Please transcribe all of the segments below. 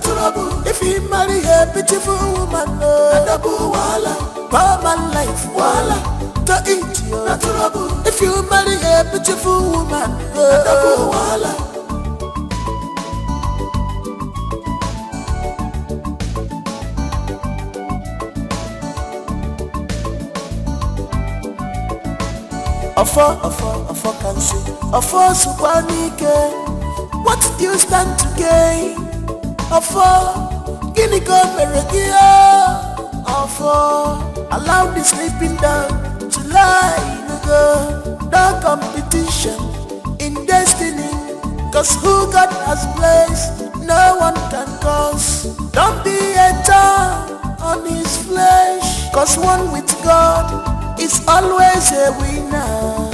trouble. If you marry a beautiful woman, double wala. Bama life, wala. To eat you, trouble. If you marry a beautiful woman, double wala. Afo can see. Afo supanike. What do you stand to gain? Afo, guinea come meregia. Afo, allow the sleeping dog to lie in the no competition in destiny. Cause who God has placed, no one can cause. Don't be a thorn on his flesh. Cause one with God is always a winner.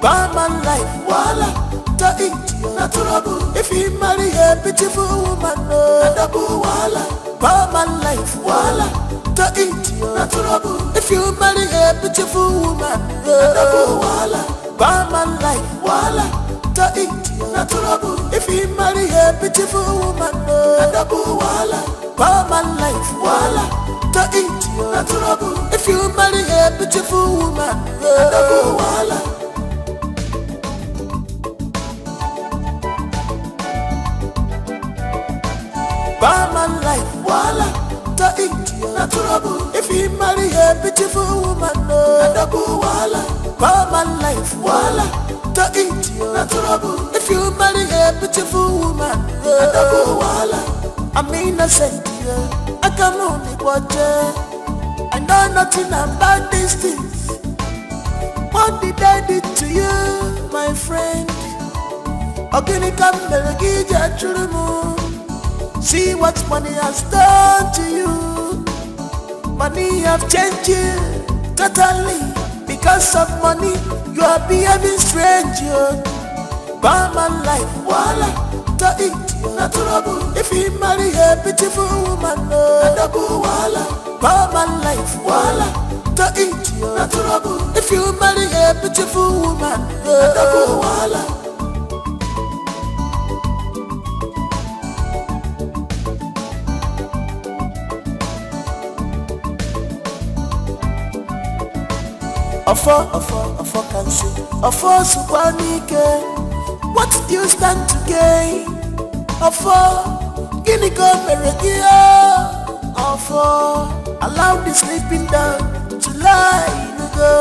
Barman life, wala, to eat you, trouble. If you marry a beautiful woman, double wala. Barman life, wala, to eat you, trouble. If you marry a beautiful woman, double wala. Barman life, wala, to eat you, trouble. If you marry a beautiful woman, double wala. Barman life, wala. To eat you, trouble. If you marry a beautiful woman, double wala. Barman life, wala. To eat you, trouble. If you marry a beautiful woman, double wala. Barman life, wala. To eat you, trouble. If you marry a beautiful woman, double wala. I'm innocent, yeah. I can only watch it. I know nothing about these things. What did I do to you, my friend? Organic see what money has done to you. Money have changed you totally. Because of money, you are behaving strange. Barman life, wala. To eat you, trouble. If you marry a beautiful woman, double wala. Barman life, wala. To eat you, trouble. If you marry a beautiful woman, double wala. Afo can see. Afo supanike. What do you stand to gain? Afo, guinea come meregia. Afo, allow the sleeping dog to lie in the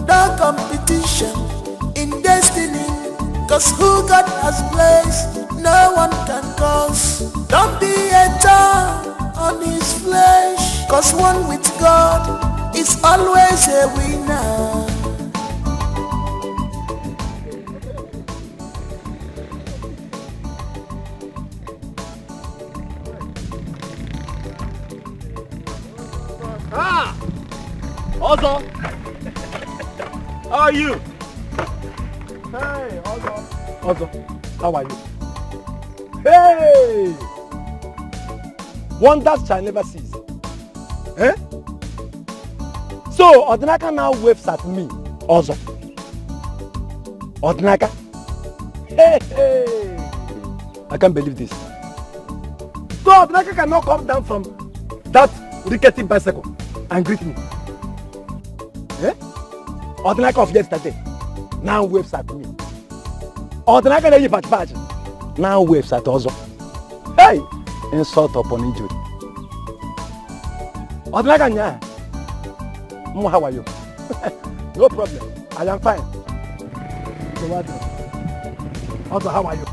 no competition in destiny. Cause who God has placed, no one can cause. Don't be a thorn on his flesh. Cause one with God is always a winner. Ozo! How are you? Hey, Ozo. Ozo, how are you? Hey! Wonders shall never cease. Eh? So, Odinaka now waves at me, Ozo. Odinaka? Hey, hey! I can't believe this. So, Odinaka cannot come down from that rickety bicycle and greet me. Eh? Odinaka of yesterday now waves at me. Odinaka na patch now waves at Ozo. Hey! Insult upon injury. Odinaka nya. How are you? No problem. I am fine. So what? Also, how are you?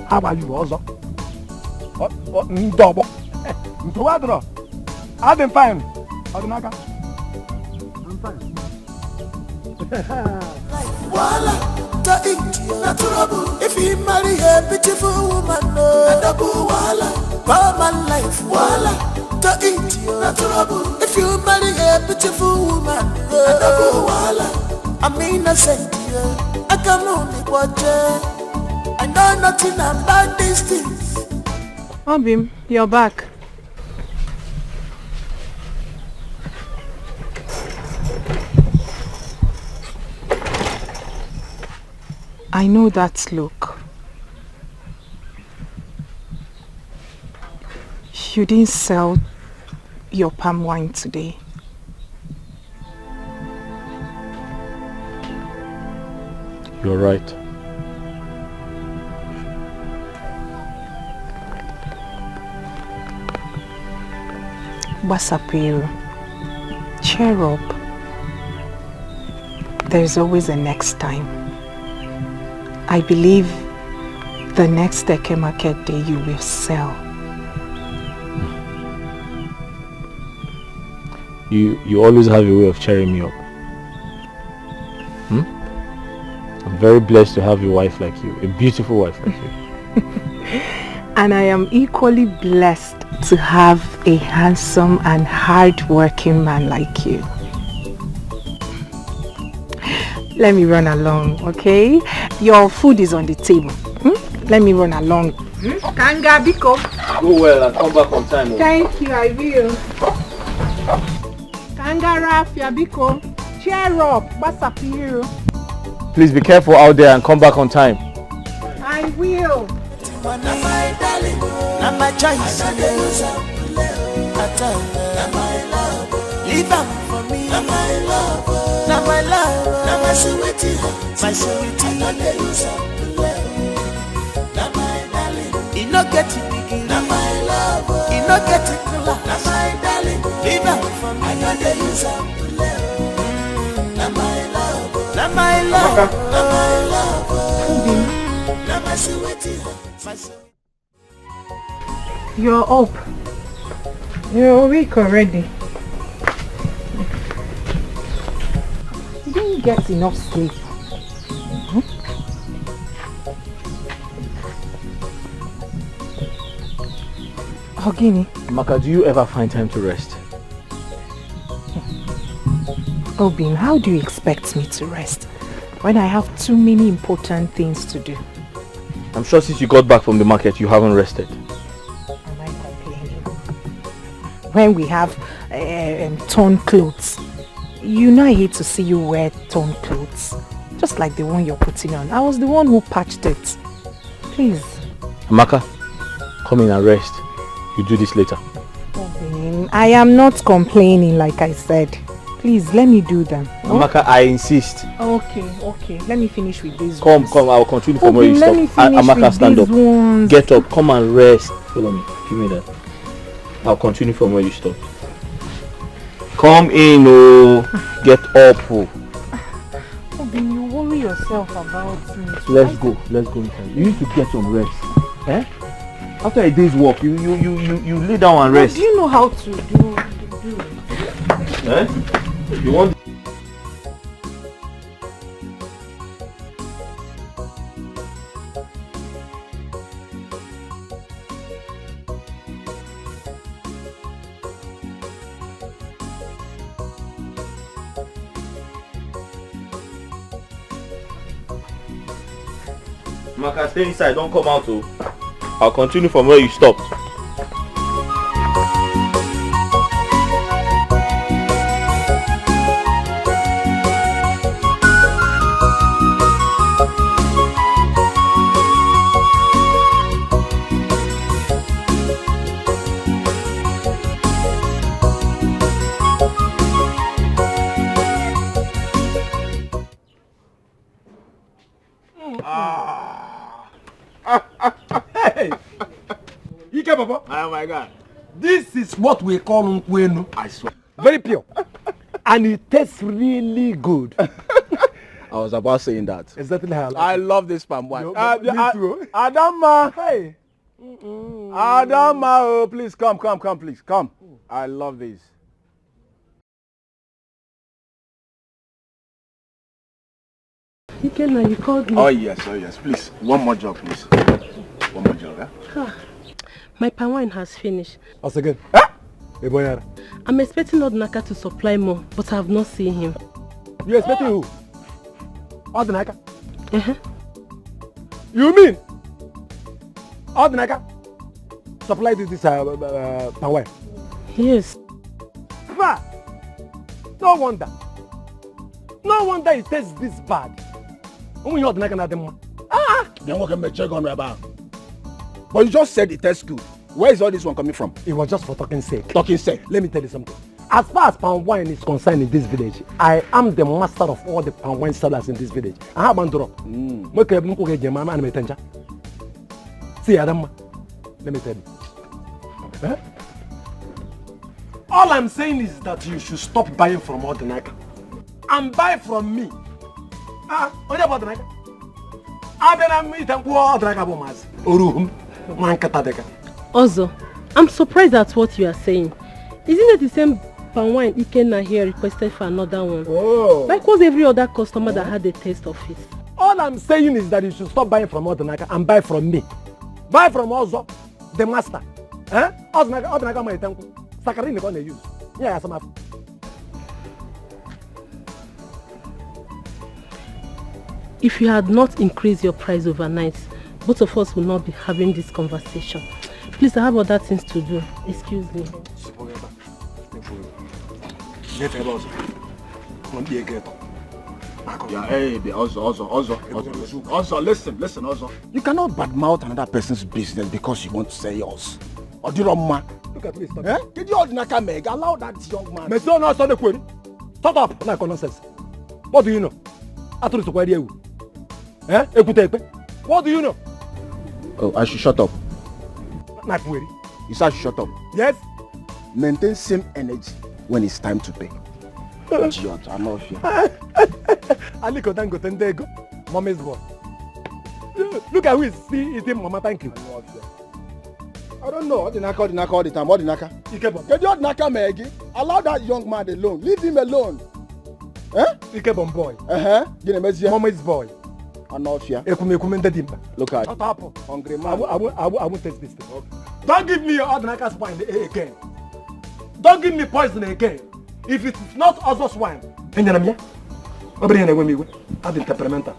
How are you also? Double. I've been fine. Odinaka. I'm fine. Wala, to eat you, trouble. If you marry a beautiful woman, double wala. Barman life, wala. To eat you, trouble. If you marry a beautiful woman, double wala. I'm innocent, yeah. I can only watch it. I know nothing about these things. Obim, you're back. I know that look. You didn't sell your palm wine today. You're right. Wasapiro, cheer up. There's always a next time. I believe the next Eke market day you will sell. You always have a way of cheering me up. I'm very blessed to have a wife like you, a beautiful wife like you. And I am equally blessed to have a handsome and hard-working man like you. Let me run along, okay? Your food is on the table. Let me run along. Kanga, Biko. Go well and come back on time. Thank you, I will. Kanga, Rafia, Biko. Cheer up, Basapiro. Please be careful out there and come back on time. I will. My darling, not my choice. Leave them for me. Not my love, not my love, not my sweetie, my sweetie. Not my darling, he not get it big. Not my love, he not get it cool. Not my darling, leave them for me. I know they use up. Not my love, not my love, not my love, not my sweetie. You're up. You're awake already. You didn't get enough sleep. Ogini. Amaka, do you ever find time to rest? Obin, how do you expect me to rest when I have too many important things to do? I'm sure since you got back from the market, you haven't rested. Am I complaining? When we have torn clothes, you know I hate to see you wear torn clothes. Just like the one you're putting on. I was the one who patched it. Please. Amaka, come in and rest. You do this later. Obin, I am not complaining like I said. Please, let me do them. Amaka, I insist. Okay. Let me finish with these Come, ones. I'll continue from where you let me stop. finish Amaka, with stand up. these ones. Get up, come and rest. Follow me, give me that. I'll continue from where you stopped. Come in, oh. Get up, oh. Obin, you worry yourself about me. Let's go inside. You need to get some rest. Eh? After a day's work, you lay down and rest. Do you know how to do it? Eh? You want? Amaka, stay inside, don't come out, oh. I'll continue from where you stopped. Hey! Ike Papa. Oh my God. This is what we call nkwenu. I swear. Very pure. And it tastes really good. I was about saying that. Exactly how I love this palm wine. Me too. Adama. Hey. Adama, oh, please come, please. Come. I love this. Ikenna, you called me. Oh yes, please. One more job, please. One more job, yeah? My palm wine has finished. Once again. Ah! Hey, boy. I'm expecting Odnaka to supply more, but I have not seen him. You expecting who? Odnaka? Uh-huh. You mean? Odnaka? Supply this palm wine? Yes. Ah! No wonder it tastes this bad. When you Odnaka na dem. Then what can be check on about? But you just said it tastes good. Where is all this one coming from? It was just for talking sake. Talking sake. Let me tell you something. As far as palm wine is concerned in this village, I am the master of all the palm wine sellers in this village. I have Mandoro. See, Adam, let me tell you. All I'm saying is that you should stop buying from Ordinaka and buy from me. What about Ordinaka? Also, I'm surprised at what you are saying. Isn't it the same palm wine Ikenna here requested for another one? Oh. Like was every other customer that had a taste of it? All I'm saying is that you should stop buying from Ordinaka and buy from me. Buy from Ozo, the master. Ordinaka my tanku. Sakarini gonna use. Yeah, some. If you had not increased your price overnight, both of us would not be having this conversation. Please, I have other things to do. Excuse me. Yeah, hey, also, listen, also. You cannot badmouth another person's business because you want to say yours. Or do you know, Look at me, stop. Did you Ordinaka make allow that young man? Shut up, like nonsense. What do you know? What do you know? Oh, I should shut up. Not worry. You said I should shut up. Yes? Maintain same energy when it's time to pay. Idiot, I love you. Aliko Dango Tendego, Mommy's boy. Look at who is still eating Mama, thank you. I don't know. Ordinaka all the time. Ordinaka. Get your Ordinaka Maggie. Allow that young man alone. Leave him alone. Ikebon boy. Mommy's boy. Anofia. Look at Shut up. Hungry man. I won't taste this thing. Okay. Don't give me your Ordinaka spine again. Don't give me poison again. If it is not Ozo's wine, I'm temperamental.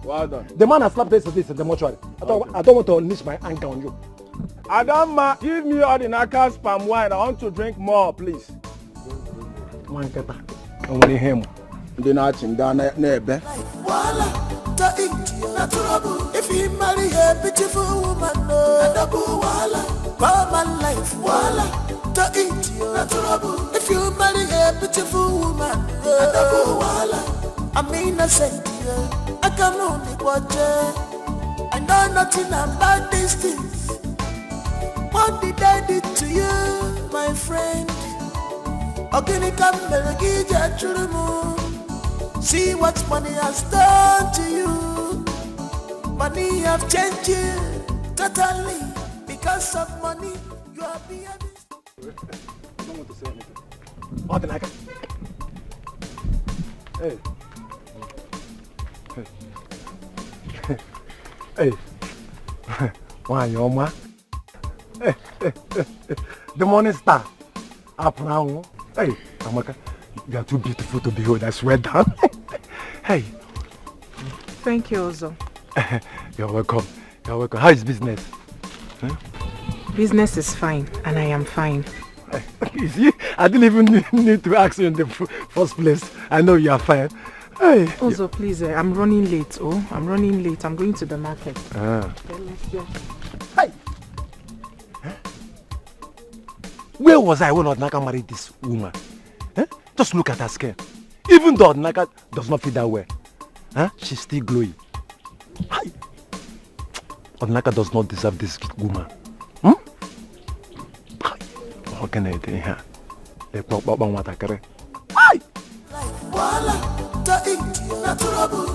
Well done. The man has slapped this in the mortuary. I don't want to unleash my anger on you. Adama, give me Ordinaka's palm wine. I want to drink more, please. If you marry a beautiful woman, life, if you marry a beautiful woman, I'm innocent. I can only watch her. I know nothing about these things. What did I do to you, my friend? See what money has done to you. Money have changed you totally. Because of money, you are behaving. I don't want to say anything. Ordinaka. Hey. Hey. Why, your ma? Hey. The morning star. Up now. Hey, Amaka. You are too beautiful to behold. I swear down. Hey. Thank you, Ozo. You're welcome. You're welcome. How is business? Huh? Business is fine, and I am fine. You see, I didn't even need to ask you in the first place. I know you are fine. Hey. Ozo, please, I'm running late. Oh, I'm running late. I'm going to the market. Hey. Huh? Where was I when Ordinaka married this woman? Huh? Just look at her skin. Even though Ordinaka does not fit that well, huh? She's still glowing. Hi. Ordinaka does not deserve this woman. What can I do here? They pop up on what I carry. Hi.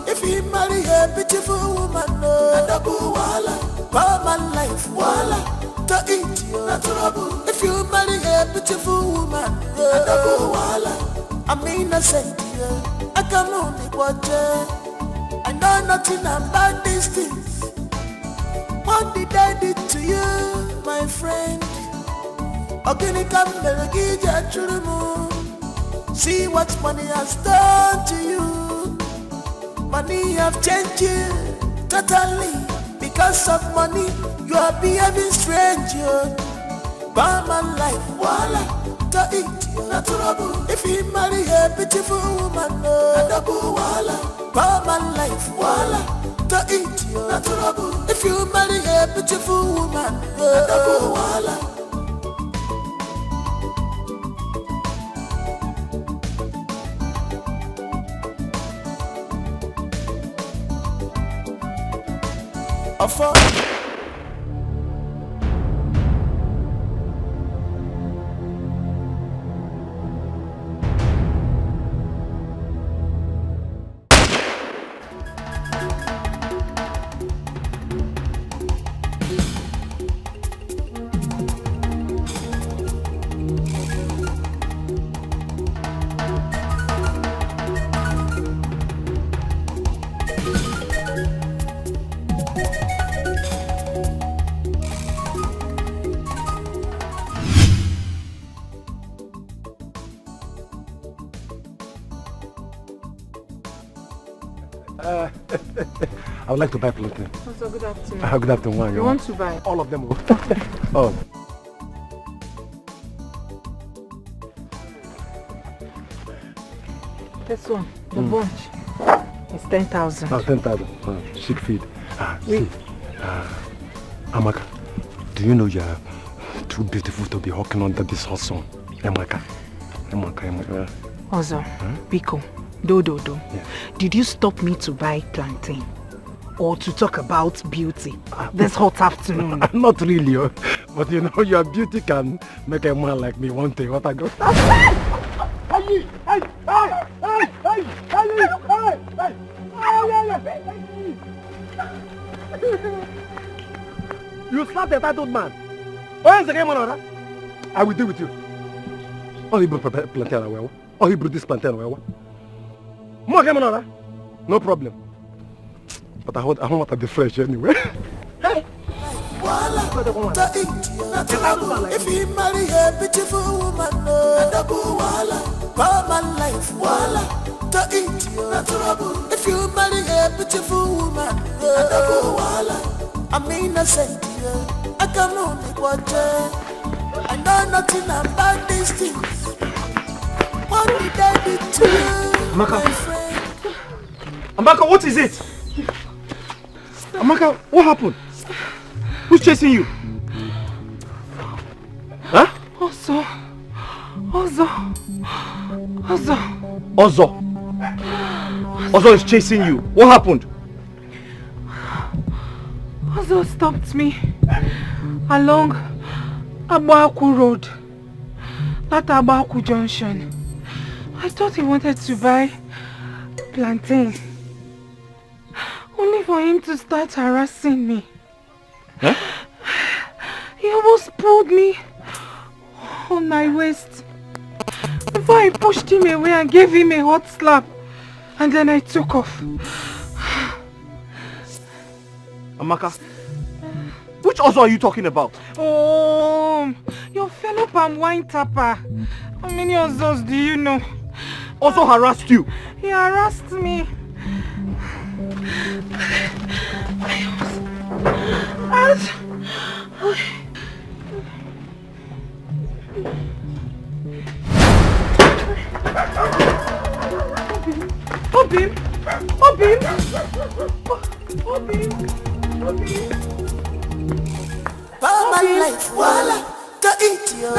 If you marry a beautiful woman, life, if you marry a beautiful woman, I'm innocent. I can only watch her. I know nothing about these things. What did I do to you, my friend? See what money has done to you. Money have changed you totally. Because of money, you are behaving strange. Barman life, if you marry a beautiful woman, Barman life, to eat you. If you marry a beautiful woman, wahala. I would like to buy plantain. Also, good afternoon. Good afternoon. You want to buy? All of them. Oh. This one, the bunch, is 10,000. 10,000. Sick feed. See, Amaka, do you know you're too beautiful to be hawking under this hot sun? Amaka. Also, Biko, Do. Yeah. Did you stop me to buy plantain? Or to talk about beauty this hot afternoon? Not really, but you know, your beauty can make a man like me one day. What I go? You slapped a tattooed man. Where is the game on? I will deal with you. Oh, he brought plantain away. Oh, he brought this plantain away. More game on? No problem. But I don't want to be fresh anyway. Hey! If you marry a beautiful woman, life, to eat you. If you marry a beautiful woman, I'm innocent. I can only watch her. I know nothing about these things. What did I do to you, Amaka. my friend? Amaka, what is it? Amaka, what happened? Who's chasing you? Huh? Ozo is chasing you. What happened? Ozo stopped me along Abaku Road, that Abaku Junction. I thought he wanted to buy plantain, only for him to start harassing me. Huh? He almost pulled me on my waist before I pushed him away and gave him a hot slap, and then I took off. Amaka, which Ozo are you talking about? Oh, your fellow palm wine tapper. How many Ozos do you know? Ozo harassed you? He harassed me. Obim! Mama life, wala, to eat you.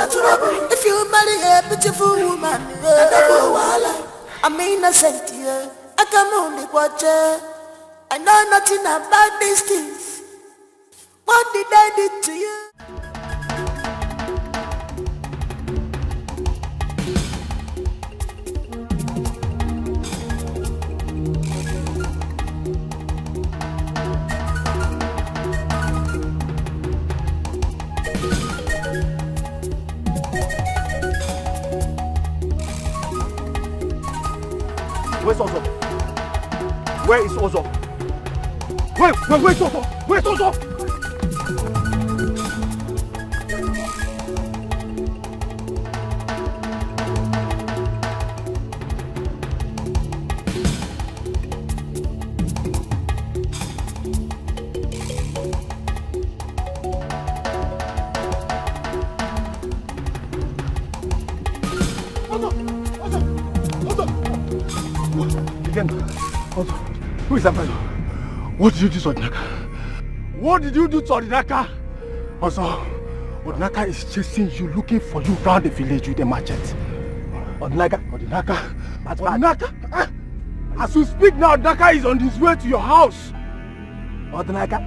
If you marry a beautiful woman, wala, I'm innocent here. I can only watch her. I know nothing about these things. What did I do to you? Where's Ozo? Where is Ozo? Where's Ozo? Where's Ozo? Who is that man? What did you do to Odinaka? What did you do to Odinaka? Also, Odinaka is chasing you, looking for you around the village with a machete. Odinaka. As you speak now, Odinaka is on his way to your house. Odinaka.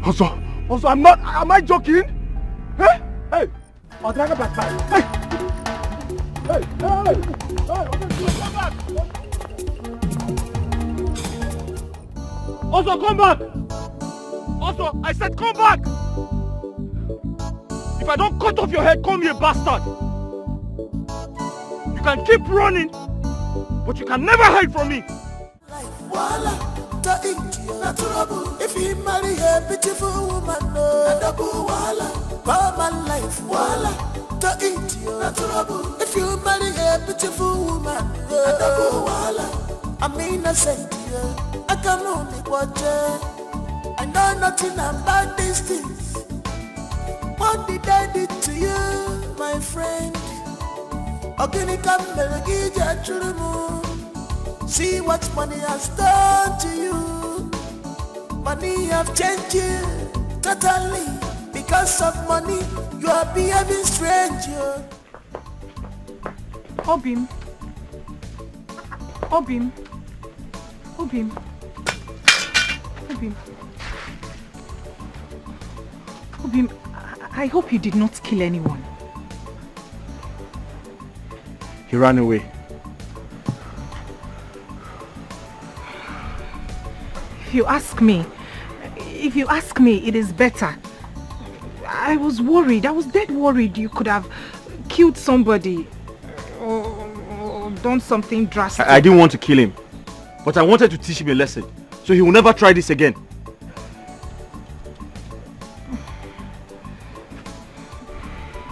Also, am I joking? Hey, Odinaka back. Hey, come back. Also, come back. Also, I said come back. If I don't cut off your head, call me a bastard. You can keep running, but you can never hide from me. If you marry a beautiful woman, life, if you marry a beautiful woman, I mean, I say, I can only watch her. I know nothing about these things. What did I do to you, my friend? See what money has done to you. Money have changed you totally. Because of money, you are behaving strange. Obim, I hope you did not kill anyone. He ran away. If you ask me, it is better. I was worried. I was dead worried you could have killed somebody or done something drastic. I didn't want to kill him, but I wanted to teach him a lesson, so he will never try this again.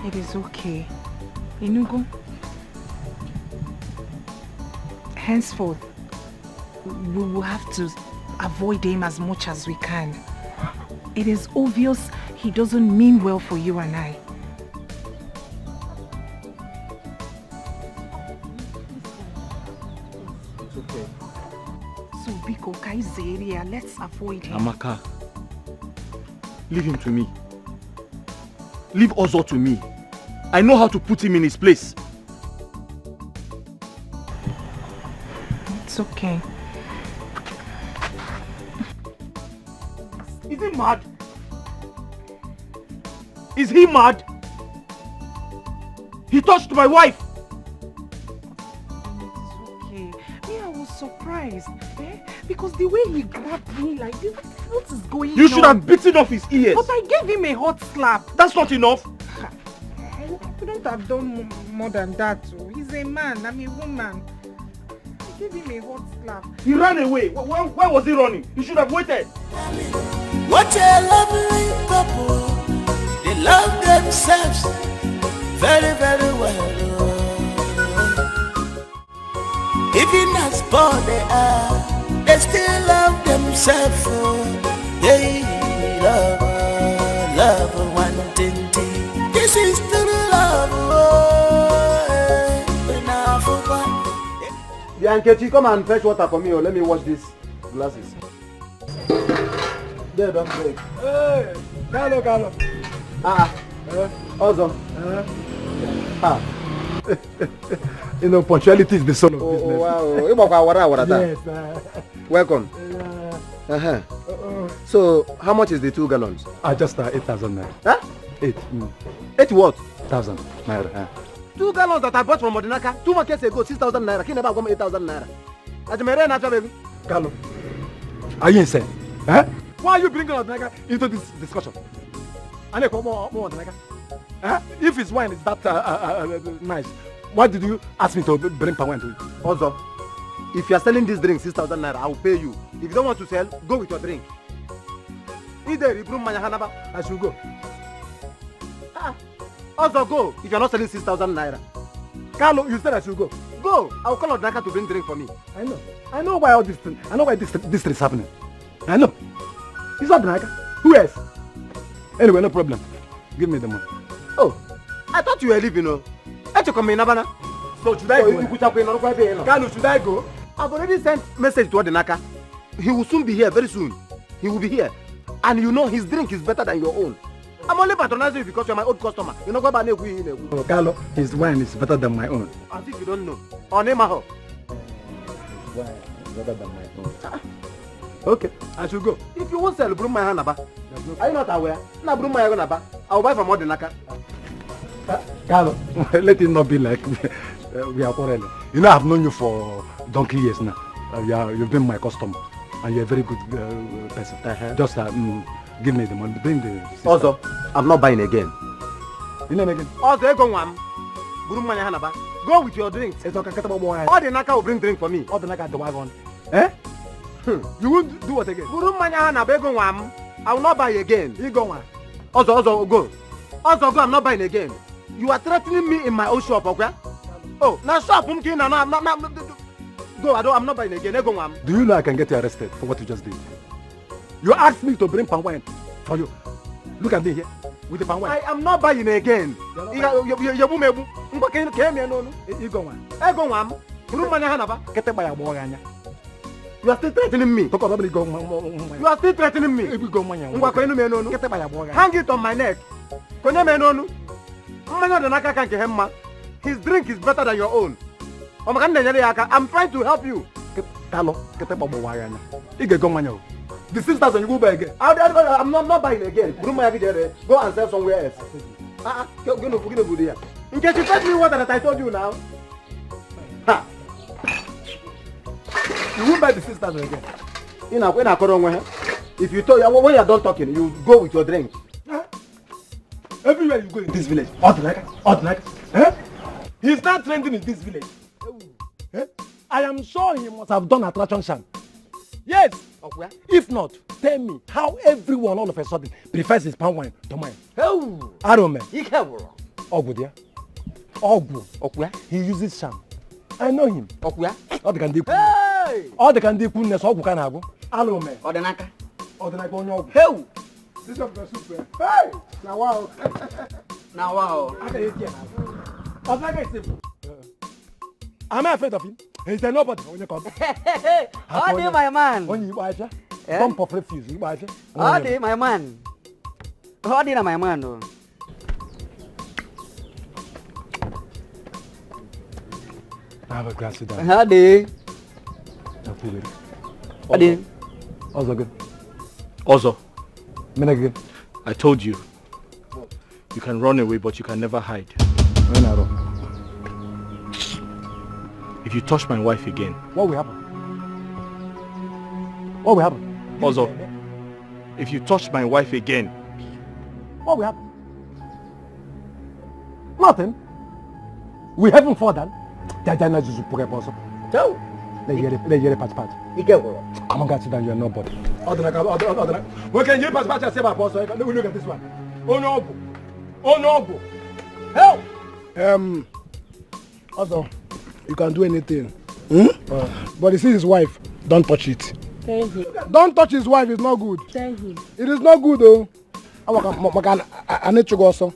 It is okay. Inugo, henceforth, we will have to avoid him as much as we can. It is obvious he doesn't mean well for you and I. It's okay. So, Biko, Kaizeria, let's avoid him. Amaka, leave him to me. Leave Ozo to me. I know how to put him in his place. It's okay. Is he mad? Is he mad? He touched my wife. It's okay. Me, I was surprised. Because the way he grabbed me like this, what is going on? You should have bitten off his ears. But I gave him a hot slap. That's not enough. I couldn't have done more than that. He's a man, I'm a woman. I gave him a hot slap. He ran away. Why was he running? He should have waited. What a lovely couple. They love themselves very, very well. Even as poor they are, they still love themselves. They love one thing. This is the love. Bianchetti, come and fetch water for me or let me wash these glasses. There, don't break. Hey, Carlo. Also. You know, punctuality is the soul of business. Wow. Yes. Welcome. So, how much is the 2 gallons? Just 8,000 naira. Huh? 8 what? 1,000 naira. 2 gallons that I bought from Odinaka 2 months ago, 6,000 naira. He never got me 8,000 naira. Ajimere na baby. Carlo, are you insane? Huh? Why are you bringing Odinaka into this discussion? If his wine is that nice, why did you ask me to bring palm wine to you? Also, if you are selling this drink 6,000 naira, I will pay you. If you don't want to sell, go with your drink. Either you bring Hanaba, I should go. Also go if you are not selling 6,000 naira. Carlo, you said I should go. Go. I will call Odinaka to bring drink for me. I know why all this thing. I know why this thing is happening. I know. It's not Odinaka. Who else? Anyway, no problem. Give me the money. Oh, I thought you were leaving. So should I go? Carlo, should I go? I've already sent message to Odinaka. He will soon be here, very soon. He will be here. And you know his drink is better than your own. I'm only patronizing you because you're my old customer. You know what about Oh, Carlo, his wine is better than my own. As if you don't know. Oh, Nemaho. His wine is better than my own. Okay, I should go. If you won't sell, bring my hand about. Are you not aware? Now bring my hand about. I'll buy from Odinaka. Carlo, let it not be like we are quarreling. You know, I've known you for donkey years now. You've been my customer. And you're a very good person. Just give me the money. Bring the sister. Also, I'm not buying again. You know again? Also, go with your drinks. All the Naka will bring drink for me. All the Naka the wagon. Eh? You won't do what again? I will not buy again. You go on. Also, go. Also, go. I'm not buying again. You are threatening me in my own shop, okay? Oh, now shop. Go, I'm not buying again. Do you know I can get you arrested for what you just did? You asked me to bring palm wine for you. Look at me here with the palm wine. I am not buying again. You are still threatening me. You are still threatening me. Hang it on my neck. His drink is better than your own. I'm trying to help you. The sisters and you go back again. I'm not buying again. Go and sell somewhere else. In case you tell me what that I told you now. Ha. You won't buy the sisters again. If you told when you're done talking, you go with your drink. Everywhere you go in this village, odd. He's not trending in this village. I am sure he must have done attraction sham. Yes. If not, tell me how everyone all of a sudden prefers his palm wine to mine. I don't know. Ogu there. Ogu. He uses sham. I know him. All the can do. All the can do. Ogu can have. I don't know. Odinaka on your. Hey. This is the super. Hey. Now wow. Now wow. Am I afraid of him? He said nobody when you come. How do my man? When you buy dump of refuse, you buy How do my man? How do my man? Have a glass of down. How do? Also good. Also, Menegin. I told you, you can run away, but you can never hide. If you touch my wife again, what will happen? What will happen? Also, if you touch my wife again, what will happen? Nothing. We haven't fallen. Jajana Juzu Pokeposo. Tell. Let you pat. Come on, guys, sit down. You're nobody. What can you pat say about boss? Look at this one. Oh no. Help. Also, you can do anything. But you see his wife, don't touch it. Thank you. Don't touch his wife, it's not good. Thank you. It is not good though. I need to go also.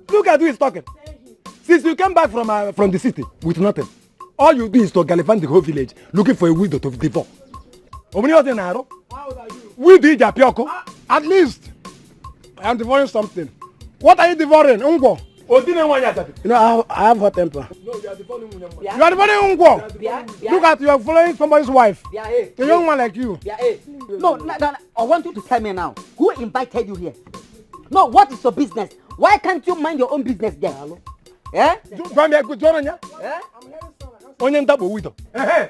Look at who is talking. Since you came back from the city with nothing, all you do is to gallivant the whole village looking for a widow to divorce. How old are you? We did Japioko. At least I am devouring something. What are you devouring? Ungo. You know, I have hot temper. No, you are devouring Ungo. You are devouring Ungo. Look at you are following somebody's wife. A young man like you. No, I want you to tell me now. Who invited you here? No, what is your business? Why can't you mind your own business there? Eh?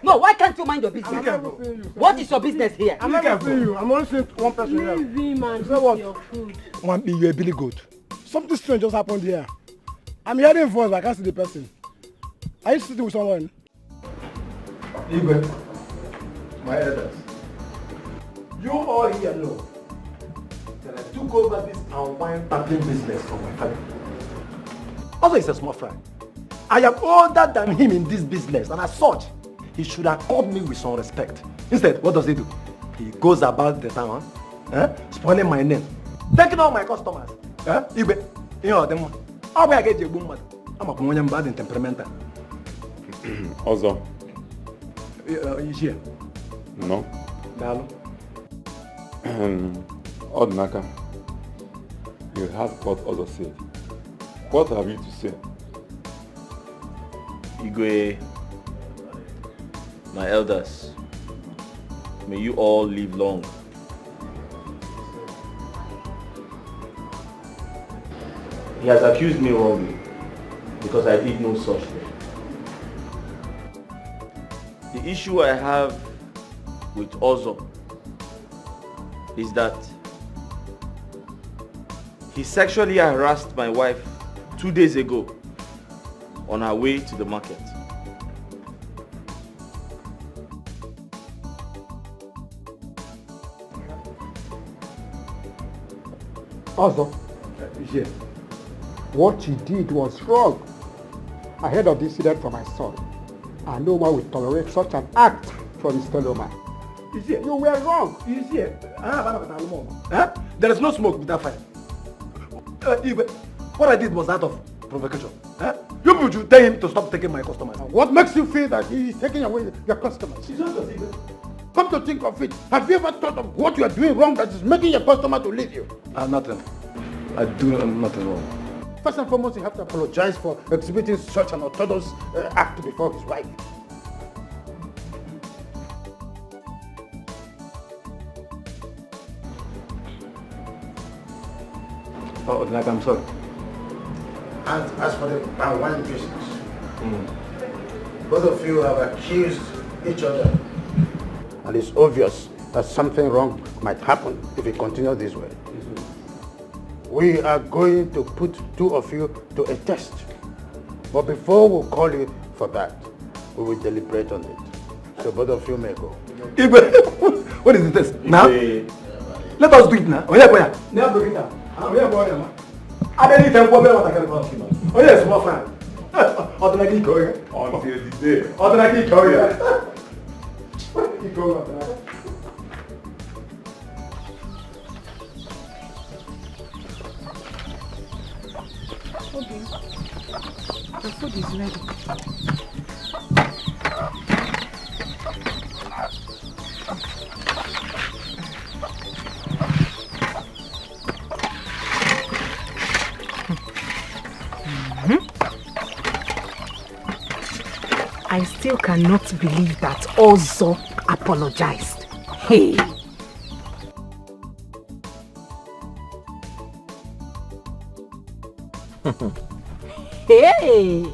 No, why can't you mind your business? What is your business here? I'm not seeing you. I'm only seeing one person here. Leave him and what? your food. You're a billy goat. Something strange just happened here. I'm hearing voice, but I can't see the person. Are you sitting with someone? Igwe, my elders, you all here know that I took over this wine tapping business from my family. Also, he's a small fry. I am older than him in this business, and as such, he should have called me with some respect. Instead, what does he do? He goes about the town, spoiling my name, taking all my customers. Igwe, you know them. How will I get you boom mad? I'm a Ghanaian bad and temperamental. Also, Is here? no. Dalo. Odnaka, you heard what others said. What have you to say? Igwe, my elders, may you all live long. He has accused me wrongly because I did no such thing. The issue I have with Ozo is that he sexually harassed my wife 2 days ago on her way to the market. Also, Yes. what she did was wrong. I heard of this incident from my son. And no one will tolerate such an act from his fellow man. You see? You were wrong. You see? Huh? There is no smoke without fire. What I did was out of provocation. Huh? You people should tell him to stop taking my customers. What makes you feel that he is taking away your customers? Come to think of it, have you ever thought of what you are doing wrong that is making your customer to leave you? Nothing. I do nothing wrong. First and foremost, you have to apologize for exhibiting such an orthodox act before his wife. Oh, like I'm sorry. And as for the wine business, both of you have accused each other. And it's obvious that something wrong might happen if it continues this way. We are going to put two of you to a test. But before we call you for that, we will deliberate on it. So both of you may go. What is this? Now? Let us do it now. Oh, yeah, boy. Now do it now. Oh, yeah, boy. I don't need to go what I can about him. Oh, yes, more fun. Automatically go here. Until the day. Automatically go here. You go up there. Okay. The food is ready. I still cannot believe that Ozo apologized. Hey! Hey!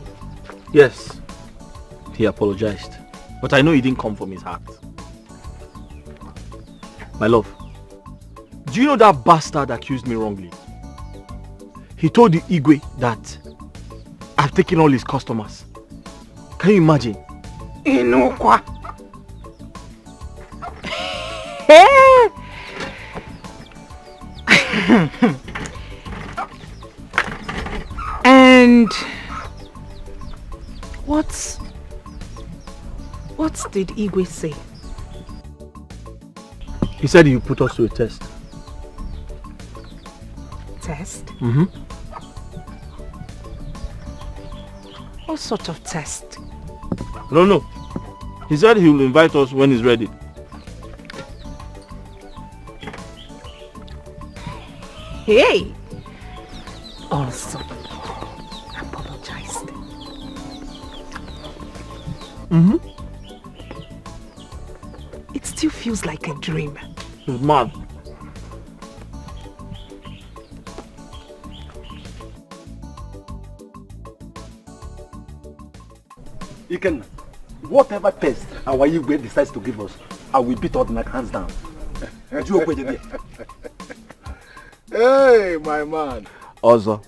Yes, he apologized. But I know he didn't come from his heart. My love, do you know that bastard accused me wrongly? He told the Igwe that I've taken all his customers. Can you imagine? Inokwa. Hey! And what did Igwe say? He said he would put us to a test. Test? Mm-hmm. What sort of test? I don't know. He said he will invite us when he's ready. Hey! Also apologized. Mm-hmm. It still feels like a dream. He's mad. Iken, whatever test our Igwe decides to give us, I will beat Odnak hands down. Hey, my man. Also,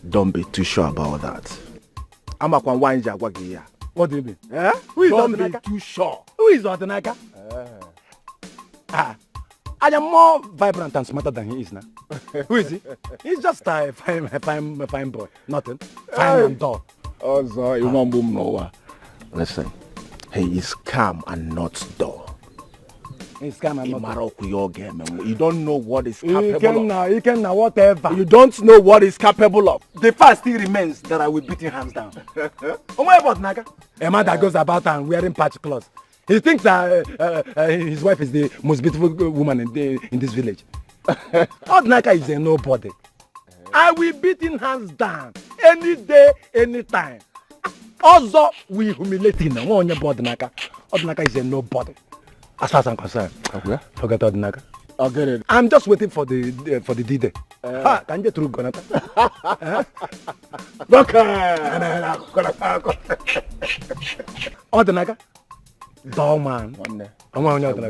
don't be too sure about that. What do you mean? Who is Don't Odnaka? be too sure. Who is Odnaka? I am more vibrant and smarter than he is now. Who is he? He's just a fine boy. Nothing. Fine and dull. Also, you won't boom nowhere. Listen, he is calm and not dull. He's calm and not dull. You don't know what is capable of. He can whatever. You don't know what is capable of. The fact still remains that I will beat him hands down. Oh my God, Naga. A man that goes about and wearing patch clothes. He thinks that his wife is the most beautiful woman in this village. Odinaka is a nobody. I will beat him hands down any day, any time. Also, we humiliate him. Odinaka is a nobody. As far as I'm concerned, forget Odinaka. I'll get it. I'm just waiting for the D-Day. Can you through Gonata? Odinaka, dull man. I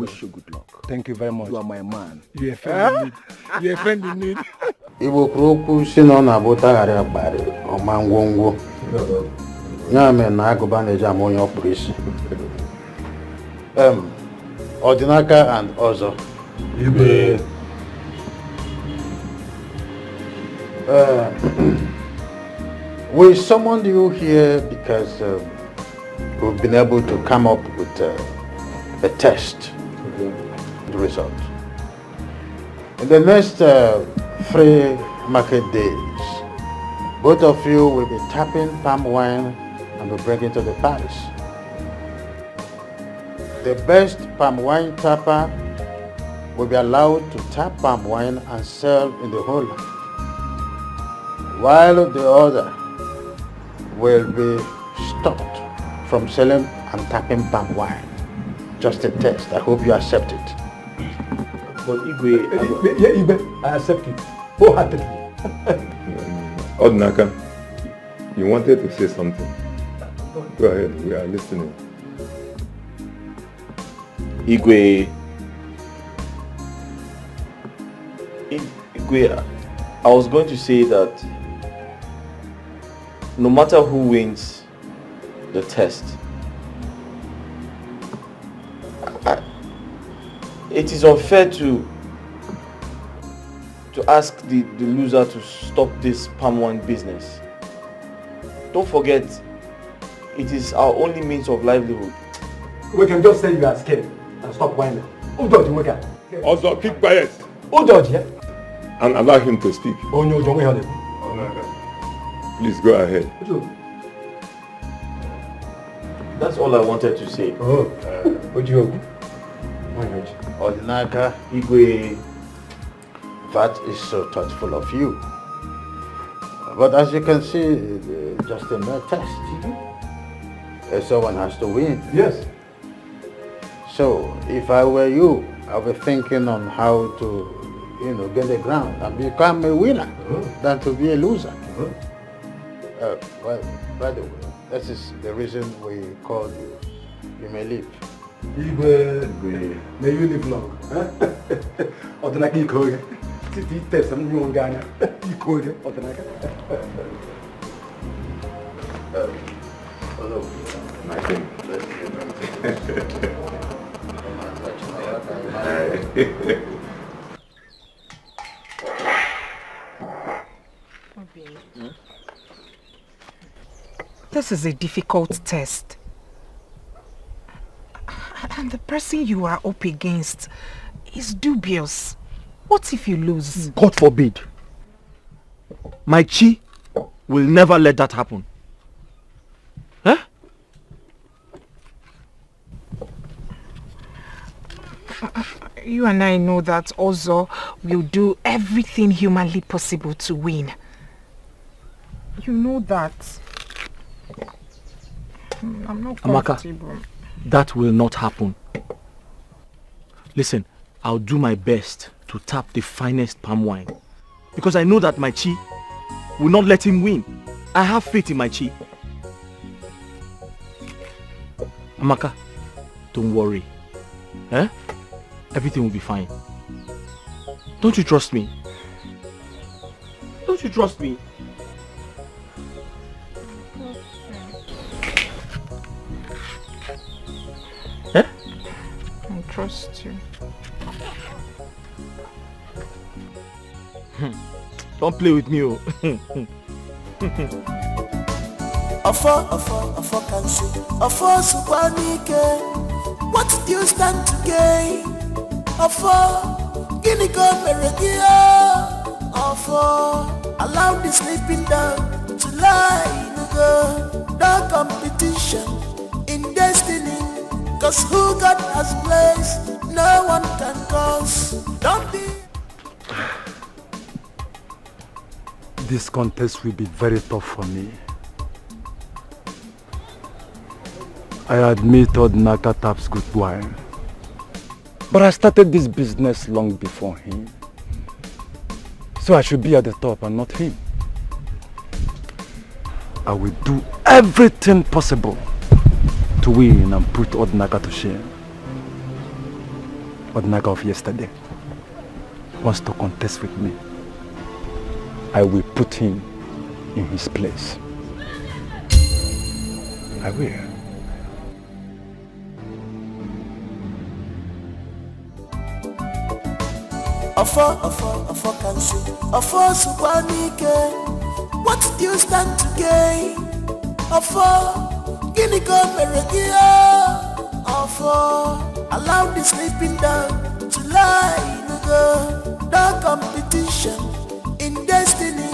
wish you good luck. Thank you very much. You are my man. You're a friend in need. You're a friend in need. Igbo kwuru okwu si na ọ na-abụtagharị akparị ọma ngwongwo. Ya mere na agụba na-eji ama onye ọ kpụrụ isi. Odinaka and Ozo. We summoned you here because we've been able to come up with a test. The result. In the next 3 market days, both of you will be tapping palm wine and be bringing to the palace. The best palm wine tapper will be allowed to tap palm wine and sell in the whole land, while the other will be stopped from selling and tapping palm wine. Just a test. I hope you accept it. But Igwe, I accept it wholeheartedly. Odinaka, you wanted to say something. Go ahead, we are listening. Igwe, I was going to say that no matter who wins the test, it is unfair to ask the loser to stop this palm wine business. Don't forget, it is our only means of livelihood. We can just say you are scared and stop whining. Also, keep quiet and allow him to speak. Please go ahead. That's all I wanted to say. Odinaka, Igwe, that is so thoughtful of you. But as you can see, just a mere test. Someone has to win. Yes. So, if I were you, I would be thinking on how to, get the ground and become a winner than to be a loser. Well, by the way, that is the reason we called you. You may leave. Igwe, may you live long. Odinaka Ikoge. Titi test some new Ghana. Ikoge, Odinaka. I think. This is a difficult test. And the person you are up against is dubious. What if you lose? God forbid. My Chi will never let that happen. Huh? You and I know that Ozo will do everything humanly possible to win. You know that. I'm not comfortable. Amaka, that will not happen. Listen, I'll do my best to tap the finest palm wine. Because I know that my Chi will not let him win. I have faith in my Chi. Amaka, don't worry. Eh? Everything will be fine. Don't you trust me? Don't you trust me? Eh? I trust you. Don't play with me, oh. Afọ kanshi, afọ supanike. What do you stand to gain? Afọ, gini go meregia. Afọ, allow the sleeping dog to lie. No competition in destiny. Cause who God has placed, no one can cause. Don't be. This contest will be very tough for me. I admit Odnaka taps good wine. But I started this business long before him. So I should be at the top and not him. I will do everything possible to win and put Odnaka to shame. Odnaka of yesterday wants to contest with me. I will put him in his place. I will. Afo can see. Afo Subanike. What do you stand to gain? Afo, Guinea go Meregia. Afo, allow the sleeping dog to lie in the no competition in destiny.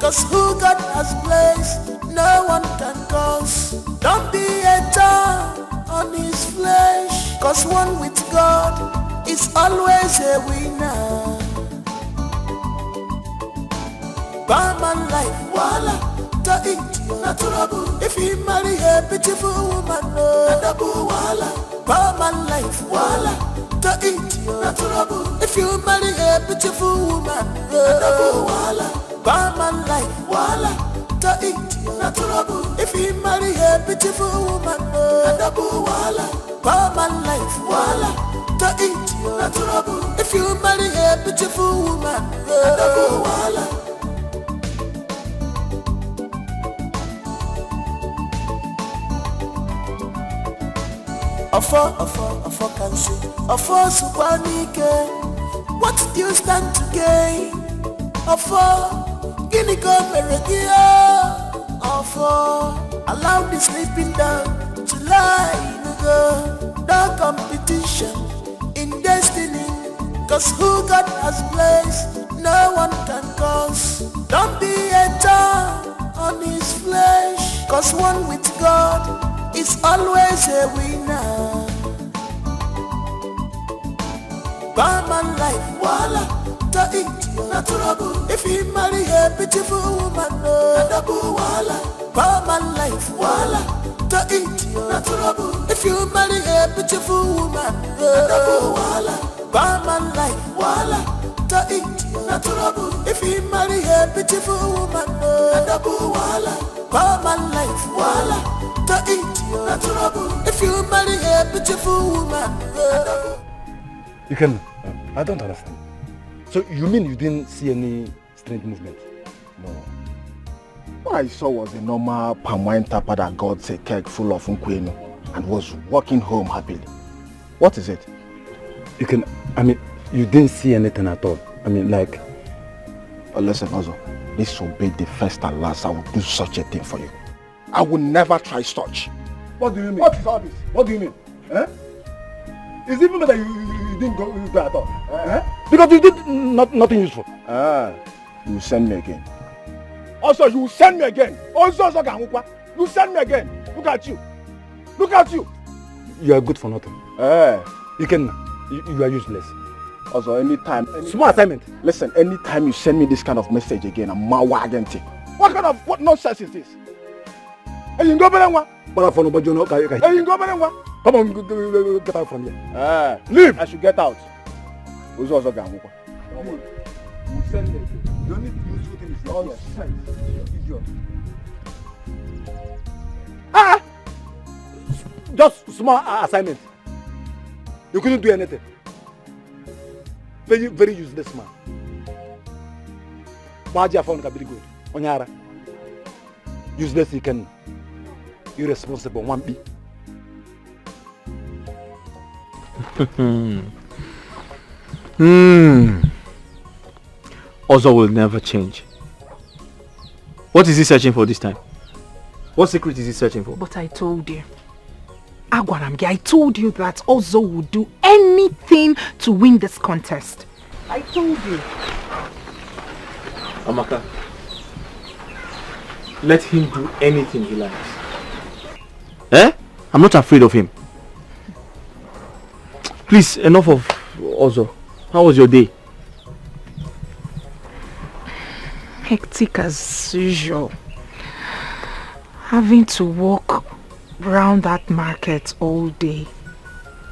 Cause who God has placed, no one can cause. Don't be a thorn on his flesh. Cause one with God is always a winner. Barman life, voila, to eat, not trouble. If you marry a beautiful woman, no, voila. Barman life, voila, to eat, not trouble. If you marry a beautiful woman, no, voila. Barman life, voila, to eat, not trouble. If you marry a beautiful woman, no, voila. Barman life, voila, to eat, not trouble. If you marry a beautiful woman, no, voila. Afo can see. Afo Subanike. What do you stand to gain? Afo, Guinea go Meregia. Afo, allow the sleeping dog to lie in the no competition in destiny. Cause who God has placed, no one can cause. Don't be a thorn on his flesh. Cause one with God is always a winner. Barman life, voila, to eat, not trouble. If you marry a beautiful woman, no, voila. Barman life, voila, to eat, not trouble. If you marry a beautiful woman, no, voila. Barman life, voila, to eat, not trouble. If you marry a beautiful woman, no, voila. Barman life, voila, to eat, not trouble. If you marry a beautiful woman, You can. I don't understand. So you mean you didn't see any strange movement? No. What I saw was a normal palm wine tapper that got a keg full of unkwenu and was walking home happily. What is it? You can. I mean, you didn't see anything at all. I mean, like. Listen, Ozo. This will be the first and last I will do such a thing for you. I will never try such. What do you mean? What is all this? What do you mean? Eh? It's even better you didn't go at all. Eh? Because you did nothing useful. You send me again. Also, you send me again. Also, you send me again. Look at you. Look at you. You are good for nothing. You can. You are useless. Also, anytime. Small assignment. Listen, anytime you send me this kind of message again, I'm wagging. What nonsense is this? Hey, you go better one. But for nobody, you know. Hey, you go better one. Come on, get out from here. Leave. I should get out. Who's also going? You send me. You don't need to use what is nonsense. Idiot. Just small assignment. You couldn't do anything. Very, very useless man. Maji found very good. Onyara. Useless he can. Irresponsible one B. Ozo will never change. What is he searching for this time? What secret is he searching for? But I told you. Agwaramgi, I told you that Ozo would do anything to win this contest. I told you. Amaka, let him do anything he likes. I'm not afraid of him. Please, enough of Ozo. How was your day? Hectic as usual. Having to walk round that market all day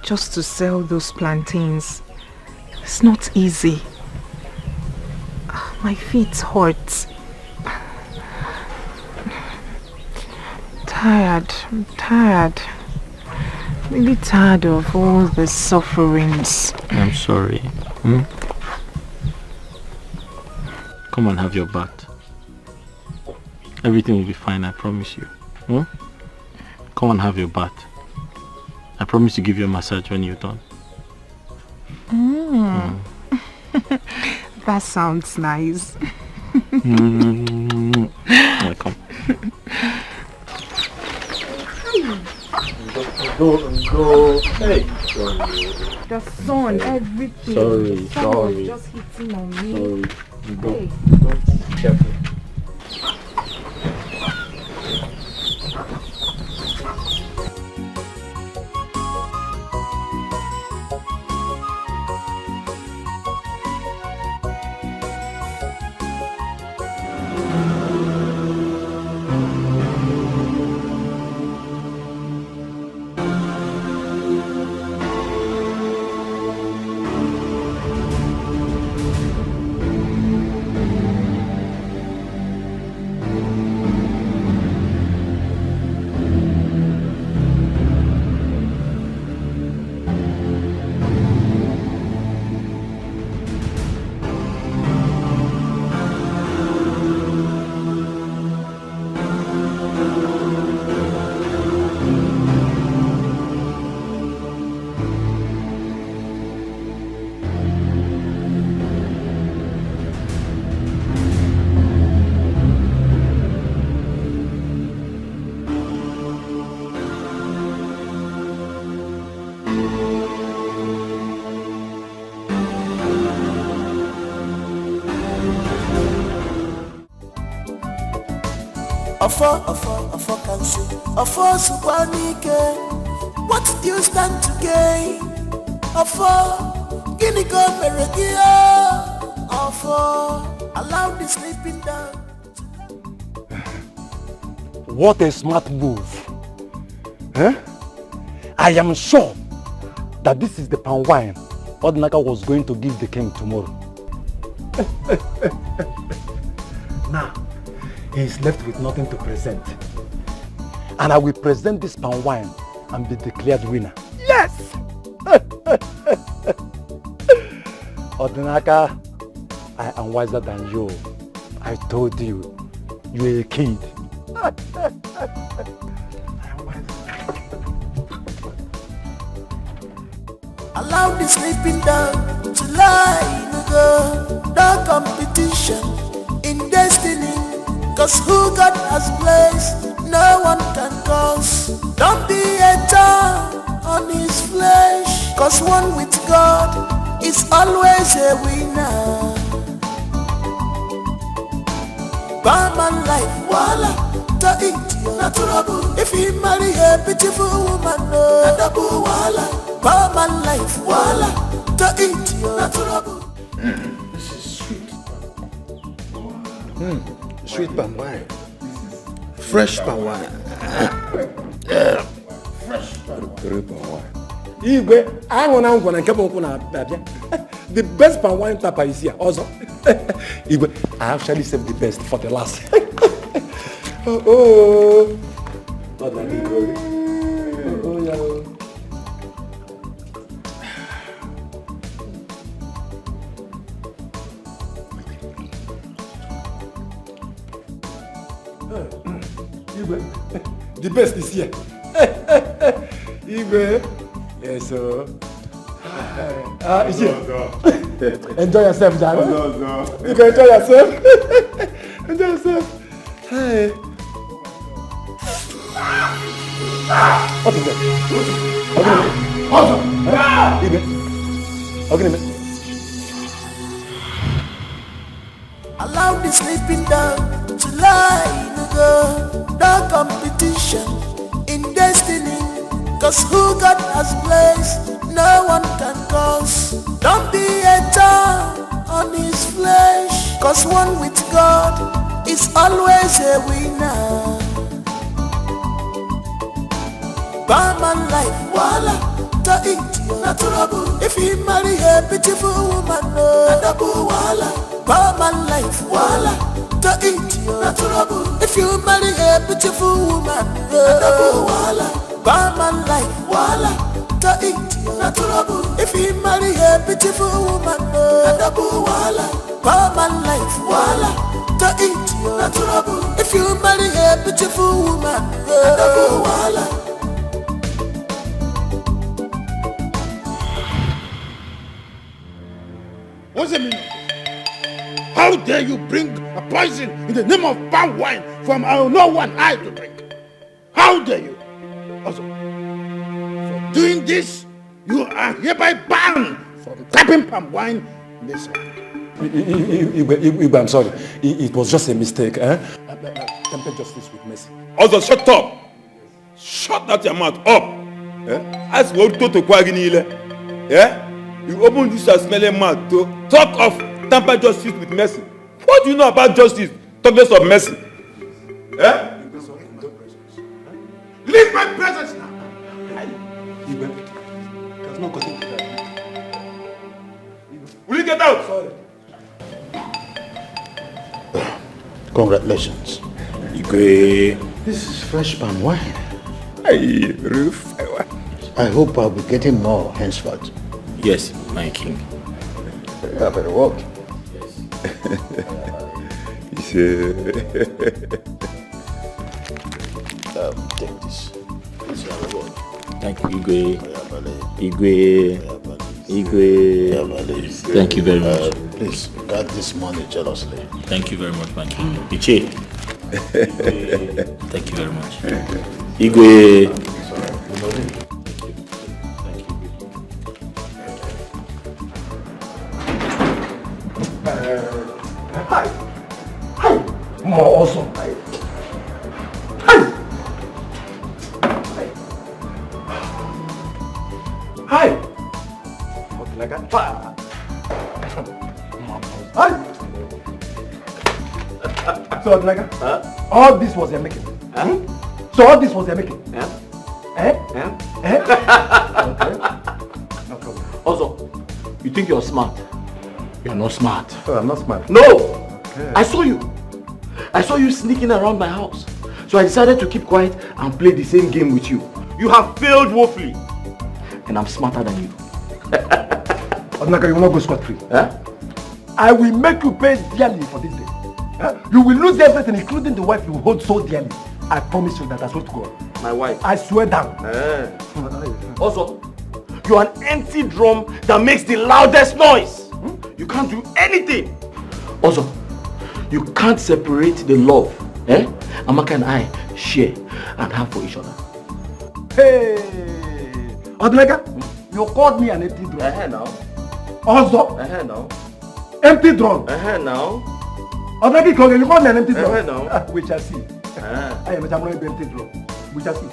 just to sell those plantains. It's not easy. My feet hurt. I'm tired. Really tired of all the sufferings. I'm sorry. Come and have your bath. Everything will be fine, I promise you. Come and have your bath. I promise to give you a massage when you're done. That sounds nice. Welcome. Go. Hey. The sun, everything. Sorry. The sun was just hitting on me. Sorry. Go. Hey. Careful. Afọ kansi, afọ sukwanike. What do you stand to gain? Afọ, gini go mere gị Afọ, allow the sleeping down. What a smart move. I am sure that this is the palm wine Odinaka was going to give the king tomorrow. Now, he is left with nothing to present. And I will present this palm wine and be declared winner. Yes! Odinaka, I am wiser than you. I told you, you are a kid. Allow the sleeping down to lie in go. No competition in destiny. Cause who God has placed, no one can cause. Don't be a thorn on his flesh. Cause one with God is always a winner. Barman life, voila, to eat your natural. If you marry a beautiful woman, no, double voila. Barman life, voila, to eat your natural. This is sweet. Sweet palm wine. Fresh palm wine. Fresh palm wine. Igwe, I'm going to come on. The best palm wine tapper is here also. Igwe, I actually saved the best for the last. Oh. Not like Igwe. Oh, yeah. The best is here. Igwe. Yes, sir. It's here. Enjoy yourself, Dad. You can enjoy yourself. Enjoy yourself. Hi. What is that? Igwe. Allow the sleeping down to lie in go. No competition in destiny. Cause who God has placed, no one can cause. Don't be a thorn on his flesh, cause one with God is always a winner. Barman life, voila, to eat na trouble. If he marry a beautiful woman, no, double voila. Barman life, voila, to eat na trouble. If you marry a beautiful woman, no, double voila. Barman life, voila, to eat na trouble. If he marry a beautiful woman, no, double voila. Barman life, voila, to eat na trouble. If you marry a beautiful woman, no, double voila. What's the meaning of this? How dare you bring a poison in the name of palm wine from no one I to drink? How dare you? Also, for doing this, you are hereby banned from tapping palm wine in this land. I'm sorry. It was just a mistake. Temper justice with mercy. Also, shut up. Shut that your mouth up. As what to Kwagini. You open this smelling mouth to talk of temper justice with mercy. What do you know about justice? Talk less of mercy. Leave my presence now. There's no cutting to that. Will you get out? Sorry. Congratulations. Igwe. This is fresh palm wine. Roof. I hope I'll be getting more henceforth. Yes, my king. You are very well. Take this. This is your reward. Thank you, Igwe. Thank you very much. Please guard this money jealously. Thank you very much, my king. Iche. Thank you very much. Igwe. Hi. More awesome. Hi. What like that? Hi. So like all this was your making. So all this was your making. Okay. No problem. Also, you think you're smart? You're not smart. Oh, I'm not smart. No! Okay. I saw you. I saw you sneaking around my house. So I decided to keep quiet and play the same game with you. You have failed woefully. And I'm smarter than you. Odinaka, you will not go scot-free. I will make you pay dearly for this day. You will lose everything, including the wife you hold so dearly. I promise you that. I swear to God. My wife? I swear down. Also, you're an empty drum that makes the loudest noise. You can't do anything. Also, you can't separate the love Amaka and I share and have for each other. Hey! Odinaka, you called me an empty drum. Now. Also? Now. Empty drum. Now. Odinaka, you called me an empty drum. Now. We shall see. I am a empty drum. We shall see.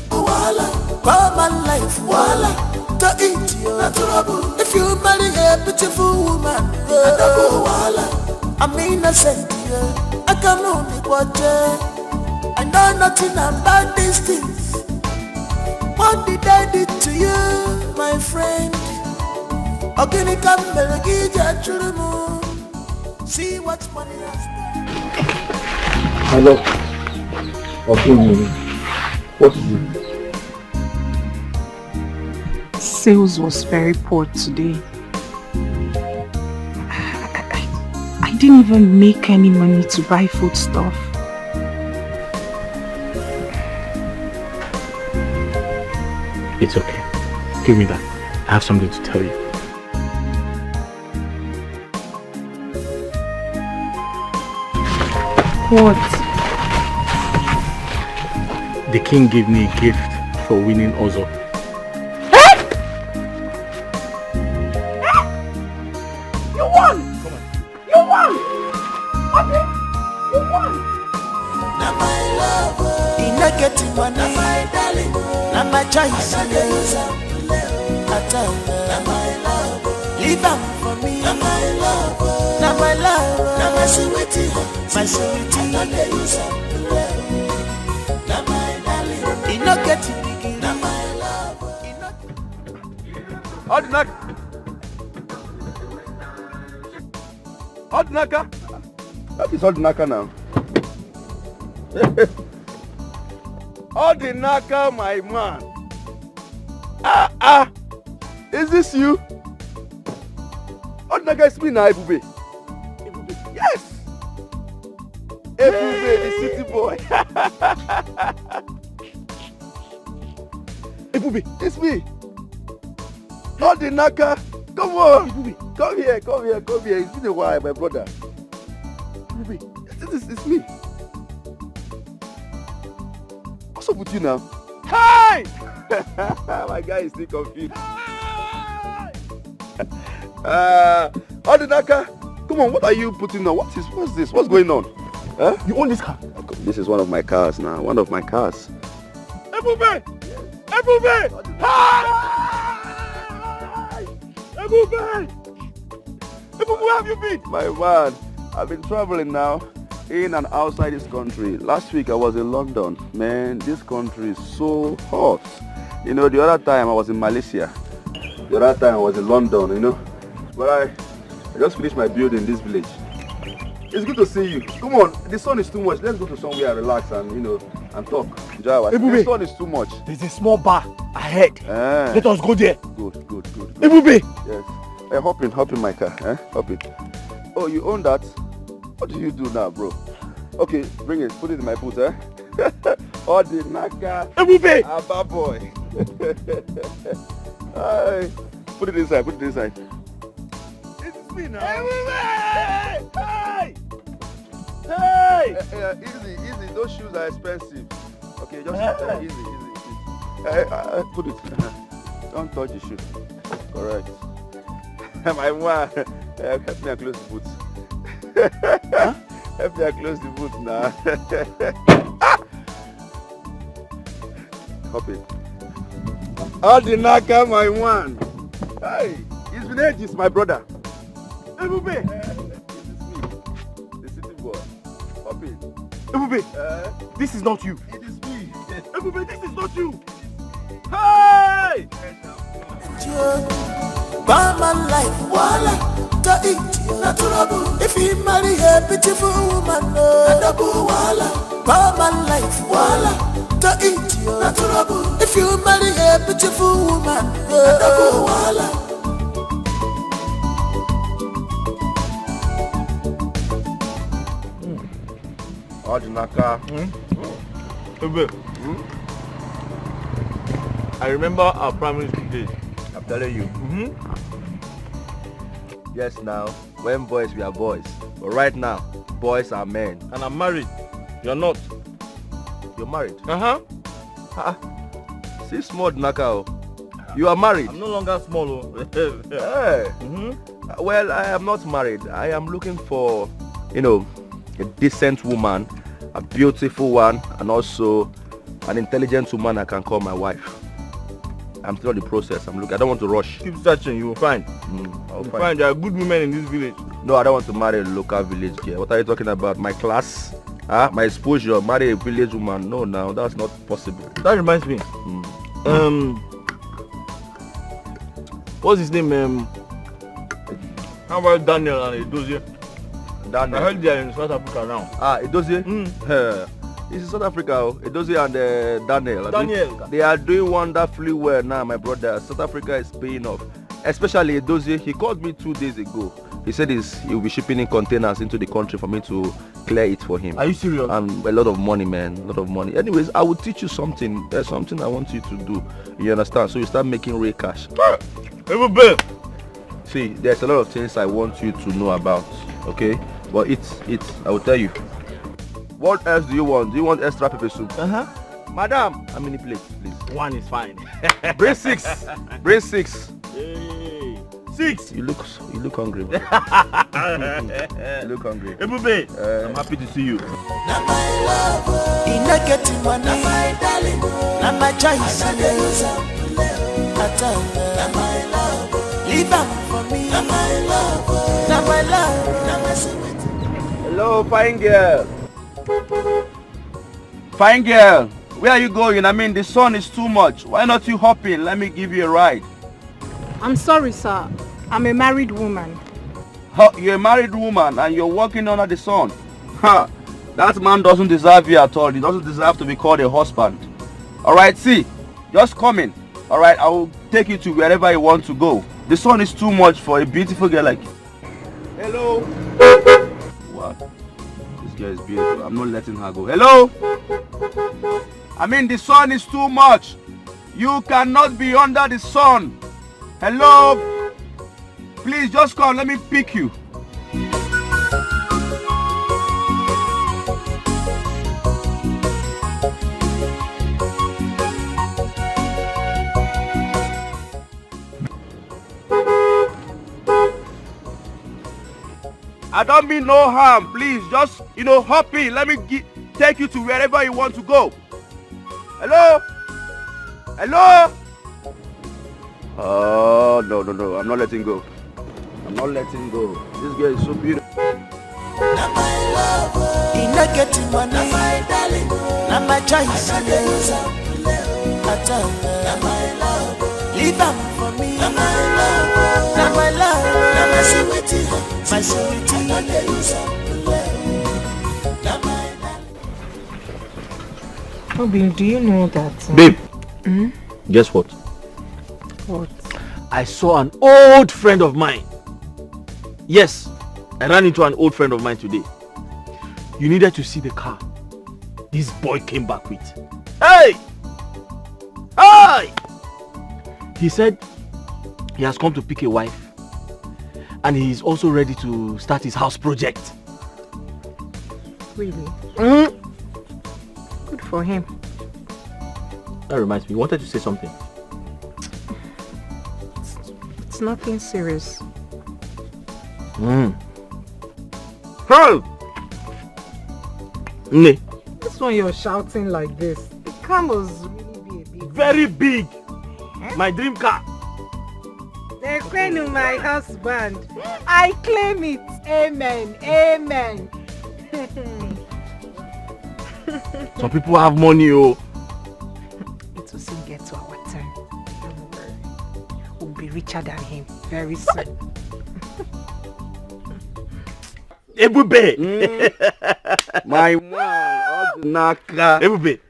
Voila, Barman life, voila, to eat na trouble. If you marry a beautiful woman, voila, I'm innocent, I can only watch. I know nothing about these things. What did I do to you, my friend? Ogini Kambelagija Chulumu. See what money has done. Hello. Okay, what is it? Sales was very poor today. I didn't even make any money to buy food stuff. It's okay. Give me that. I have something to tell you. What? The king gave me a gift for winning Ozo. You won! Come on. You won! Okay. You won! Now my love, in a getting money, my darling, now my choice, I matter. Na my love. Leave am for me. Na my love. Na my love. Na my sweetie. My sweetie. I don't use am. Na my darling. He no get it big. Na my love. Ordinaka. Ordinaka. That is Ordinaka now. Ordinaka, my man. Is this you? Ordinaka is me now, Ebube. Yes. Ebube, the city boy. Ebube, it's me. Ordinaka, come on. Ebube, come here. It's been a while, my brother. Ebube, it's me. What's up with you now? Hi! My guy is still confused. Ordinaka, come on, what are you putting on? What's this? What's going on? Huh? You own this car? This is one of my cars now. One of my cars. Ebube! Ebube! Hi! Ebube! Ebube, where have you been? My man, I've been traveling now. In and outside this country. Last week I was in London. Man, this country is so hot. You know, the other time I was in Malaysia. The other time I was in London, you know. But I just finished my build in this village. It's good to see you. Come on, the sun is too much. Let's go to somewhere and relax and, you know, and talk. Jawa, the sun is too much. There's a small bar ahead. Let us go there. Good. Ebube! Yes. Hey, hop in my car. Hop in. Oh, you own that? What do you do now, bro? Okay, bring it. Put it in my boot, Ordinaka. Ebube! Abba boy. Hi. Put it inside. It's me now. Ebube! Hey! Easy. Those shoes are expensive. Okay, just easy. Put it. Don't touch the shoe. Correct. My man, help me close the boot. Help me close the boot now. Hop it. Ordinaka, my man. Hey, it's been ages, my brother. Ebube. This is me, the city boy. Hop it. Ebube, this is not you. It is me. Ebube, this is not you. Hey! Barman life, voila, to eat, natural. If you marry a beautiful woman, double voila. Barman life, voila, to eat, natural. If you marry a beautiful woman, double voila. Ordinaka. I remember our primary school days. I'm telling you. Yes, now, when boys we are boys. But right now, boys are men. And I'm married. You're not. You're married? See small Naka. You are married? I'm no longer small. Hey. Well, I am not married. I am looking for, you know, a decent woman, a beautiful one, and also an intelligent woman I can call my wife. I'm still in the process. I don't want to rush. Keep searching, you will find. I'll find there are good women in this village. No, I don't want to marry a local village girl. What are you talking about? My class? My exposure? Marry a village woman? No, now that's not possible. That reminds me. What's his name? How about Daniel and Edozie? Daniel. I heard they are in South Africa now. Edozie? This is South Africa. Edozie and Daniel. Daniel. They are doing wonderfully well now, my brother. South Africa is paying off. Especially Edozie. He called me 2 days ago. He said he will be shipping in containers into the country for me to clear it for him. Are you serious? And a lot of money, man. A lot of money. Anyways, I will teach you something. There's something I want you to do. You understand? So you start making real cash. See, there's a lot of things I want you to know about. Okay? But I will tell you. What else do you want? Do you want extra pepper soup? Madam, how many plates, please? 1 is fine. Bring 6. Bring 6. Hey. 6. You look hungry, man. You look hungry. Ebube, I'm happy to see you. Na my love, in a getting money, na my darling, na my choice. I na my love. Leave am for me, na my love. Na my love, na my sweet. Hello, fine girl. Fine girl, where are you going? I mean, the sun is too much. Why not you hop in? Let me give you a ride. I'm sorry, sir. I'm a married woman. Huh, you're a married woman and you're walking under the sun. Ha! That man doesn't deserve you at all. He doesn't deserve to be called a husband. Alright, see, just come in. Alright, I will take you to wherever you want to go. The sun is too much for a beautiful girl like you. Hello? What? This girl is beautiful. I'm not letting her go. Hello? I mean, the sun is too much. You cannot be under the sun. Hello? Please just come. Let me pick you. I don't mean no harm. Please just, hop in. Let me take you to wherever you want to go. Hello? Hello? Oh, no. I'm not letting go. I'm not letting go. This girl is so beautiful. Na my love. He not getting money. Na my darling. Na my choice. I don't use up. Na my love. Leave am for me. Na my love. Na my love. Na my sweetie. My sweetie. I don't use up. Na my darling. Obi, do you know that? Babe. Guess what? What? I saw an old friend of mine. Yes, I ran into an old friend of mine today. You needed to see the car this boy came back with. Hey! Hey! He said he has come to pick a wife and he is also ready to start his house project. Really? Good for him. That reminds me, you wanted to say something. It's nothing serious. Hey! This one you're shouting like this. The car must really be a big one. Very big. My dream car. The queen of my husband. I claim it. Amen. Amen. Some people have money, oh. It will soon get to our turn. Don't worry. We'll be richer than him very soon. Ebube! My man, Naka. Ebube,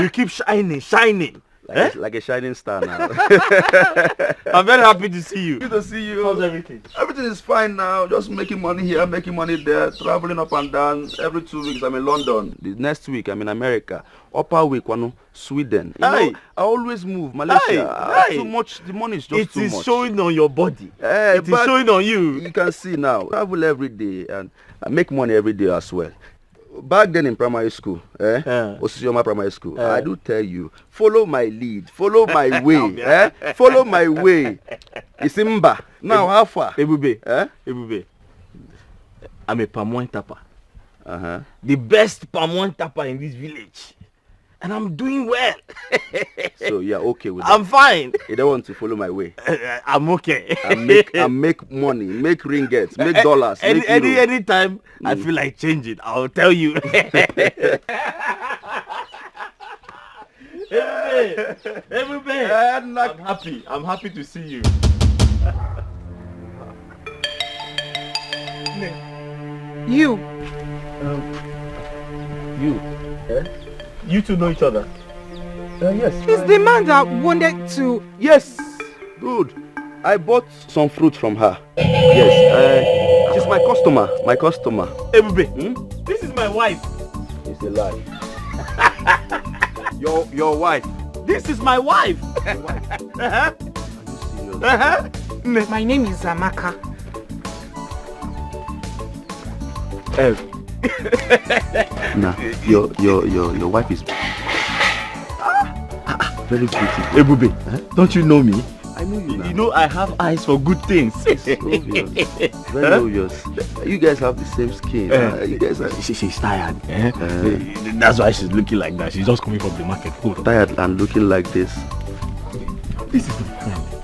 you keep shining. Like a shining star now. I'm very happy to see you. Good to see you. How's everything? Everything is fine now. Just making money here, making money there, traveling up and down. Every 2 weeks I'm in London. The next week I'm in America. Upper week, Sweden. You know, I always move. Malaysia. Too much. The money is just too much. It is showing on your body. It is showing on you. You can see now. Travel every day and I make money every day as well. Back then in primary school, Osisioma primary school, I do tell you, follow my lead, follow my way, follow my way. Isimba. Now how far? Ebube, Ebube. I'm a palm wine tapper. The best palm wine tapper in this village. And I'm doing well. So you're okay with that? I'm fine. You don't want to follow my way? I'm okay. I make money, make ringgits, make dollars, make euros. Anytime I feel like changing, I'll tell you. Everybody, I'm happy to see you. You. You. You two know each other? Yes. He's the man that wanted to... Yes. Good. I bought some fruit from her. Yes. She's my customer. Ebube, this is my wife. It's a lie. Your wife. This is my wife. Your wife. Are you serious? My name is Amaka. Nah, your wife is very pretty. Ebube, don't you know me? I know you now. You know I have eyes for good things. It's obvious. Very obvious. You guys have the same skin. You guys are... She's tired. That's why she's looking like that. She's just coming from the market. Tired and looking like this. This is my friend.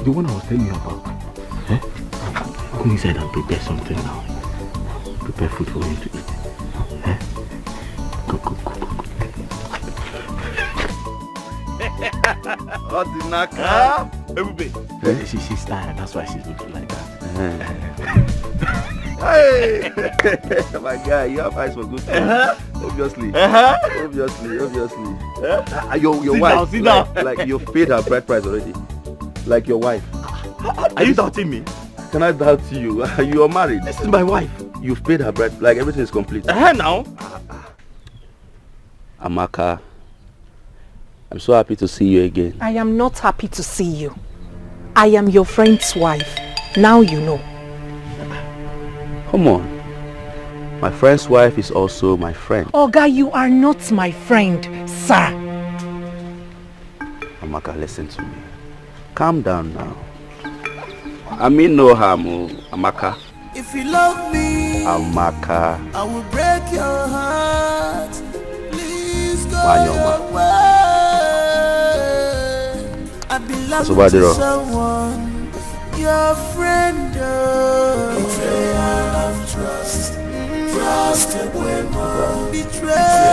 The one I was telling you about. Eh? Go inside and prepare something now. Prepare food for him to eat. Eh? Go. What the naka? She's tired, that's why she's looking like that. Hey! My guy, you have eyes for good things. Obviously. Obviously. Your wife, sit down. like you've paid her bride price already. Like your wife. Are you doubting me? Can I doubt you? You are married. This is my wife. You've paid her bride, like everything is complete. Now? Amaka, I'm so happy to see you again. I am not happy to see you. I am your friend's wife. Now you know. Come on. My friend's wife is also my friend. Oga, you are not my friend, sir. Amaka, listen to me. Calm down now. I mean no harm, Amaka. If you love me, Amaka. I will break your heart. Please go Wanyoma. your way. I belong to someone, your friend. Betrayal of trust. Trust Betrayal. Betrayal.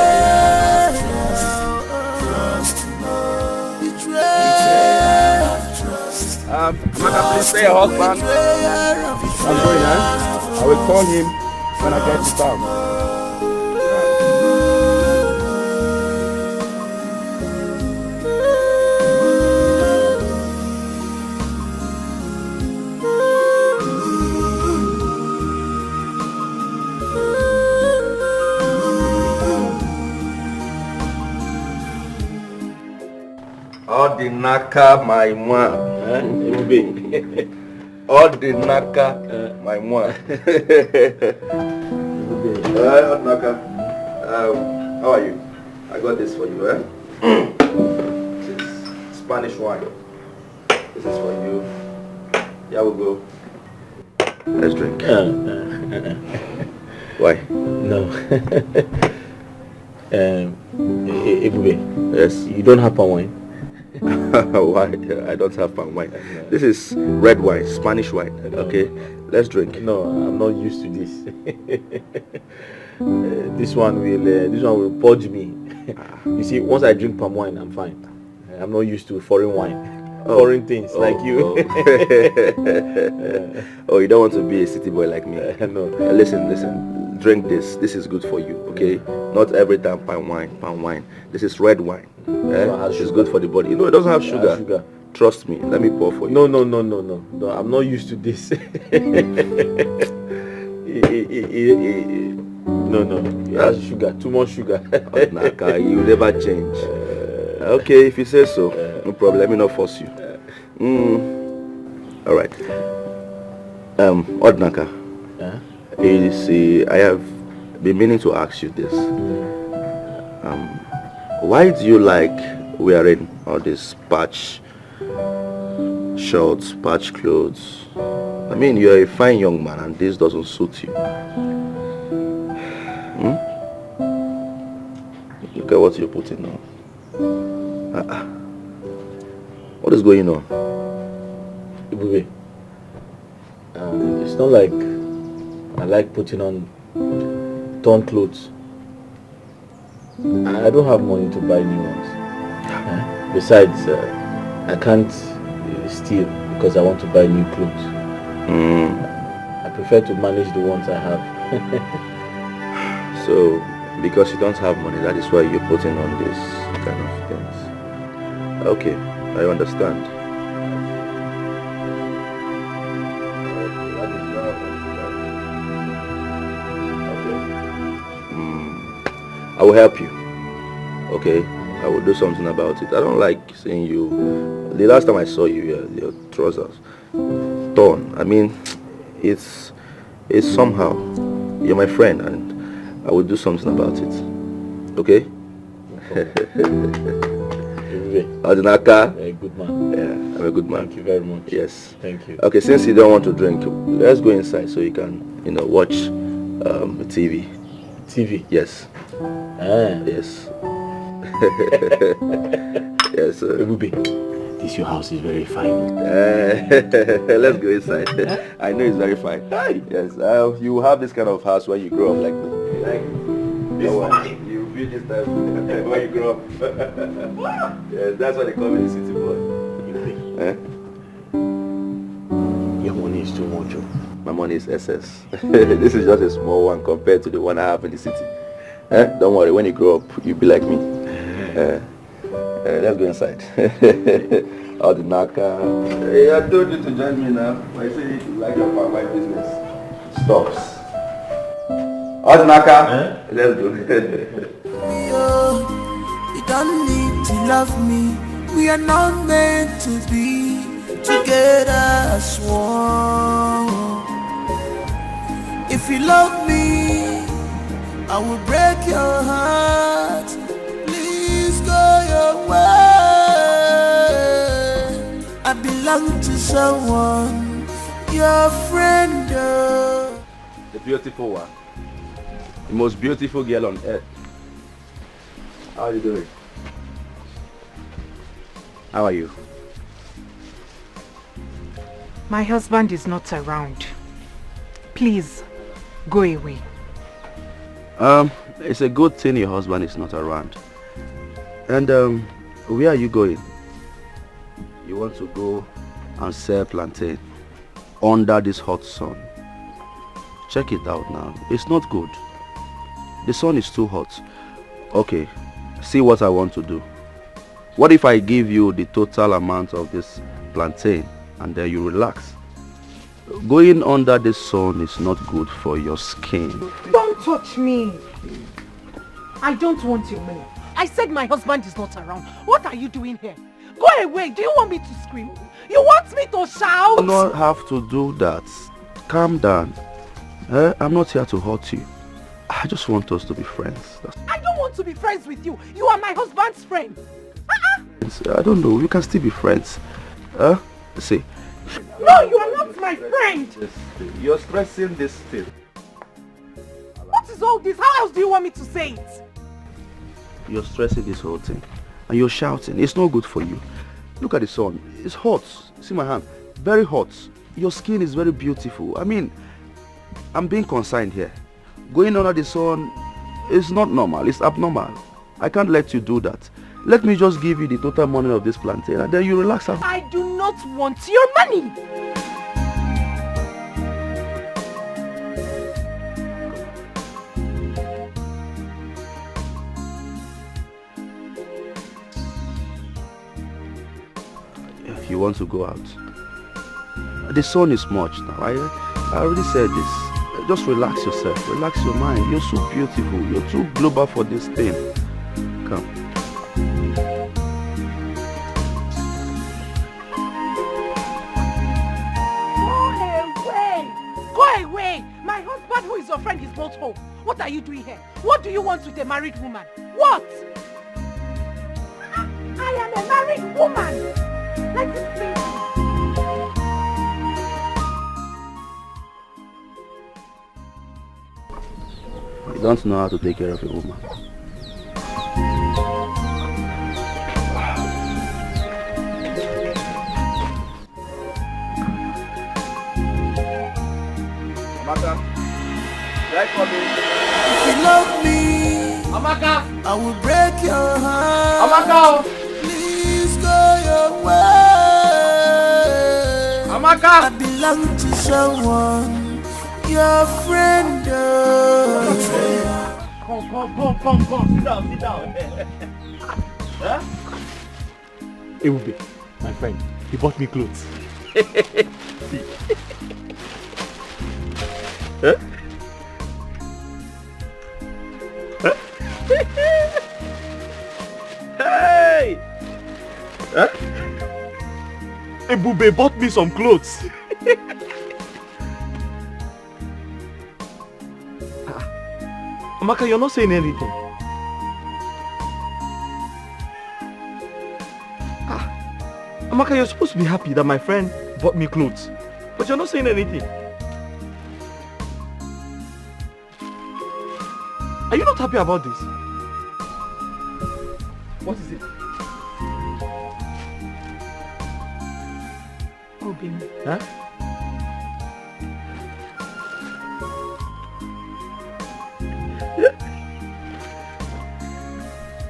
Amaka, please say your husband. I'm going, huh? I will call him when I get to town. All the naka, my one. All the naka, my one. All naka. How are you? I got this for you, eh? This is Spanish wine. This is for you. Here we go. Let's drink. Why? No. Ebube. Yes. You don't have palm wine? Why? I don't have palm wine. This is red wine, Spanish wine. Okay, let's drink. No, I'm not used to this. This one will purge me. You see, once I drink palm wine, I'm fine. I'm not used to foreign wine, foreign things like you. Oh, you don't want to be a city boy like me? No. Listen. Drink this. This is good for you. Okay. Not every time palm wine. This is red wine. It's good for the body. You know, it doesn't have sugar. Trust me. Let me pour for you. No. I'm not used to this. No. It has sugar. Too much sugar. Naka, you never change. Okay, if you say so, no problem. Let me not force you. All right. Odnaka. You see, I have been meaning to ask you this. Why do you like wearing all these patch shorts, patch clothes? I mean, you're a fine young man and this doesn't suit you. Look at what you're putting on. What is going on? Ibube, it's not like I like putting on torn clothes. I don't have money to buy new ones. Besides, I can't steal because I want to buy new clothes. I prefer to manage the ones I have. So, because you don't have money, that is why you're putting on this kind of things. Okay, I understand. I will help you. Okay, I will do something about it. I don't like seeing you. The last time I saw you, your trousers torn. I mean, it's somehow. You're my friend, and I will do something about it. Okay? Adinaka. A good man. Yeah, I'm a good man. Thank you very much. Yes. Thank you. Okay, since you don't want to drink, let's go inside so you can, watch TV. TV? Yes. Ah. Yes. Yes. Ebube, This your house is very fine. Let's go inside. I know it's very fine. Yes, you will have this kind of house when you grow up like me. Like this one, you build this type when you grow up. Yes, that's what they call me, the city boy. Your money is too much. My money is SS. This is just a small one compared to the one I have in the city. Don't worry, when you grow up, you'll be like me. Let's go inside. All the Naka. Hey, I told you to join me now. I say you like your my business. Stops. All the Naka. Let's go. You don't need to love me. We are not meant to be together as one. If you love me, I will break your heart. Please go your way. I belong to someone, your friend. The beautiful one. The most beautiful girl on earth. How are you doing? How are you? My husband is not around. Please, go away. It's a good thing your husband is not around. And where are you going? You want to go and sell plantain under this hot sun. Check it out now. It's not good. The sun is too hot. Okay, see what I want to do. What if I give you the total amount of this plantain and then you relax? Going under the sun is not good for your skin. Don't touch me. I don't want your money. I said my husband is not around. What are you doing here? Go away. Do you want me to scream? You want me to shout? You don't have to do that. Calm down. I'm not here to hurt you. I just want us to be friends. I don't want to be friends with you. You are my husband's friend. I don't know. We can still be friends. See. No, you are not my friend. You're stressing this still. What is all this? How else do you want me to say it? You're stressing this whole thing. And you're shouting. It's not good for you. Look at the sun. It's hot. See my hand. Very hot. Your skin is very beautiful. I mean, I'm being concerned here. Going under the sun is not normal. It's abnormal. I can't let you do that. Let me just give you the total money of this plantain and then you relax out. I do not want your money. You want to go out? The sun is much now. I already said this. Just relax yourself. Relax your mind. You're so beautiful. You're too global for this thing. Come. Go away! My husband, who is your friend, is not home. What are you doing here? What do you want with a married woman? What? I am a married woman. Let it be. You don't know how to take care of a woman. Amaka, right for me. If you love me, Amaka, I will break your heart. Amaka, Please go your way. Amaka. I belong to someone, your friend. Come. Sit down. Huh? Ewube, my friend, he bought me clothes. Huh? Hey! Huh? Ewube bought me some clothes. Amaka, you're not saying anything. Amaka, you're supposed to be happy that my friend bought me clothes. But you're not saying anything. Are you not happy about this? What is it? helping me. Huh?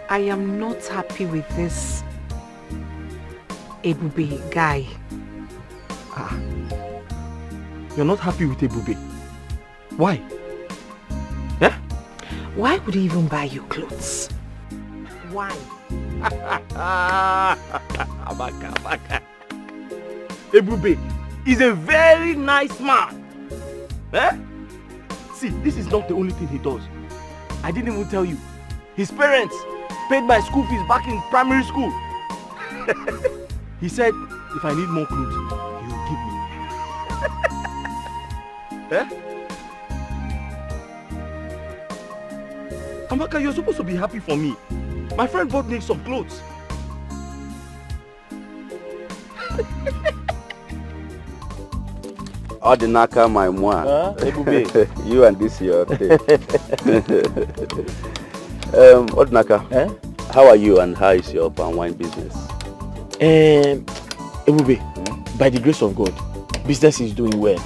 I am not happy with this Ebube guy. Ah. You're not happy with Ebube? Why? Yeah? Why would he even buy you clothes? Why? Amaka. Ebube is a very nice man. Eh? See, this is not the only thing he does. I didn't even tell you. His parents paid my school fees back in primary school. He said, if I need more clothes, he will give me. Eh? Amaka, you're supposed to be happy for me. My friend bought me some clothes. Ordinaka, my moi. You and this your thing. Ordinaka, how are you and how is your palm wine business? Ebube, by the grace of God, business is doing well.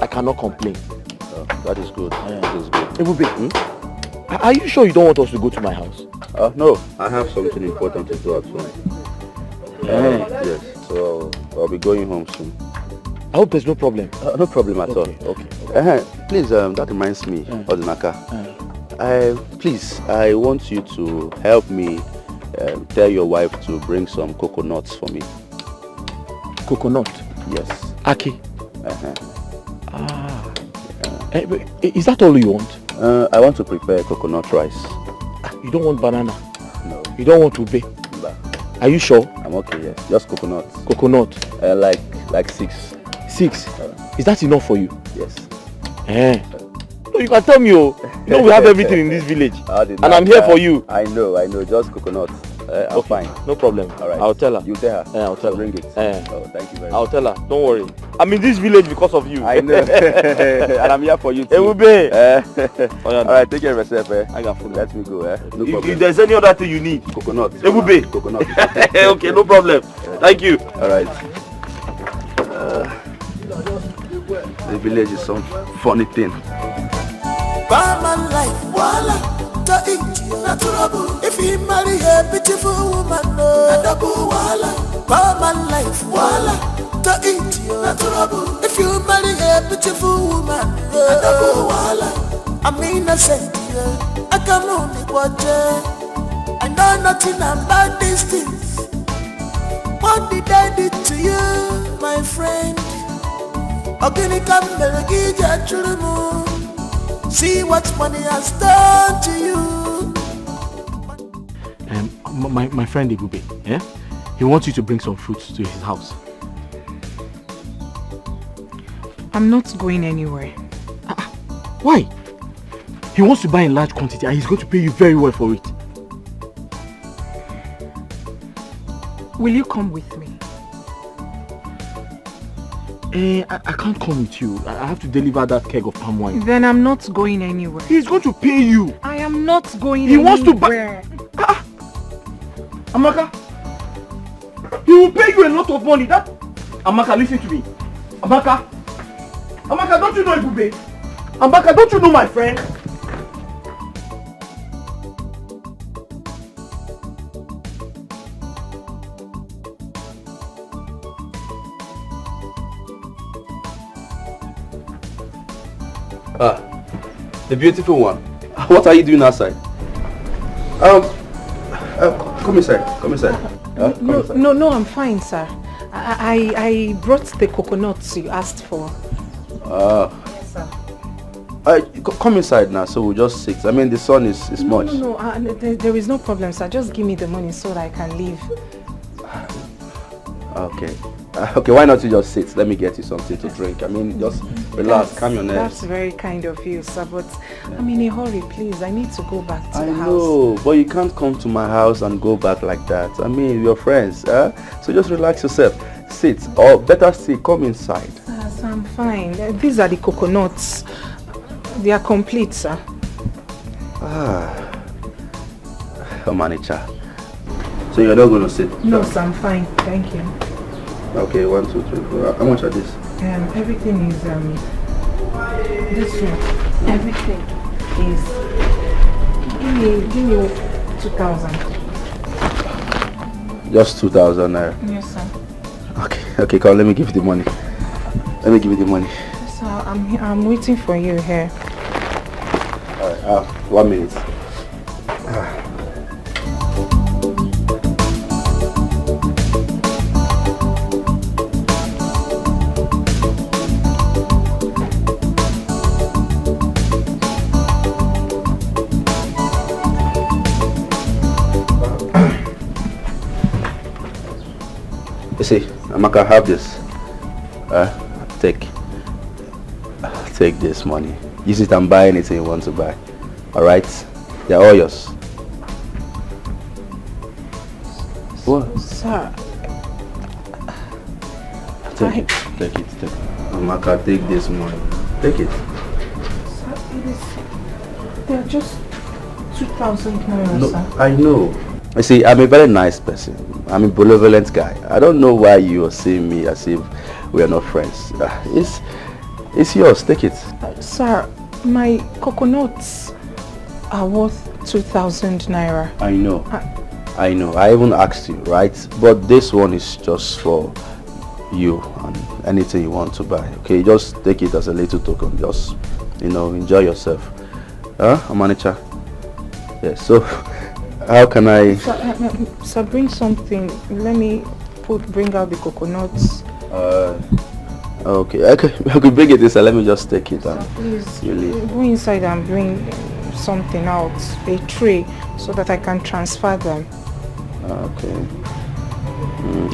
I cannot complain. Oh, that is good. That is good. Ebube, are you sure you don't want us to go to my house? No, I have something important to do at home. Yes, so I'll be going home soon. I hope there's no problem. No problem at all. Okay. Please, that reminds me, Ordinaka. Please, I want you to help me tell your wife to bring some coconuts for me. Coconut? Yes. Aki? Is that all you want? I want to prepare coconut rice. You don't want banana? No. You don't want ube? No. Are you sure? I'm okay, yes. Just coconut. Coconut? Like 6. 6? Is that enough for you? Yes. No, you can tell me, you know we have everything in this village. And I'm here for you. I know, just coconut. I'm fine. No problem. All right. I'll tell her. You tell her? I'll tell her. Bring it. Oh, thank you very much. I'll tell her. Don't worry. I'm in this village because of you. I know. And I'm here for you too. Ebube. Alright, take care of yourself. I got food. Let me go. No problem. If there's any other thing you need. Coconut. Ebube. Coconut. Okay, no problem. Thank you. Alright. The village is some funny thing. Barman life, voila, to eat, natural. If he marry a beautiful woman, no, double voila. Barman life, voila, to eat, natural. If you marry a beautiful woman, no, double voila. I'm innocent, I can only watch it. I know nothing about these things. What did I do to you, my friend? Organic see what money has done to you. My friend Ebube, he wants you to bring some fruits to his house. I'm not going anywhere. Why? He wants to buy in large quantity and he's going to pay you very well for it. Will you come with me? I can't come with you. I have to deliver that keg of palm wine. Then I'm not going anywhere. He's going to pay you. I am not going anywhere. He wants to buy... Amaka, he will pay you a lot of money. Amaka, listen to me. Amaka, don't you know Ebube? Amaka, don't you know my friend? The beautiful one. What are you doing outside? Come inside. Come inside. No, I'm fine, sir. I brought the coconuts you asked for. Yes, sir. Come inside now, so we'll just sit. I mean, the sun is much. No, there is no problem, sir. Just give me the money so that I can leave. Okay. Okay, why not you just sit? Let me get you something to drink. I mean, just relax, calm your nerves. That's very kind of you, sir, but I'm in a hurry, please. I need to go back to the house. I know, but you can't come to my house and go back like that. I mean, we're friends, so just relax yourself. Sit, or better still, come inside. Sir, I'm fine. These are the coconuts. They are complete, sir. Manager. So you're not going to sit? No, sir, I'm fine. Thank you. Okay, 1, 2, 3, 4. How much are these? Everything is this one. Everything is. Give me 2,000. Just 2,000 naira. Yes, sir. Okay, come. Let me give you the money. Let me give you the money. So I'm waiting for you here. Alright, 1 minute. You see, Amaka, have this. Take this money. Use it and buy anything you want to buy. Alright? They're all yours. What? Sir. Take it. Amaka, take this money. Take it. Sir, they're just 2,000 naira, No, sir. I know. You see, I'm a very nice person. I'm a benevolent guy. I don't know why you are seeing me as if we are not friends. It's yours. Take it. Sir, my coconuts are worth 2,000 naira. I know. I know. I even asked you, right? But this one is just for you and anything you want to buy. Okay, just take it as a little token. Just, enjoy yourself. Amanicha? Yes. So, how can I? Sir, bring something. Let me bring out the coconuts. Okay. I could bring it inside. Let me just take it and please you leave. Go inside and bring something out, a tray, so that I can transfer them. Okay.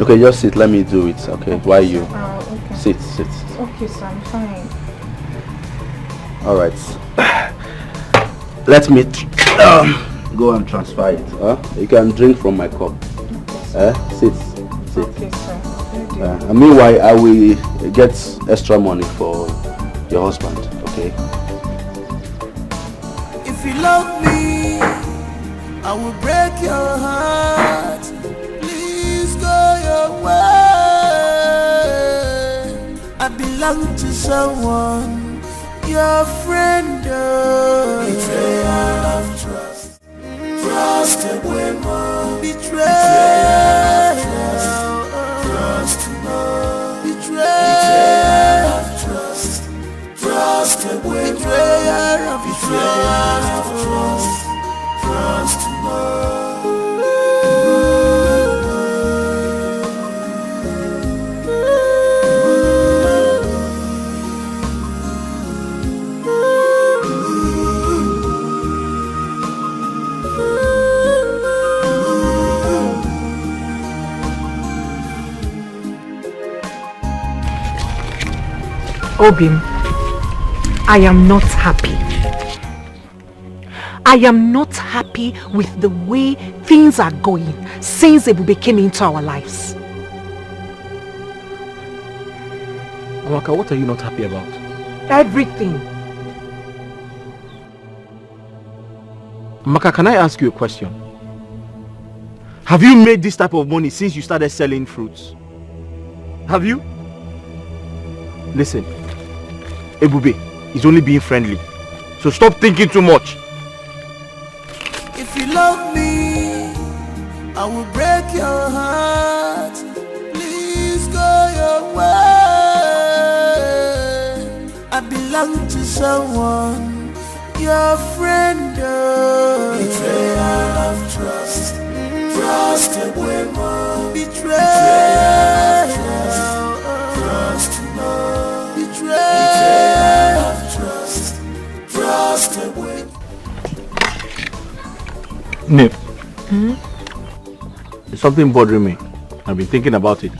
Okay, just sit. Let me do it. Okay. Why you? Okay. Sit. Okay, sir. I'm fine. All right. Let me go and transfer it. You can drink from my cup. Okay, Sit. Okay, sir. And meanwhile, I will get extra money for your husband. Okay. If you love me, I will break your heart. Please go your way. I belong to someone, your friend. Betrayal of trust. Trusted women. Betrayal. Trust no. Betrayal of trust. Trusted women. Betrayal of trust. Trust no. Obim, I am not happy. I am not happy with the way things are going since Ebube came into our lives. Amaka, what are you not happy about? Everything. Amaka, can I ask you a question? Have you made this type of money since you started selling fruits? Have you? Listen, Ebube is only being friendly, so stop thinking too much. If you love me, I will break your heart. Please go your way. I belong to someone, your friend. Betrayal of trust. Trusted women. Betrayal. Trust no. Betrayal of trust. Trusted women. Nip, there's something bothering me. I've been thinking about it.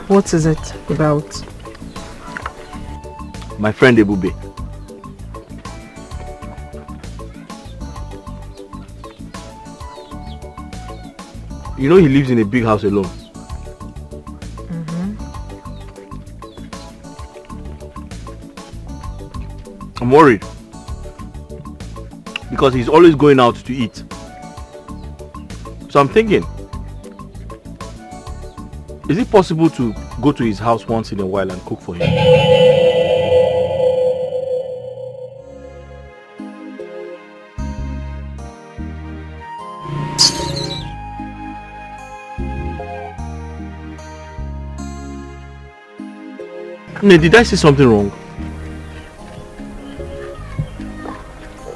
What is it about? My friend Ebube. You know he lives in a big house alone. I'm worried. Because he's always going out to eat. So I'm thinking, Is it possible to go to his house once in a while and cook for him? Did I say something wrong?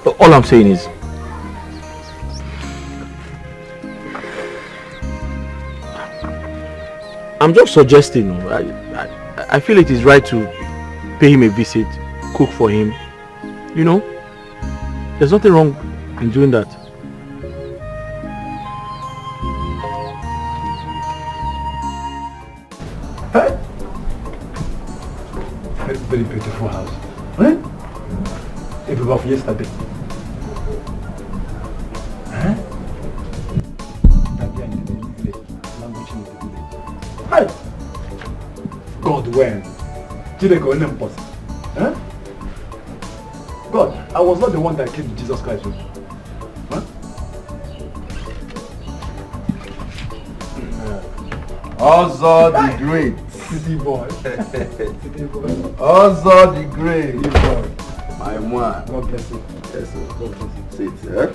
All I'm saying is, I'm just suggesting. I feel it is right to pay him a visit, cook for him. You know, there's nothing wrong in doing that. Hey. Very, very beautiful house. Eh? It was of yesterday. Huh? Hey! God, when? Huh? God, I was not the one that killed Jesus Christ. Huh? Also the Great. City boy. City boy. Also the Great. City boy. My man. God bless you. Yes, sir. God bless you. Sit, eh?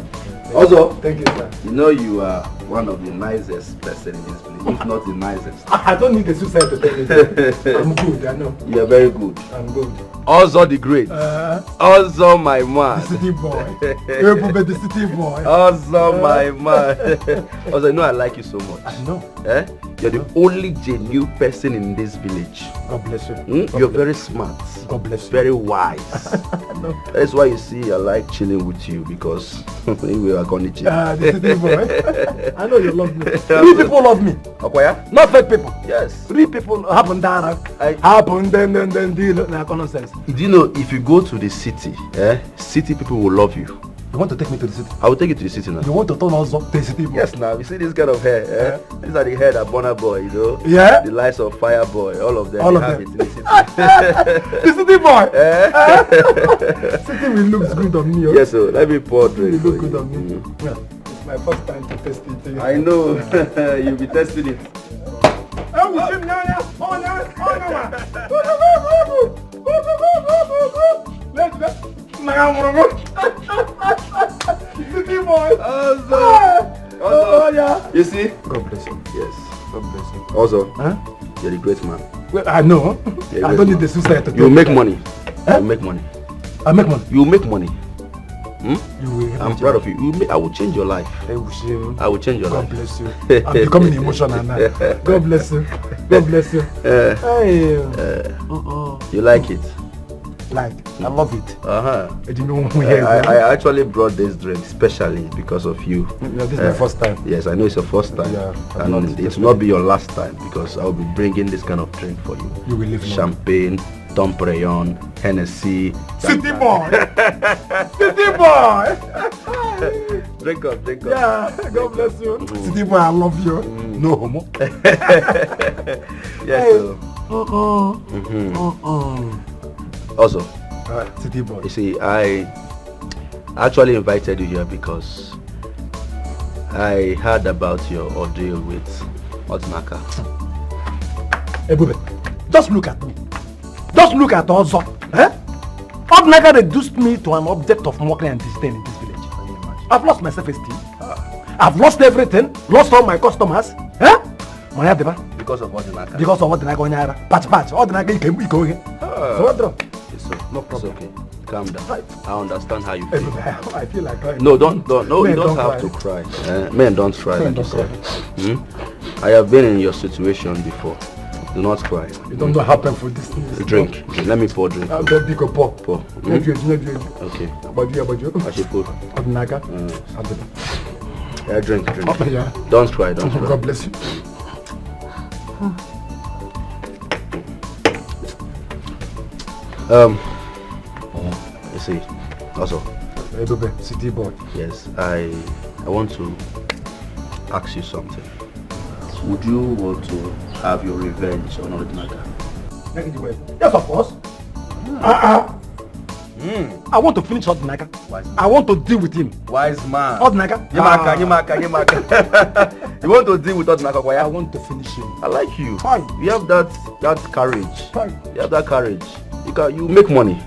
Also, thank you, sir. You know you are one of the nicest person in this place, if not the nicest. I don't need a suicide to tell you. I'm good, I know. You are very good. I'm good. Also the Great. Also my man. The city boy. The city boy. Also my man. Also, you know I like you so much. I know. Eh? You're the only genuine person in this village. God bless you. You're very smart. God bless you. Very wise. That's why you see I like chilling with you, because we are going to chill. The city boy. I know you love me. Real people love me. Okay. Not fake people. Yes. Real people happen there. Happen then deal nonsense. Do you know if you go to the city, city people will love you. You want to take me to the city? I will take you to the city now. You want to turn us up to the city? Yes, now. You see this kind of hair, These are the hair that Bonner Boy, you know? Yeah? The lights of Fire Boy, all of them. All of have them. it in the city. The city boy! City will look good on me. Yes, so let me pour drink. It will look good on me. Well, it's my first time to test it. I know. You'll be testing it. City boy. Yeah. You see? God bless you. Yes. God bless you. Also, you're a great man. Well, I know. I don't need the suicide to you make money. You make money. I make money. You make money. You will. I'm proud of you. I will change your life. I will change your life. God bless you. I'm becoming emotional now. God bless you. God bless you. You like it? Like, I love it. I actually brought this drink specially because of you. This is my first time. Yes, I know it's your first time. Yeah, and it will not be your last time, because I will be bringing this kind of drink for you. You will live champagne, Dom Perignon, Hennessy. City boy! City boy! Drink up, drink up. Yeah, God bless you. City boy, I love you. No homo. Yes, Also, City boy. You see, I actually invited you here because I heard about your ordeal with Amaka. Hey, Bube, just look at me. Just look at Ozo. Amaka reduced me to an object of mockery and disdain in this village. I've lost my self-esteem. I've lost everything. Lost all my customers. Because of Amaka. Because of Amaka. Patch. All the Naka you go here. So what wrong? No problem. It's okay. Calm down. I understand how you feel. I feel like crying. No, you don't have to cry. Men don't cry like you said. I have been in your situation before. Do not cry. You don't know how painful this thing is. Drink. Let me pour drink. I'll be go pour. Pour. Okay. I should pour. Yeah, drink. Yeah. Don't cry. God bless you. You see, also, City boy. Yes, I want to ask you something. Would you want to have your revenge on Amaka? Yes, of course. I want to finish Odinaka. I want to deal with him. Wise man. Odinaka. You want to deal with Odinaka? I want to finish him. I like you. Fine. You have that courage. Fine. You have that courage. You make money.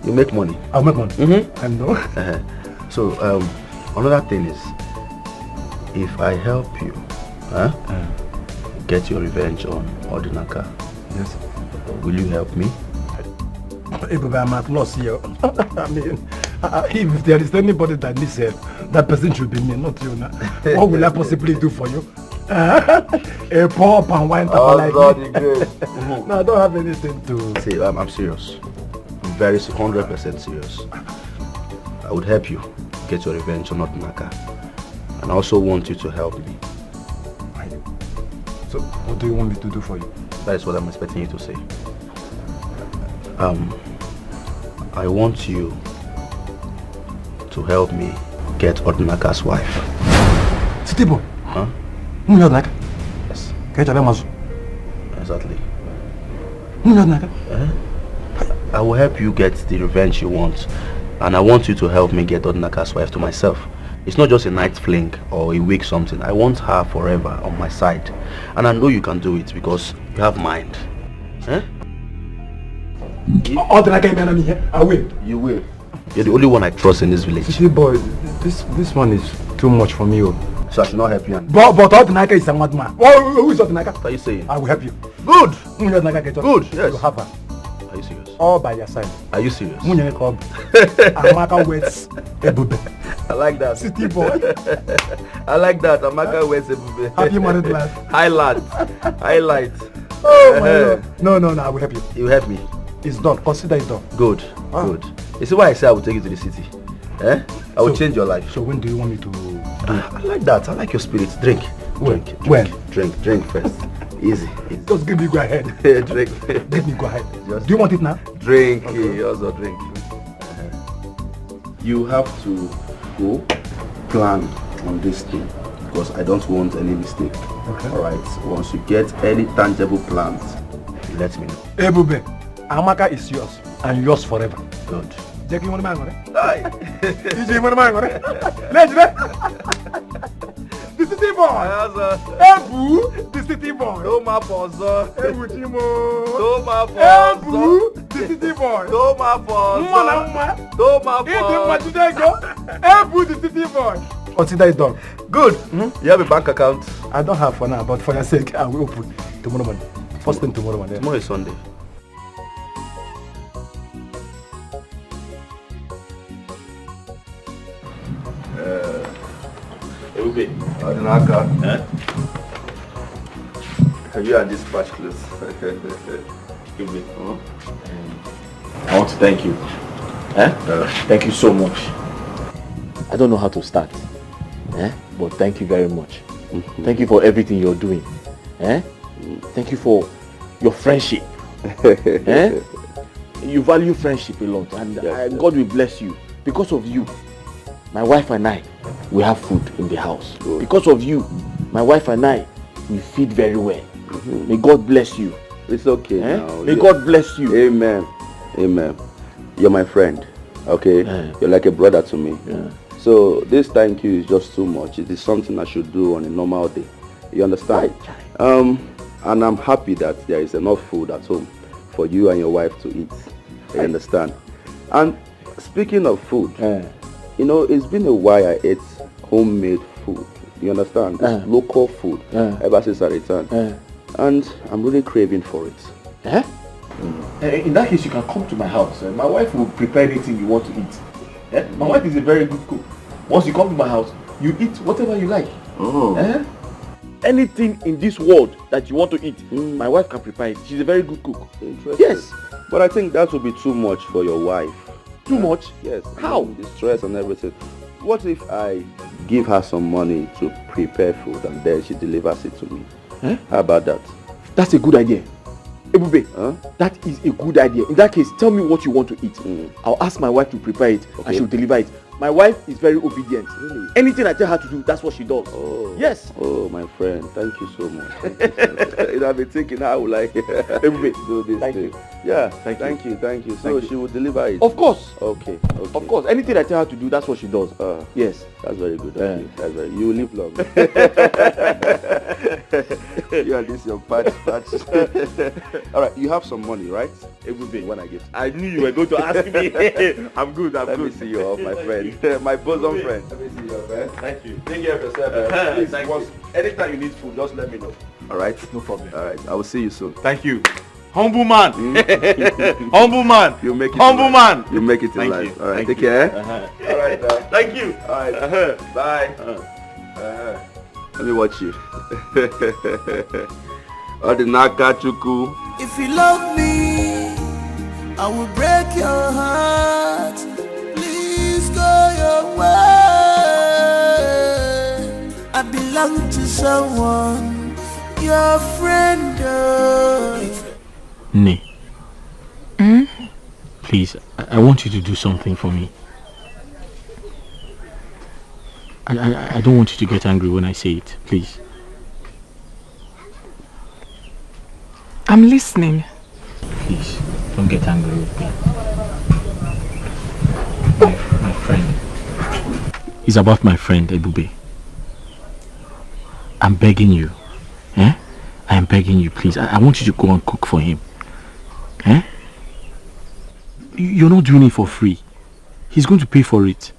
You make money. I'll make money. I know. So another thing is, if I help you, get your revenge on Odinaka, yes, will you help me? I'm at loss here. I mean, if there is anybody that needs help, that person should be me, not you. Now. What will I possibly do for you? A poor pan wine like me. No, I don't have anything to... See, I'm serious. I'm very 100% serious. I would help you get your revenge on Odinaka. And I also want you to help me. So, what do you want me to do for you? That is what I'm expecting you to say. I want you to help me get Odinaka's wife. Stibo? Huh? Odinaka? Yes. Exactly. I will help you get the revenge you want. And I want you to help me get Odinaka's wife to myself. It's not just a night fling or a week something. I want her forever on my side. And I know you can do it because you have mind. Eh? I will. You will. You're the only one I trust in this village. See, boy, this one is too much for me. So I should not help you. But Odinaka is a madman. Who is Odinaka? What are you saying? I will help you. Good. Good. Yes. You have her. Are you serious? All by your side. Are you serious? Amaka wears ebube. I like that. City boy. I like that. Amaka wears ebube. Happy married life. Highlight. Oh my God. No, I will help you. You help me. It's done. Consider it done. Good. Good. You see why I say I will take you to the city? Eh? I will change your life. So when do you want me to do it? I like that. I like your spirit. Drink. Drink first. Easy. Just give me go ahead. Drink. Give me go ahead. Do you want it now? Drink. Okay. Also drink. You have to go plan on this thing because I don't want any mistake. Okay. Alright. Once you get any tangible plans, you let me know. Ebube, Amaka is yours and yours forever. Good. Jackie, you want to you Let's the city boy. Ebu, the city boy. Toma pozo. Ebu Timo. Toma pozo. Ebu, the city boy. Toma pozo. Toma pozo. Ebu, the city boy. Consider it done. Good. You have a bank account? I don't have for now, but for your sake, I will open tomorrow morning. First thing tomorrow morning. Tomorrow is Sunday. Odinaka, you are dispatch clothes. Give me. I want to thank you. Thank you so much. I don't know how to start, but thank you very much. Thank you for everything you're doing. Thank you for your friendship. You value friendship a lot, and God will bless you. Because of you, my wife and I, we have food in the house. Good. Because of you, my wife and I, we feed very well. May God bless you. It's okay now. May God bless you. Amen. Amen. You're my friend. Okay? You're like a brother to me. So this thank you is just too much. It is something I should do on a normal day. You understand? And I'm happy that there is enough food at home for you and your wife to eat. You understand? And speaking of food, you know, it's been a while I ate homemade food. You understand? It's local food ever since I returned. And I'm really craving for it. In that case, you can come to my house. My wife will prepare anything you want to eat. My wife is a very good cook. Once you come to my house, you eat whatever you like. Anything in this world that you want to eat, my wife can prepare it. She's a very good cook. Interesting. Yes. But I think that would be too much for your wife. Too much? Yes. How? The stress and everything. What if I give her some money to prepare food and then she delivers it to me? How about that? That's a good idea. Ebube, that is a good idea. In that case, tell me what you want to eat. I'll ask my wife to prepare it and she'll deliver it. My wife is very obedient. Really? Anything I tell her to do, that's what she does. Oh. Yes. Oh, my friend, thank you so much. I've been thinking how will I do this. Thank thing. you. Yeah, Thank you. thank you. So Thank you. she will deliver it. Of course. Okay. Of course. Anything I tell her to do, that's what she does. Yes. That's very good. That's very. You will live long. You and this your patch. All right. You have some money, right? It will be. When I get. I knew you were going to ask me. I'm good. Let me see you off, my friend. My bosom friend. Let me see you off, man. Thank you. Take care of yourself. Please, Thank you. anytime you need food, just let me know. All right. No problem. All right. I will see you soon. Thank you. Humble man. Humble man. You make it. Humble man. You make it in Thank life. you. All right. Thank Take you. care. All right. Thank you. All right. Bye. Let me watch you. Odinaka Chuku. If you love me, I will break your heart. Please go your way. I belong to someone, your friend. Nee. Please, I want you to do something for me. I don't want you to get angry when I say it, please. I'm listening. Please, don't get angry with me. My friend. It's about my friend, Ebube. I'm begging you. I am begging you, please. I want you to go and cook for him. You're not doing it for free. He's going to pay for it.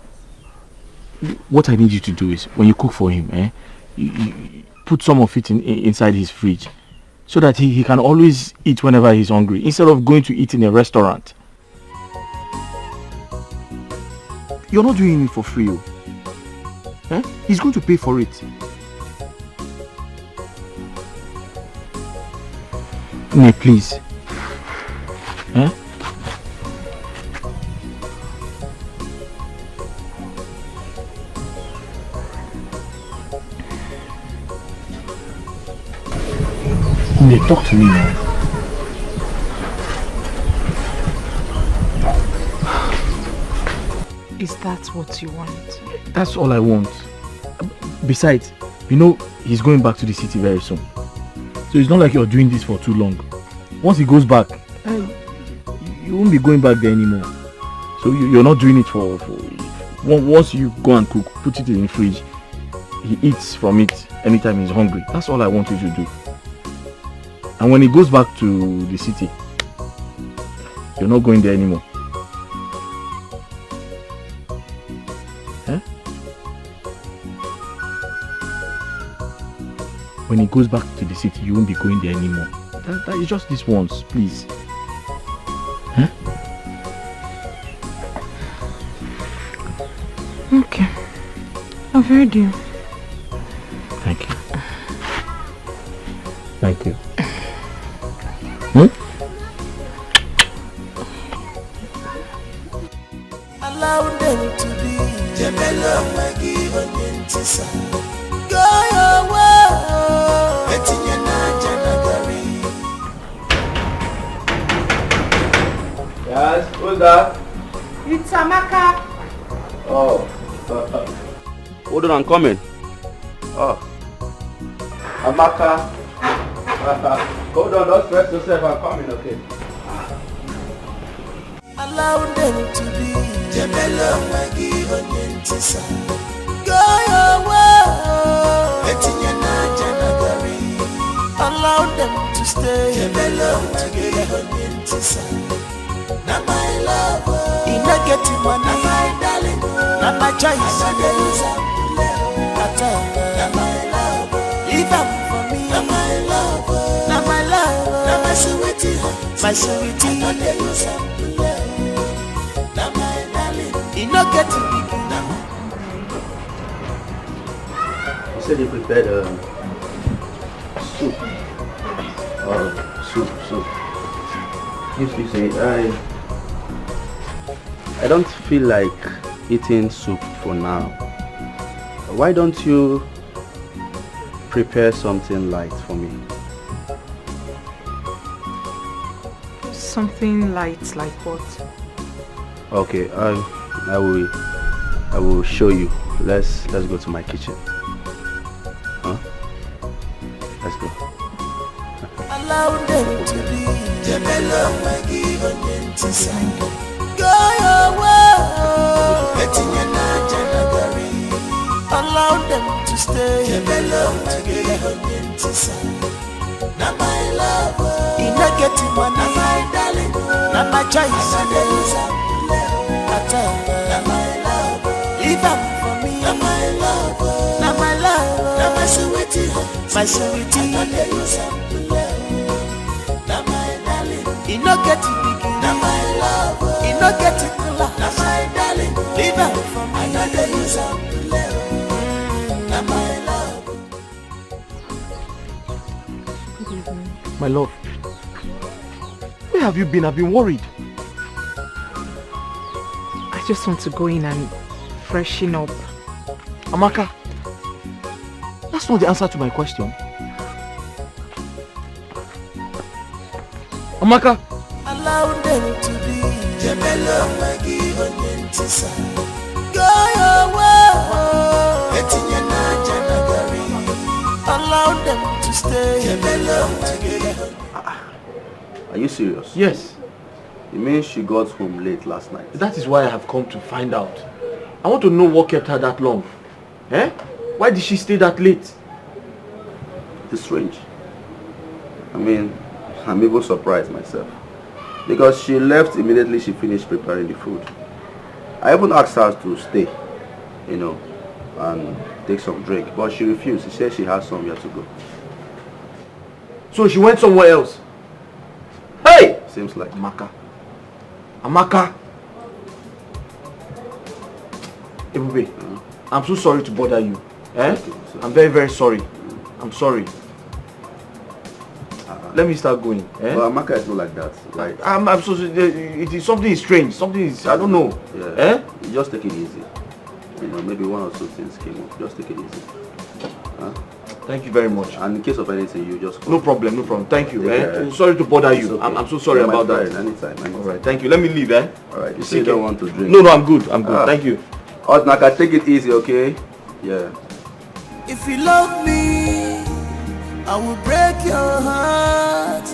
What I need you to do is, when you cook for him, you put some of it inside his fridge, so that he can always eat whenever he's hungry, instead of going to eat in a restaurant. You're not doing it for free. He's going to pay for it. Nee, please. Nee, talk to me now. Is that what you want? That's all I want. Besides, he's going back to the city very soon. So it's not like you're doing this for too long. Once he goes back, you won't be going back there anymore. So you're not doing it for once you go and cook, put it in the fridge. He eats from it anytime he's hungry. That's all I want you to do. And when he goes back to the city, you're not going there anymore. When he goes back to the city, you won't be going there anymore. That is just this once, please. Okay. I've heard you. Thank you. Thank you. Allow them to be. Jemelo magi onyentisa. Go your way. Etinye na janagari. Yes, who's that? It's Amaka. Oh. Hold on, I'm coming. Oh. Amaka. Hold on, don't stress yourself, I'm coming, okay? Allow them to be. Jemelo magi onyentisa. Go your way. Etinye na janagari. Allow them to stay. Jemelo magi onyentisa. Na my love. Ina get money. Na my darling. Na my choice. Na my love. Leave up for me. Na my love. Na my love. Na my sweetie. My sweetie. Na my darling. Ina get big. You said you prepared soup. Oh, soup. Yes, you say I don't feel like eating soup for now. Why don't you prepare something light for me? Something light like what? Okay, I will I will show you. Let's go to my kitchen. Huh? Let's go. Allow them to be. Go your way. Allow them to stay. Now my love, in a getting money, now my darling, now my choice. Now my love, leave up for me. Now my love, now my love, now my sweetie, my sweetie. Now my darling, in a getting big, now my love, in a getting love. Now my darling, leave up for me. Another use up now my love. My love, where have you been? I've been worried. I just want to go in and freshen up. Amaka, that's not the answer to my question. Amaka! Allow them to be. Go your way. Allow them to stay. Are you serious? Yes. You mean she got home late last night? That is why I have come to find out. I want to know what kept her that long. Eh? Why did she stay that late? It's strange. I mean, I'm even surprised myself. Because she left immediately she finished preparing the food. I even asked her to stay, you know, and take some drink. But she refused. She said she has somewhere to go. So she went somewhere else? Hey! Seems like. Amaka. Amaka! Ebube, I'm so sorry to bother you. Eh? I'm very, very sorry. I'm sorry. Let me start going. Eh? But Amaka is not like that, right? I'm so it is something is strange. Something is, I don't know. Yeah. Eh? You just take it easy. You know, maybe one or two things came up. Just take it easy. Huh? Thank you very much. And in case of anything, you just call. No problem, no problem. Thank you. Sorry to bother you. Okay. I'm so sorry about that. Anytime. All right, thank you. Let me leave. Eh? All right. You say you don't want to drink. No, I'm good. I'm good. Thank you. Naka, take it easy, okay? Yeah. If you love me, I will break your heart.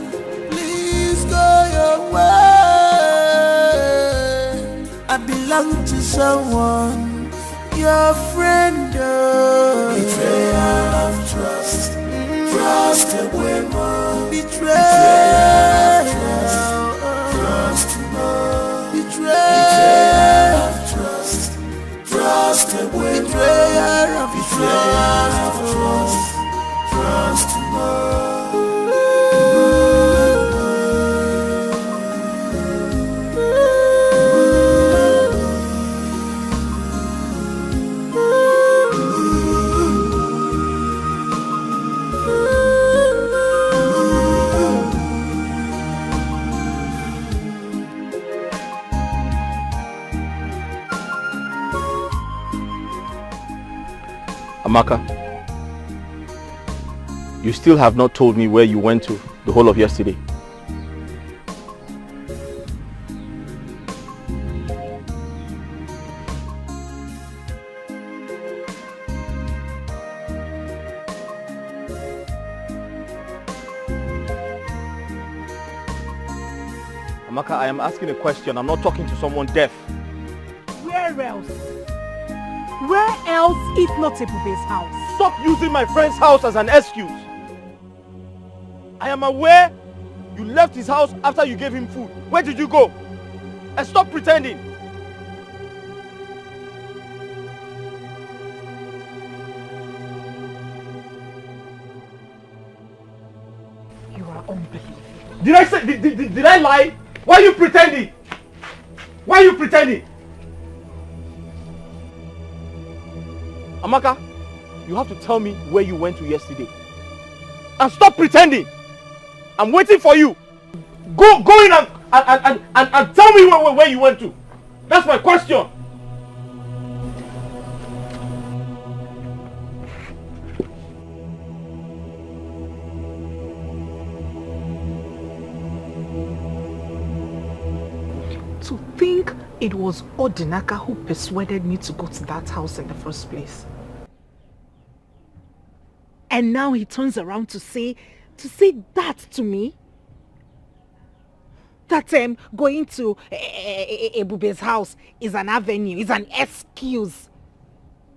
Please go your way. I belong to someone, your friend. Betrayal of trust. Trust away more. Betrayal of trust. Trust more. Betrayal of trust. Trust away. Betrayal of trust. Trust more. Amaka, you still have not told me where you went to the whole of yesterday. Amaka, I am asking a question. I'm not talking to someone deaf. Where else? Where else if not Ebube's house? Stop using my friend's house as an excuse. I am aware you left his house after you gave him food. Where did you go? And stop pretending. You are unbelievable. Did I say, did I lie? Why are you pretending? Why are you pretending? Amaka, you have to tell me where you went to yesterday. And stop pretending. I'm waiting for you. Go in and tell me where you went to. That's my question. To think It was Odinaka who persuaded me to go to that house in the first place. And now he turns around to say that to me? That going to Ebube's house is an avenue, is an excuse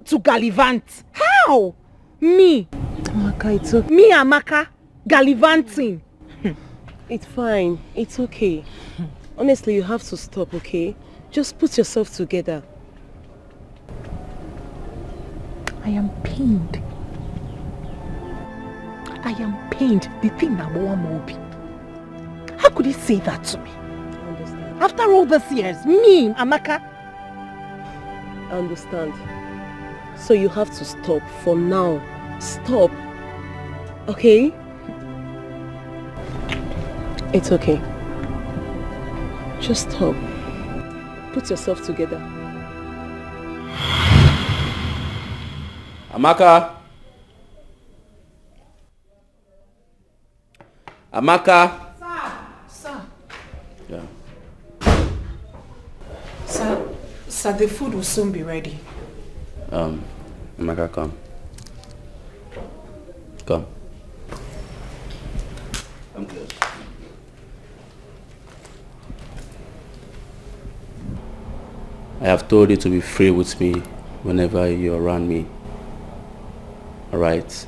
to gallivant. How? Me? Amaka, it's okay. Me, Amaka, gallivanting. It's fine. It's okay. Honestly, you have to stop, okay? Just put yourself together. I am pained. I am pained. The thing that Mobi. How could he say that to me? I understand. After all these years, me, Amaka. I understand. So you have to stop for now. Stop. Okay? It's okay. Just stop. Put yourself together. Amaka? Amaka? Sir. Yeah. Sir, the food will soon be ready. Amaka, come. Come. Come close. I have told you to be free with me whenever you're around me. Alright?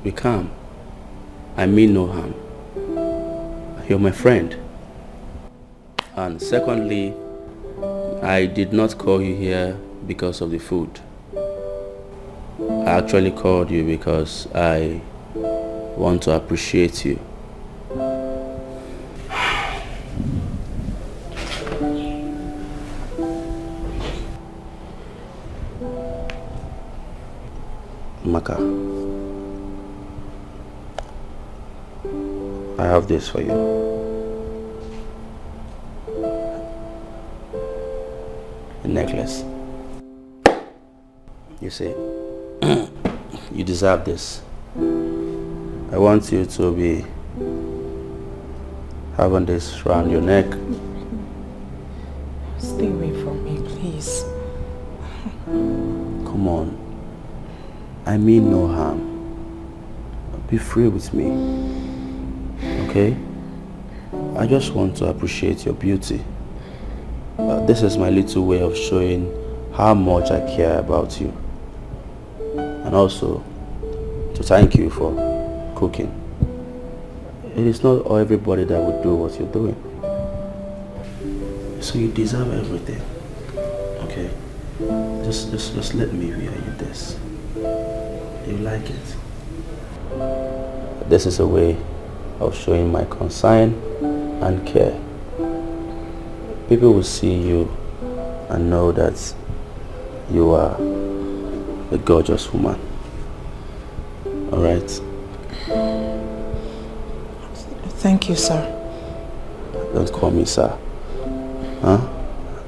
Be calm. I mean no harm. You're my friend. And secondly, I did not call you here because of the food. I actually called you because I want to appreciate you. Amaka, I have this for you. A necklace. You see, you deserve this. I want you to be having this around your neck. Stay away from me, please. Come on. I mean no harm. Be free with me. Okay? I just want to appreciate your beauty. This is my little way of showing how much I care about you. And also to thank you for cooking. It is not everybody that would do what you're doing. So you deserve everything. Okay? Just let me wear you this. You like it? This is a way of showing my concern and care. People will see you and know that you are a gorgeous woman. Alright? Thank you, sir. Don't call me sir. Huh?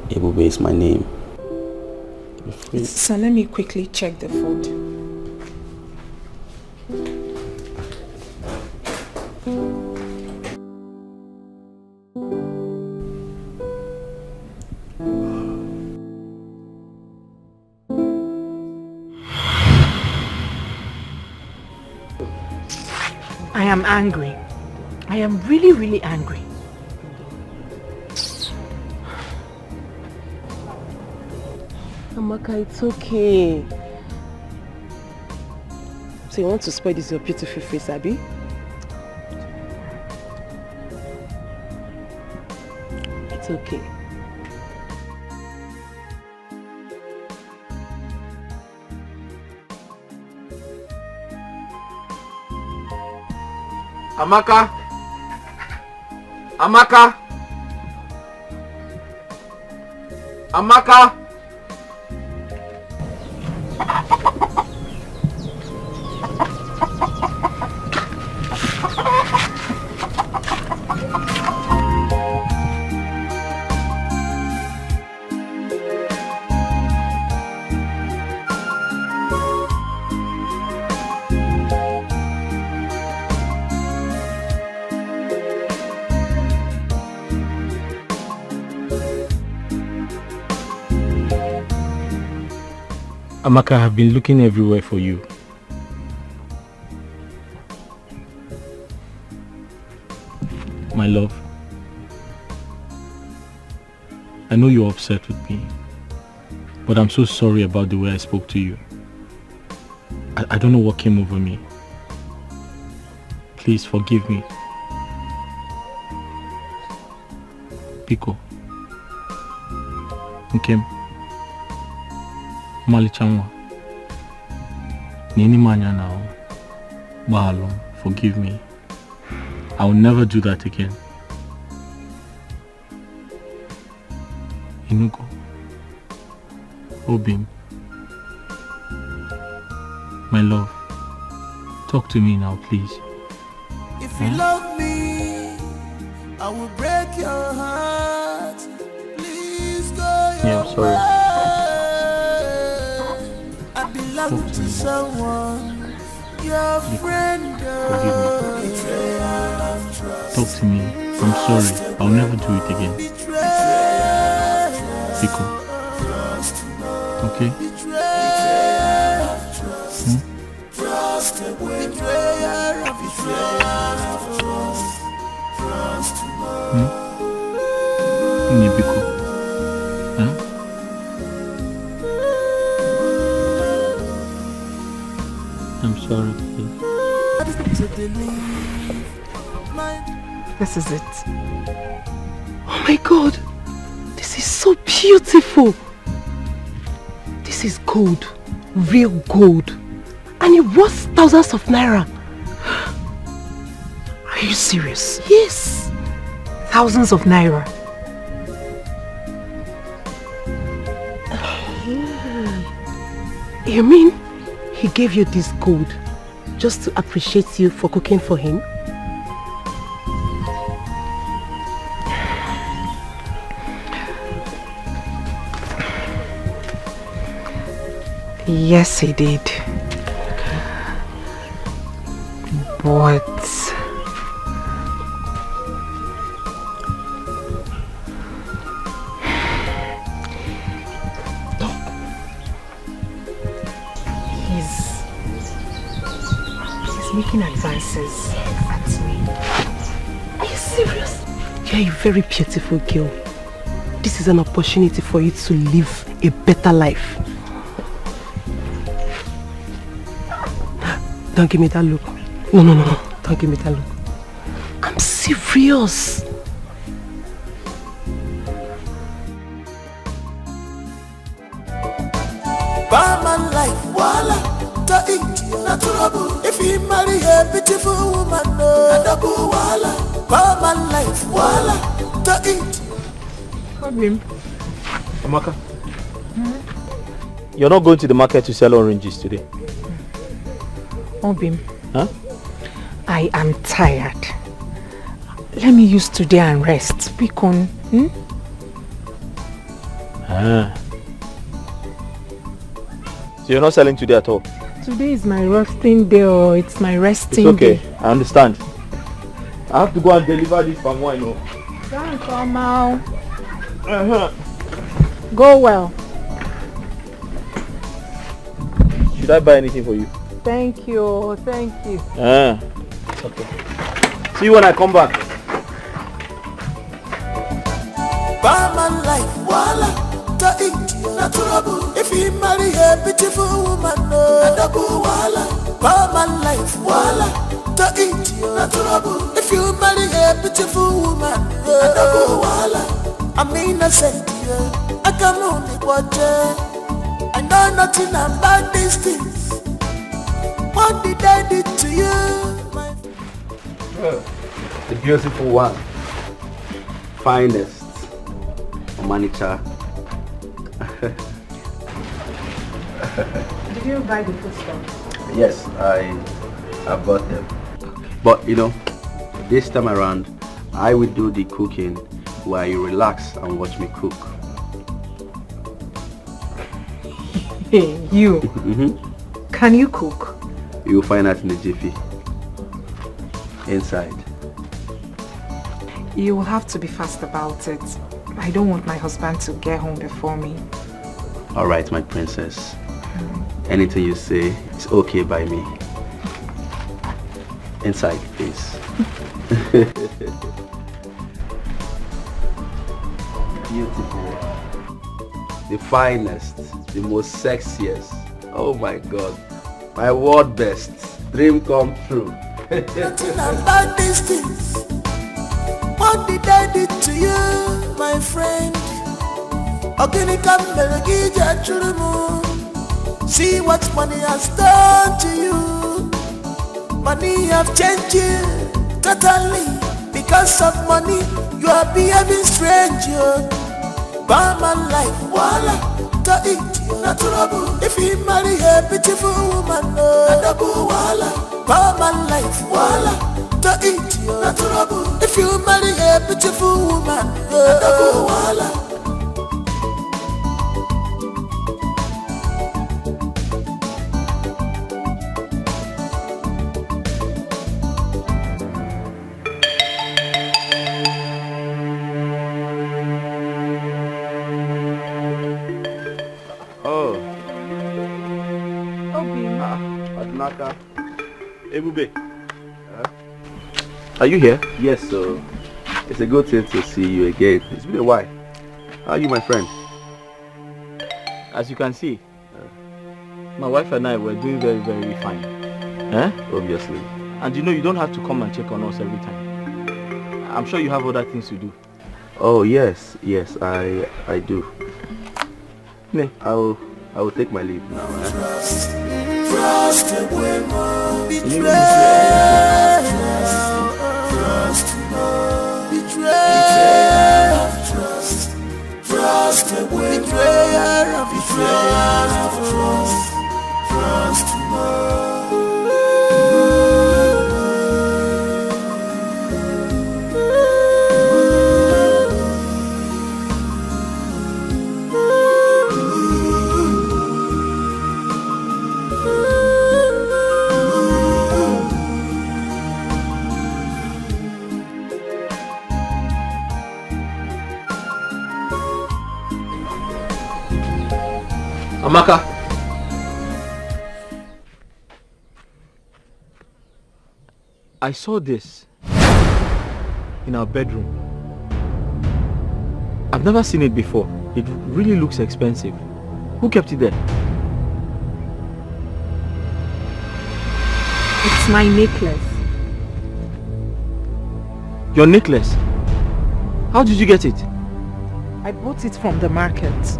Ebube is my name. So let me quickly check the food. I am angry. I am really, really angry. Amaka, it's okay. So you want to spoil this your beautiful face, Abby? It's okay. Amaka? Amaka? Amaka? Amaka, I have been looking everywhere for you. My love, I know you're upset with me, but I'm so sorry about the way I spoke to you. I don't know what came over me. Please forgive me. Pico. Nkem. Malichanwa. Nini manya now. Mahalo, forgive me. I will never do that again. Inugo. Obim. My love. Talk to me now, please. If you love me, I will break your heart. Please go your Yeah, I'm sorry. way. I belong to someone, your friend. Forgive me. Talk to me. I'm sorry. I'll never do it again. Pico. Okay? Nibiko. Huh? I'm sorry, please. This is it. Oh my God, this is so beautiful. This is gold, real gold, and it worth thousands of naira. Are you serious? Yes. Thousands of naira. You mean he gave you this gold just to appreciate you for cooking for him? Yes, he did. But he's making advances at me. Are you serious? You're a very beautiful girl. This is an opportunity for you to live a better life. Don't give me that look. No. Don't give me that look. I'm serious. Barman life, wala, to India, na trouble. If you marry a beautiful woman, no, double wala. Barman life, wala, to India. Problem. Amaka, you're not going to the market to sell oranges today? Obim, Huh? I am tired. Let me use today and rest. Because, So you're not selling today at all? today is my resting day, or it's my resting It's okay, day. I understand. I have to go and deliver this palm wine. Oh. Don't come out. Go well. Should I buy anything for you? Thank you. Thank you. Okay. See you when I come back. Barman life, wala, to India, na trouble. If you marry a beautiful woman, no, double wala. Barman life, wala, to India, na trouble. If you marry a beautiful woman, no, double wala. I'm innocent, yeah. I can only watch it. I know nothing about these things. What did I do to you? The beautiful one. Finest. Manager. Did you buy the food stuff? Yes, I bought them. But you know, this time around, I will do the cooking while you relax and watch me cook. Hey, you. Can you cook? You will find out in the jiffy. Inside. You will have to be fast about it. I don't want my husband to get home before me. Alright, my princess. Anything you say is okay by me. Inside, please. Beautiful. The finest, the most sexiest. Oh my God. My world best. Dream come true. Nothing about these things. What did I do to you, my friend? See what money has done to you. Money have changed you totally. Because of money, you are behaving strange. Bad man life, voila, to eat natural. If you marry a beautiful woman, voila. Bad man life, voila, to eat natural. If you marry a beautiful woman, voila. Amaka. Ebube. Are you here? Yes, so it's a good thing to see you again. It's been a while. How are you, my friend? As you can see, my wife and I were doing very, very fine. Obviously. And you know, you don't have to come and check on us every time. I'm sure you have other things to do. Oh, yes, I do. Ne? I will take my leave now. Trust women, betrayal, trust Amaka. I saw this in our bedroom. I've never seen it before. It really looks expensive. Who kept it there? It's my necklace. Your necklace? How did you get it? I bought it from the market.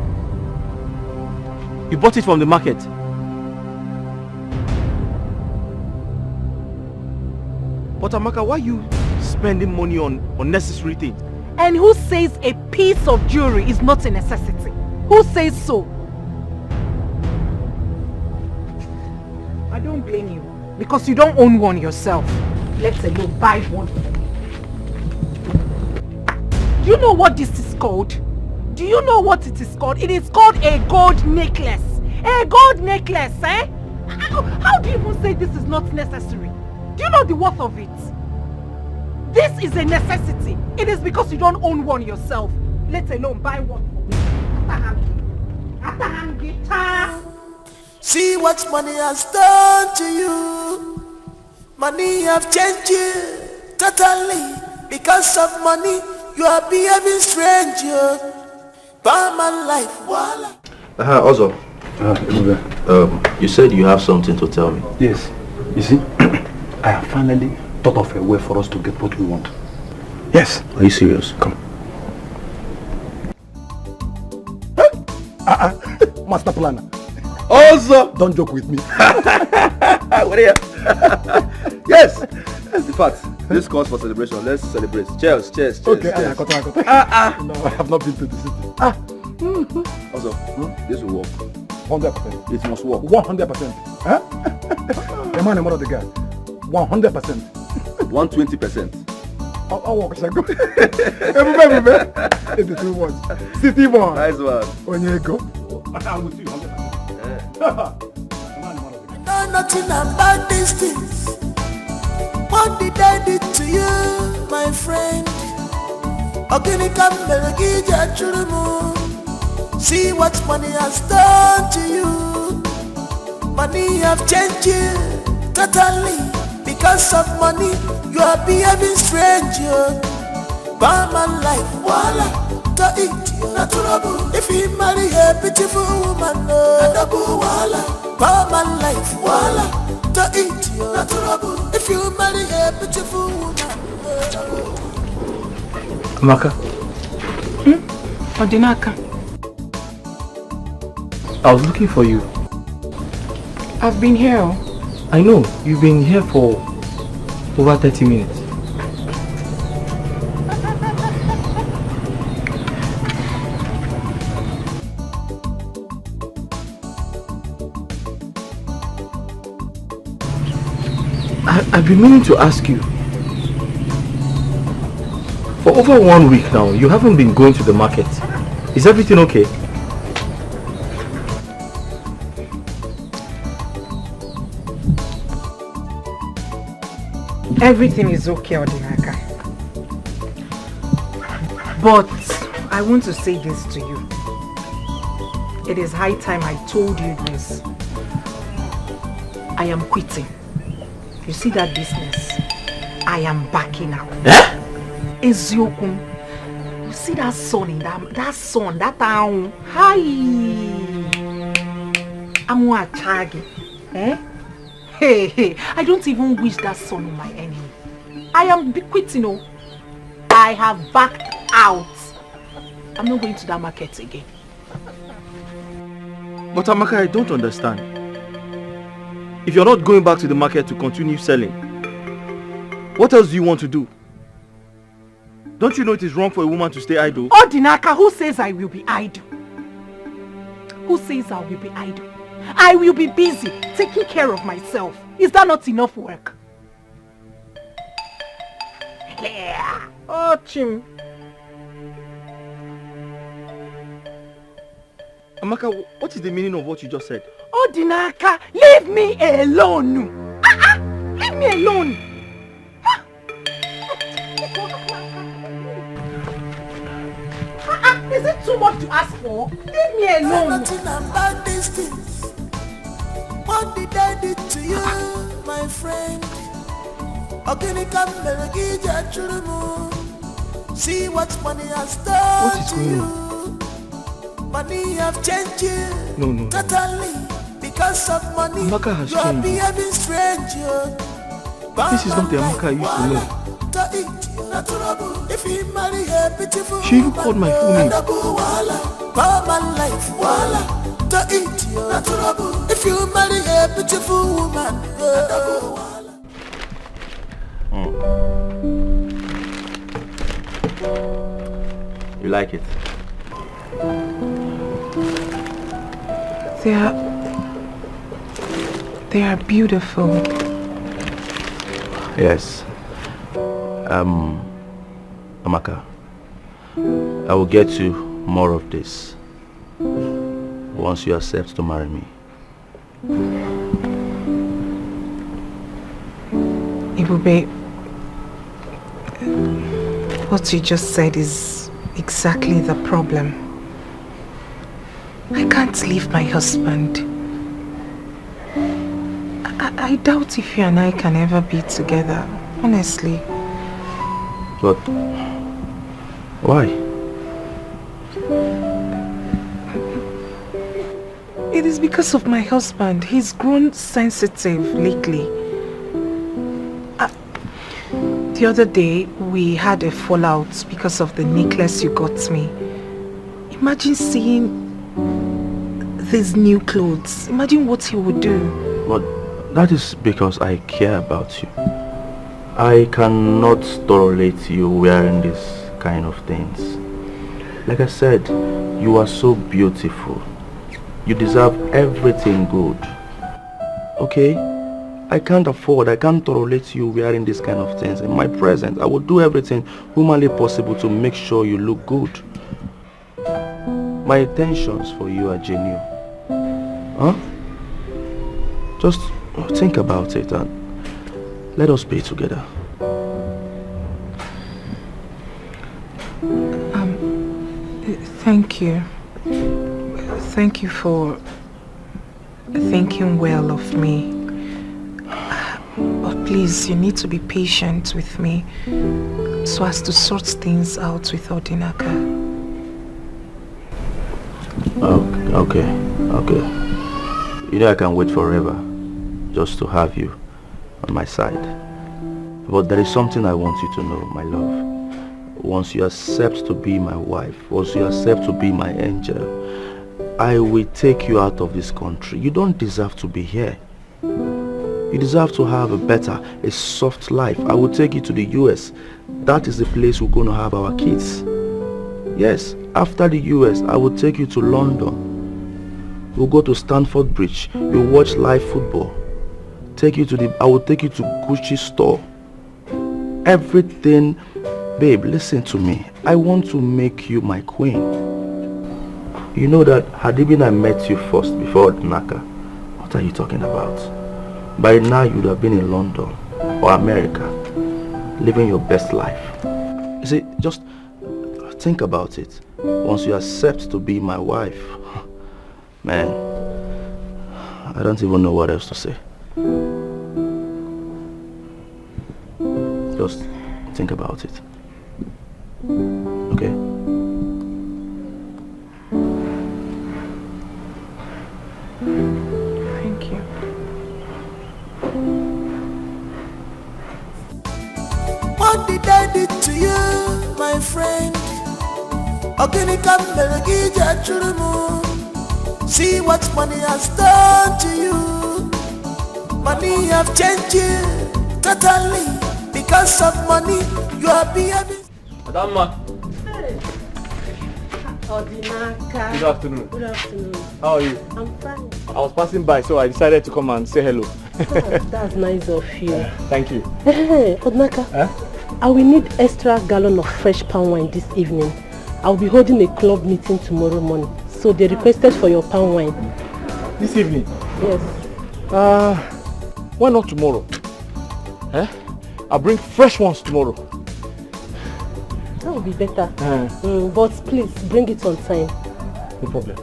You bought it from the market? But Amaka, why are you spending money on unnecessary things? And who says a piece of jewelry is not a necessity? Who says so? I don't blame you, because you don't own one yourself. Let alone buy one. Do you know what this is called? Do you know what it is called? It is called a gold necklace. A gold necklace, eh? How do you even say this is not necessary? Do you know the worth of it? This is a necessity. It is because you don't own one yourself. Let alone buy one for me. See what money has done to you. Money have changed you totally. Because of money, you are behaving strange. Barman life, voila. Also, you said you have something to tell me. Yes. You see, I have finally thought of a way for us to get what we want. Yes. Are you serious? Come. Master planner. Also, don't joke with me. What are you? Yes. That's the fact. This calls for celebration. Let's celebrate. Cheers, cheers, cheers. Okay, cheers. No, I have not been to the city. Also, this will work. 100%. It must work. 100%. Huh? The man and mother of the guy. 100%. 120%. I'll work. Shall I go? Everybody, 82 words. City boy. Nice one. When you go, I'm with you 100%. Know nothing about these things. What did I do to you, my friend? See what money has done to you. Money have changed you totally. Because of money, you are behaving strange. Bad man life, voila, to eat you. Naturable. If you marry a beautiful woman, double voila. Bad man life, voila, to eat you. Naturable. If you marry a beautiful woman, Amaka. Odinaka. I was looking for you. I've been here. I know, you've been here for over 30 minutes. I've been meaning to ask you. For over 1 week now, you haven't been going to the market. Is everything okay? Everything is okay, Odinaka. But I want to say this to you. It is high time I told you this. I am quitting. You see that business? I am backing out. Eh? Eziokum. You see that sun in that town? Hi. I'm a chagi. Eh? Hey, I don't even wish that son on my enemy. I am quitting, oh. I have backed out. I'm not going to that market again. But Amaka, I don't understand. If you're not going back to the market to continue selling, what else do you want to do? Don't you know it is wrong for a woman to stay idle? Odinaka, who says I will be idle? Who says I will be idle? I will be busy taking care of myself. Is that not enough work? Yeah. Oh, Chim. Amaka, what is the meaning of what you just said? Odinaka, leave me alone. Leave me alone. Is it too much to ask for? Leave me alone. Nothing about these things. What did I do to you, my friend? See what money has done to you. Money have changed you. No. Totally. Because of money, Amaka has you are changed. behaving strange. This is not the Amaka I used to know. If you marry a beautiful She even called my full name. If you marry a beautiful woman, You like it? They are beautiful. Yes. Amaka, I will get you more of this once you accept to marry me. Ibube, what you just said is exactly the problem. I can't leave my husband. I doubt if you and I can ever be together, honestly. But why? It is because of my husband. He's grown sensitive lately. The other day, we had a fallout because of the necklace you got me. Imagine seeing these new clothes. Imagine what he would do. But that is because I care about you. I cannot tolerate you wearing this kind of things. Like I said, you are so beautiful. You deserve everything good. Okay? I can't tolerate you wearing this kind of things. In my presence, I will do everything humanly possible to make sure you look good. My intentions for you are genuine. Huh? Just think about it and let us be together. Thank you. Thank you for thinking well of me. But please, you need to be patient with me so as to sort things out with Odinaka. Okay. You know I can wait forever just to have you on my side. But there is something I want you to know, my love. Once you accept to be my wife, once you accept to be my angel, I will take you out of this country. You don't deserve to be here. You deserve to have a soft life. I will take you to the US. That is the place we're going to have our kids. Yes, after the US, I will take you to London. We'll go to Stamford Bridge. You'll watch live football. I will take you to Gucci store. Everything. Babe, listen to me. I want to make you my queen. You know that had it been I met you first before Naka, what are you talking about? By now you would have been in London or America, living your best life. You see, just think about it. Once you accept to be my wife, man, I don't even know what else to say. Just think about it. Okay? Thank you. What did I do to you, my friend? See what money has done to you. Money have changed you totally. Because of money, you are behaving. Madam. Hey. Odinaka. Good afternoon. Good afternoon. How are you? I'm fine. I was passing by, so I decided to come and say hello. That's nice of you. Thank you. Hey, Odinaka. I will need extra gallon of fresh palm wine this evening. I'll be holding a club meeting tomorrow morning. So they requested for your palm wine. This evening? Yes. Why not tomorrow? I'll bring fresh ones tomorrow. That would be better. But please, bring it on time. No problem.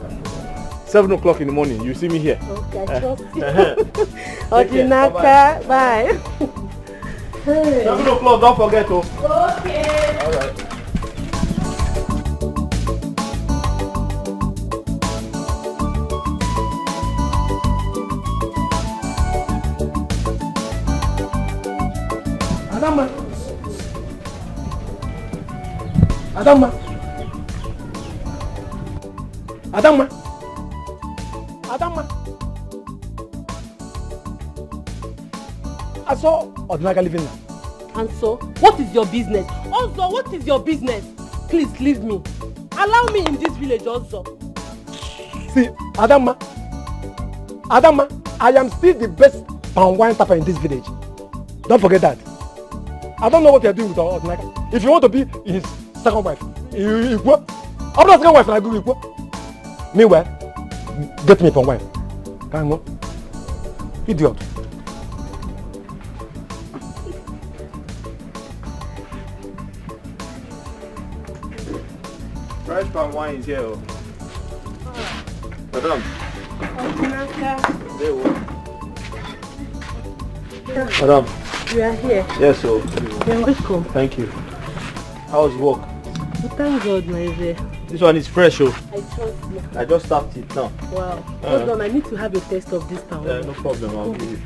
7 o'clock in the morning, you see me here. Okay, I trust you. Odinaka, bye. Hey. 7 o'clock, don't forget. Okay. All right. Adama. I saw Odinaka living now. And so, what is your business? Also, what is your business? Please leave me. Allow me in this village also. See, Adama, I am still the best palm wine tapper in this village. Don't forget that. I don't know what you're doing with Odinaka. If you want to be his second wife, you go. I'm not second wife, and I go. Meanwhile, get me palm wine. Can you go? Idiot. Fresh palm wine is here. Madam. Madam. You are here. Yes, sir. You're welcome. Thank you. How's work? Well, thank God, my dear. This one is fresh, oh. I trust you. I just tapped it now. Wow. Hold on, I need to have a taste of this palm wine. No problem, I'll give you.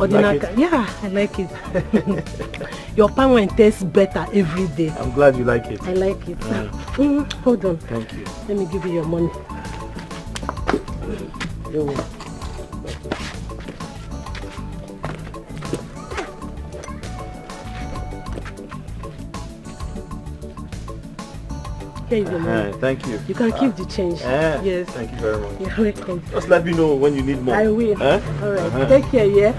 Odinaka, like yeah, I like it. Your palm wine tastes better every day. I'm glad you like it. I like it. Hold on. Thank you. Let me give you your money. You're welcome. Here is your money. Thank you. You can keep the change. Yes. Thank you very much. You're welcome. Just let me know when you need more. I will. All right. Take care, yeah?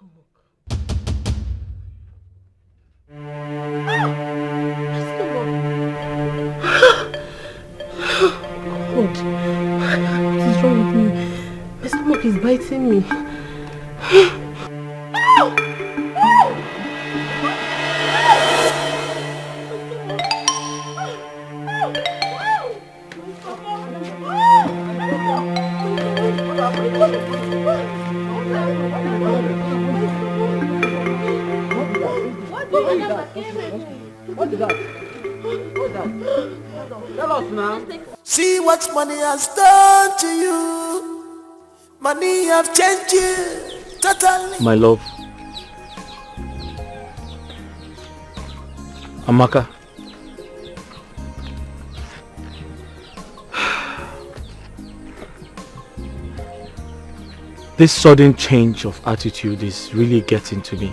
God, what is wrong with me? My stomach is biting me. What is that? What's that? Tell us now. See what money has done to you. Money have changed you totally. My love. Amaka. This sudden change of attitude is really getting to me.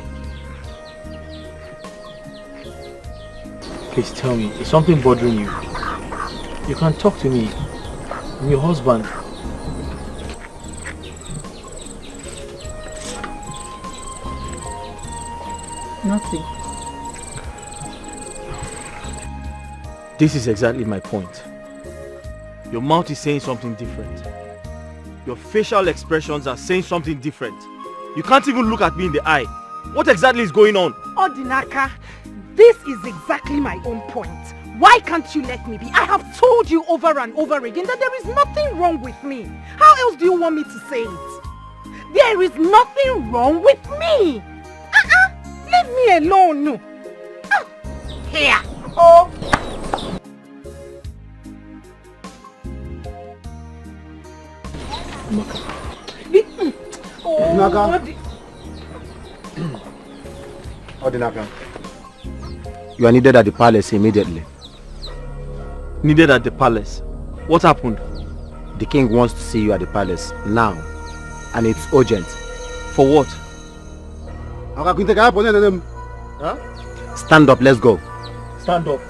Please tell me, is something bothering you? You can talk to me. I'm your husband. Nothing. This is exactly my point. Your mouth is saying something different. Your facial expressions are saying something different. You can't even look at me in the eye. What exactly is going on? Odinaka, this is exactly my own point. Why can't you let me be? I have told you over and over again that there is nothing wrong with me. How else do you want me to say it? There is nothing wrong with me. Leave me alone. Here. Oh. Odinaka, you are needed at the palace immediately. Needed at the palace? What happened? The king wants to see you at the palace now, and it's urgent. For what? Huh? Stand up, let's go. Stand up.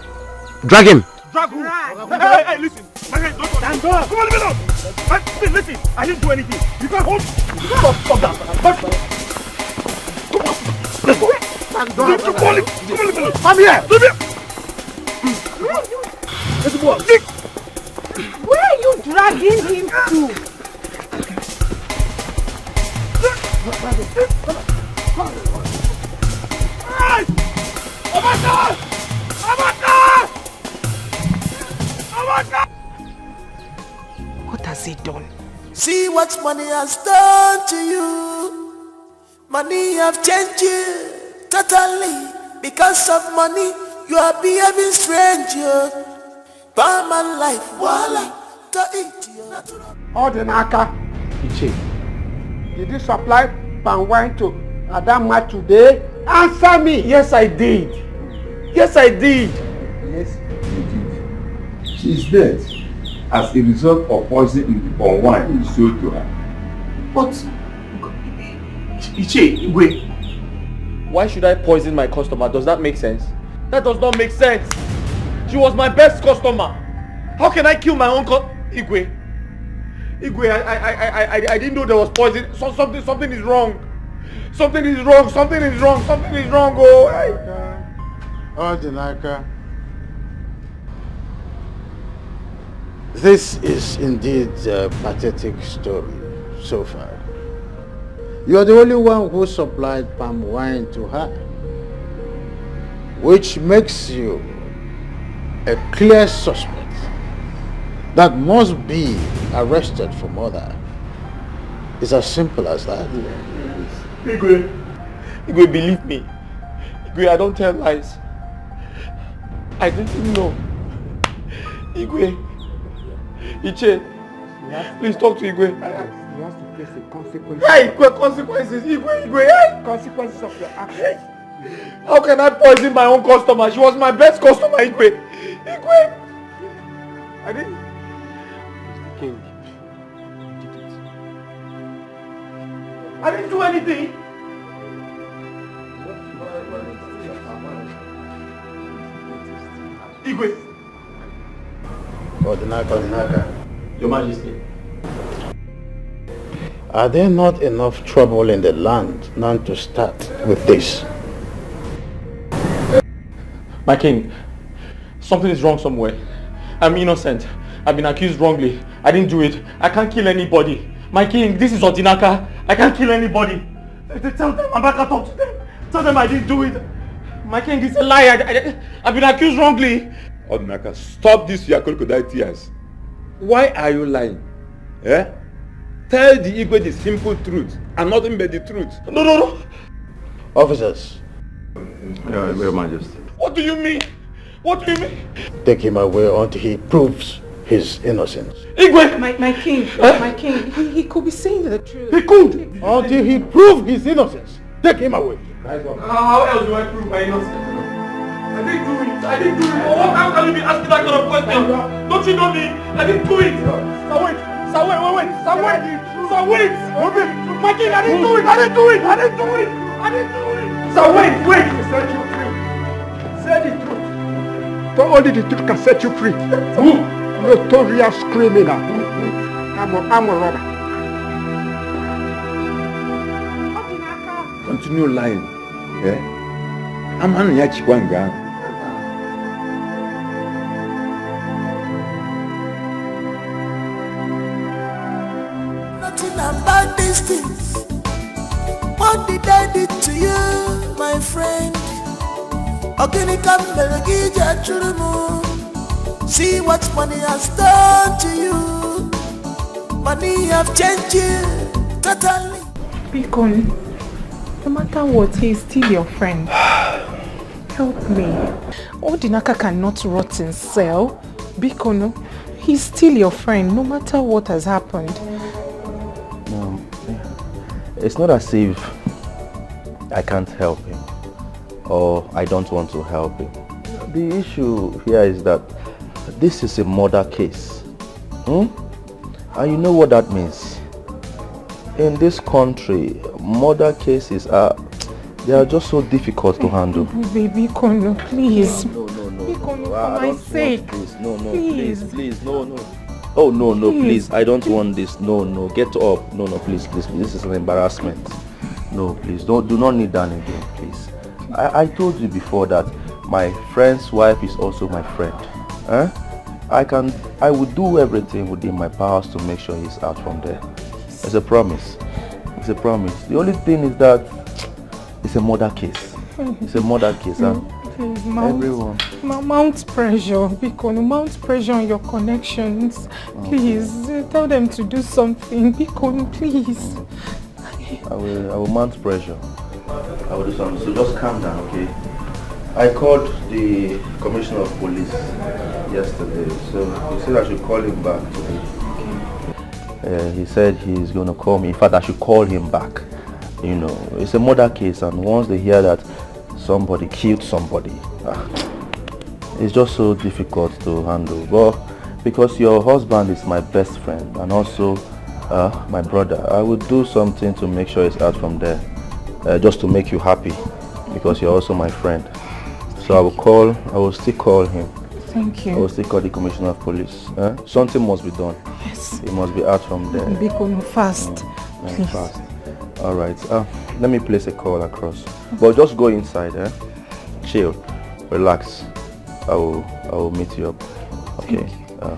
Drag him! Drag who? Hey, listen. Don't stand up. Come on, leave me alone. Listen, I didn't do anything. You can't hold. Stop that. Come on. Let's go. Stand up. Come on, leave me alone. Come here. Leave me. Let's go. Where are you dragging him to? Hey! Amaka! Amaka! Amaka! What has he done? See what money has done to you. Money have changed you totally. Because of money, you are behaving strange. Palm life, voila, to eat you. Odinaka, did you supply palm wine to Adama today? Answer me! Yes, I did. Yes, I did. Yes, you did. She is dead as a result of poison in the palm wine you sold to her. But, Iche, wait. Why should I poison my customer? Does that make sense? That does not make sense. She was my best customer. How can I kill my own Igwe? Igwe, I didn't know there was poison. Something is wrong. Something is wrong. Oh, Odinaka, this is indeed a pathetic story so far. You are the only one who supplied palm wine to her, which makes you a clear suspect that must be arrested for murder. It's as simple as that. Igwe, believe me. Igwe, I don't tell lies. I didn't know. Igwe, Iche, please talk to Igwe. You have to face the consequences. Hey, consequences, Igwe, hey. Consequences of your actions. How can I poison my own customer? She was my best customer, Igwe. I didn't. Mr. King. I didn't do anything. Igwe. Odinaka. Your Majesty. Are there not enough trouble in the land not to start with this? My king, something is wrong somewhere. I'm innocent. I've been accused wrongly. I didn't do it. I can't kill anybody. My king, this is Odinaka. I can't kill anybody. Tell them, Amaka, talk to them. Tell them I didn't do it. My king, it's a lie. I've been accused wrongly. Odinaka, stop this your crocodile tears. Why are you lying? Eh? Tell the Igwe the simple truth and nothing but the truth. No. Officers. Your Majesty. What do you mean? What do you mean? Take him away until he proves his innocence. Igwe! My king, my king, he could be saying the truth. He could! Until he proves his innocence. Take him away. How else do I prove my innocence? I didn't do it. How can you be asking that kind of question? Don't you know me? I didn't do it. Sir, wait. My king, I didn't do it. Sir, wait. Say the truth. Only the truth can set you free. Notorious criminal. I'm a robber. Continue lying. Yeah? I'm an yachikwanga. Nothing about these things. What did I do to you, my friend? See what money has done to you. Money have changed you totally. Bikon, no matter what, he is still your friend. Help me. Odinaka cannot rot in cell. Bikon, he's still your friend, no matter what has happened. No, it's not as if I can't help him or I don't want to help him. The issue here is that this is a murder case. And you know what that means. In this country, murder cases they are just so difficult to handle. Baby Kono, please. No. Bikono, for my sake. Please, no. Oh, no, please. I don't want this. No. Get up. No, please. This is an embarrassment. No, please. Do not kneel down again, please. I told you before that my friend's wife is also my friend. I will do everything within my powers to make sure he's out from there. It's a promise. The only thing is that it's a murder case. Please, everyone. Mount pressure, Bikono, mount pressure on your connections. Please, tell them to do something. Bikono, please. I will mount pressure. I will do something. So just calm down, okay? I called the commissioner of police yesterday, so he said I should call him back today. He said he's going to call me. In fact, I should call him back. You know, it's a murder case, and once they hear that somebody killed somebody, it's just so difficult to handle. But because your husband is my best friend and also my brother, I will do something to make sure he's out from there, just to make you happy, because you're also my friend. So I will still call him. Thank you. I will still call the commissioner of police. Something must be done. Yes. He must be out from there. Bikono, fast. Please. Fast. All right. Let me place a call across. But just go inside. Chill. Relax. I will meet you up. Okay. In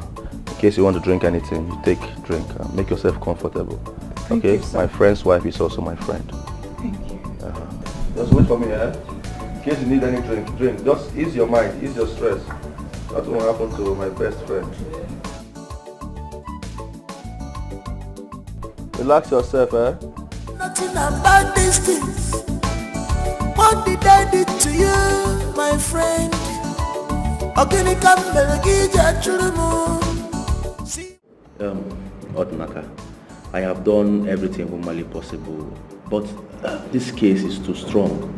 case you want to drink anything, you take drink. Make yourself comfortable. Thank okay. You, my friend's wife is also my friend. Thank you. Just wait for me. In case you need any drink. Just ease your mind. Ease your stress. That's what happened to my best friend. Relax yourself, Nothing about these things. What did I do to you, my friend? Odinaka, I have done everything humanly possible, but this case is too strong,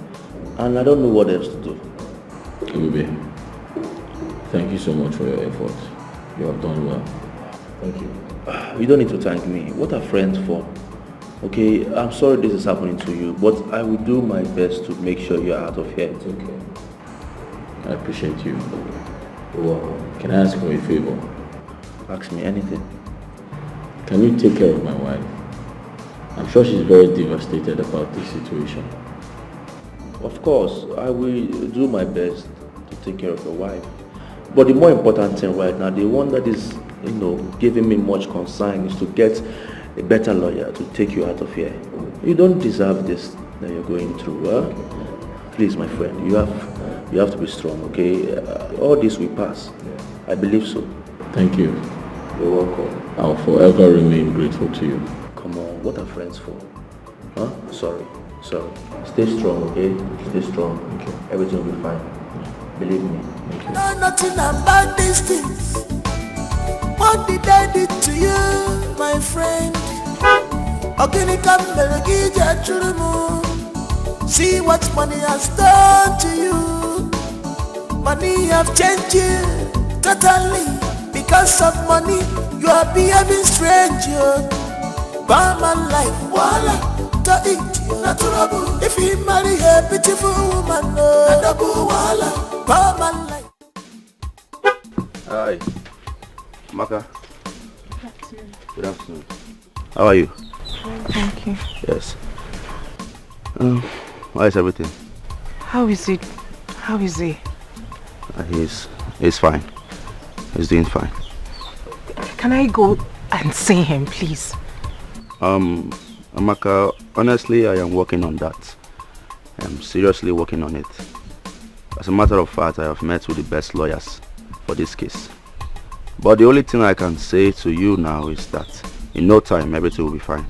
and I don't know what else to do. Ube, thank you so much for your effort. You have done well. Thank you. You don't need to thank me. What are friends for? Okay, I'm sorry this is happening to you, but I will do my best to make sure you're out of here. It's okay. I appreciate you. Well, can I ask you a favor? Ask me anything. Can you take care of my wife? I'm sure she's very devastated about this situation. Of course, I will do my best to take care of your wife. But the more important thing right now, the one that is, giving me much concern is to get a better lawyer to take you out of here. You don't deserve this that you're going through. Huh? Please, my friend, you have to be strong, okay? All this will pass. I believe so. Thank you. You're welcome. I'll forever remain grateful to you. Come on, what are friends for? Huh? Sorry. Stay strong, okay? Stay strong. Okay. Everything will be fine. Believe me. Thank you. Know nothing about these things. What did I do to you, my friend? See what money has done to you. Money have changed you totally. Because of money, you are behaving strange. By my life, voila, to eat natural. If you marry a beautiful woman, voila, by my life. Hi, Amaka. Good afternoon. How are you? Thank you. Yes. How is everything? How is it? How is he? He's fine. He's doing fine. Can I go and see him, please? Amaka, honestly, I am working on that. I'm seriously working on it. As a matter of fact, I have met with the best lawyers for this case. But the only thing I can say to you now is that in no time, everything will be fine.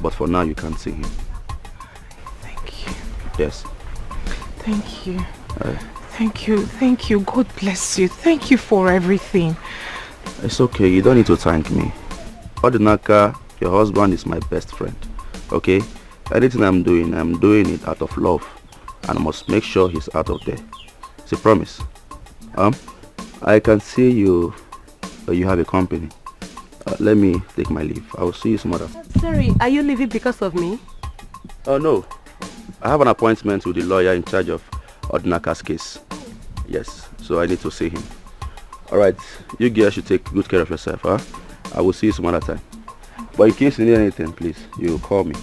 But for now, you can't see him. Thank you. Yes. Thank you. Thank you. God bless you. Thank you for everything. It's okay. You don't need to thank me. Odinaka, your husband is my best friend. Okay? Anything I'm doing it out of love. And I must make sure he's out of there. It's a promise. I can see you have a company. Let me take my leave. I will see you some other. Sorry, are you leaving because of me? Oh no. I have an appointment with the lawyer in charge of Odinaka's case. Yes, so I need to see him. Alright, you girls should take good care of yourself, huh? I will see you some other time. But in case you need anything, please, you call me.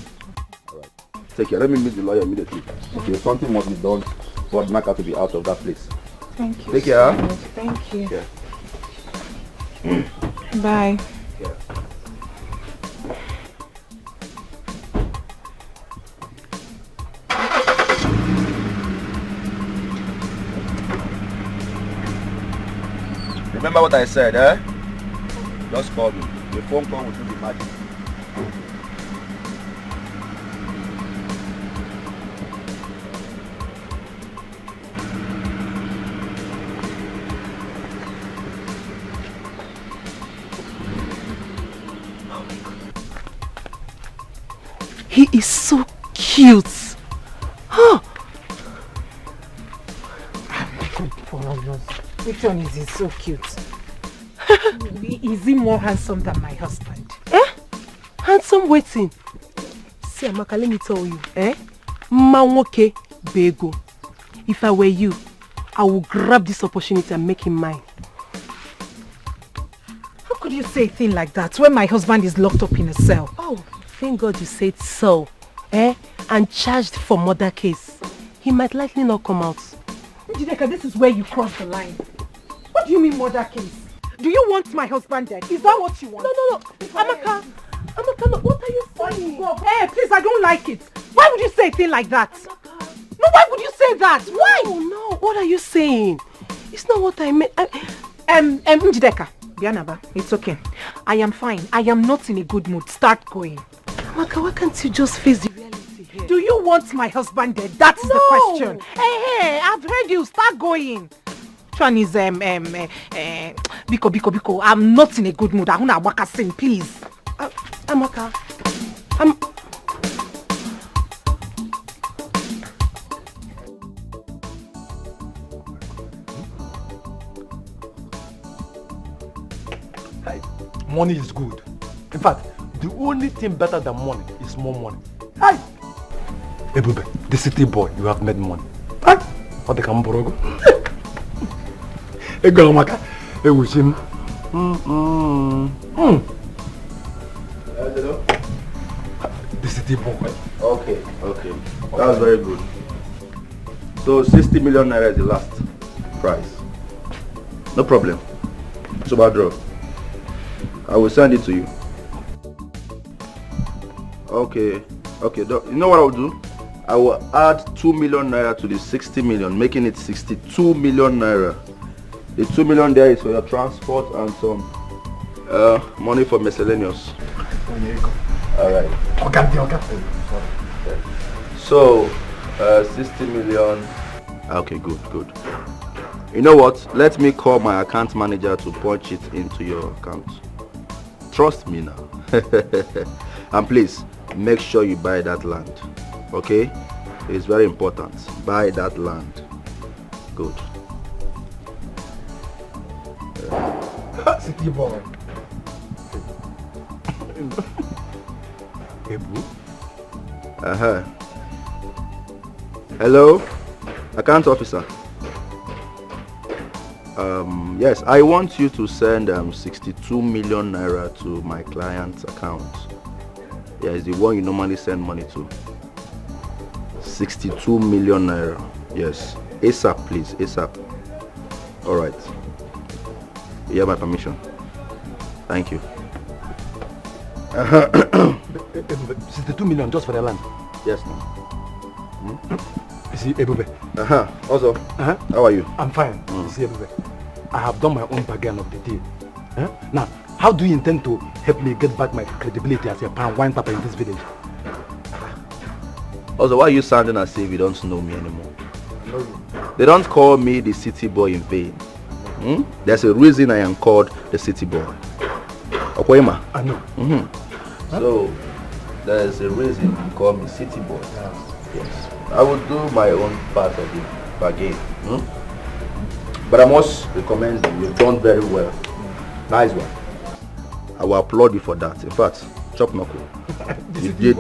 Alright. Take care. Let me meet the lawyer immediately. Okay, something must be done for Odinaka to be out of that place. Thank you. Take care. So much. Thank you. Yeah. Bye. Yeah. Remember what I said, eh? Just call me. The phone call will do the magic. He is so cute. Huh? Which one is he so cute? Is he more handsome than my husband? Handsome waiting. See, Amaka, let me tell you. Manwoke bego. If I were you, I would grab this opportunity and make him mine. How could you say a thing like that when my husband is locked up in a cell? Oh, thank God you said so. And charged for murder case. He might likely not come out. Jideka, this is where you cross the line. What do you mean murder case? Do you want my husband dead? Is that what you want? No. Amaka, no, what are you saying? Hey, please, I don't like it. Why would you say a thing like that? Amaka. No, why would you say that? Why? No, what are you saying? It's not what I meant. Jideka, Bianaba, it's okay. I am fine. I am not in a good mood. Start going. Amaka, why can't you just face the reality here? Do you want my husband dead? That's the question. Hey, I've heard you. Start going. Which one is Biko. I'm not in a good mood. I want to waka sing, please. Amaka, Money is good. In fact, the only thing better than money is more money. Hey, Ebube, the city boy, you have made money. Hey, what the Kamborogo? Hey, go Amaka. Hey, with him. city boy. Okay. That's very good. So 60 million naira is the last price. No problem. Super draw. I will send it to you. Okay. You know what I will do? I will add 2 million naira to the 60 million, making it 62 million naira. The 2 million there is for your transport and some money for miscellaneous. Alright. Okay. So, 60 million. Okay, good. You know what? Let me call my account manager to punch it into your account. Trust me now. And please, make sure you buy that land. Okay? It's very important. Buy that land. Good. City boy. Ebu. Hello? Account officer. Yes, I want you to send 62 million naira to my client's account. Yeah, it's the one you normally send money to. 62 million naira. Yes. ASAP, please. ASAP. Alright. You have my permission. Thank you. 62 million just for the land? Yes, ma'am. You see, Ebube. Also, how are you? I'm fine. You see, Ebube, I have done my own bargain of the deal. Now, how do you intend to help me get back my credibility as a pan wine papa in this village? Also, why are you sounding as if you don't know me anymore? I know you. They don't call me the city boy in vain. There's a reason I am called the city boy. Okoyema? I know. So, there's a reason you call me city boy. Yes. I will do my own part of the bargain. But I must recommend you. You've done very well. Nice one. I will applaud you for that. In fact, chop knuckle. You did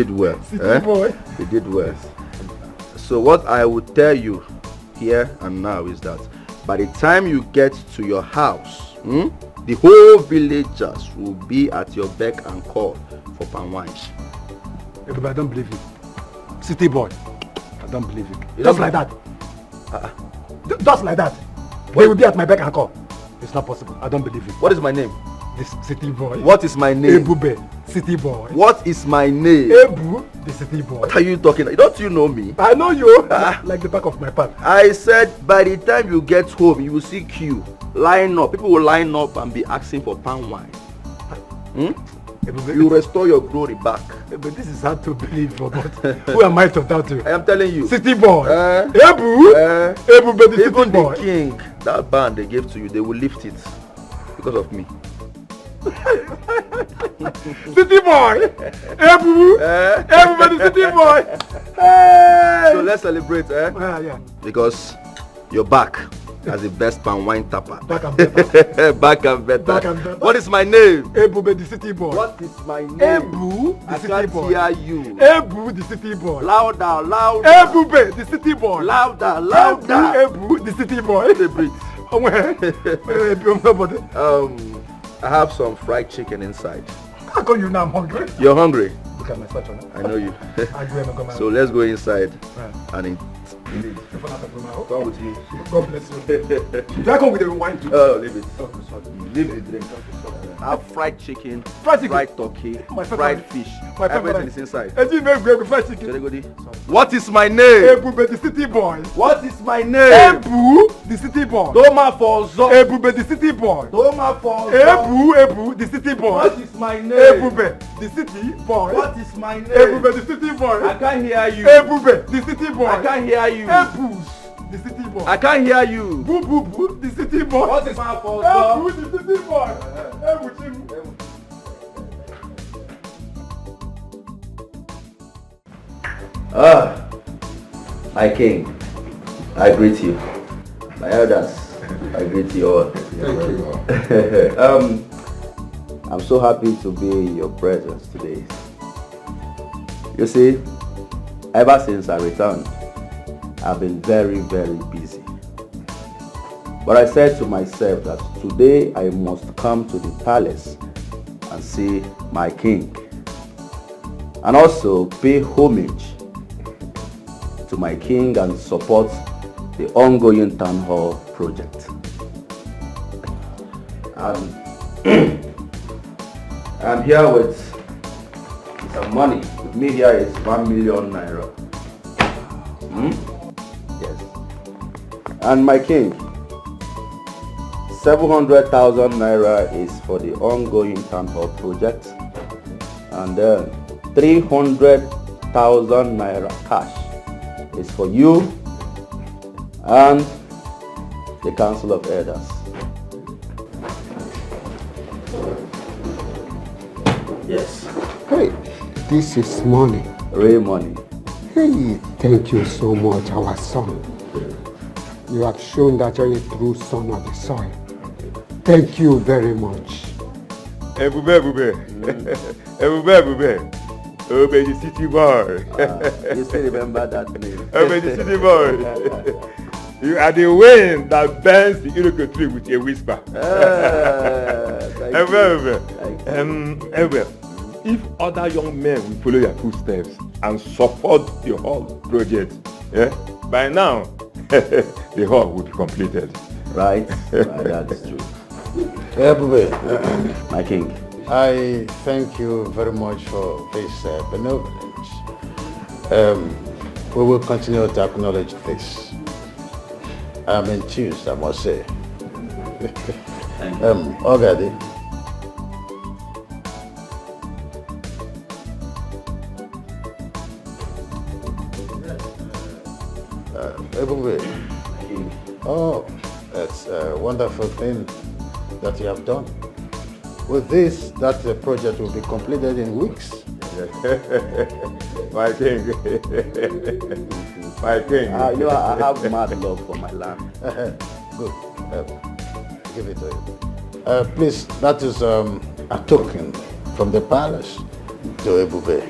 well. You did well. So what I would tell you here and now is that by the time you get to your house, the whole villagers will be at your beck and call for palm wine. Everybody, I don't believe you. City boy, I don't believe you. Just like that. Just like that. They will be at my beck and call. It's not possible. I don't believe you. What is my name? This city boy. What is my name? Ebube, city boy. What is my name? Ebu, the city boy. What are you talking about? Don't you know me? I know you. Like the back of my palm. I said by the time you get home, you will see queue. Line up. People will line up and be asking for palm wine. You restore your glory back. But this is hard to believe, but who am I to doubt you? I am telling you. City boy. Ebu, but the city boy. The king, that band they gave to you, they will lift it because of me. City boy. Ebu, but the city boy. So let's celebrate, Yeah. Because you're back as the best palm wine tapper. Back and better. Back and better. Back and better. What is my name? Ebu, the city boy. What is my name? Ebu, the city boy. I can't hear you. Ebu, the city boy. Louder, louder. Ebu, the city boy. Louder, louder. Ebu, the city boy. They breathe. I have some fried chicken inside. How come you now I'm hungry? You're hungry? Look at my statue. I know you. So So let's go inside and eat. Come with me. God bless you. Do I come with the wine too? Oh, leave it. Okay, sorry. Leave the drink. I have fried chicken, Fried turkey, My fried fish. Everything is inside. Fried chicken. What is my name? Ebu, the city boy. What is my name? Ebu, the city boy. Toma for zo. Ebu, the city boy. Toma for zo. Ebu, the city boy. What is my name? Ebu, the city boy. What is my name? Ebu, the city boy. I can't hear you. Ebu, the city boy. I can't hear you. Ebu, the city boy. I can't hear you. Boo, the city boy. What is my for Ebu, the city boy. Ebu, Chimu. My king, I greet you. My elders, I greet you all. Thank you. I'm so happy to be in your presence today. You see, ever since I returned, I've been very, very busy. But I said to myself that today I must come to the palace and see my king. and also pay homage to my king and support the ongoing town hall project. I'm here with some money. With me here is 1 million naira. Yes. And my king, 700,000 naira is for the ongoing town hall project, and then 300,000 naira cash is for you and the Council of Elders. Yes. Hey, this is money. Real money. Hey, thank you so much, our son. You have shown that you're a true son of the soil. Thank you very much. Ebube. Obey the city boy. You still remember that name? Obey the city boy. You are the wind that bends the iroko tree with a whisper. If other young men will follow your footsteps and support the whole project, by now the whole will be completed. Right, that's true. My king, I thank you very much for this benevolence. We will continue to acknowledge this. I'm enthused, I must say. Ogadi. Oh, that's a wonderful thing that you have done. With this, that project will be completed in weeks. My king. My king. I have mad love for my land. Good. Give it to you. Please, that is a token from the palace to Ebube.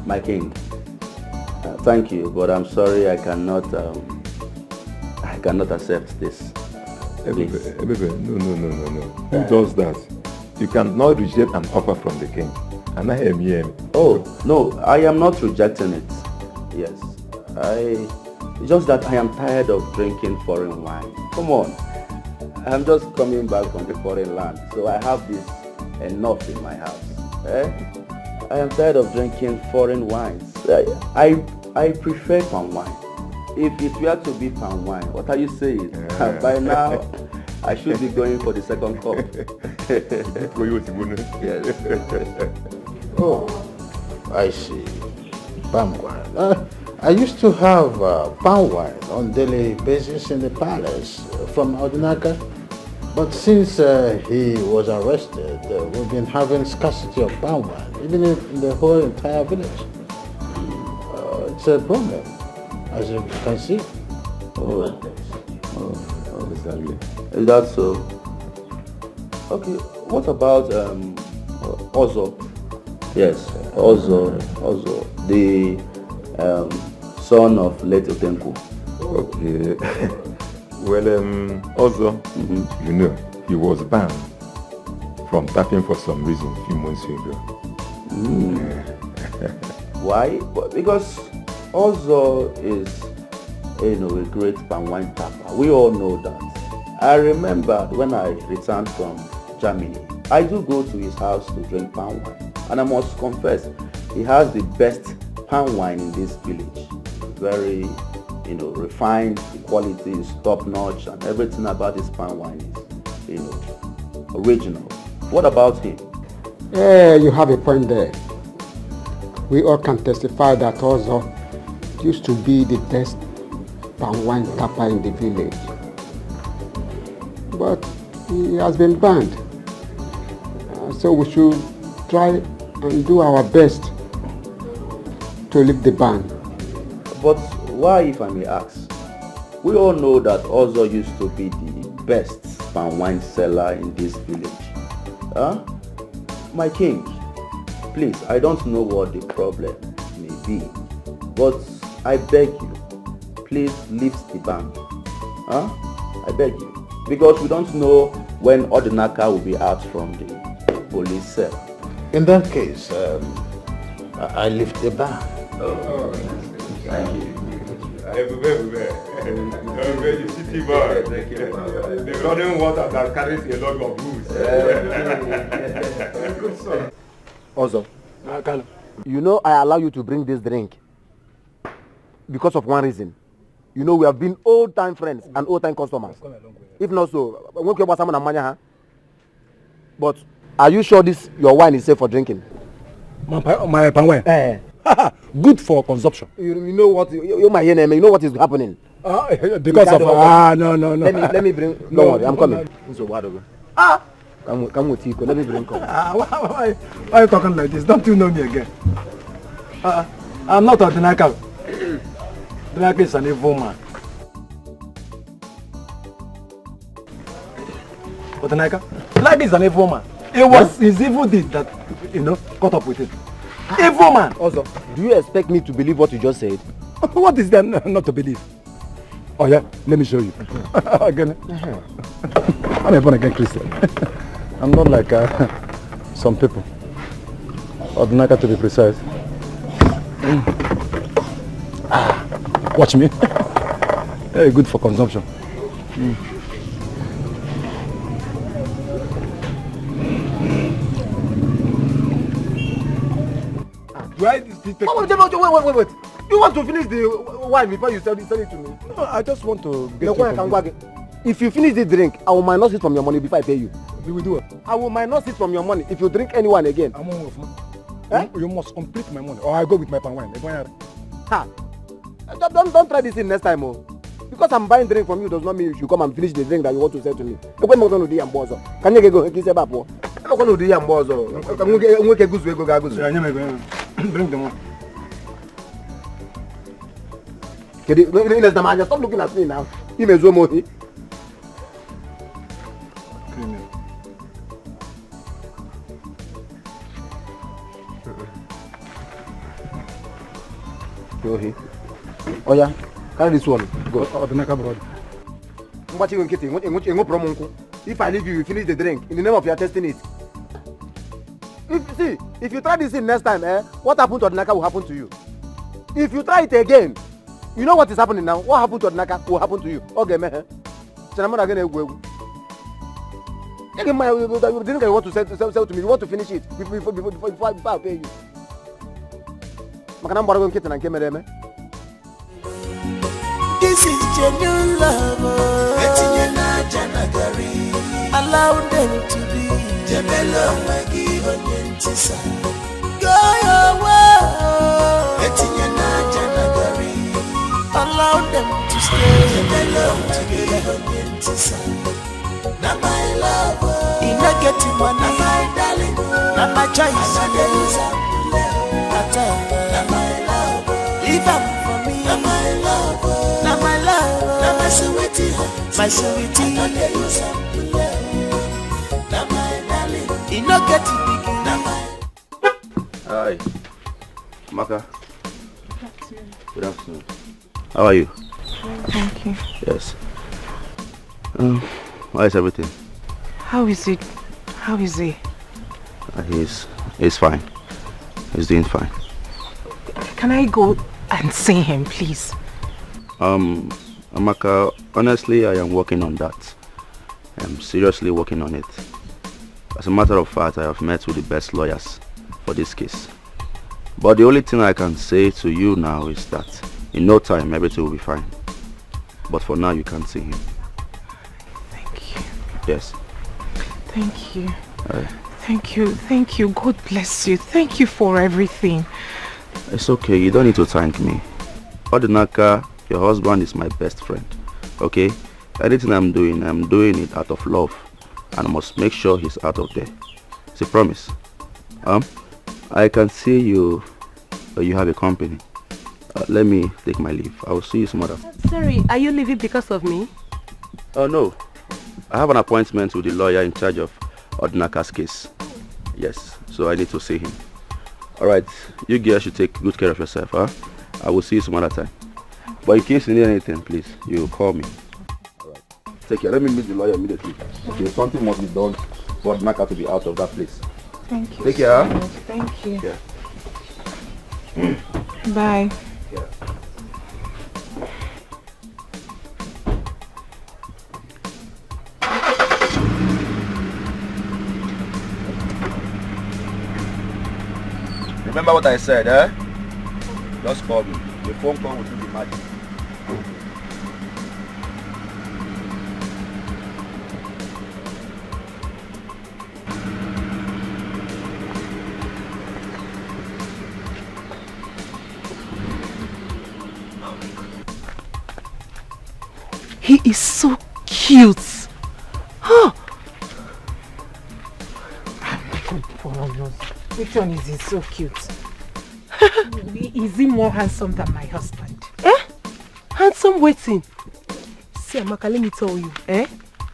My king, thank you, but I'm sorry I cannot accept this. Ebube, no. Who does that? You cannot reject an offer from the king. And I am here. Oh, no, I am not rejecting it. Yes. It's just that I am tired of drinking foreign wine. Come on. I'm just coming back from the foreign land, so I have this enough in my house. I am tired of drinking foreign wines. I prefer palm wine. If it were to be palm wine, what are you saying? By now, I should be going for the second cup. Yes. Oh, I see. Palm wine. I used to have palm wine on daily basis in the palace from Odinaka. But since he was arrested, we've been having scarcity of palm wine, even in the whole entire village. It's a problem, as you can see. Oh, exactly. Is that so? Okay, what about Ozo? Yes, Ozo, the son of late Otenku. Okay. Well, Ozo, you know, he was banned from tapping for some reason a few months ago. Why? Because Ozo is, a great palm wine tapper. We all know that. I remember when I returned from Germany, I do go to his house to drink palm wine. And I must confess, he has the best palm wine in this village. Very, refined, the quality is top notch, and everything about this palm wine is, original. What about him? You have a point there. We all can testify that Ozo used to be the best palm wine tapper in the village. But he has been banned. So we should try and do our best to lift the ban. But why, if I may ask? We all know that Ozo used to be the best palm wine seller in this village. My king, please, I don't know what the problem may be, but I beg you, please lift the ban. I beg you. Because we don't know when Odinaka will be out from the police cell. In that case, I lift the bar. Oh, thank you. Very city boy. The running water that carries a lot of booze. Also, you know I allow you to bring this drink because of one reason. You know we have been old-time friends and old-time customers. If not so, but are you sure this your wine is safe for drinking? My palm wine. Good for consumption. You know what? You my name. You know what is happening. Because of no. Let me bring. Don't worry, I'm coming. So what? Come with Tico. Let me bring. Why are you talking like this? Don't you know me again? I'm not a Dinaka. Dinaka is an evil man. But Dinaka is an evil man. It was his evil deed that caught up with it. Evil man. Also, do you expect me to believe what you just said? What is there not to believe? Oh yeah, let me show you. Again. I'm a born again Christian. I'm not like some people. Or Dinaka to be precise. Watch me. Very good for consumption. Why is this take? Wait. You want to finish the wine before you sell it to me? No, I just want to get If you finish the drink, I will minus it from your money before I pay you. You will do it. I will minus it from your money if you drink any wine again. I'm on with you must complete my money, or I go with my palm wine. Ha! Don't try this thing next time, oh. Because I'm buying drink from you does not mean you should come and finish the drink that you want to sell to me. Can you go? Can you go? Kiss about what? I'm going to do Yambozo. Bring them on. Stop looking at me now. You may zoom on. Oh yeah, carry this one. Go. If I leave you, you finish the drink. In the name of your testing it. If you try this thing next time, what happened to Odinaka will happen to you. If you try it again, you know what is happening now. What happened to Odinaka will happen to you. Okay, man. Take my drink you want to sell to me. You want to finish it before I pay you. This is genuine love. Allow them to be. Go your way. Allow them to stay. Now my love, in not getting money, my darling, now my choice. Now my love, leave them for me. Now my love, now my sweetie, my sweetie. Now my darling, in not getting big. Hi, Amaka. Good afternoon. How are you? Thank you. Yes. How is everything? How is it? How is he? He's fine. He's doing fine. Can I go and see him, please? Amaka, honestly, I am working on that. I'm seriously working on it. As a matter of fact, I have met with the best lawyers for this case. But the only thing I can say to you now is that in no time everything will be fine. But for now, you can't see him. Thank you. Yes. Thank you. Thank you. God bless you. Thank you for everything. It's okay. You don't need to thank me. Odinaka, your husband is my best friend. Okay? Anything I'm doing it out of love. And I must make sure he's out of there. It's a promise. I can see you have a company. Let me take my leave. I will see you some other. Sorry, are you leaving because of me? Oh no. I have an appointment with the lawyer in charge of Odinaka's case. Yes, so I need to see him. Alright, you girls should take good care of yourself, huh? I will see you some other time. But in case you need anything, please, you call me. Alright. Take care. Let me meet the lawyer immediately. Okay, something must be done for Odinaka to be out of that place. Thank you. Take care. So much. Thank you. Yeah. Bye. Yeah. Remember what I said, eh? Just call me. The phone call will do the magic. He is so cute. Huh. Which one is he so cute? Is he more handsome than my husband? Handsome waiting. See, Amaka, let me tell you,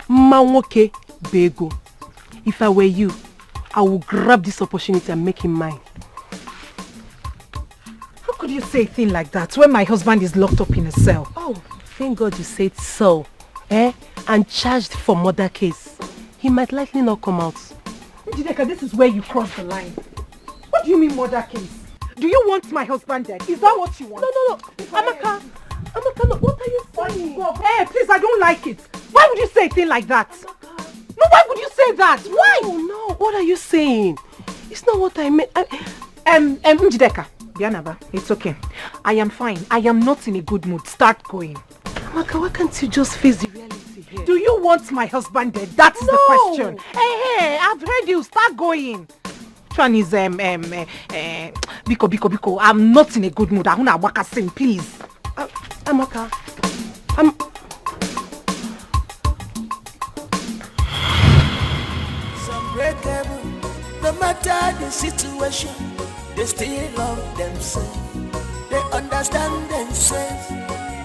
Manwoke Bego. If I were you, I would grab this opportunity and make him mine. How could you say a thing like that when my husband is locked up in a cell? Oh, thank God you said so. And charged for murder case. He might likely not come out. Njideka, this is where you cross the line. What do you mean murder case? Do you want my husband dead? Is that what you want? No. Amaka, look, what are you saying? Hey, please, I don't like it. Why would you say a thing like that? No, why would you say that? Why? No, what are you saying? It's not what I meant. Njideka, Bianaba, it's okay. I am fine. I am not in a good mood. Start going. Amaka, why can't you just face the reality here? Do you want my husband dead? That's the question. Hey, I've heard you. Start going. Which one is Biko. I'm not in a good mood. I want to waka sing, please. Amaka, Some breakable, no matter the situation, they still love themselves. They understand themselves.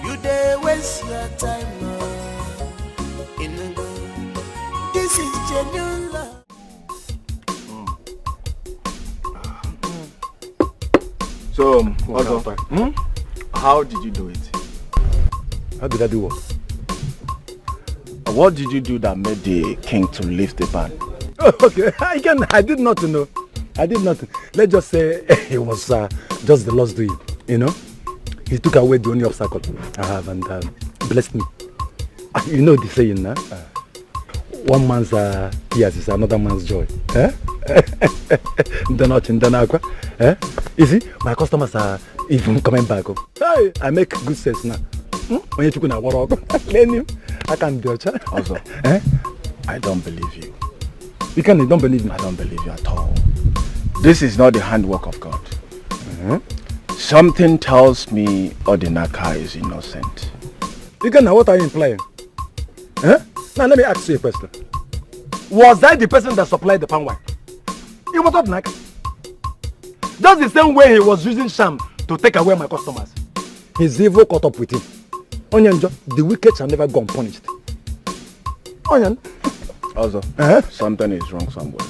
You they waste your time in the good. This is genuine love. So, how did you do it? How did I do what? What did you do that made the king to lift the ban? Oh, okay, I did not know. I did not. Let's just say it was just the Lord's doing, you know. He took away the only obstacle I have and blessed me. You know the saying, huh? One man's tears is another man's joy. Eh? You see, my customers are even coming back. Hey, I make good sense now. When you took a walk, I can't do it. Also, I don't believe you. You don't believe me? I don't believe you at all. This is not the handwork of God. Something tells me Odinaka is innocent. What are you implying? Now let me ask you a question. Was I the person that supplied the palm wine? It was Odinaka. Just the same way he was using sham to take away my customers. His evil caught up with him. Onyanjo, the wicked shall never go unpunished. Onyan. Also, something is wrong somewhere.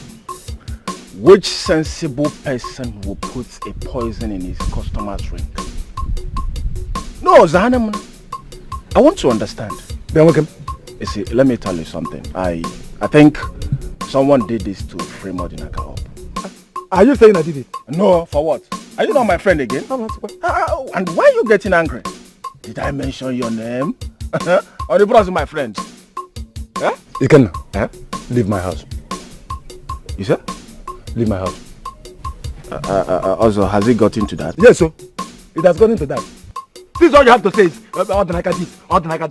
Which sensible person will put a poison in his customer's drink? No, Zahanam. I want to understand. You see, let me tell you something. I think someone did this to frame Odinaka up. Are you saying I did it? No, for what? Are you not my friend again? And why are you getting angry? Did I mention your name? Or the brother my friend? You can leave my house. You said? Leave my house. Also, has it got into that? Yes, sir. It has gone into that. This is all you have to say is Odinaka this, Odinaka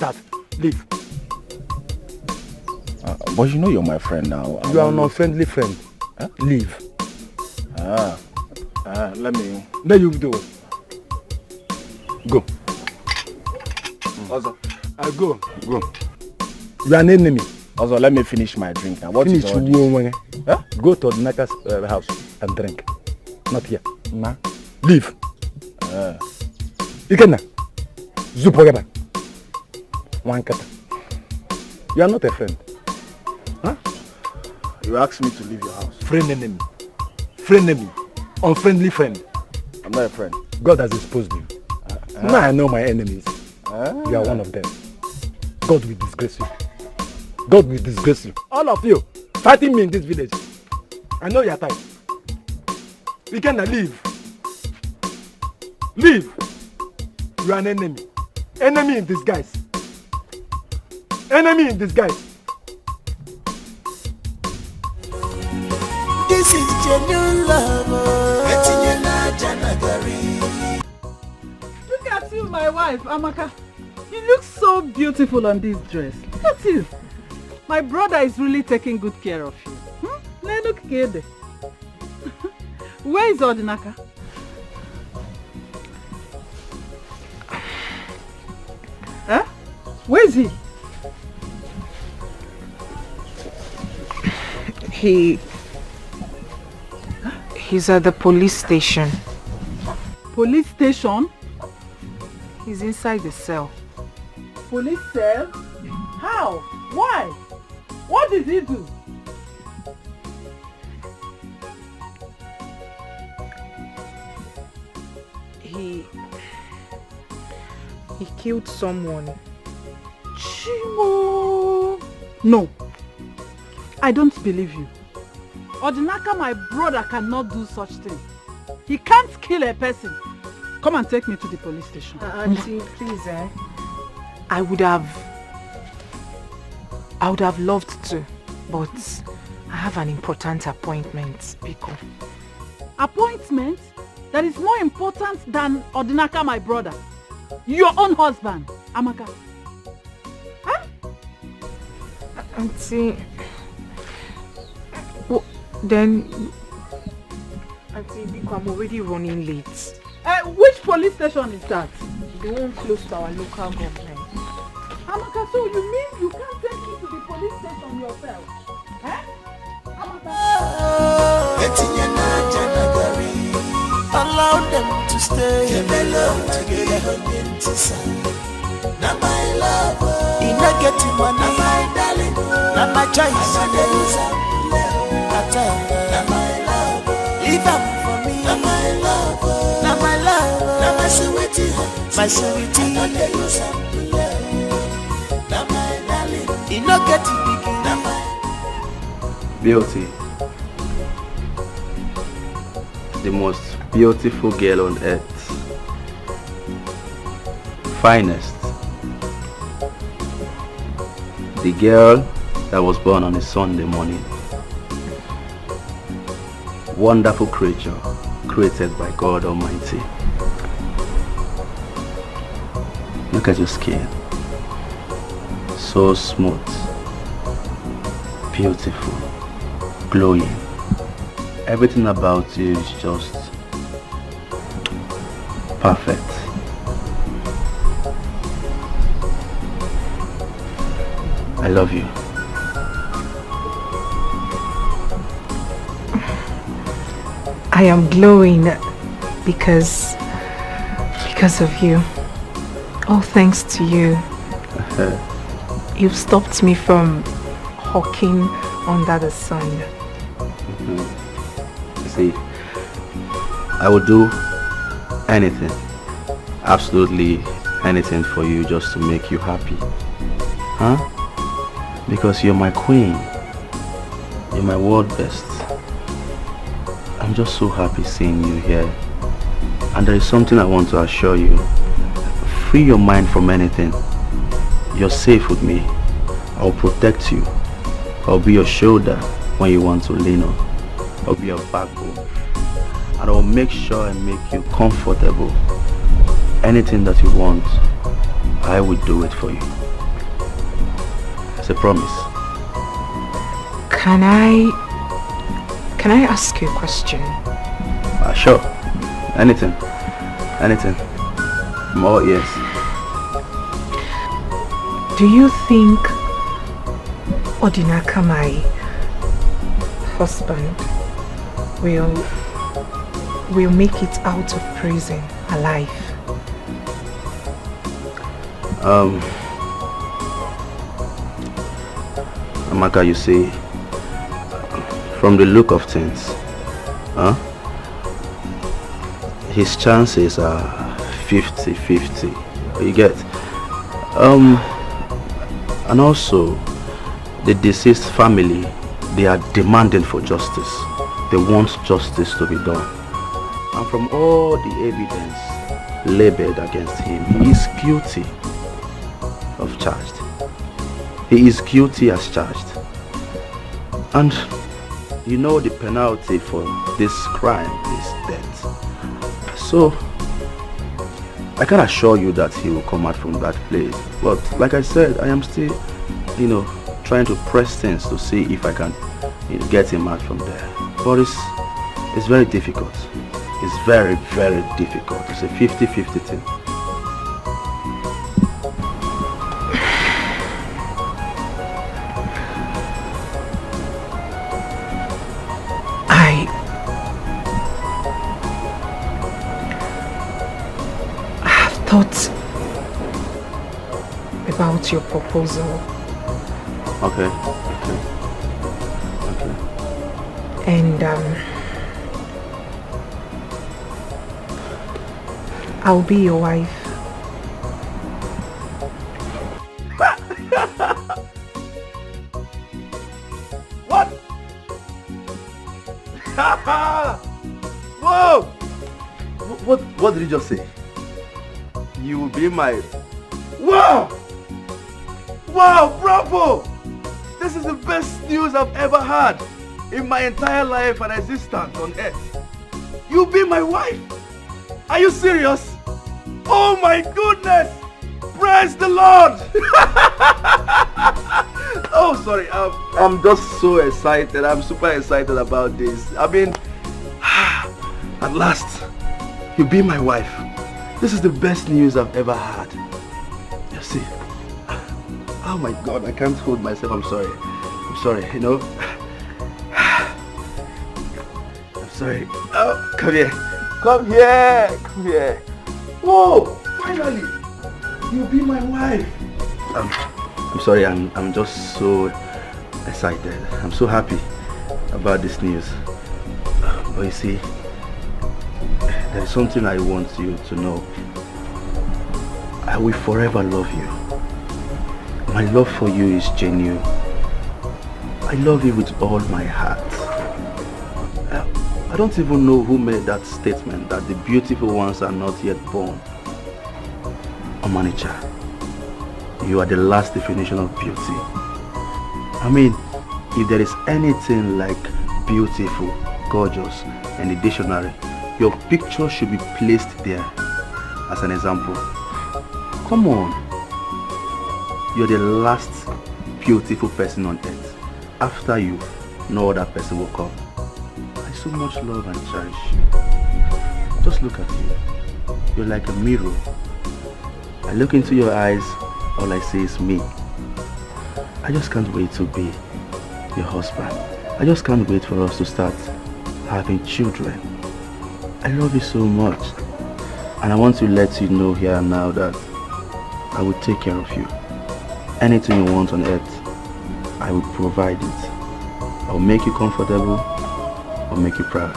that. Leave. But you know you're my friend now. You are an unfriendly friend. Leave. Let me... Then you do it. Go. Also, go. You are an enemy. Also, let me finish my drink now. What finish is all this? Go to Odinaka's house and drink. Not here. Nah. Leave. Ikenna. Zupogeba. One kata. You are not a friend. You asked me to leave your house. Friend enemy. Friend enemy. Unfriendly friend. I'm not a friend. God has exposed you. Now I know my enemies. You are one of them. God will disgrace you. God will disgrace you. All of you fighting me in this village. I know your type. We cannot leave. Leave. You are an enemy. Enemy in disguise. Enemy in disguise. This is genuine love. Look at you, my wife, Amaka. You look so beautiful on this dress. Look at you. My brother is really taking good care of you. Look good. Where is Odinaka? Huh? Where is he? He's at the police station. Police station? He's inside the cell. Police cell? How? Why? What did he do? He killed someone. Chimo! No. I don't believe you. Odinaka, my brother, cannot do such thing. He can't kill a person. Come and take me to the police station. Auntie, please, I would have loved to, but I have an important appointment, Biko. Appointment? That is more important than Odinaka, my brother. Your own husband, Amaka. Huh? Auntie, then, Auntie Biko, I'm already running late. Which police station is that? The one close to our local government. Amaka, so you mean you can't take me to the police station yourself? Eh? Amaka? Allow them to stay together. Now my love, in a getting money, now my darling, now my choice, now my love, leave up for me, now my love, now my love, now my sweetie, now my darling, in a getting big, now my Beauty, the most beautiful girl on earth, finest, the girl that was born on a Sunday morning, wonderful creature created by God Almighty. Look at your skin, so smooth, beautiful, glowing. Everything about you is just perfect. I love you. I am glowing because of you. All thanks to you. You've stopped me from hawking under the sun. See, I would do anything, absolutely anything for you just to make you happy. Huh? Because you're my queen. You're my world best. I'm just so happy seeing you here. And there is something I want to assure you. Free your mind from anything. You're safe with me. I'll protect you. I'll be your shoulder when you want to lean on. I'll be your backbone. And I'll make sure I make you comfortable. Anything that you want, I will do it for you. It's a promise. Can I ask you a question? Sure. Anything. Anything. I'm all ears. Do you think Odinaka, my husband, will make it out of prison alive? Amaka, you see, from the look of things, his chances are 50-50. You get? And also, the deceased family, they are demanding for justice. They want justice to be done. And from all the evidence labeled against him, he is guilty of charged. He is guilty as charged. And you know the penalty for this crime is death. So, I can assure you that he will come out from that place. But like I said, I am still, trying to press things to see if I can get him out from there. But it's very difficult. It's very, very difficult. It's a 50-50 thing. Thought about your proposal. Okay. And I'll be your wife. What? Whoa! What did you just say? You will be my... Wow! Wow, bravo! This is the best news I've ever had in my entire life and existence on earth. You'll be my wife! Are you serious? Oh my goodness! Praise the Lord! Oh, sorry. I'm just so excited. I'm super excited about this. I mean, at last, you'll be my wife. This is the best news I've ever had. You see? Oh my God, I can't hold myself. I'm sorry, I'm sorry. Oh, come here. Whoa, finally, you'll be my wife. I'm sorry, I'm just so excited. I'm so happy about this news. But you see, there is something I want you to know. I will forever love you. My love for you is genuine. I love you with all my heart. I don't even know who made that statement that the beautiful ones are not yet born. Omanicha, you are the last definition of beauty. I mean, if there is anything like beautiful, gorgeous in the dictionary, your picture should be placed there as an example. Come on. You're the last beautiful person on earth. After you, no other person will come. I so much love and cherish you. Just look at you. You're like a mirror. I look into your eyes, all I see is me. I just can't wait to be your husband. I just can't wait for us to start having children. I love you so much. And I want to let you know here and now that I will take care of you. Anything you want on earth, I will provide it. I will make you comfortable. I will make you proud.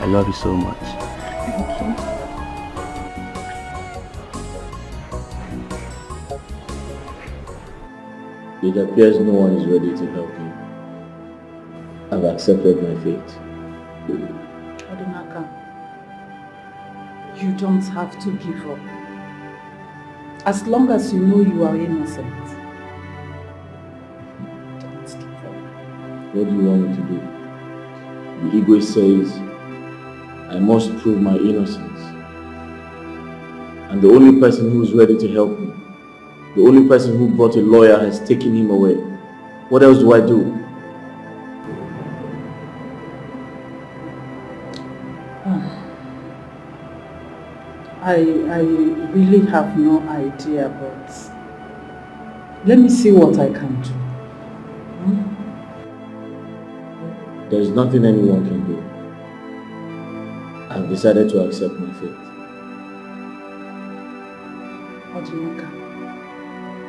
I love you so much. Thank you. It appears no one is ready to help me. I've accepted my fate. Odinaka, you don't have to give up. As long as you know you are innocent. Don't give up. What do you want me to do? The ego says I must prove my innocence. And the only person who is ready to help me, the only person who brought a lawyer has taken him away. What else do I do? I really have no idea, but let me see what I can do. There's nothing anyone can do. I've decided to accept my fate. Odinaka,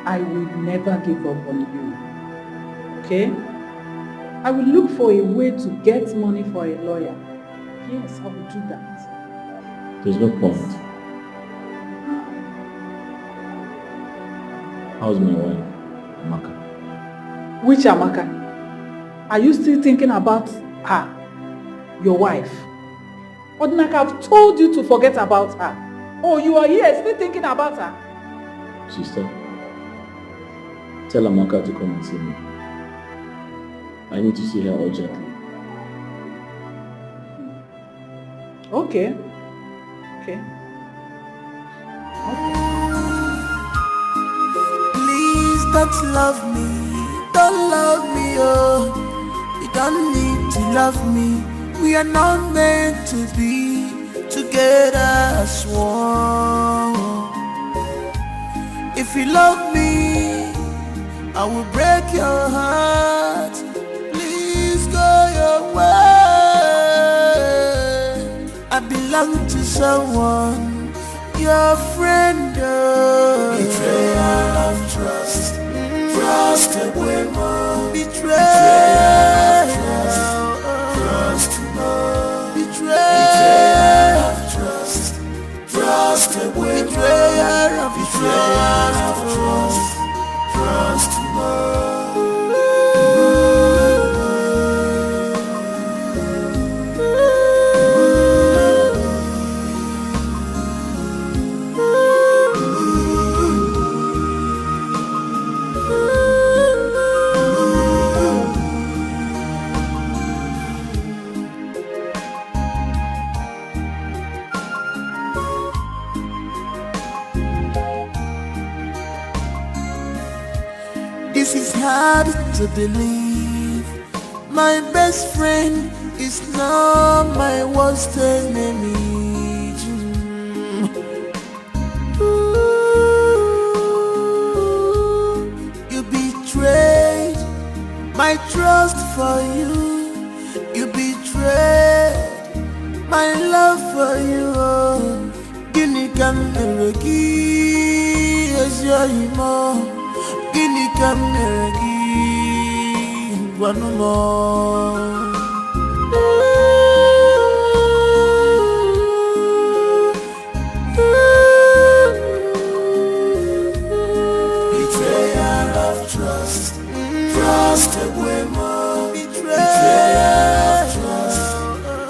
I will never give up on you. Okay? I will look for a way to get money for a lawyer. Yes, I will do that. There's no point. How's my wife, Amaka? Which Amaka? Are you still thinking about her? Your wife. Odinaka, I've told you to forget about her. Oh, you are here still thinking about her? Sister, tell Amaka to come and see me. I need to see her urgently. Okay. Okay. Please don't love me, oh. You don't need to love me. We are not meant to be together as one. If you love me, I will break your heart. Please go your way. I belong to someone, your friend. Betrayal of trust, trust away more. Betrayal of trust, betrayal of trust, trust away. Betrayal of trust, trust more. This is hard to believe. My best friend is now my worst enemy. You betrayed my trust for you. You betrayed my love for you. Guinea can never give as your emo. Guinea can never give one more. Betrayal of trust, trust away more. Betrayal of trust,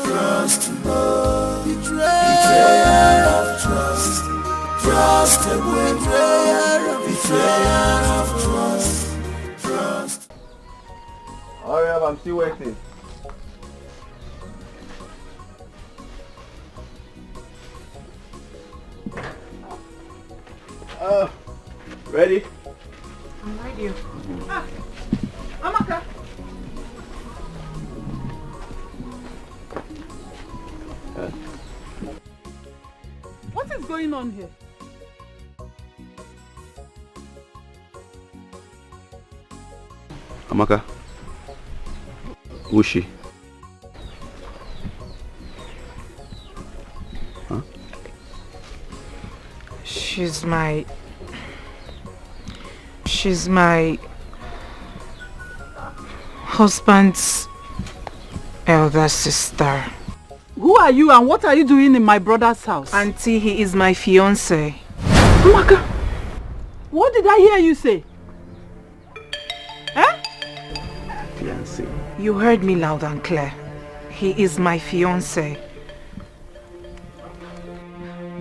trust more. Betrayal of trust, trust away more. Betrayal of trust, trust. Hurry up, I'm still waiting. Ready? I'm ready. Ah, Amaka. What is going on here? Amaka, who's she? Huh? She's my husband's elder sister. Who are you and what are you doing in my brother's house? Auntie, he is my fiancé. Amaka, what did I hear you say? Eh? Fiancée. You heard me loud and clear. He is my fiancé.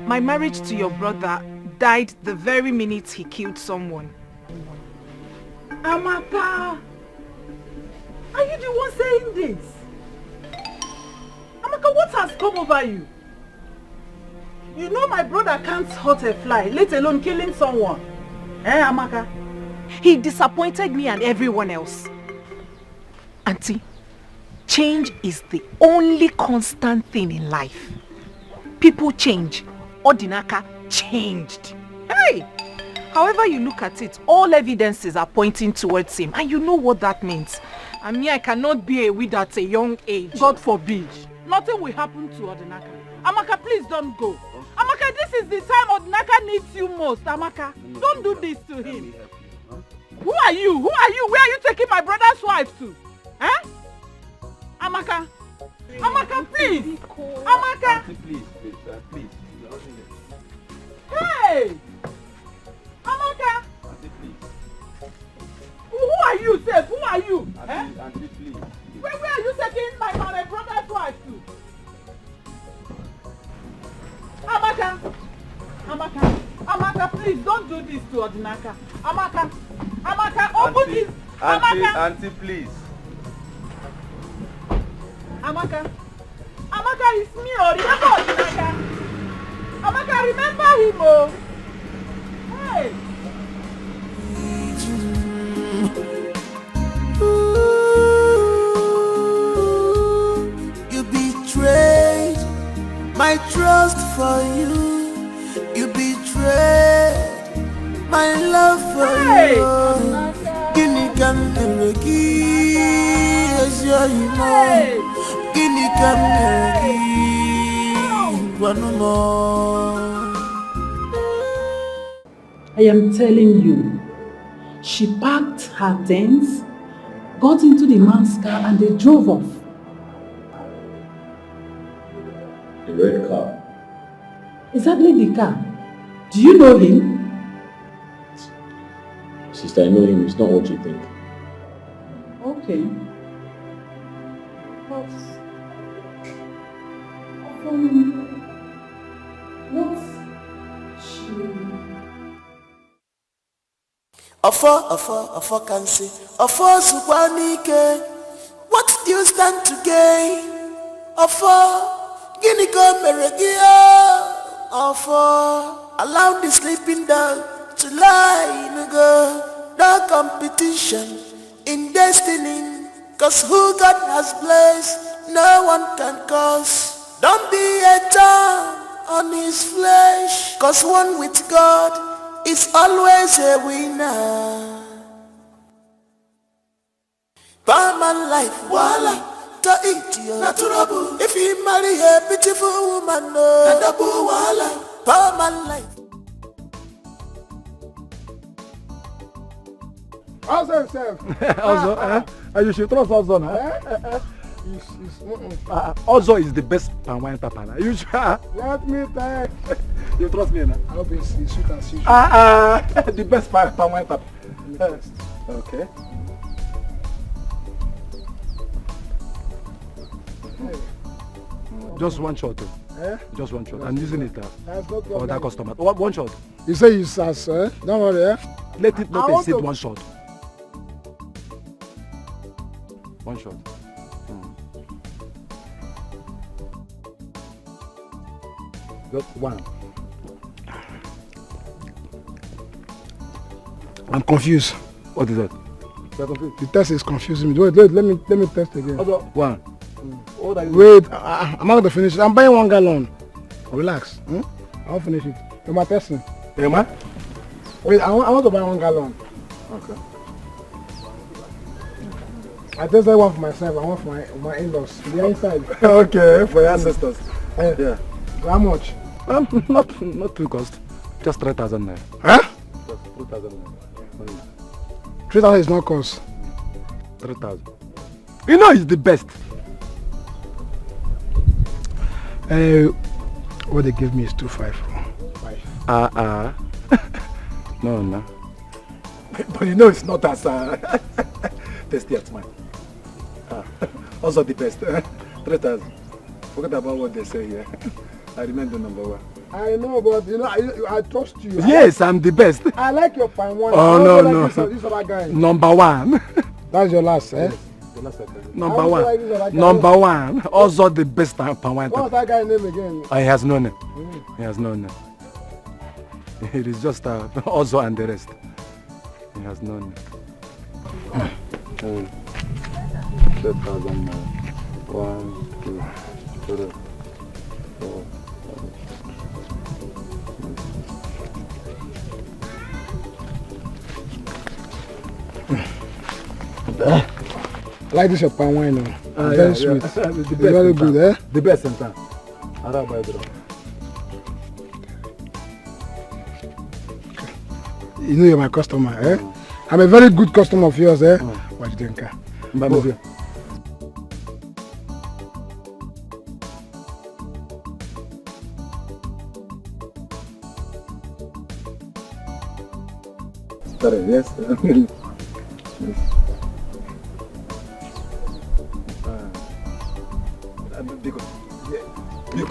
My marriage to your brother died the very minute he killed someone. Amaka, are you the one saying this? Amaka, what has come over you? You know my brother can't hurt a fly, let alone killing someone. Eh, Amaka? He disappointed me and everyone else. Auntie, change is the only constant thing in life. People change. Odinaka changed. Hey! However you look at it, all evidences are pointing towards him. And you know what that means. I mean, I cannot be a widow at a young age. God forbid. Nothing will happen to Odinaka. Amaka, please don't go. Amaka, this is the time Odinaka needs you most. Amaka, don't do this to him. Who are you? Who are you? Where are you taking my brother's wife to? Eh? Amaka. Amaka, please. Amaka. Auntie, please, please. Hey! Amaka! Auntie, please. Who are you, Seth? Who are you? Auntie, please. Where are you taking my brother's wife to? Amaka, please don't do this to Odinaka. Amaka, open this. Auntie, please. Amaka, it's me. Oh, remember Odinaka. Amaka, remember him. Oh, hey. You betrayed my trust for you. You betrayed my love for you. Guinea can as you know. Guinea can one more. I am telling you, she packed her things, got into the man's car, and they drove off. The red car. Exactly the car. Do you know him? Sister, I know him. It's not what you think. Okay. But what's she? Offer can say, offer Subanike. What do you stand to gain? Offer, Guinea Meregia. Offer, allow the sleeping dog to lie in a girl. No competition in destiny, cause who God has blessed, no one can curse. Don't be a thorn on his flesh, cause one with God is always a winner. Palman life, voila, to eat you, naturable. If you marry a beautiful woman, no, double voila, Palman life. Also himself. Also, you should trust Ozo, Ozo is the best palm wine papa. You should. Let me thank. You trust me now? I hope it's sweet and sweet. The best palm wine papa. Okay. Just one shot. Just one shot. I'm using it for that customer. One shot. You say you sass, don't worry, Let it not exceed one shot. One shot. Just one. I'm confused. What is that? The test is confusing me. Wait, let me test again. One. Wait, I'm not going to finish it. I'm buying 1 gallon. Relax. I'll finish it. You're my testing. Emma? Wait, I want to buy 1 gallon. Okay. I tested one for myself. I want for my in-laws. They're inside. Okay, for your ancestors. Yeah. How much? Not too cost. Just 3,000 naira. Huh? Just 3,000 naira. 3,000 is not cost. 3,000. You know it's the best. What they give me is 254. No. But you know it's not as tasty as mine. Also the best. 3,000. Forget about what they say here. I remember number one. I know, but you know, I trust you. Yes, I'm the best. I like your fine wine. Oh, no. This other guy. Number one. That's your last, eh? Yes, the last number one. Like number one. Also the best palm wine. What's that guy's name again? He has no name. He has no name. It is just also and the rest. He has no name. 3,000. 1, 2, 3, 4. I like this your palm wine now. Very sweet. The very good, eh? The best in town. You know you're my customer, eh? I'm a very good customer of yours, eh? Watch Denka. Sorry, yes.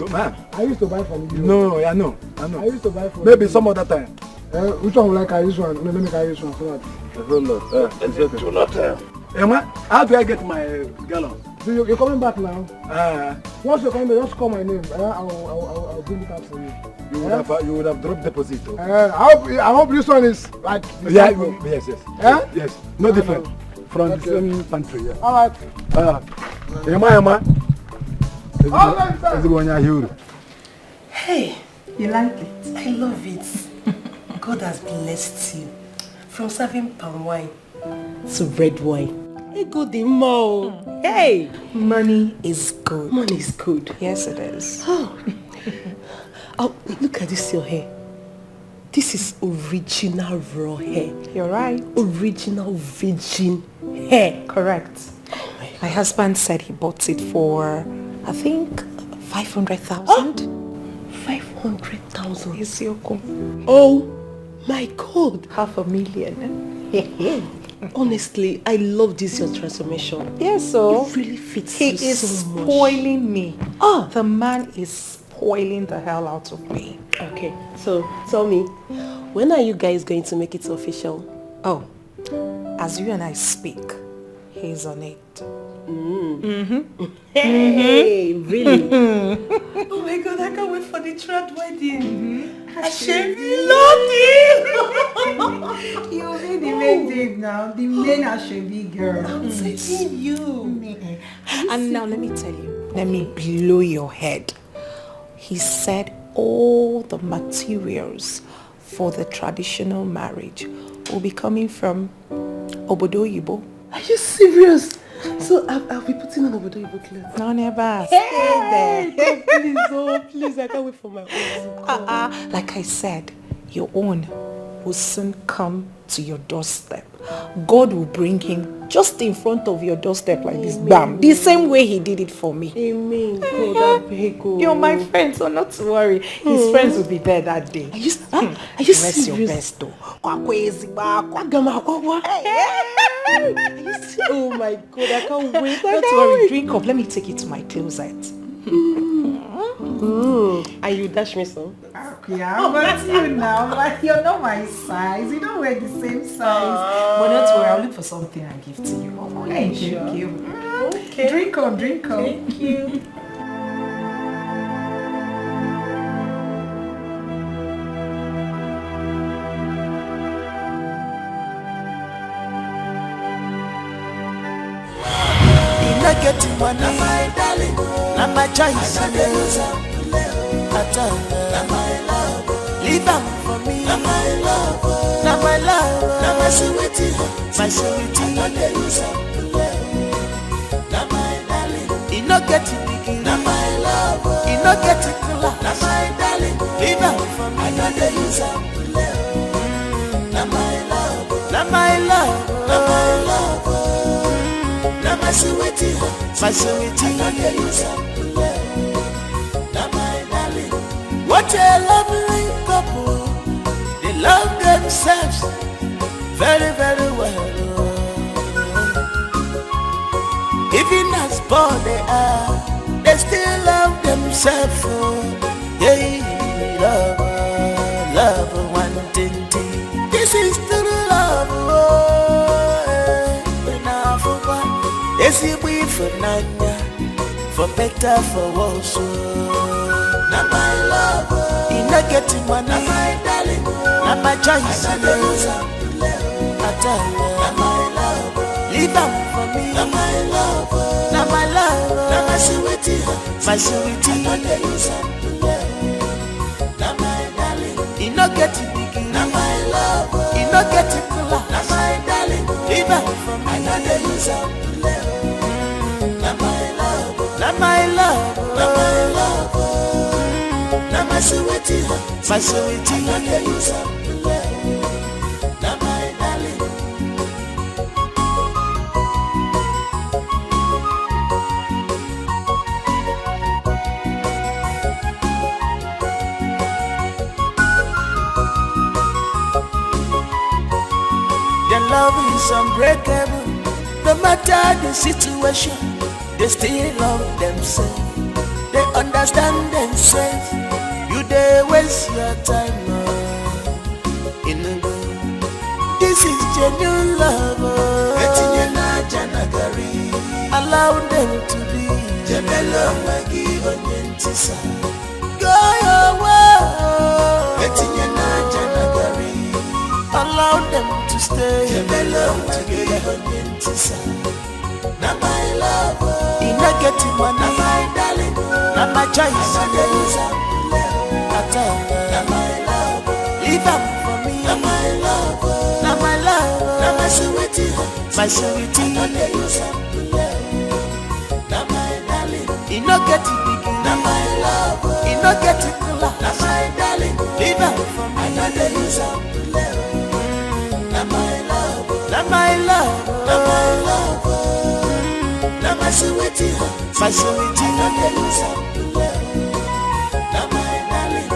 Good man. I used to buy from you. No, I know. I used to buy from Maybe you. some other time. Which one will I carry this one? No, let me carry this one so that. Do not tell. Emma, how do I get my gallon? So you're coming back now? Once you're coming back, just call my name. I'll bring it up for you. You would have dropped deposit. I hope this one is like... Yes. Yes. No different. From the same country, yeah. Alright. Emma. Hey, you like it? I love it. God has blessed you. From serving palm wine to red wine. Hey, good mo. Hey, Money is good. money is good. Yes, it is. Oh, look at this your hair. This is original raw hair. You're right. Original virgin hair. Correct. My husband said he bought it for, I think, 500,000. 500,000. Yes, Yoko. Oh my God. 500,000. Honestly, I love this your transformation. Yes, so it really fits he you is so much. spoiling me. The man is spoiling the hell out of me. Okay, so tell me, when are you guys going to make it official? Oh, as you and I speak, he's on it. Hey, really? Oh my God, I can't wait for the third wedding. I should love You'll be the main babe now, the main Ashebi girl. I'm taking you. And now let me tell you, let me blow your head. He said all the materials for the traditional marriage will be coming from Obodo Yibo. Are you serious? So I'll be putting on Obodo Yibo clothes. No, never. Stay there. Please, I can't wait for my own. Like I said, your own will soon come to your doorstep. God will bring him just in front of your doorstep like this, bam, the same way he did it for me. Amen. God, You're my friend, so not to worry. His friends will be there that day. Are you Rest serious? your best though. Are you oh my God, I can't wait. Don't worry, drink up. Let me take you to my closet. And you dash me some? Yeah, but you now, but you're not my size. You don't wear the same size. But don't worry, I'll look for something and give to you. Thank you. Okay. Drink on. Thank you. Getting money, my darling, not my choice. Not my love, leave out for me. Not my love, not my love, not my sweetie, my sweetie. Not my darling, you not getting big. Not my love, you not getting cooler. Not my darling, leave out for me. I got the use of not my love, not my love, not my love. My sweetie, my darling. What a lovely couple. They love themselves very, very well. Even as poor they are, they still love themselves. Yeah, love, one thing. This is true love. Is it we for Nanya, for better, for worse? Not my love, you not getting money. Not my darling, not my choice. Not my love, leave out for me. Not my love, not my love, not my sweetie, my sweetie. Not my darling, you not getting big. Not my love, you not getting cooler. Not my darling, leave out for me. I got the use of not my love, not my love, not my sweetie, my sweetie. Not my darling. Their love is unbreakable, no matter the situation. They still love themselves. they understand themselves. You they waste your time in the go. This is genuine love. Allow them to be. Go your way. Allow them to stay together. Now my love, in not getting money, now my darling, now my choice, now my love, leave up for me, now my love, now my love, now my sweetie, now my darling, in not getting big, now my love, in not getting love, now my darling, leave up for me, I know they use up to love, now my love, now my love, now my love. My sweetie, my sweetie, now they lose up to love. Now my darling.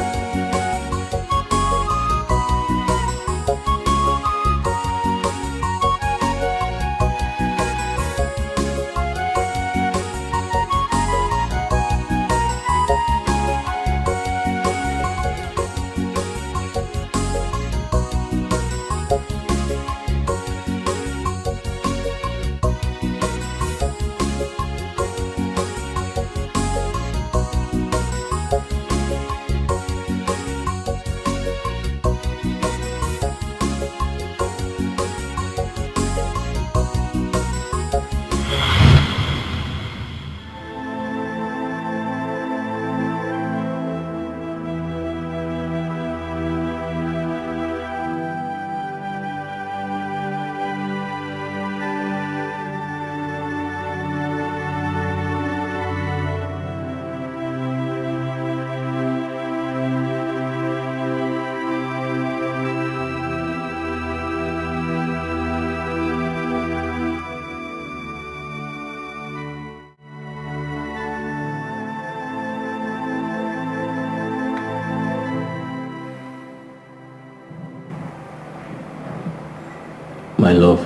My love,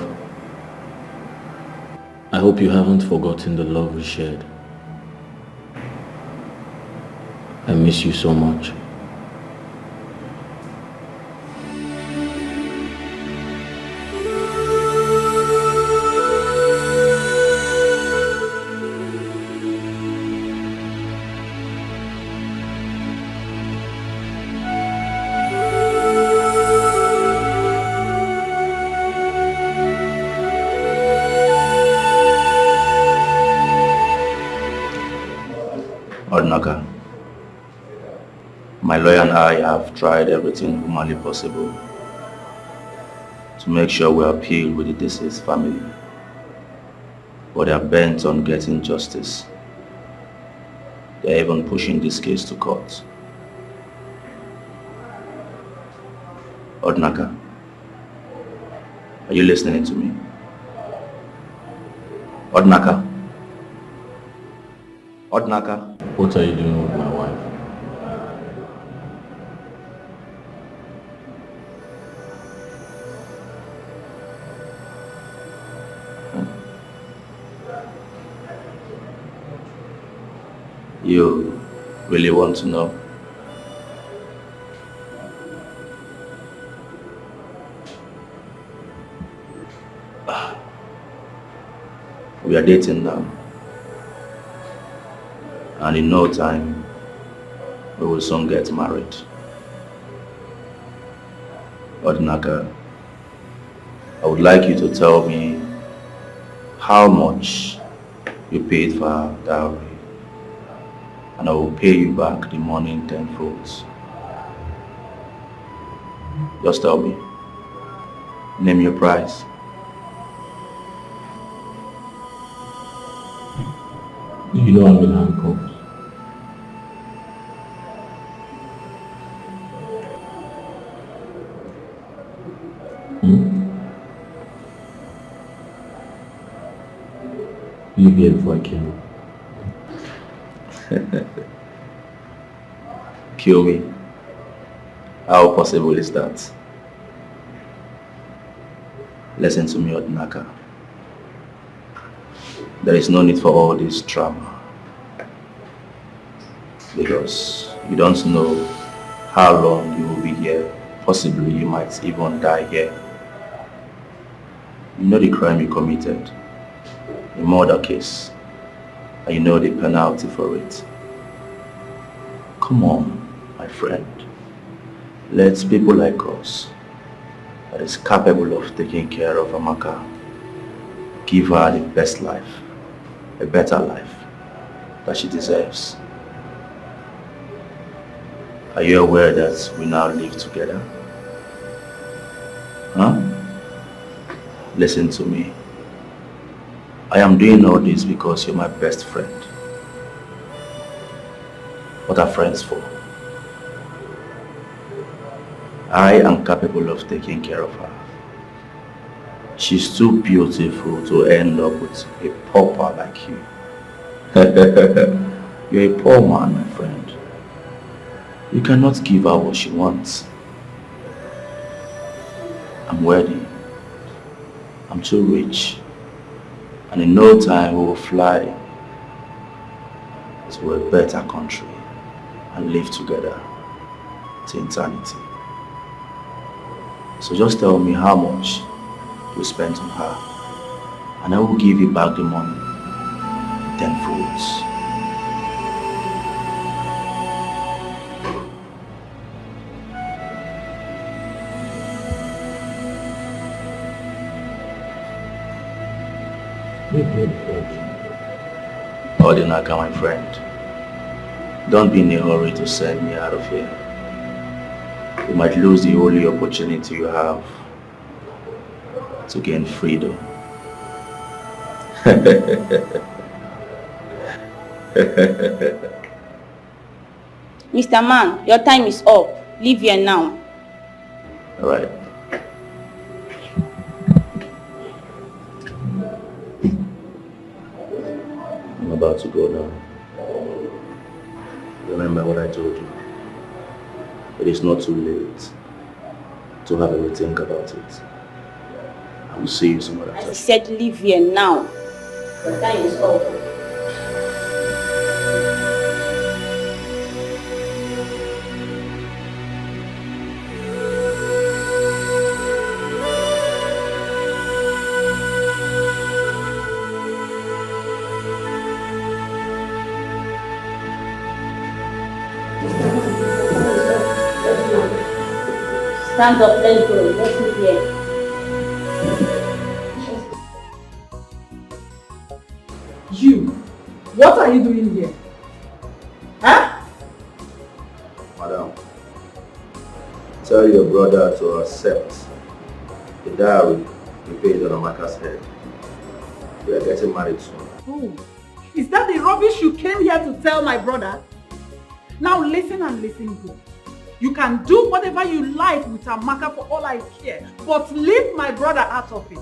I hope you haven't forgotten the love we shared. I miss you so much. Odnaka, my lawyer and I have tried everything humanly possible to make sure we appeal with the deceased family, but they are bent on getting justice. They are even pushing this case to court. Odnaka, are you listening to me? Odnaka? Odnaka? What are you doing with my wife? You really want to know? We are dating now. And in no time, we will soon get married. Odnaka, I would like you to tell me how much you paid for our dowry, and I will pay you back the money in tenfold. Just tell me. Name your price. You know I'm in handcuffs. Leave here before I kill you. Kill me? How possible is that? Listen to me, Odnaka. There is no need for all this drama. because you don't know how long you will be here. Possibly you might even die here. You know the crime you committed, the murder case, and you know the penalty for it. Come on, my friend. Let people like us, that is capable of taking care of Amaka, give her the best life, a better life that she deserves. Are you aware that we now live together? Huh? Listen to me. I am doing all this because you're my best friend. What are friends for? I am capable of taking care of her. She's too beautiful to end up with a pauper like you. You're a poor man, my friend. You cannot give her what she wants. I'm worthy. I'm too rich. And in no time we will fly to a better country and live together to eternity. So just tell me how much you spent on her, and I will give you back the money tenfold. Odinaka, my friend, don't be in a hurry to send me out of here. You might lose the only opportunity you have to gain freedom. Mr. Man, your time is up. Leave here now. All right. I'm about to go now. Remember what I told you. It is not too late to have a rethink about it. I will see you some other time. I said leave here now. Your time is up. Stand up, let's go. Let's meet here. You, what are you doing here? Huh? Madam, tell your brother to accept the dowry we paid on Amaka's head. We are getting married soon. Oh, is that the rubbish you came here to tell my brother? Now listen and listen good. You can do whatever you like with Amaka for all I care, but leave my brother out of it.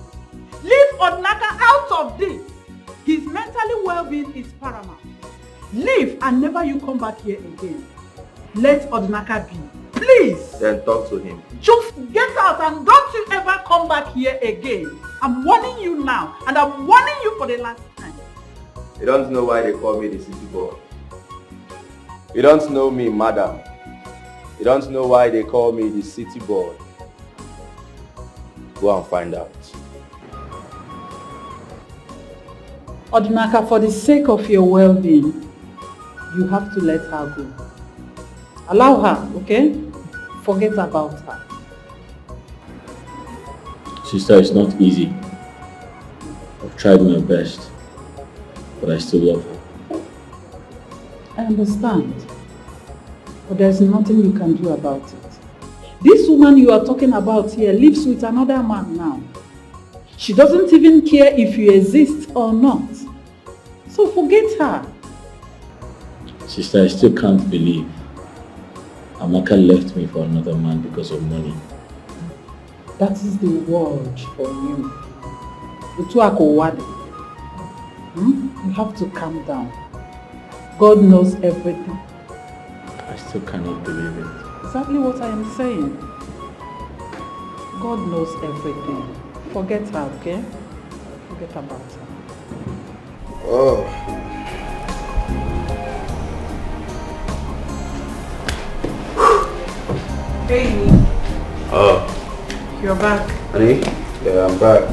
Leave Odnaka out of this. His mentally well-being is paramount. Leave and never you come back here again. Let Odnaka be. Please. Then talk to him. Just get out and don't you ever come back here again. I'm warning you now, and I'm warning you for the last time. You don't know why they call me the city boy. You don't know me, madam. You don't know why they call me the city boy. Go and find out. Odinaka, for the sake of your well-being, you have to let her go. Allow her, okay? Forget about her. Sister, it's not easy. I've tried my best, but I still love her. I understand. But there's nothing you can do about it. This woman you are talking about here lives with another man now. She doesn't even care if you exist or not. So forget her. Sister, I still can't believe Amaka left me for another man because of money. That is the word for you. You have to calm down. God knows everything. I still cannot believe it. Exactly what I am saying. God knows everything. Forget her, okay? Forget about her. Oh. Hey, Oh, you're back. honey? Yeah, I'm back.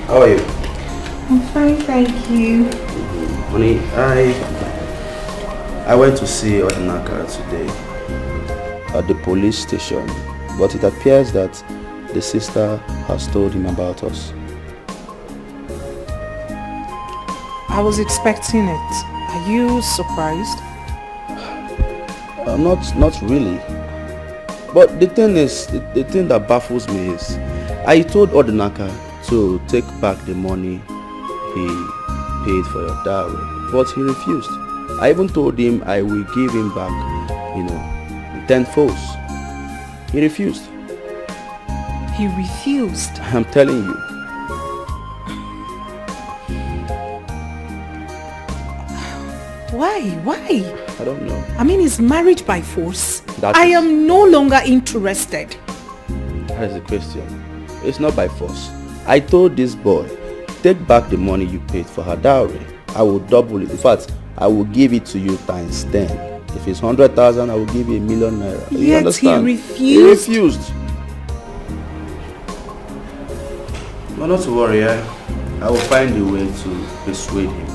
How are you? I'm fine, thank you. Honey, I went to see Odinaka today at the police station, but it appears that the sister has told him about us. I was expecting it. Are you surprised? Not really. But the thing is, the thing that baffles me is, I told Odinaka to take back the money he paid for your dowry, but he refused. I even told him I will give him back, 10 folds. He refused. He refused? I'm telling you. Why? I don't know. I mean, is marriage by force? That I is- am no longer interested. That is the question. It's not by force. I told this boy, take back the money you paid for her dowry. I will double it. In fact, I will give it to you times 10. If it's 100,000, I will give you 1,000,000 naira. You Yet he understand? refused? He refused. But not to worry, I will find a way to persuade him.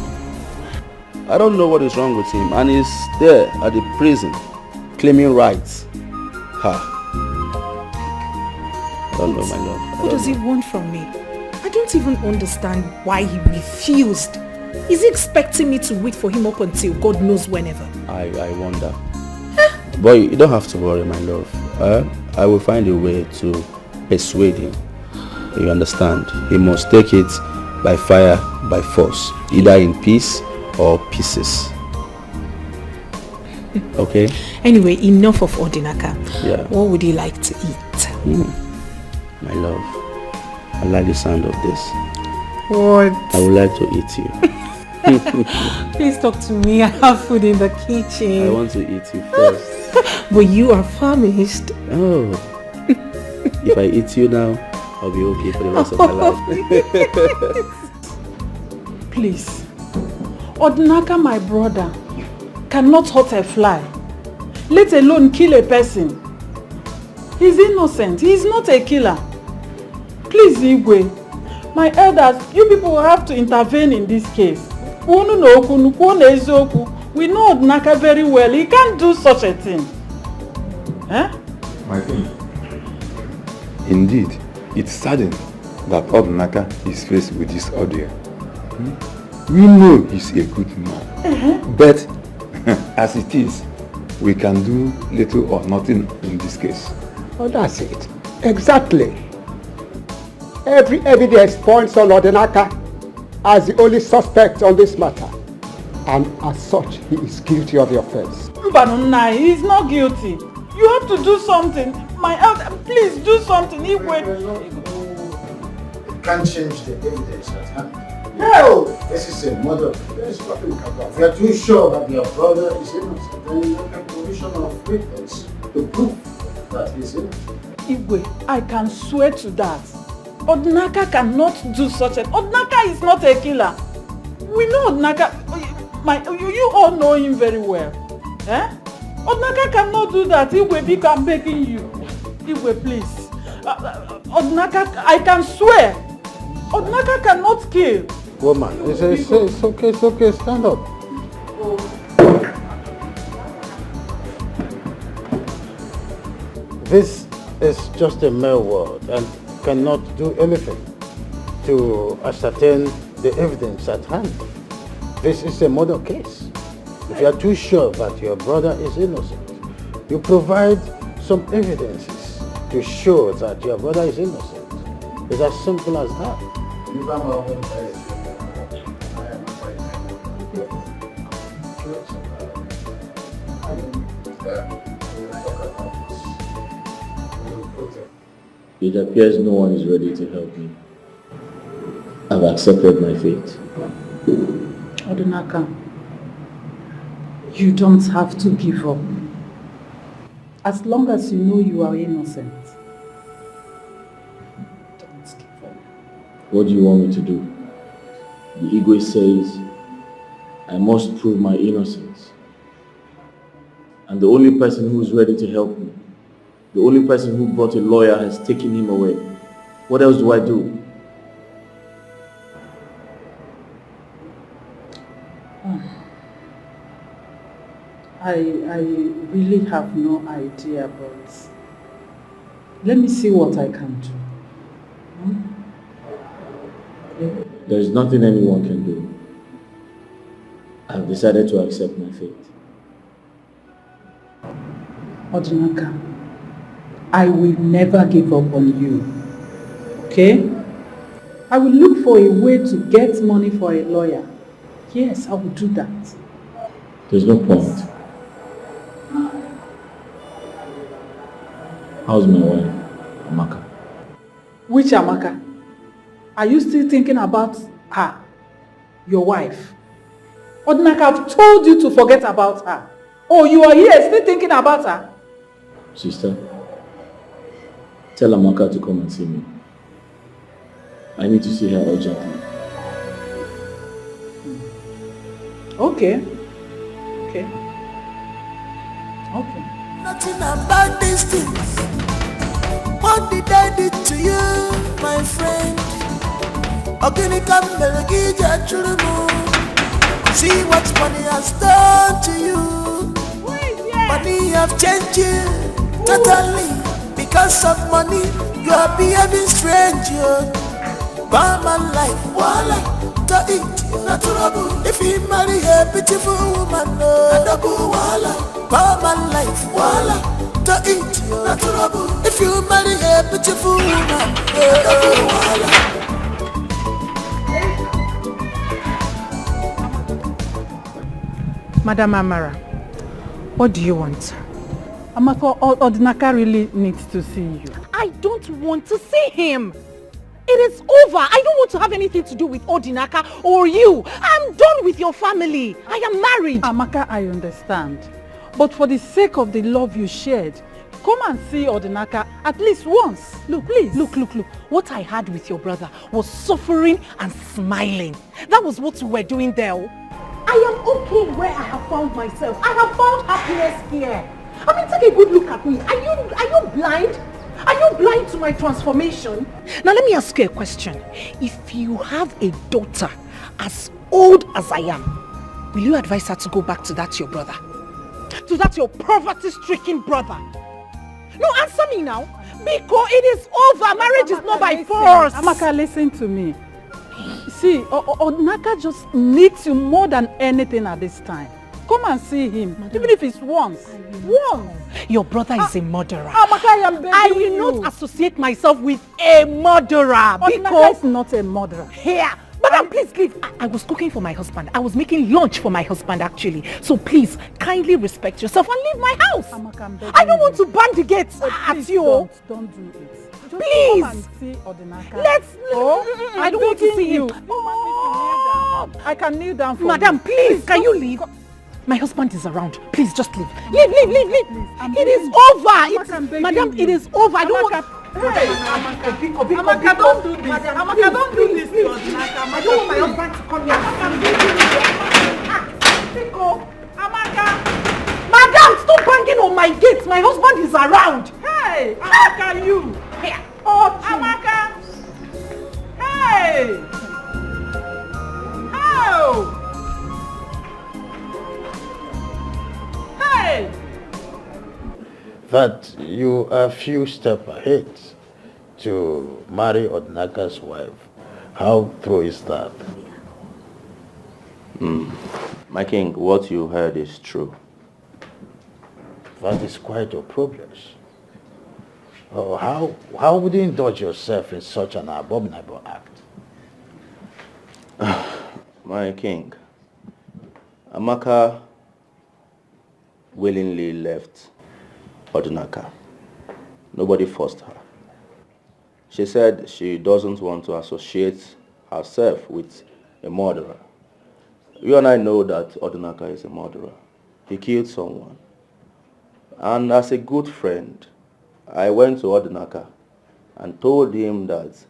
I don't know what is wrong with him, and he's there at the prison claiming rights. I don't know, my love. I What don't does he want from me? I don't even understand why he refused. Is he expecting me to wait for him up until God knows whenever? I wonder. Boy, you don't have to worry, my love. I will find a way to persuade him. You understand? He must take it by fire, by force, either in peace or pieces. Okay? Anyway, enough of Odinaka. Yeah. What would you like to eat? My love, I like the sound of this. What? I would like to eat you. Please talk to me. I have food in the kitchen. I want to eat you first. But you are famished. Oh. If I eat you now, I'll be okay for the rest of my life. Please. Odinaka, my brother, cannot hurt a fly, let alone kill a person. He's innocent. He's not a killer. Please, Igwe, my elders, you people will have to intervene in this case. We know Odinaka very well. He can't do such a thing. My king, indeed, it's saddened that Odinaka is faced with this ordeal. We know he's a good man, but as it is, we can do little or nothing in this case. Oh, that's it. Exactly. Every evidence points on Odinaka as the only suspect on this matter. And as such, he is guilty of the offense. Mbanunai, he's not guilty. You have to do something. My elder, please do something. Igwe. It can't change the evidence at hand. No! This is a murder. There's nothing we can do. If you are too sure that your brother is innocent, then you make a provision of witness to prove that he's innocent. Igwe, I can swear to that. Odinaka cannot do such a... Odinaka is not a killer. We know Odinaka... You all know him very well. Odinaka cannot do that. Igwe, I'm begging you. Igwe, please. Odinaka, I can swear. Odinaka cannot kill. Woman, it's okay, stand up. This is just a mere word and cannot do anything to ascertain the evidence at hand. This is a murder case. If you are too sure that your brother is innocent, you provide some evidences to show that your brother is innocent. It's as simple as that. It appears no one is ready to help me. I've accepted my fate. Odinaka, you don't have to give up. As long as you know you are innocent. Don't give up. What do you want me to do? The Igwe says I must prove my innocence. And the only person who is ready to help me The only person who brought a lawyer has taken him away. What else do I do? I really have no idea, but let me see what I can do. Okay. There is nothing anyone can do. I have decided to accept my fate. Odinaka, I will never give up on you. Okay? I will look for a way to get money for a lawyer. Yes, I will do that. There's no point. How's my wife, Amaka? Which Amaka? Are you still thinking about her? Your wife? Odinaka, I've told you to forget about her. Oh, you are here still thinking about her? Sister, tell Amaka to come and see me. I need to see her urgently. Okay. Okay. Okay. Nothing about these things. What did I do to you, my friend? See what money has done to you. Money have changed you totally. Because of money, you are behaving strange. Bad man life, wala, to eat, natural. If you marry a beautiful woman, no, wala. Bad man life, wala, to eat, natural. If you marry a beautiful woman, no, wala. Madam Amara, what do you want? Amaka, Odinaka really needs to see you. I don't want to see him. It is over. I don't want to have anything to do with Odinaka or you. I'm done with your family. I am married. Amaka, I understand. But for the sake of the love you shared, come and see Odinaka at least once. Look, please. Look. What I had with your brother was suffering and smiling. That was what we were doing there. I am okay where I have found myself. I have found happiness here. I mean, take a good look at me. Are you blind? Are you blind to my transformation? Now let me ask you a question. If you have a daughter as old as I am, will you advise her to go back to that your brother? To that your poverty-stricken brother? No, answer me now. Because it is over. Marriage is not by force. Amaka, listen to me. See, Odinaka just needs you more than anything at this time. Come and see him, even if it's once. Once. Your brother is a murderer. Amaka, I am begging I will not associate myself with a murderer. Odinaka is not a murderer. Here. Madam, please leave. I was cooking for my husband. I was making lunch for my husband actually. So please, kindly respect yourself and leave my house. Amaka, I'm begging I don't want to bang the gates at you. Don't do it. Just please. Come and see Odinaka. I don't want to see him. I can kneel down for Madam, you. please, can you leave? My husband is around. Please, just leave. Leave. It is over. Madam, it is over. I don't want... Hey, Amaka, don't do this. Amaka, don't do this to Odinaka. I don't want my husband to come here. Amaka. Madam, stop banging on my gate. My husband is around. Hey, Amaka, you. Here. Oh, Amaka. Hey. Oh. Hey. That you are a few steps ahead to marry Odinaka's wife. How true is that? My king, what you heard is true. That is quite a progress. Oh, how would you indulge yourself in such an abominable act? My king, Amaka willingly left Odinaka. Nobody forced her. She said she doesn't want to associate herself with a murderer. You and I know that Odinaka is a murderer. He killed someone. And as a good friend, I went to Odinaka and told him that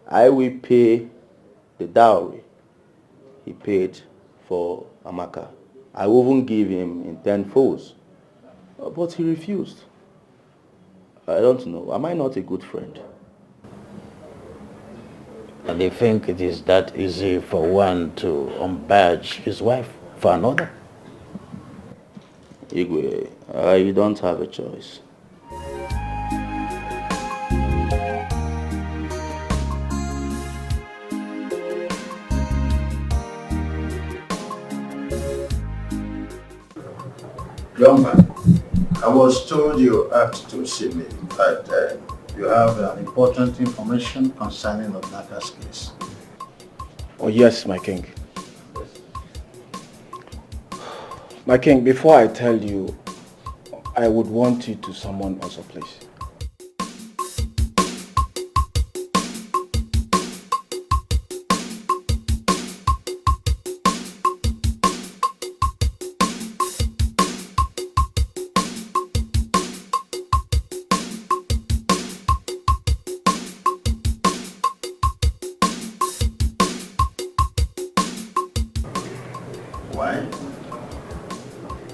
I will pay the dowry he paid for Amaka. I will even give him in 10 folds. But he refused. I don't know. Am I not a good friend? And they think it is that easy for one to unbadge his wife for another? Igwe, you don't have a choice. Young man, I was told you asked to see me, but you have important information concerning Amaka's case. Oh yes, my king. My king, before I tell you, I would want you to summon us, please. Why?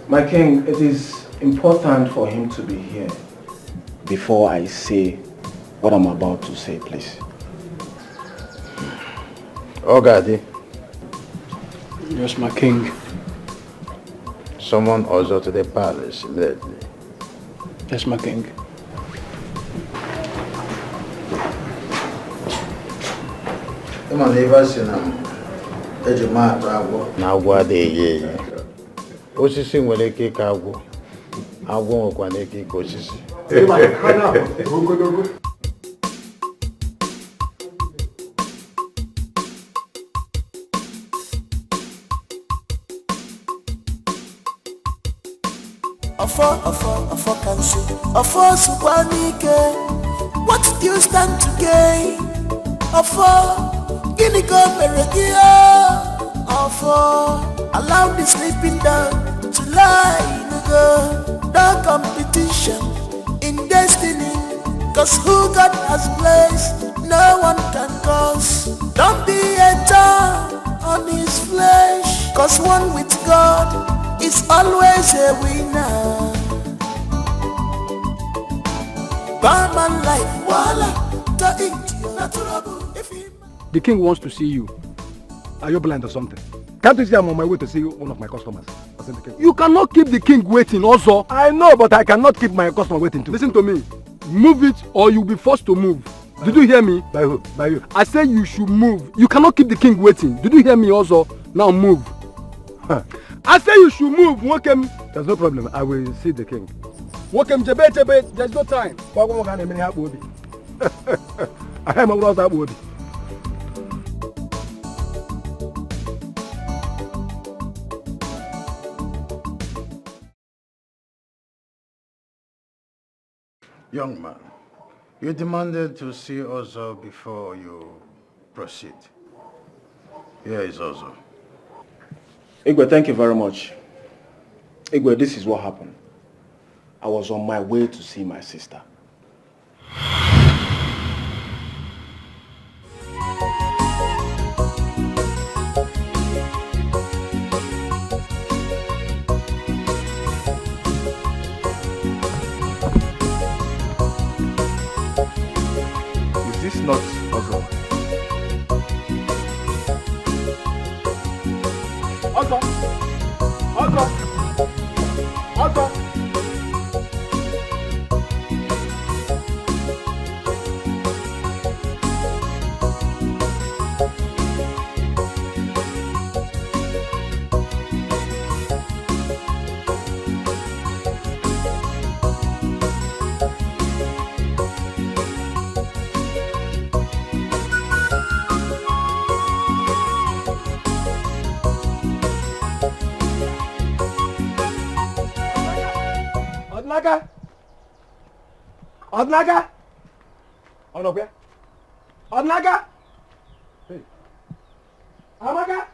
My king, it is important for him to be here before I say what I'm about to say, please. Ogadi. Yes, my king. Summon Ozo to the palace immediately. Yes, my king. Come on, leave us in Ejima Agwo. Na agwo adịghị eyi. Osisi nwere ike ịka agwọ. Agwọ nwekwana ike ịka osisi. Afọ can see. Afọ Subanike. What do you stand to gain? Afọ Ginigo Meregia. Afọ allow the sleeping dog to lie in the competition in destiny. Cause who God has placed, no one can cause. Don't be a thorn on his flesh. Cause one with God is always a winner. Barman life, wala, to The king wants to see you. Are you blind or something? Can't you see I'm on my way to see one of my customers? You cannot keep the king waiting also. I know, but I cannot keep my customer waiting too. Listen to me. Move it or you'll be forced to move. Did you hear me? By who? By you. I say you should move. You cannot keep the king waiting. Did you hear me also? Now move. I say you should move. Welcome. There's no problem. I will see the king. Welcome, Jebe. There's no time. I am a Woody. Young man, you demanded to see Ozo before you proceed. Here is Ozo. Igwe, thank you very much. Igwe, this is what happened. I was on my way to see my sister. Is this not Ozo? Ozo! Odnaga! Onogwe? Odnaga! Hey. Amaka!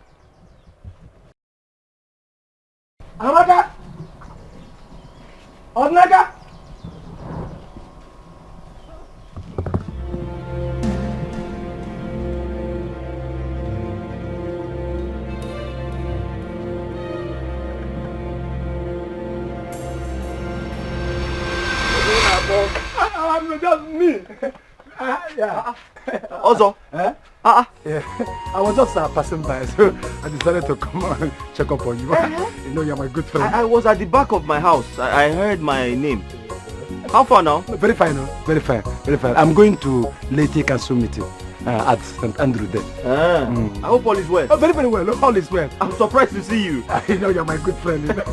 Odnaga! I'm just me. Yeah. Also? Yeah. I was just passing by, so I decided to come and check up on you. You know, you're my good friend. I was at the back of my house. I heard my name. How far now? Very fine, no? Very fine, very fine. I'm going to Lady Council meeting at St. Andrew there. I hope all is well. Oh, very, very well. All is well. I'm surprised to see you. I know you're my good friend. You know?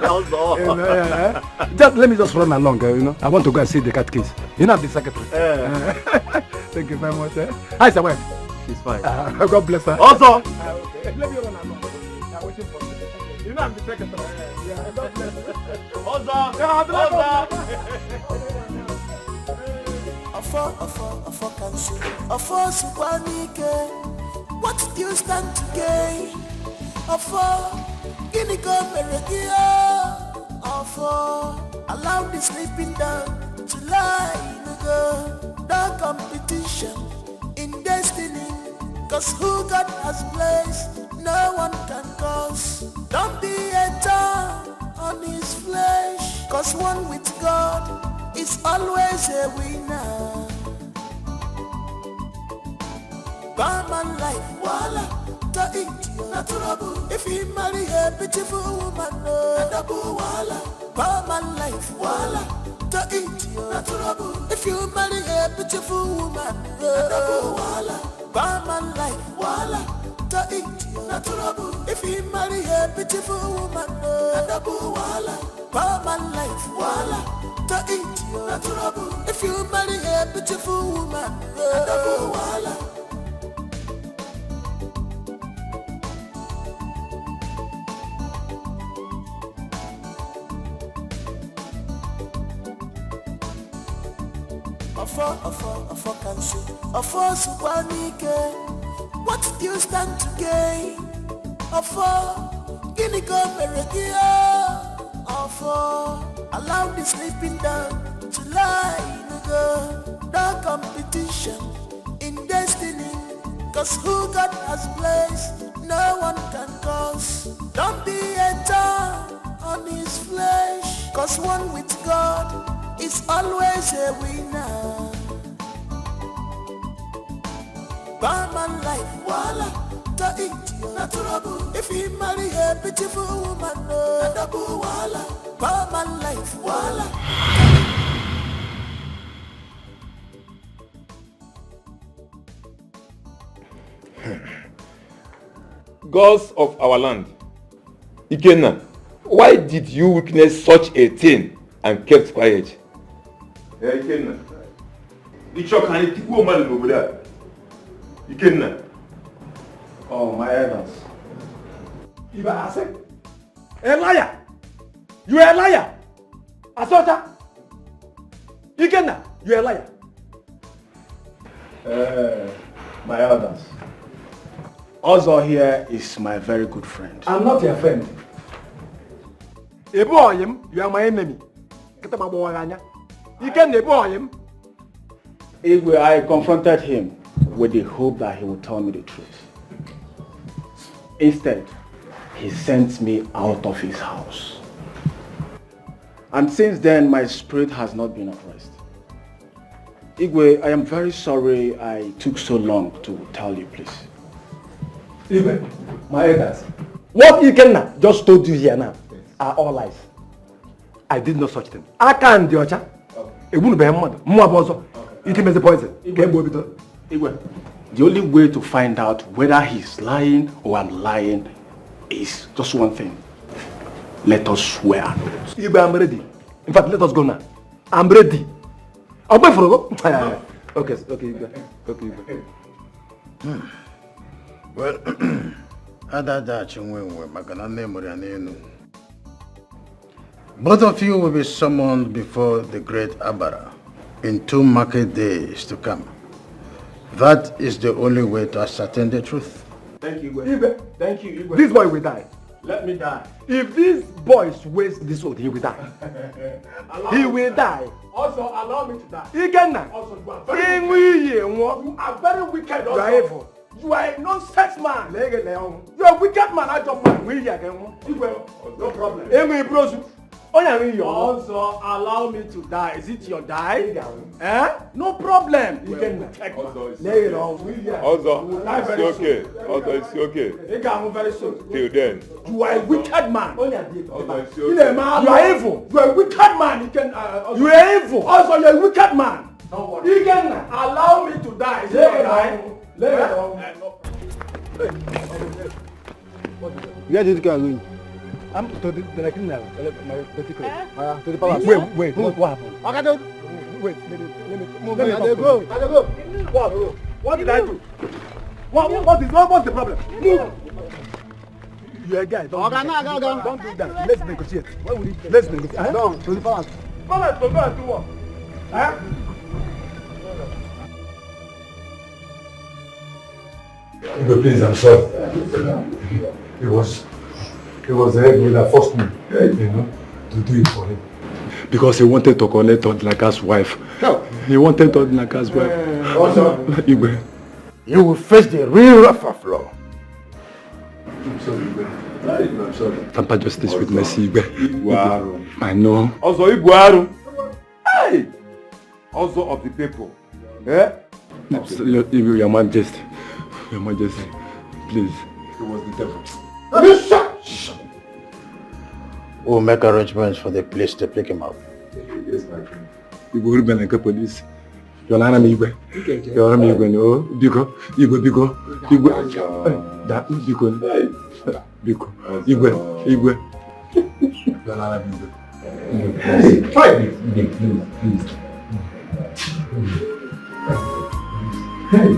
Also. You know, just, let me just run along, you know. I want to go and see the cat case. You know, I'm the secretary. Thank you very much. Hi, sir, wife. She's fine. God bless her. Also. Okay. Let me run along. I'm waiting for you. You know, I'm the secretary. Yeah, God bless her. Also. What do you stand to gain? Allow the sleeping down to lie in the no competition in destiny. Cause who God has placed, no one can cause. Don't be a thorn on his flesh. Cause one with God is always a winner. Barman life, voila, to eat natural. If you marry a beautiful woman, no, voila. Barman life, voila, to eat natural. If you marry a beautiful woman, no, voila. Barman life, voila, to eat natural. If you marry a beautiful woman, no, voila. Barman life, voila, to eat natural. If you marry a beautiful woman, no, voila. What do you stand to gain? Allow the sleeping down to lie in no competition in destiny. Cause who God has placed, no one can cause. Don't be a thorn on his flesh. Cause one with God is always a winner. Barman life, voila, to eat natural. If you marry a beautiful woman, no, voila. Barman life, voila. Gods of our land, Ikenna, why did you witness such a thing and kept quiet? Ikenna, Ikenna. Oh, my elders. You are a liar. You are a liar. Asota. Ikenna, you are a liar. My elders. Ozo here is my very good friend. I'm not your friend. You are my enemy. I confronted him with the hope that he would tell me the truth. Instead, he sent me out of his house. And since then, my spirit has not been at rest. Igwe, I am very sorry I took so long to tell you, please. Igwe, my elders, what Ikenna just told you here now are all lies. I did no such thing. I can't do it. It wouldn't be a mother. It is the poison. Igwe, the only way to find out whether he's lying or I'm lying is just one thing. Let us swear. Igwe, I'm ready. In fact, let us go now. I'm ready. I'll wait for you. Okay, Igwe. Okay, Igwe. Well, both of you will be summoned before the great Abara in 2 market days to come. That is the only way to ascertain the truth. Thank you, Igwe. Thank you, Igwe. This boy will die. Let me die. If these boys waste this oath, he will die. He will die. Also, allow me to die. Ikenna. Also, you are very wicked. You are evil. You are a nonsense man. You are a wicked man. I don't mind. No problem. Also, allow me to die. Is it your die? No problem. You can take Also, it's okay. It's okay. Very soon. Till then. You are a wicked man. Also, it's okay. You are evil. You are a wicked man. You are evil. Also, you are a wicked man. You can allow me to die. Is it your die? Where did you go? I'm to the criminal. My particular. To the palace. Wait. What happened? Okay, dude. Wait. Let me Go. What did I do? What's the problem? Move. You're a guy. Don't do that. Let's negotiate. Let's negotiate. Down to the palace. Go and do what? Please, I'm sorry. It was the head that forced me, to do it for him. Because he wanted to connect Odinaka's wife. No. He wanted Odinaka's wife. Also, Igwe. You will face the real wrath of law. I'm sorry, Igwe. I'm sorry. Tamper justice with mercy, Igwe. I know. Also, Igwe. Hey! Also of the people. Your Majesty. Your Majesty. Please. It was the devil. Shut! We'll make arrangements for the police to pick him up. Yes, my friend. You will be like a police. You're not an Igwe. You're an Igwe, no? Biko. That Biko. Igwe. You're not an Igwe. Try this, please. Hey,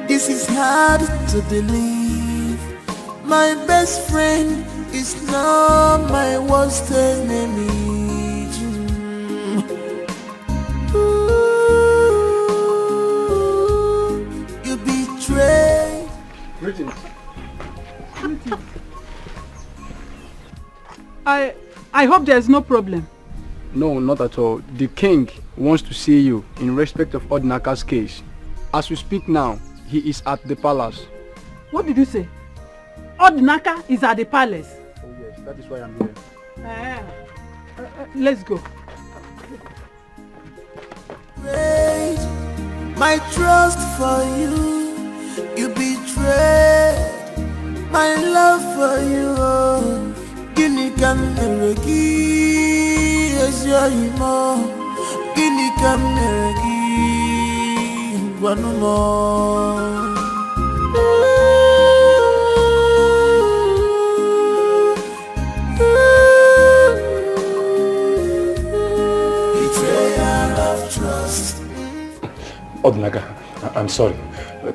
This is hard to believe. My best friend is now my worst enemy. You betrayed. Greetings. I hope there's no problem. No, not at all. The king wants to see you in respect of Odinaka's case. As we speak now, he is at the palace. What did you say? Odinaka is at the palace? Oh yes, that is why I'm here. Let's go. My trust for you, you betrayed my love for you. Guinea can never give as your Guinea can never give one more. Betrayal of trust. Odinaka, I'm sorry.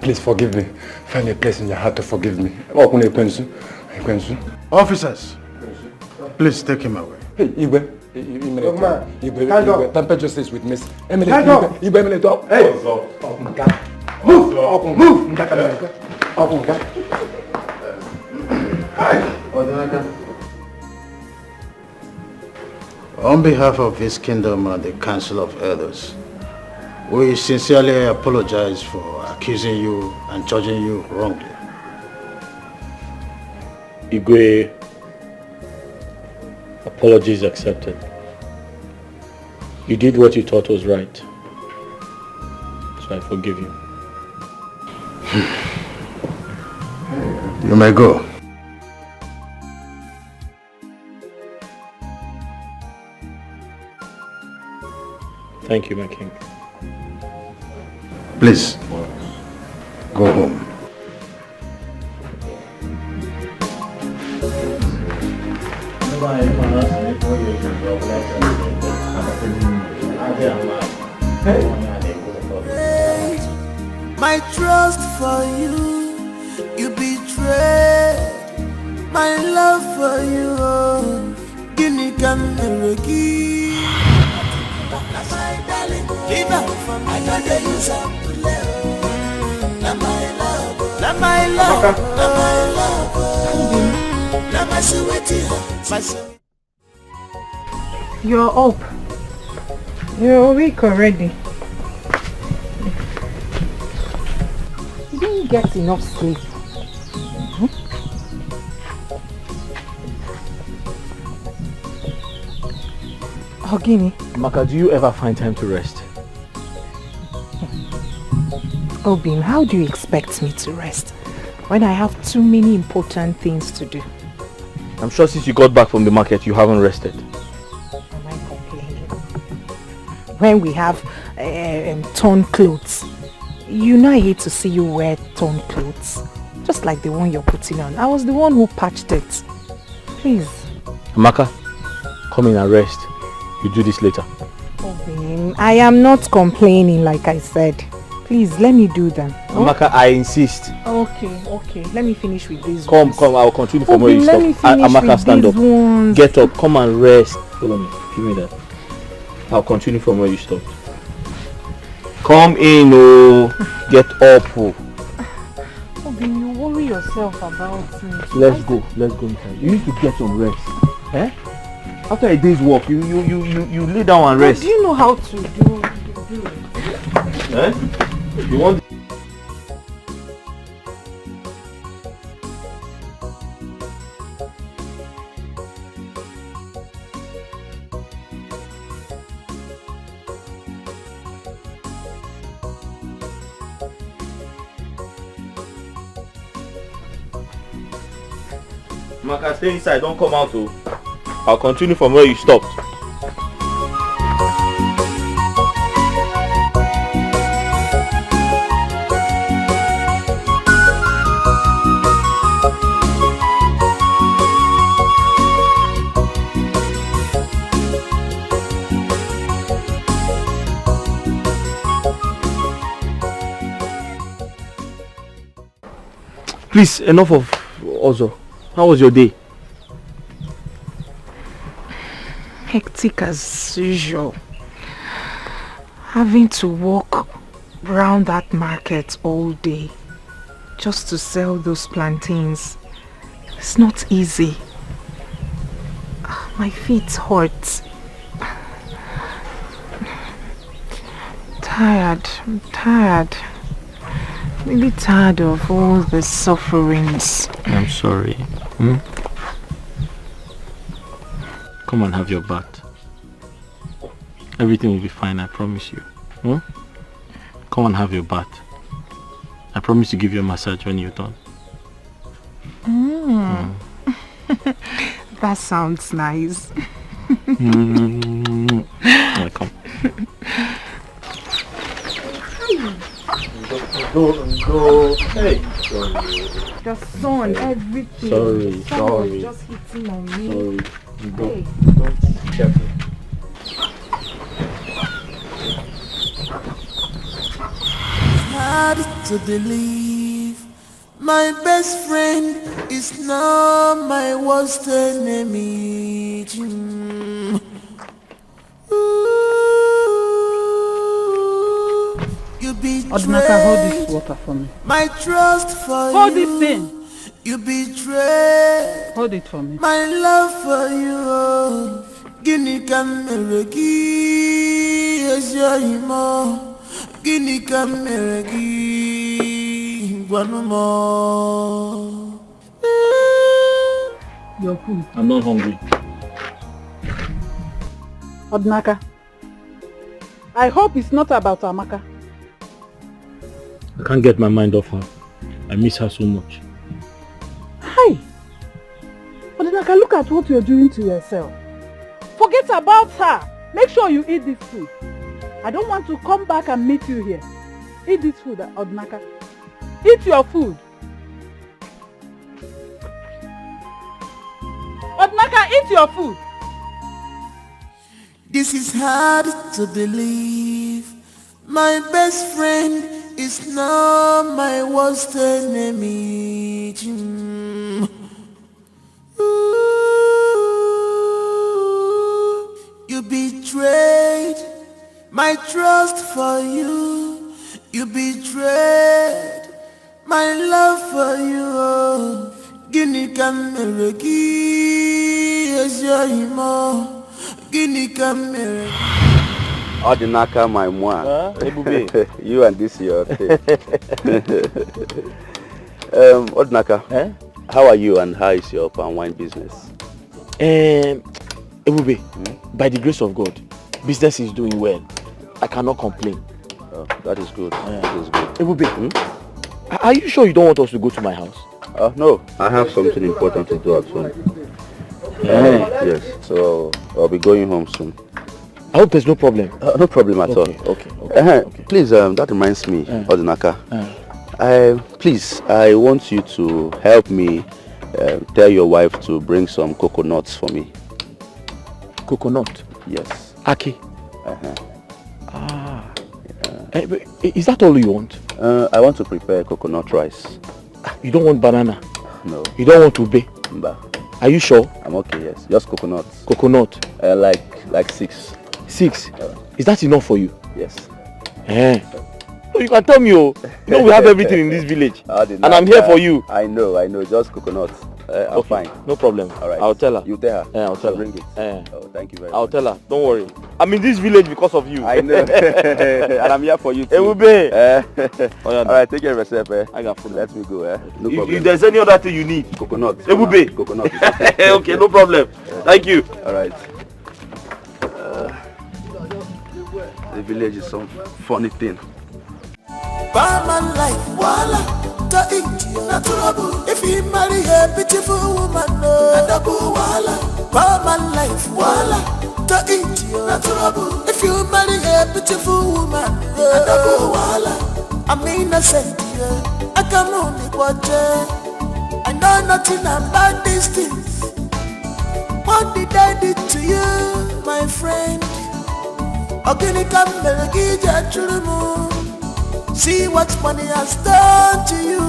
Please forgive me. Find a place in your heart to forgive me. Officers, please take him away. Hey, Igwe. Igwe. Tamper justice with Miss Emily. Emily, talk. Hey. Move. On behalf of his kingdom and the Council of Elders, we sincerely apologize for accusing you and judging you wrongly. Igwe, apologies accepted. You did what you thought was right, so I forgive you. You may go. Thank you, my king. Please, go home. My trust for you, you betrayed my love for you. Guinea can never give. My darling, leave out for me. I got the use up to live. Not my love. You're up. You're awake already. You didn't get enough sleep. Ogini. Amaka, do you ever find time to rest? Obin, how do you expect me to rest when I have too many important things to do? I'm sure since you got back from the market, you haven't rested. Am I complaining? When we have torn clothes, you know I hate to see you wear torn clothes. Just like the one you're putting on. I was the one who patched it. Please. Amaka, come in and rest. You do this later. Obin, I am not complaining like I said. Please, let me do them. Amaka, I insist. Okay. Let me finish with these Come, ones. I'll continue from where you let me stop. finish Amaka, with stand up. these ones. Get up, come and rest. Follow me, give me that. I'll continue from where you stopped. Come in, oh. Get up, oh. Obin, you worry yourself about me. Let's go inside. You need to get some rest. Eh? After a day's work, you lay down and rest. Do you know how to do it? Eh? You want... Amaka, stay inside, don't come out, oh. I'll continue from where you stopped. Please, enough of Ozo. How was your day? Hectic as usual. Having to walk around that market all day just to sell those plantains. It's not easy. My feet hurt. I'm tired. Really tired of all the sufferings. I'm sorry. Come and have your bath. Everything will be fine, I promise you. Come and have your bath. I promise to give you a massage when you're done. That sounds nice. Welcome. Go. Hey. The sun, everything. Sorry. Was just hitting on me. Sorry. Hey. Don't. Careful. Hard to believe my best friend is now my worst enemy. You betrayed Odinaka, hold this water for me. my trust for you. Hold this thing. You betrayed Hold it for me. my love for you. Guinea Cameragi is your imo. Guinea Cameragi one more. Your food. I'm not hungry. Odinaka, I hope it's not about Amaka. I can't get my mind off her. I miss her so much. Hi! Odinaka, look at what you're doing to yourself. Forget about her. Make sure you eat this food. I don't want to come back and meet you here. Eat this food, Odinaka. Eat your food. Odinaka, eat your food. This is hard to believe. My best friend is now my worst enemy. You betrayed my trust for you. You betrayed my love for you. Guinea Cameragi is your imo. Guinea Cameragi. Odinaka, my moi. You and this your thing. Odinaka, how are you and how is your palm wine business? Ebube, by the grace of God, business is doing well. I cannot complain. Oh, that is good. That is good. Ebube, are you sure you don't want us to go to my house? No, I have something important to do at home. Yes, so I'll be going home soon. I hope there's no problem. No problem at all. Okay. Please, that reminds me, Odinaka. Please, I want you to help me tell your wife to bring some coconuts for me. Coconut? Yes. Aki? Is that all you want? I want to prepare coconut rice. You don't want banana? No. You don't want ube? Mba. Are you sure? I'm okay, yes. Just coconuts. Coconut? Like 6. 6? Is that enough for you? Yes. No, you can tell me, you know we have everything in this village. And I'm here for you. I know. Just coconuts. I'm fine. No problem. All right. I'll tell her. You tell her. I'll tell her. Bring it. Oh, thank you very much. I'll tell her. Don't worry. I'm in this village because of you. I know. And I'm here for you too. Ebube. All right, take care of yourself. I got food. Let me go. No If problem. there's any other thing you need. Coconut. Ebube. Coconut. Okay, no problem. Thank you. All right. The village is some funny thing. Barman life, wala, to eat, na trouble. If you marry a beautiful woman, no, double wala. Barman life, wala, to eat, na trouble. If you marry a beautiful woman, no, double wala. I mean, I said, I can only watch it. I know nothing about these things. What did I do to you, my friend? Organic see what money has done to you.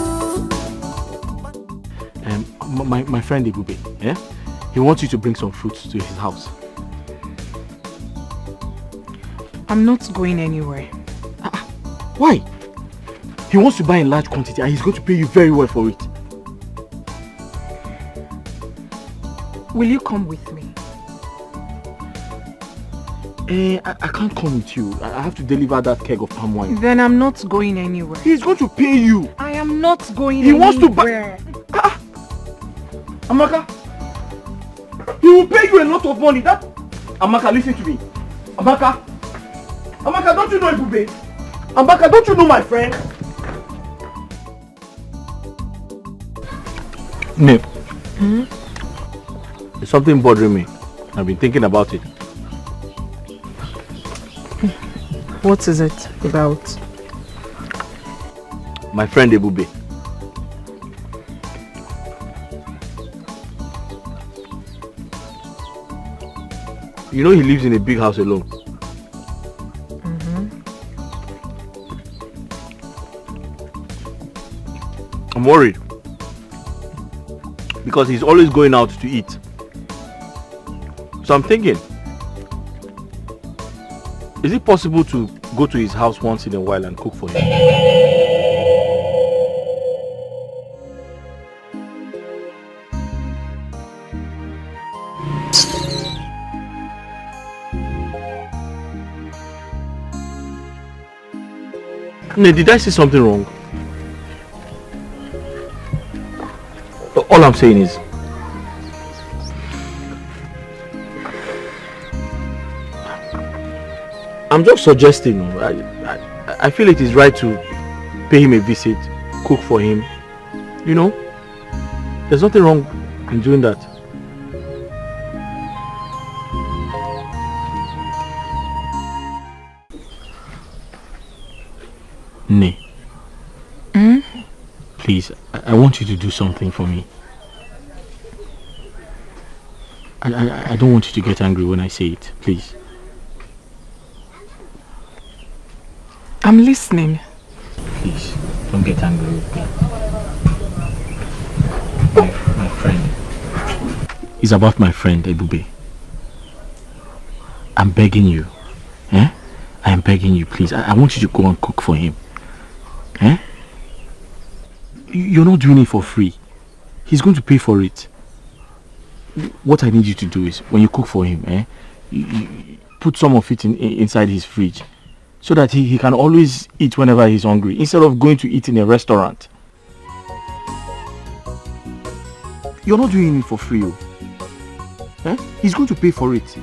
My friend Ebube, he wants you to bring some fruits to his house. I'm not going anywhere. Why? He wants to buy in large quantity and he's going to pay you very well for it. Will you come with me? I can't come with you. I have to deliver that keg of palm wine. Then I'm not going anywhere. He's going to pay you. I am not going He anywhere. wants to buy... Amaka, he will pay you a lot of money. Amaka, listen to me. Amaka, don't you know Ebube? Amaka, don't you know my friend? No. There's something bothering me. I've been thinking about it. What is it about? My friend Ebube. You know he lives in a big house alone. I'm worried. Because he's always going out to eat. So I'm thinking, is it possible to go to his house once in a while and cook for him? No, did I say something wrong? All I'm saying is, I'm just suggesting. I feel it is right to pay him a visit, cook for him. You know, there's nothing wrong in doing that. Nay. Please, I want you to do something for me. I don't want you to get angry when I say it, please. I'm listening. Please, don't get angry with me. My friend. It's about my friend, Ebube. I'm begging you. I am begging you, please. I want you to go and cook for him. You're not doing it for free. He's going to pay for it. What I need you to do is, when you cook for him, you put some of it inside his fridge, so that he can always eat whenever he's hungry, instead of going to eat in a restaurant. You're not doing it for free. He's going to pay for it.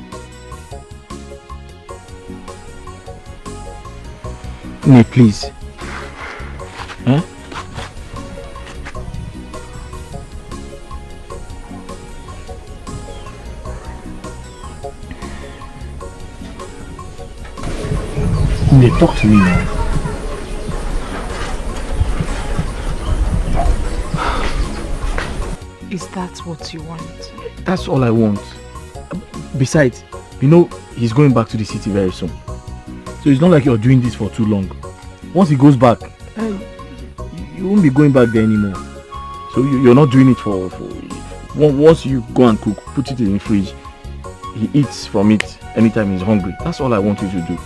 Nay, please. Nay, talk to me now. Is that what you want? That's all I want. Besides, you know, he's going back to the city very soon. So it's not like you're doing this for too long. Once he goes back, you won't be going back there anymore. So you're not doing it for once you go and cook, put it in the fridge, he eats from it anytime he's hungry. That's all I want you to do.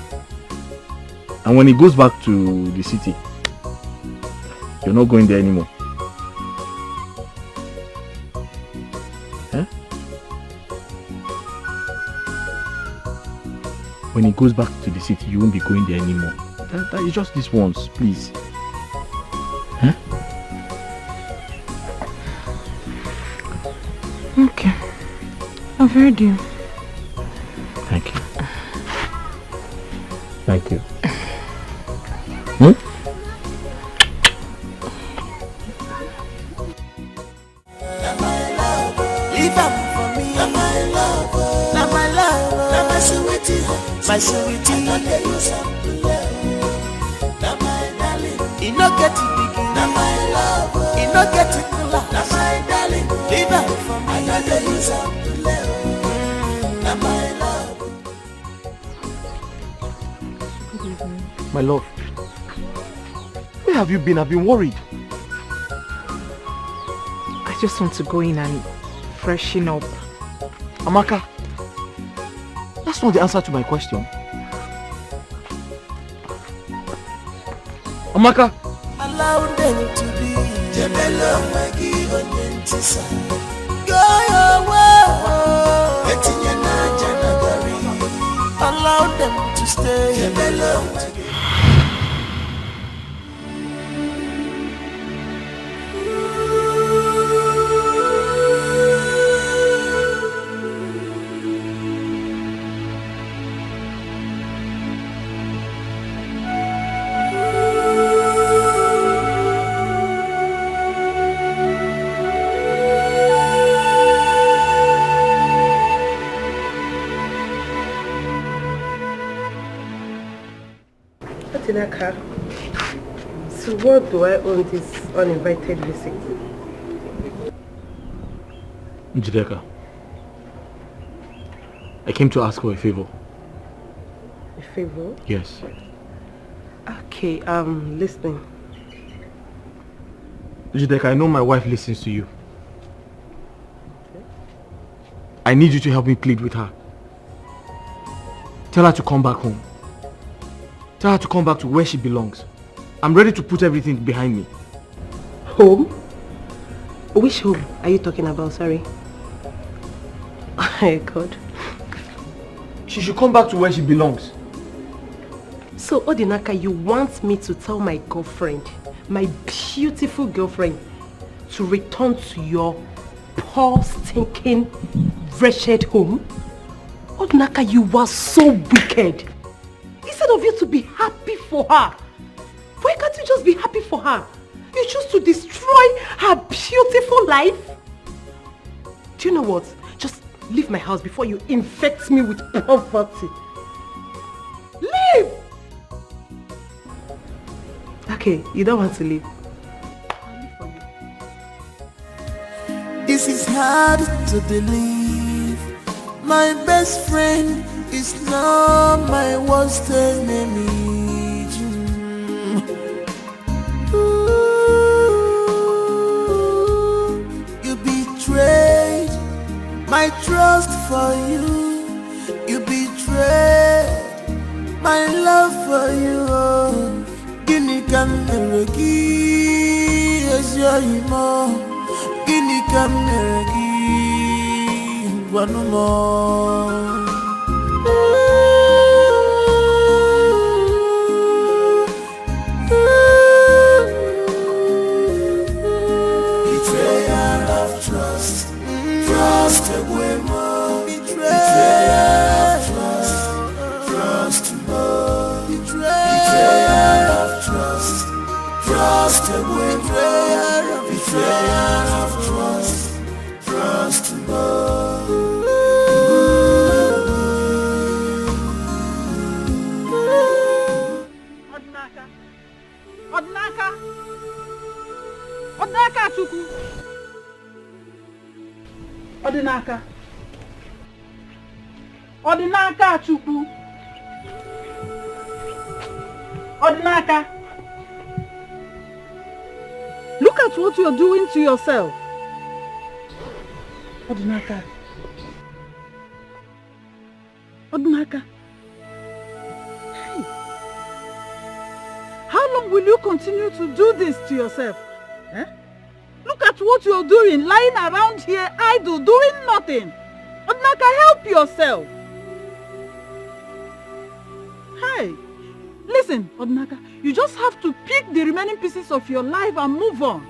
And when he goes back to the city, you're not going there anymore. When he goes back to the city, you won't be going there anymore. That is just this once, please. Okay. I've heard you. Thank you. Thank you. My sweetie, now my darling, you no get it begin. Now my love, you no get it cool. Now my darling, leave out for me. I know they use up to love. Now my love. My love, where have you been? I've been worried. I just want to go in and freshen up. Amaka, that's not the answer to my question. Amaka! Allow them to be. Jebelo magi onyentisa. Go your way. Etinye na janagari. Allow them to stay. Jebelo magi. So what do I own this uninvited visit? Njideka, I came to ask for a favor. A favor? Yes. Okay, I'm listening. Njideka, I know my wife listens to you. I need you to help me plead with her. Tell her to come back home. Tell her to come back to where she belongs. I'm ready to put everything behind me. Home? Which home are you talking about? Sorry. Oh my God. She should come back to where she belongs. So, Odinaka, you want me to tell my girlfriend, my beautiful girlfriend, to return to your poor, stinking, wretched home? Odinaka, you are so wicked. Instead of you to be happy for her, why can't you just be happy for her? You choose to destroy her beautiful life? Do you know what? Just leave my house before you infect me with poverty. Leave! Okay, you don't want to leave. I'll leave for you. This is hard to believe. My best friend is now my worst enemy. You betrayed my trust for you. You betrayed my love for you. Guinea can as your emo. Guinea can one more. Betrayal of trust, trust away more. betrayal of trust Odinaka Chukwu. Odinaka Chukwu. Odinaka. Look at what you're doing to yourself. Odinaka. Odinaka. Hey. How long will you continue to do this to yourself? Eh? Look at what you're doing, lying around here idle, doing nothing. Odinaka, help yourself. Hey, listen, Odinaka, you just have to pick the remaining pieces of your life and move on.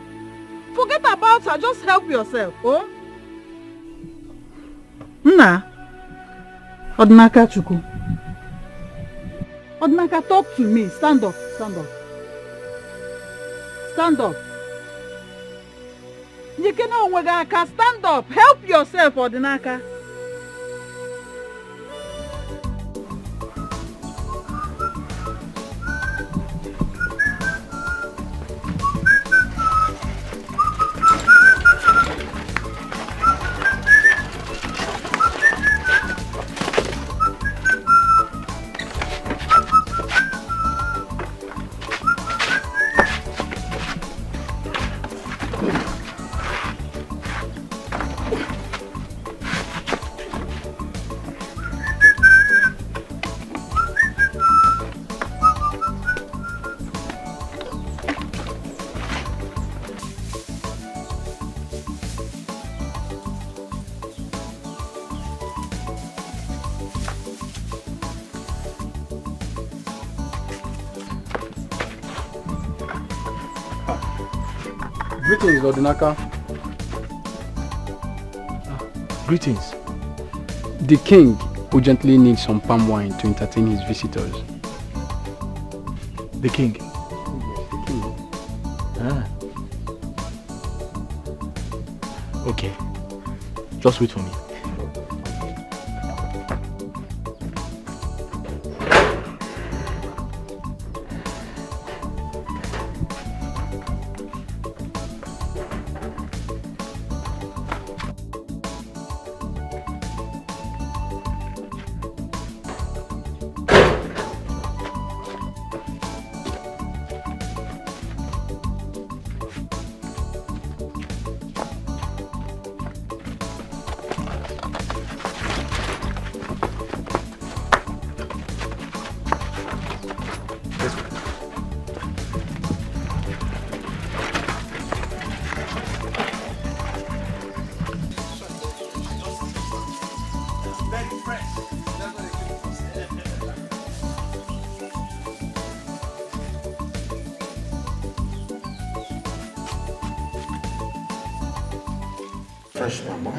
Forget about her, just help yourself, oh? Nna, Odinaka Chukwu. Odinaka, talk to me. Stand up, stand up. Stand up. Stand up. Help yourself, Odinaka. Greetings, Odinaka. Greetings. The king urgently needs some palm wine to entertain his visitors. The king? Yes, the king. Ah. Okay. Just wait for me.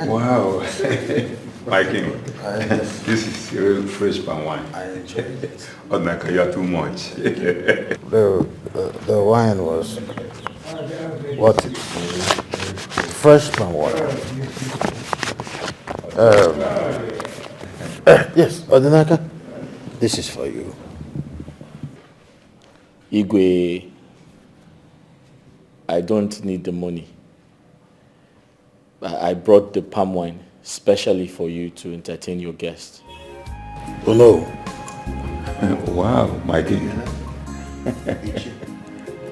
Wow. My king, this is real fresh palm wine. I enjoyed it. Odinaka, you are too much. The wine was what? Fresh palm wine. Yes, Odinaka, this is for you. Igwe, I don't need the money. I brought the palm wine specially for you to entertain your guests. Oh no. Wow, my king.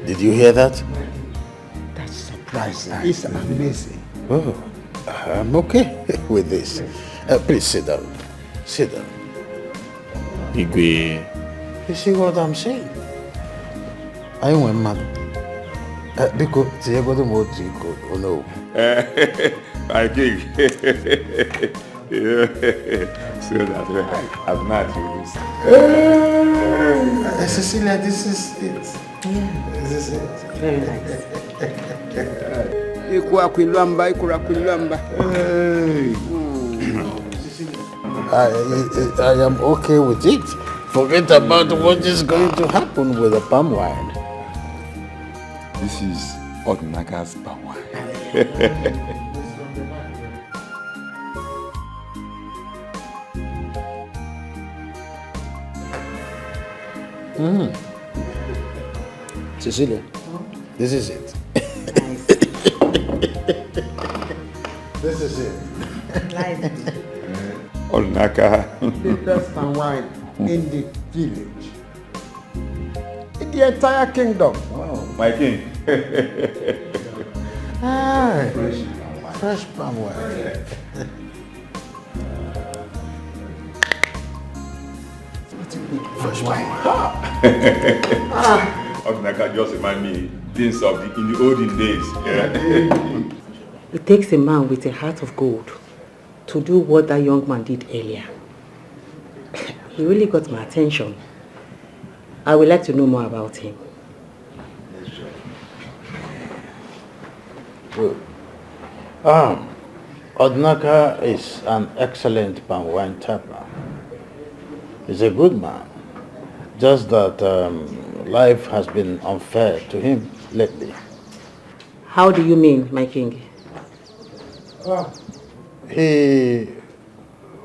Did you hear that? That's surprising. It's amazing. Oh, I'm okay with this. Please sit down. Sit down. Igwe. You see what I'm saying? I went mad. Because the ego the more oh no. My king. So that I've not used. Cecilia, this is it. Yeah. This is it. Very nice. I am okay with it. Forget about what is going to happen with the palm wine. This is Odnaka's power. Cecilia, this is it. This is it. Odnaka. The best and wine in the village. In the entire kingdom. Wow, my king. Fresh palm wine. Fresh wine. Odnaka just remind me things of in the olden days. Yeah. It takes a man with a heart of gold to do what that young man did earlier. He really got my attention. I would like to know more about him. Good. Odnaka is an excellent palm wine tapper. He's a good man. Just that life has been unfair to him lately. How do you mean, my king? He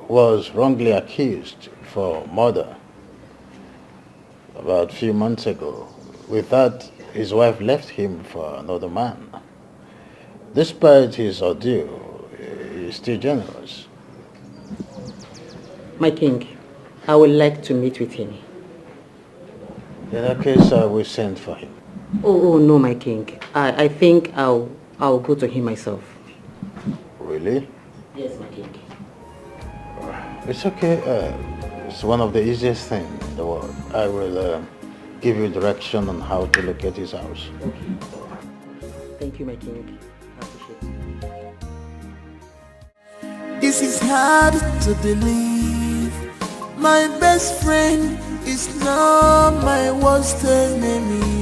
was wrongly accused for murder about a few months ago. With that, his wife left him for another man. Despite his ordeal, he is still generous. My king, I would like to meet with him. In that case, I will send for him. Oh no, my king. I think I'll go to him myself. Really? Yes, my king. It's okay. It's one of the easiest things in the world. I will give you direction on how to locate his house. Okay. Thank you, my king. I appreciate it. This is hard to believe. My best friend is now my worst enemy.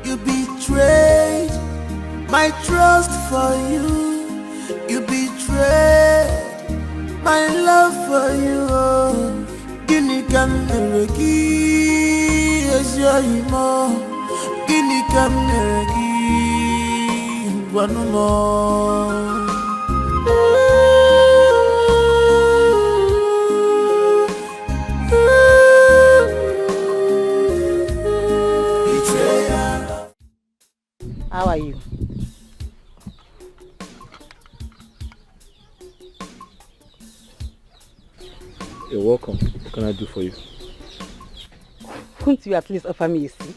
You betrayed my trust for you. You betrayed my love for you. Guinea can as your emo. Guinea can one more. How are you? You're welcome. What can I do for you? Couldn't you at least offer me a seat?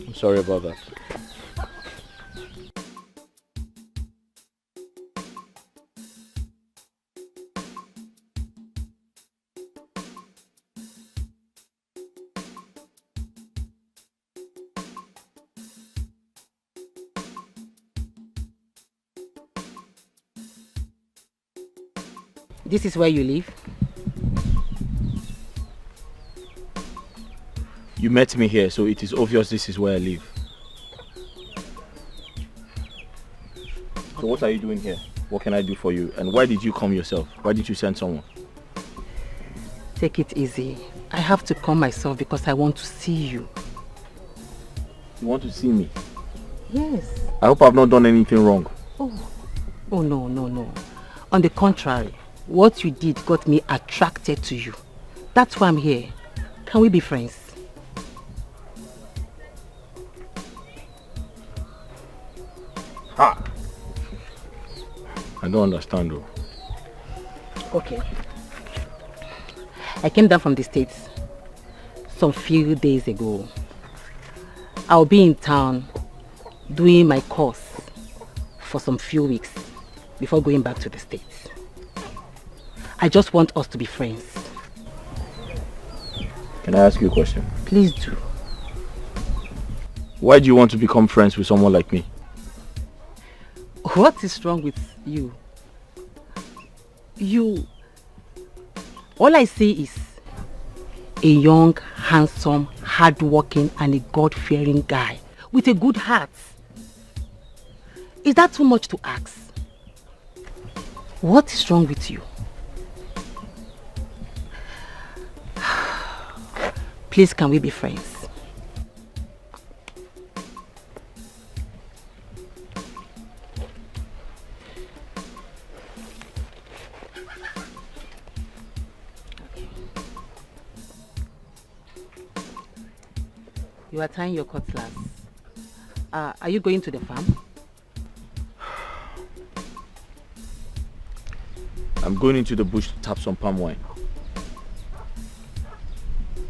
I'm sorry about that. This is where you live? You met me here, so it is obvious this is where I live. So what are you doing here? What can I do for you? And why did you come yourself? Why did you send someone? Take it easy. I have to come myself because I want to see you. You want to see me? Yes. I hope I've not done anything wrong. Oh no, no, no. On the contrary, what you did got me attracted to you. That's why I'm here. Can we be friends? Ha! I don't understand though. Okay. I came down from the States some few days ago. I'll be in town doing my course for some few weeks before going back to the States. I just want us to be friends. Can I ask you a question? Please do. Why do you want to become friends with someone like me? What is wrong with you? All I see is a young, handsome, hardworking and a God-fearing guy with a good heart. Is that too much to ask? What is wrong with you? Please, can we be friends? You are tying your cutlass. Are you going to the farm? I'm going into the bush to tap some palm wine.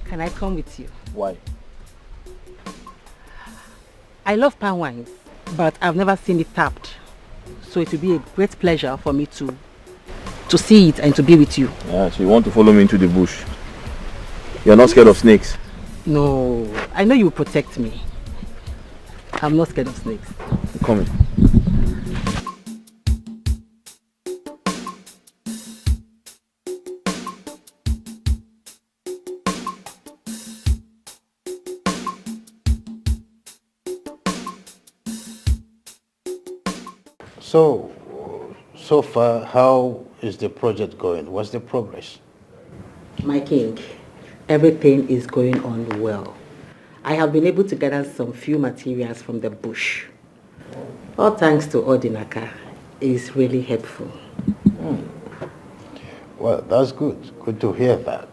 Can I come with you? Why? I love palm wines, but I've never seen it tapped. So it will be a great pleasure for me to see it and to be with you. Yeah, so you want to follow me into the bush? You're not scared of snakes? No, I know you will protect me. I'm not scared of snakes. I'm coming. So far, how is the project going? What's the progress? My king, everything is going on well. I have been able to gather some few materials from the bush. All thanks to Odinaka. It's really helpful. Well, that's good. Good to hear that.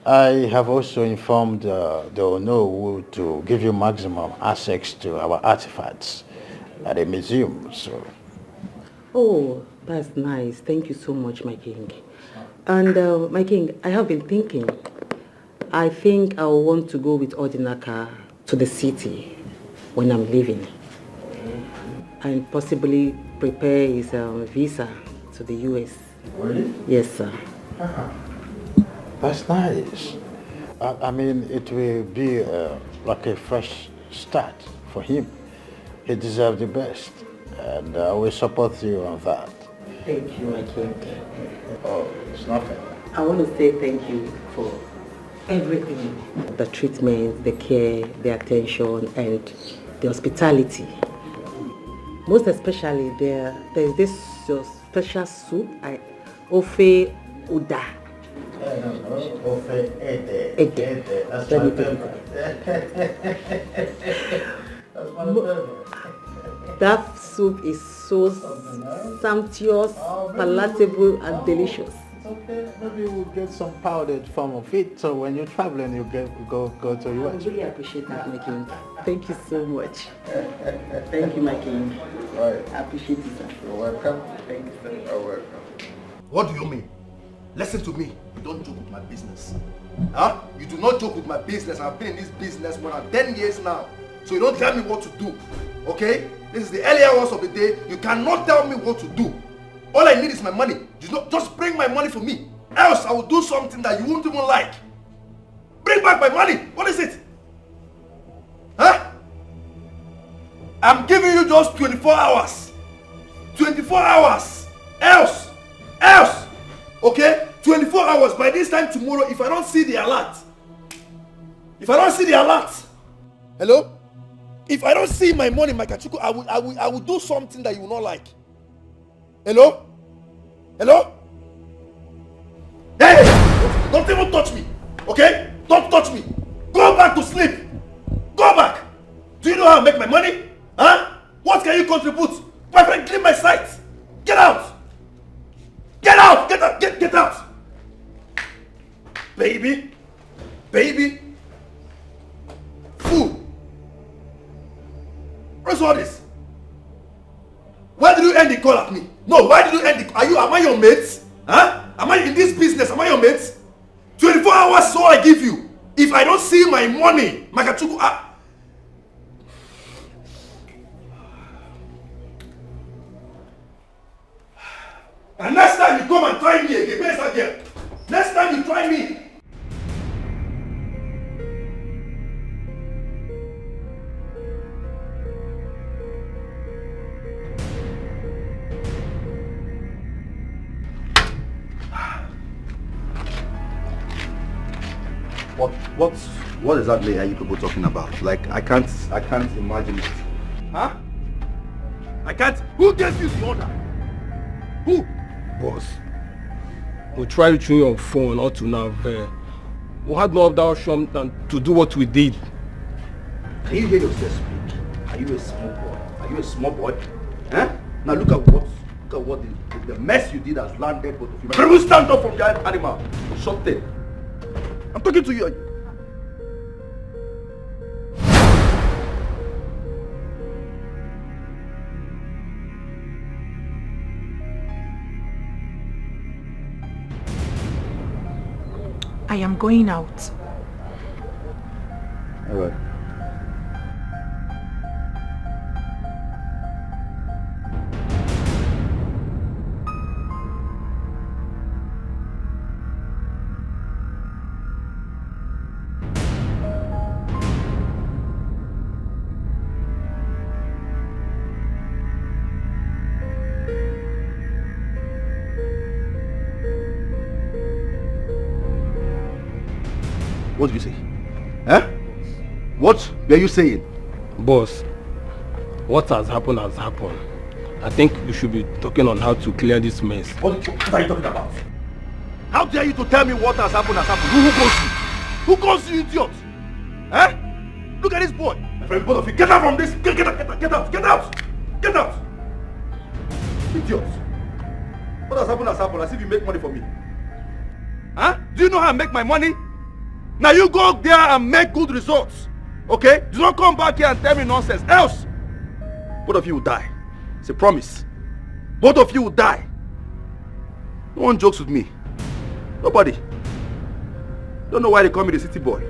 I have also informed the Onowu to give you maximum access to our artifacts at the museum. So. Oh, that's nice. Thank you so much, my king. And my king, I have been thinking. I think I will want to go with Odinaka to the city when I'm leaving. And possibly prepare his visa to the US. Really? Yes, sir. That's nice. I mean, it will be like a fresh start for him. He deserves the best. And I will support you on that. Thank you, my king. Oh, it's nothing. I want to say thank you for everything. The treatment, the care, the attention, and the hospitality. Most especially, there's this special soup, Ofe Uda. Ofe Ede. That's Let my me take favorite. That's my favorite. That soup is so sumptuous, palatable, and delicious. It's okay. Maybe we'll get some powdered form of it. So when you're traveling, you go to I US. really appreciate that, my king. Thank you so much. Thank you, my king. Right. I appreciate it, sir. You're welcome. Thank you, sir. You're welcome. What do you mean? Listen to me. You don't joke with my business. Huh? You do not joke with my business. I've been in this business more than 10 years now. So you don't tell me what to do. Okay? This is the earlier hours of the day. You cannot tell me what to do. All I need is my money. Just bring my money for me. Else I will do something that you won't even like. Bring back my money. What is it? Huh? I'm giving you just 24 hours. 24 hours. Else. Okay? 24 hours. By this time tomorrow, if I don't see the alert. Hello? If I don't see my money, my Kachuku, I will do something that you will not like. Hello? Hey! Don't even touch me. Okay? Don't touch me. Go back to sleep. Go back. Do you know how I make my money? Huh? What can you contribute? My friend, leave my sight. Get out. Get out. Get out. Baby. Fool. What's all this? Why did you end the call at me? No, why did you end the call? Am I your mate? Huh? Am I in this business? Am I your mate? 24 hours is all I give you. If I don't see my money, Makachuku, and next time you come and try me again, where's that girl? Next time you try me. What exactly are you people talking about? Like, I can't imagine it. Huh? I can't. Who gave you the order? Who? Boss, we tried reaching you on phone up to now. We had no other option than to do what we did. Can you hear yourself speak? Are you a small boy? Are you a small boy? Huh? Now look at what the mess you did has landed both of you. Can you stand up from that animal? Shut it. I'm talking to you. I am going out. All right. What did you say? Huh? What were you saying? Boss, what has happened has happened. I think we should be talking on how to clear this mess. What are you talking about? How dare you to tell me what has happened has happened? Who calls you idiot? Huh? Look at this boy. My friend, both of you, get out from this. Get out. Idiot. What has happened as if you make money for me. Huh? Do you know how I make my money? Now you go there and make good results. Okay? Do not come back here and tell me nonsense. Else, both of you will die. It's a promise. Both of you will die. No one jokes with me. Nobody. Don't know why they call me the city boy.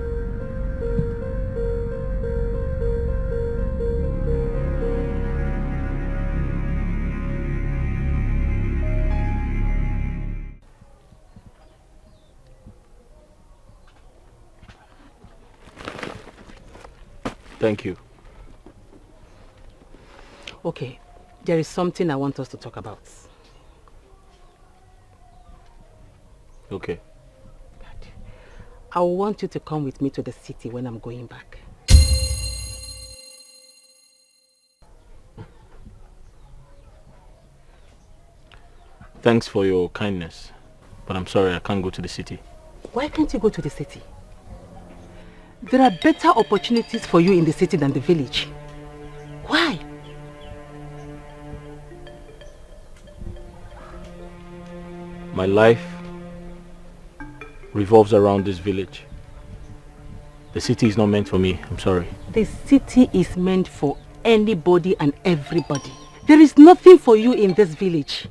Thank you. Okay, there is something I want us to talk about. Okay. I want you to come with me to the city when I'm going back. Thanks for your kindness, but I'm sorry I can't go to the city. Why can't you go to the city? There are better opportunities for you in the city than the village. Why? My life revolves around this village. The city is not meant for me, I'm sorry. The city is meant for anybody and everybody. There is nothing for you in this village.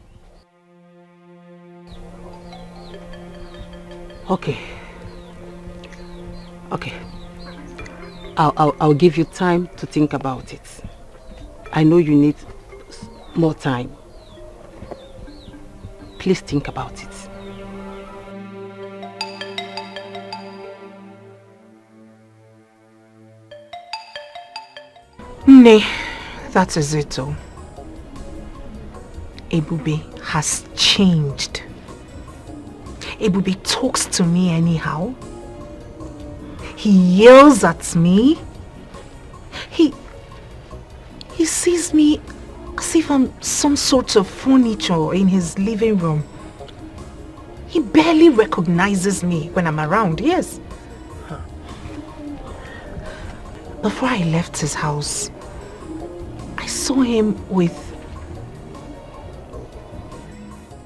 Okay. I'll give you time to think about it. I know you need more time. Please think about it. Nay, that is it all. Ebube has changed. Ebube talks to me anyhow. He yells at me. He sees me as if I'm some sort of furniture in his living room. He barely recognizes me when I'm around, yes. Before I left his house, I saw him with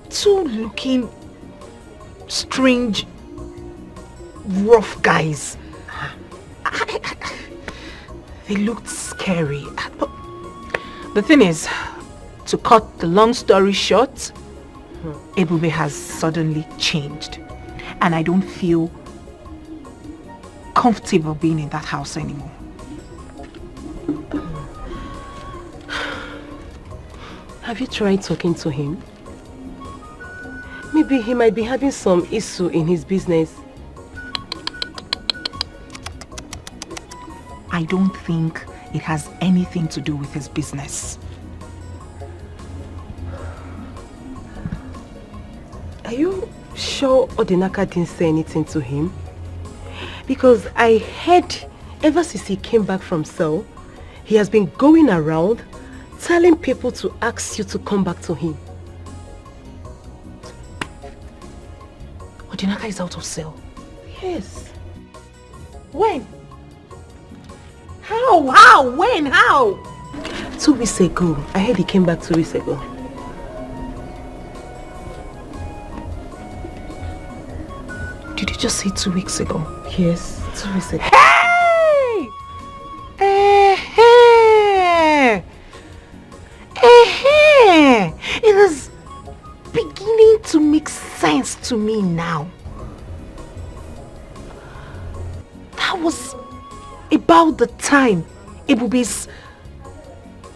two looking strange, rough guys. They looked scary. But the thing is, to cut the long story short, Ebube has suddenly changed. And I don't feel comfortable being in that house anymore. Have you tried talking to him? Maybe he might be having some issue in his business. I don't think it has anything to do with his business. Are you sure Odinaka didn't say anything to him? Because I heard ever since he came back from cell, he has been going around telling people to ask you to come back to him. Odinaka is out of cell. Yes. When? How? When? How? 2 weeks ago. I heard he came back 2 weeks ago. Did you just say 2 weeks ago? Yes, 2 weeks ago. Hey! It is beginning to make sense to me now. That was about the time Ebube's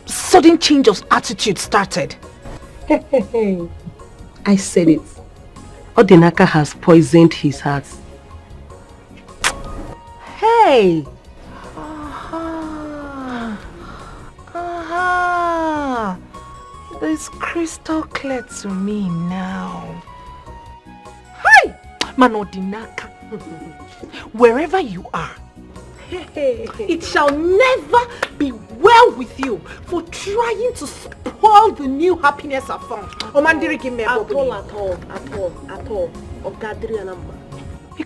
sudden change of attitude started. I said it. Odinaka has poisoned his heart. Hey! It's crystal clear to me now. Hi! Manodinaka. Wherever you are, it shall never be well with you for trying to spoil the new happiness I found. At all.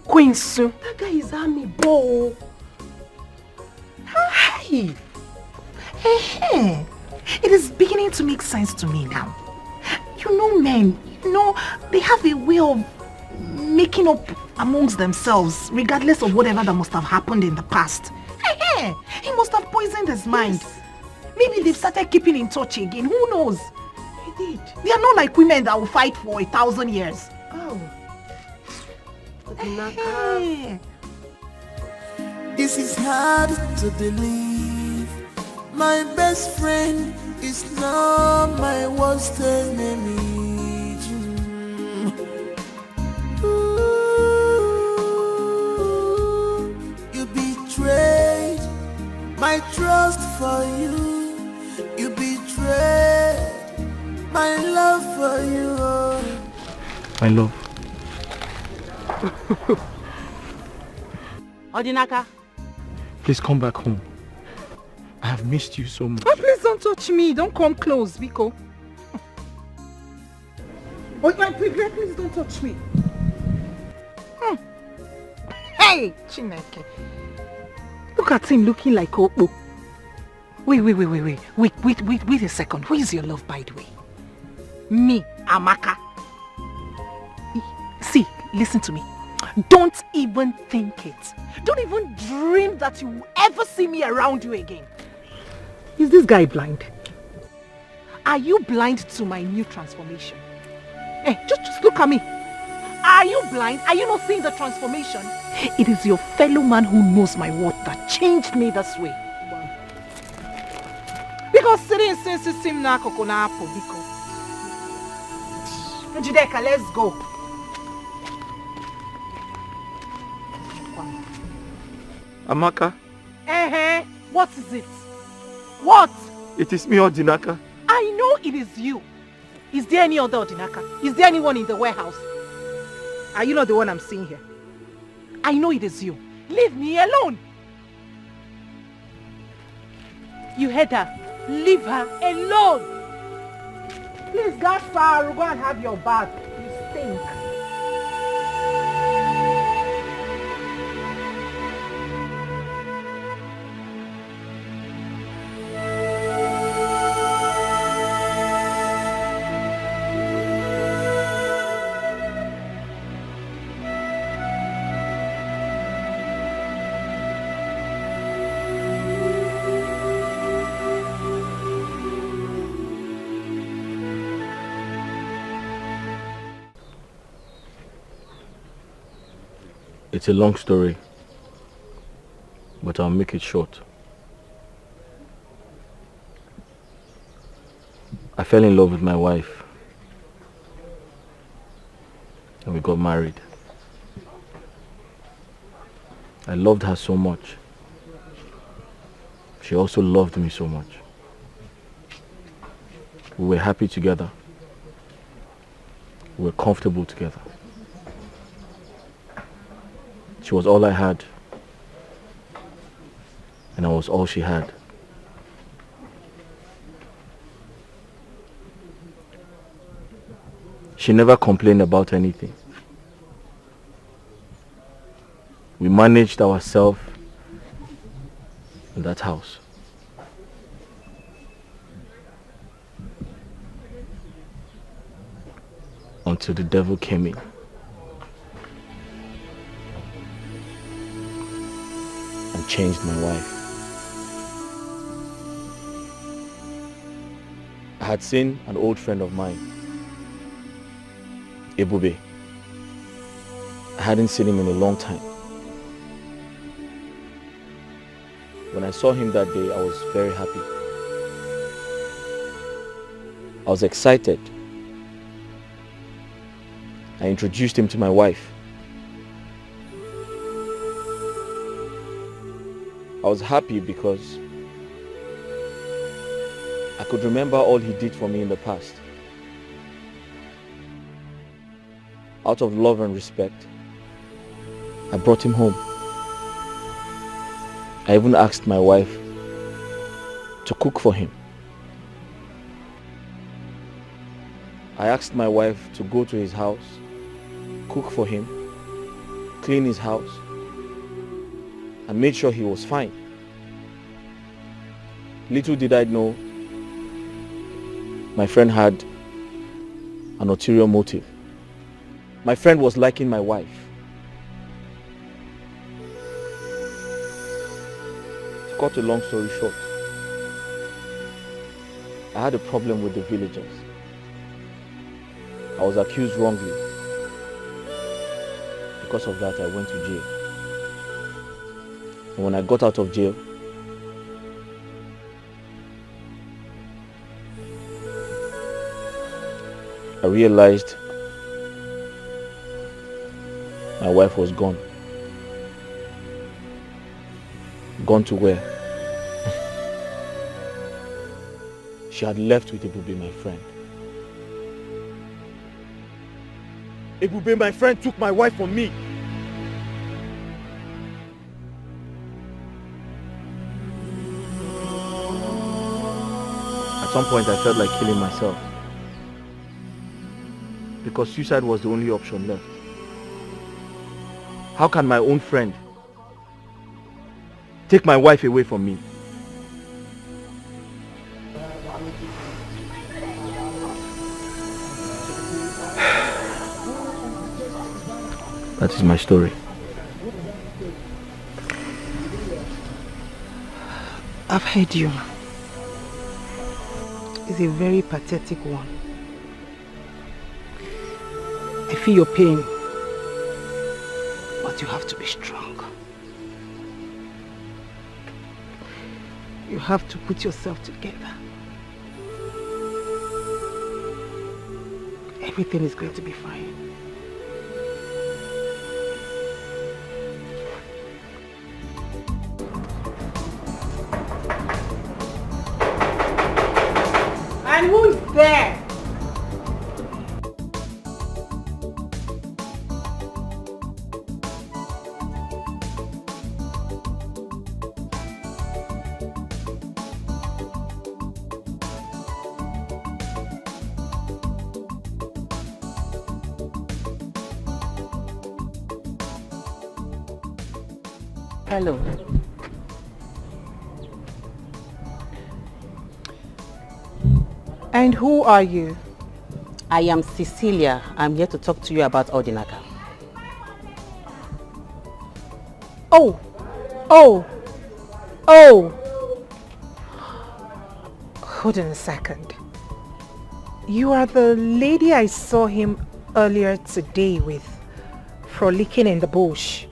Queensu. That guy is army boy. Hi! It is beginning to make sense to me now. You know, men, they have a way of making up amongst themselves, regardless of whatever that must have happened in the past. He must have poisoned his mind. Yes. Maybe they've started keeping in touch again. Who knows? He did. They are not like women that will fight for 1,000 years. Oh. This is hard to believe. My best friend is now my worst enemy. You betrayed my trust for you. You betrayed my love for you. My love. Odinaka. Please come back home. I have missed you so much. Oh, please don't touch me. Don't come close, Biko. Oh, please don't touch me. Hey, Chineke. Look at him looking like Opo. Wait a second. Who is your love, by the way? Me, Amaka. See, listen to me. Don't even think it. Don't even dream that you will ever see me around you again. Is this guy blind? Are you blind to my new transformation? Hey, just look at me. Are you blind? Are you not seeing the transformation? It is your fellow man who knows my word that changed me this way. Because sitting since him na kokona apple, because Jideka, let's go. Amaka. What is it? What? It is me, Odinaka. I know it is you. Is there any other Odinaka? Is there anyone in the warehouse? Are you not the one I'm seeing here? I know it is you. Leave me alone. You heard her. Leave her alone. Please, Gaspar, go and have your bath. You stink. It's a long story, but I'll make it short. I fell in love with my wife and we got married. I loved her so much. She also loved me so much. We were happy together. We were comfortable together. She was all I had, and I was all she had. She never complained about anything. We managed ourselves in that house. Until the devil came in. And changed my wife. I had seen an old friend of mine, Ebube. I hadn't seen him in a long time. When I saw him that day, I was very happy. I was excited. I introduced him to my wife. I was happy because I could remember all he did for me in the past. Out of love and respect, I brought him home. I even asked my wife to cook for him. I asked my wife to go to his house, cook for him, clean his house, and made sure he was fine. Little did I know, my friend had an ulterior motive. My friend was liking my wife. To cut a long story short, I had a problem with the villagers. I was accused wrongly. Because of that, I went to jail. And when I got out of jail, I realized my wife was gone. Gone to where? She had left with Ebube, my friend. Ebube, my friend, took my wife from me. At some point, I felt like killing myself. Because suicide was the only option left. How can my own friend take my wife away from me? That is my story. I've heard you. It's a very pathetic one. I feel your pain, but you have to be strong. You have to put yourself together. Everything is going to be fine. And who's there? Hello. And who are you? I am Cecilia. I'm here to talk to you about Odinaka. Oh! Hold on a second. You are the lady I saw him earlier today with, frolicking in the bush.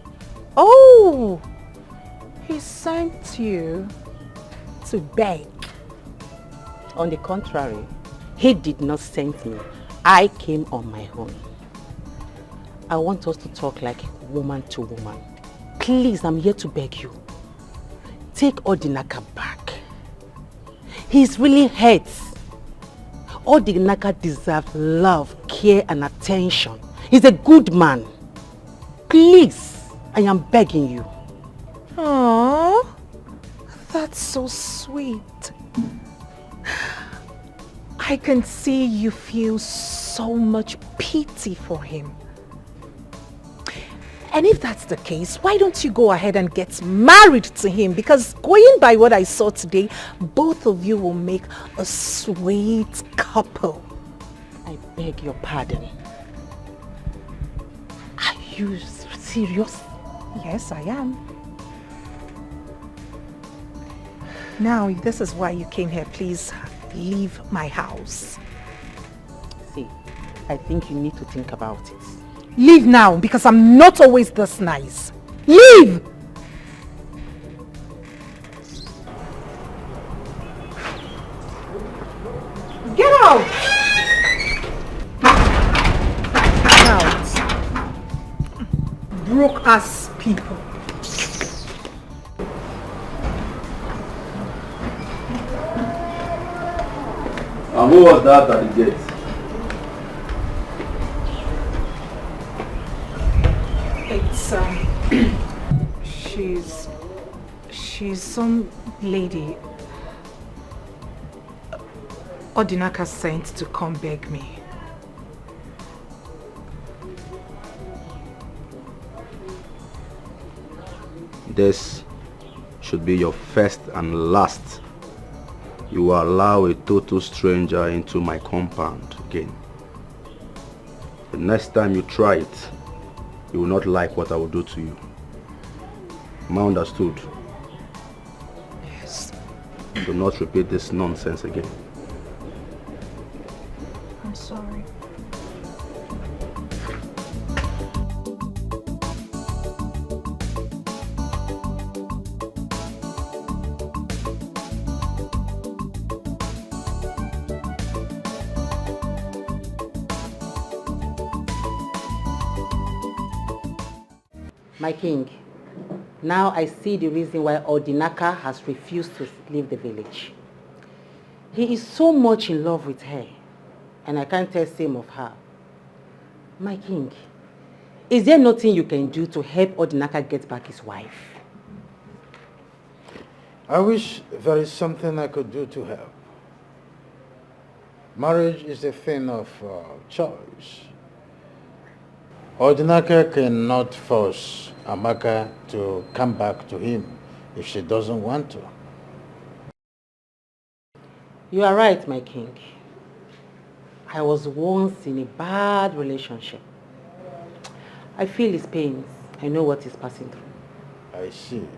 Oh! He sent you to beg. On the contrary, he did not send me. I came on my own. I want us to talk like woman to woman. Please, I'm here to beg you. Take Odinaka back. He's really hurt. Odinaka deserves love, care and attention. He's a good man. Please, I am begging you. Aww, that's so sweet. I can see you feel so much pity for him. And if that's the case, why don't you go ahead and get married to him? Because going by what I saw today, both of you will make a sweet couple. I beg your pardon. Are you serious? Yes, I am. Now, this is why you came here. Please leave my house. See, I think you need to think about it. Leave now, because I'm not always this nice. Leave! Get out! Out. Broke-ass people. And who was that at the gate? It's she's some lady Odinaka sent to come beg me. This should be your first and last. You will allow a total stranger into my compound again. The next time you try it, you will not like what I will do to you. Am I understood? Yes. Do not repeat this nonsense again. I'm sorry. My king, now I see the reason why Odinaka has refused to leave the village. He is so much in love with her, and I can't tell same of her. My king, is there nothing you can do to help Odinaka get back his wife? I wish there is something I could do to help. Marriage is a thing of choice. Odinaka cannot force Amaka to come back to him if she doesn't want to. You are right, my king. I was once in a bad relationship. I feel his pains. I know what he's passing through. I see.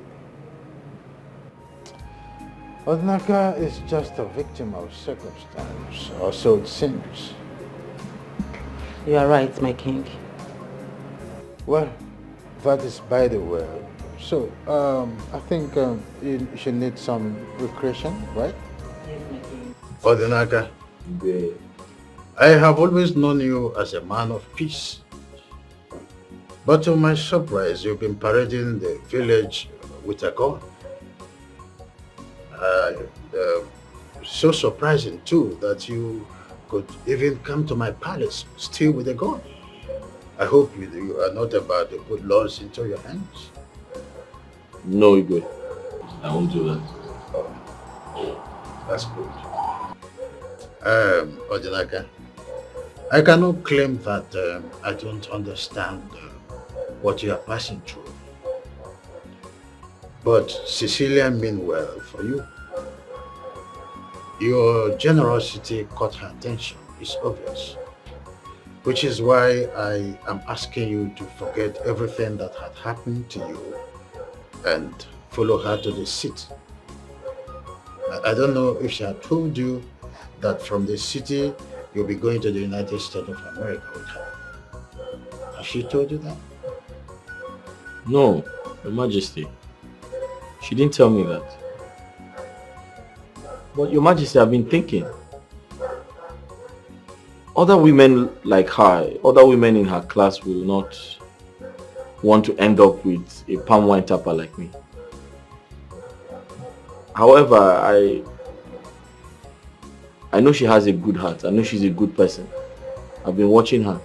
Odinaka is just a victim of circumstance, or so it seems. You are right, my king. Well, that is by the way. So, I think you should need some recreation, right? Yes, my king. Odinaka, I have always known you as a man of peace. But to my surprise, you've been parading the village with a gun. So surprising too that you could even come to my palace still with a gun. I hope you are not about to put laws into your hands. No, Igwe. I won't do that. That's good. Odinaka, I cannot claim that I don't understand what you are passing through. But Cecilia meant well for you. Your generosity caught her attention, it's obvious. Which is why I am asking you to forget everything that had happened to you and follow her to the city. I don't know if she had told you that from the city you'll be going to the United States of America with her. Has she told you that? No, Your Majesty. She didn't tell me that. But Your Majesty, I've been thinking. Other women like her, other women in her class will not want to end up with a palm wine tapper like me. However, I know she has a good heart. I know she's a good person. I've been watching her.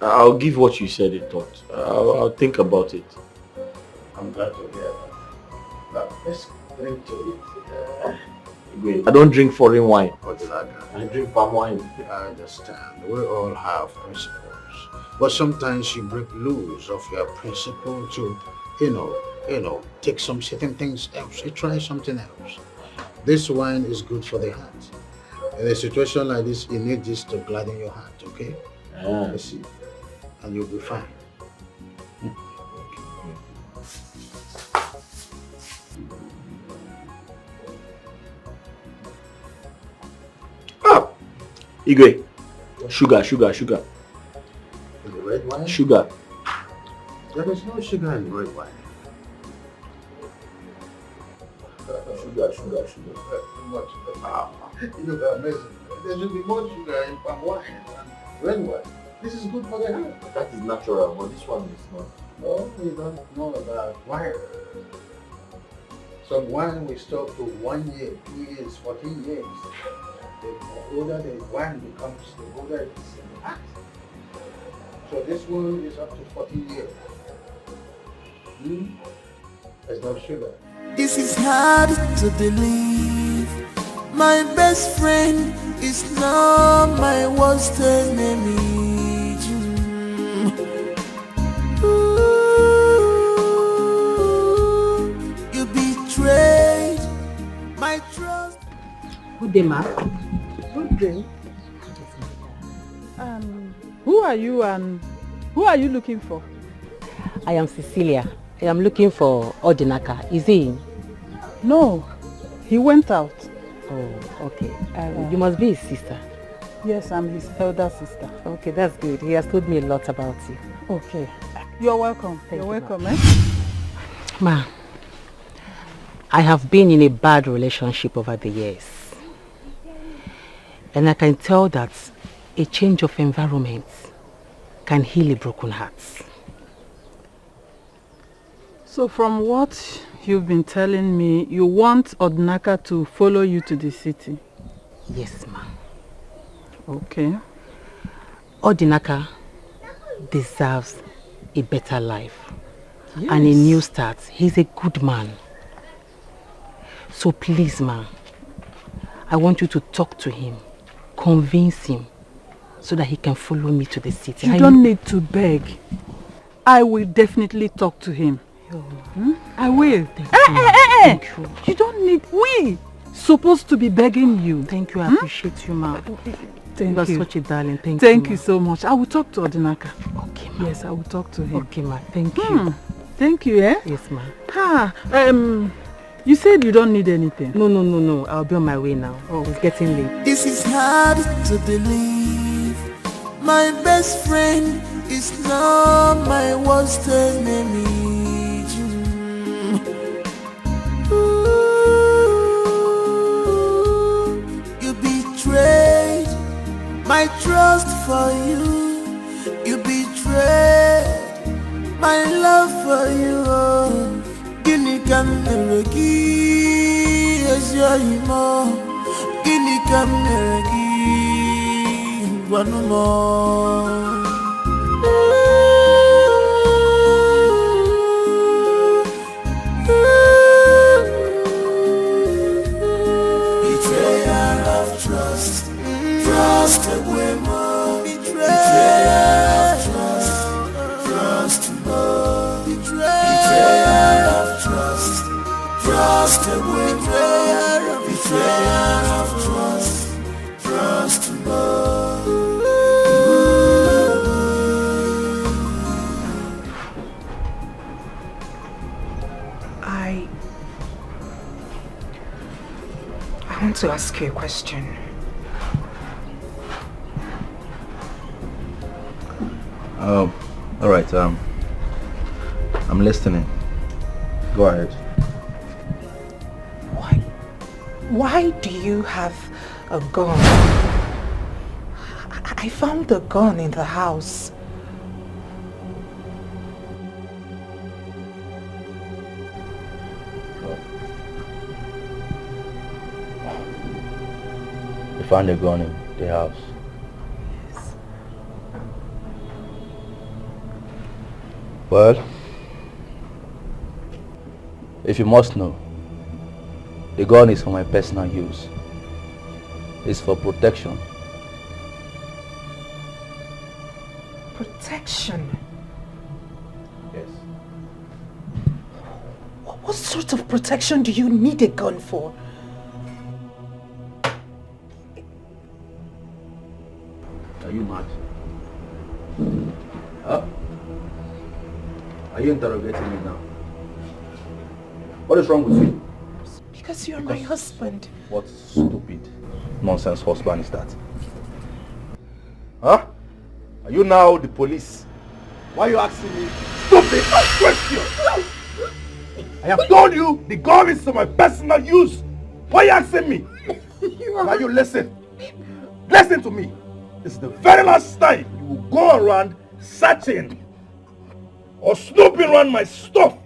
I'll give what you said a thought. I'll think about it. I'm glad to hear that. Now, let's drink to it. I don't drink foreign wine. What is that? I drink palm wine. I understand. We all have principles. But sometimes you break loose of your principle to, take some certain things else. You try something else. This wine is good for the heart. In a situation like this, you need this to gladden your heart, okay? Let's see. And you'll be fine. Igwe, sugar. In the red wine? Sugar. There is no sugar in red wine. Sugar. Much. You got amazing. There should be more sugar in palm wine than red wine. This is good for the heart. That is natural, but this one is not. No, you don't know about wine. Some wine we store to 1 year, 2 years, 14 years. The older the wine becomes, the older it is in the heart. So this one is up to 14 years. There's no sugar. This is hard to believe. My best friend is now my worst enemy. You betrayed my trust. Good day, ma. Good day. Who are you and who are you looking for? I am Cecilia. I am looking for Odinaka. Is he in? No, he went out. Oh, okay. You must be his sister. Yes, I'm his elder sister. Okay, that's good. He has told me a lot about you. Okay. You're welcome. You're welcome, eh? Ma, I have been in a bad relationship over the years. And I can tell that a change of environment can heal a broken heart. So from what you've been telling me, you want Odinaka to follow you to the city? Yes, ma. Okay. Odinaka deserves a better life. Yes. And a new start. He's a good man. So please, ma, I want you to talk to him, convince him, so that he can follow me to the city. You don't need to beg. I will definitely talk to him. I will. Thank you. You don't need. We supposed to be begging you. Thank you. I appreciate you, ma. Thank you are you. such a darling. Thank Thank you. you so much. I will talk to Odinaka. Okay, ma. Yes, I will talk to him. Okay, ma. Thank you. Thank you, eh? Yes, ma. You said you don't need anything. No. I'll be on my way now. Oh, it's getting late. This is hard to believe. My best friend is now my worst enemy. You betrayed my trust for you. You betrayed my love for you. Gini kameregi esyimo. Gini kameregi wanumo. Betrayal of trust. Trust away more. Betrayal of trust. Trust more. Betrayal of trust. Trust away more. Betrayal of trust. Trust more. I want to ask you a question. All right. I'm listening. Go ahead. Why do you have a gun? I found the gun in the house. You found a gun in the house. Yes. Well, if you must know, the gun is for my personal use. It's for protection. Protection? Yes. What sort of protection do you need a gun for? Are you mad? Huh? Are you interrogating me now? What is wrong with you? Because you're my husband. What stupid nonsense husband is that? Huh? Are you now the police? Why are you asking me stupid questions? I have told you the gun is for my personal use. Why are you asking me? Now you listen. Listen to me. This is the very last time you will go around searching or snooping around my stuff.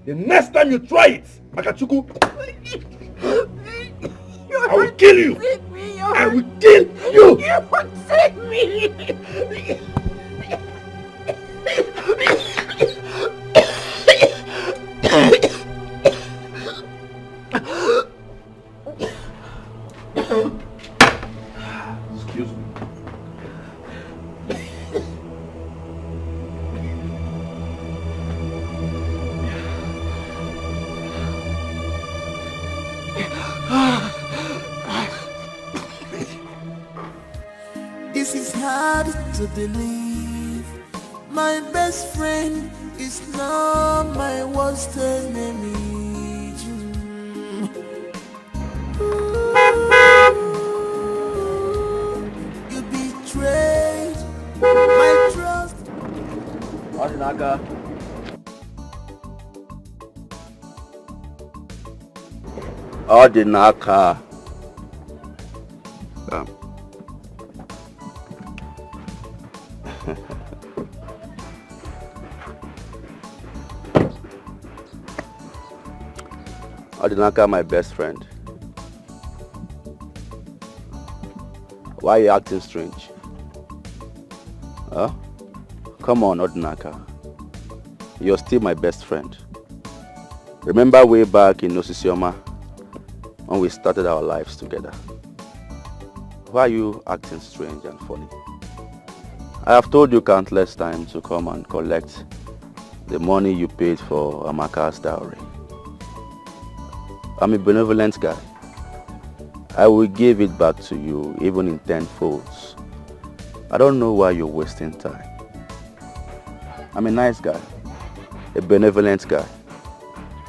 The next time you try it, Makachuku, I will kill you. I will kill you. You won't save me. Excuse me. This is hard to believe. My best friend is now my worst enemy. You betrayed my trust. Odinaka. Odinaka. Odinaka, my best friend. Why are you acting strange? Huh? Come on, Odinaka. You're still my best friend. Remember way back in Osisioma when we started our lives together? Why are you acting strange and funny? I have told you countless times to come and collect the money you paid for Amaka's dowry. I'm a benevolent guy. I will give it back to you even in 10 folds. I don't know why you're wasting time. I'm a nice guy, a benevolent guy.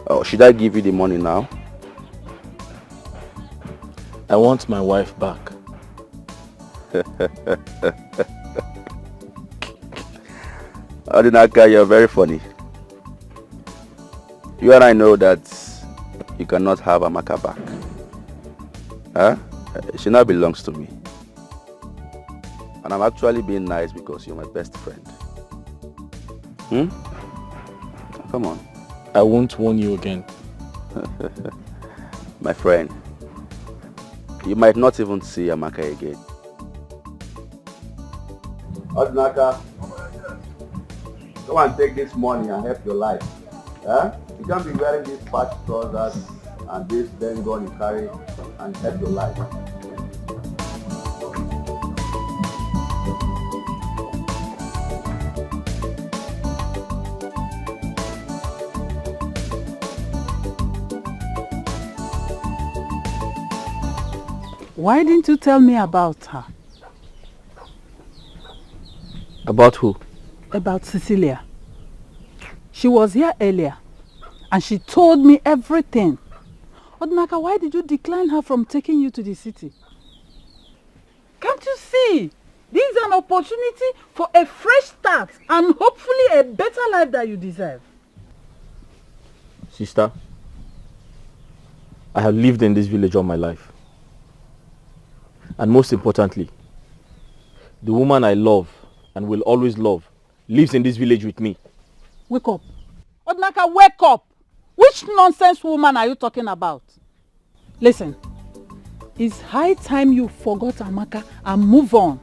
Oh, should I give you the money now? I want my wife back. Odinaka, you're very funny. You and I know that you cannot have Amaka back. Huh? She now belongs to me. And I'm actually being nice because you're my best friend. Come on. I won't warn you again. My friend, you might not even see Amaka again. Odinaka, come and take this money and help your life. Huh? You can't be wearing these patch trousers and this then gun you carry and help your life. Why didn't you tell me about her? About who? About Cecilia. She was here earlier and she told me everything. Odinaka, why did you decline her from taking you to the city? Can't you see? This is an opportunity for a fresh start and hopefully a better life that you deserve. Sister, I have lived in this village all my life. And most importantly, the woman I love and will always love lives in this village with me. Wake up. Odinaka, wake up. Which nonsense woman are you talking about? Listen, it's high time you forgot Amaka and move on.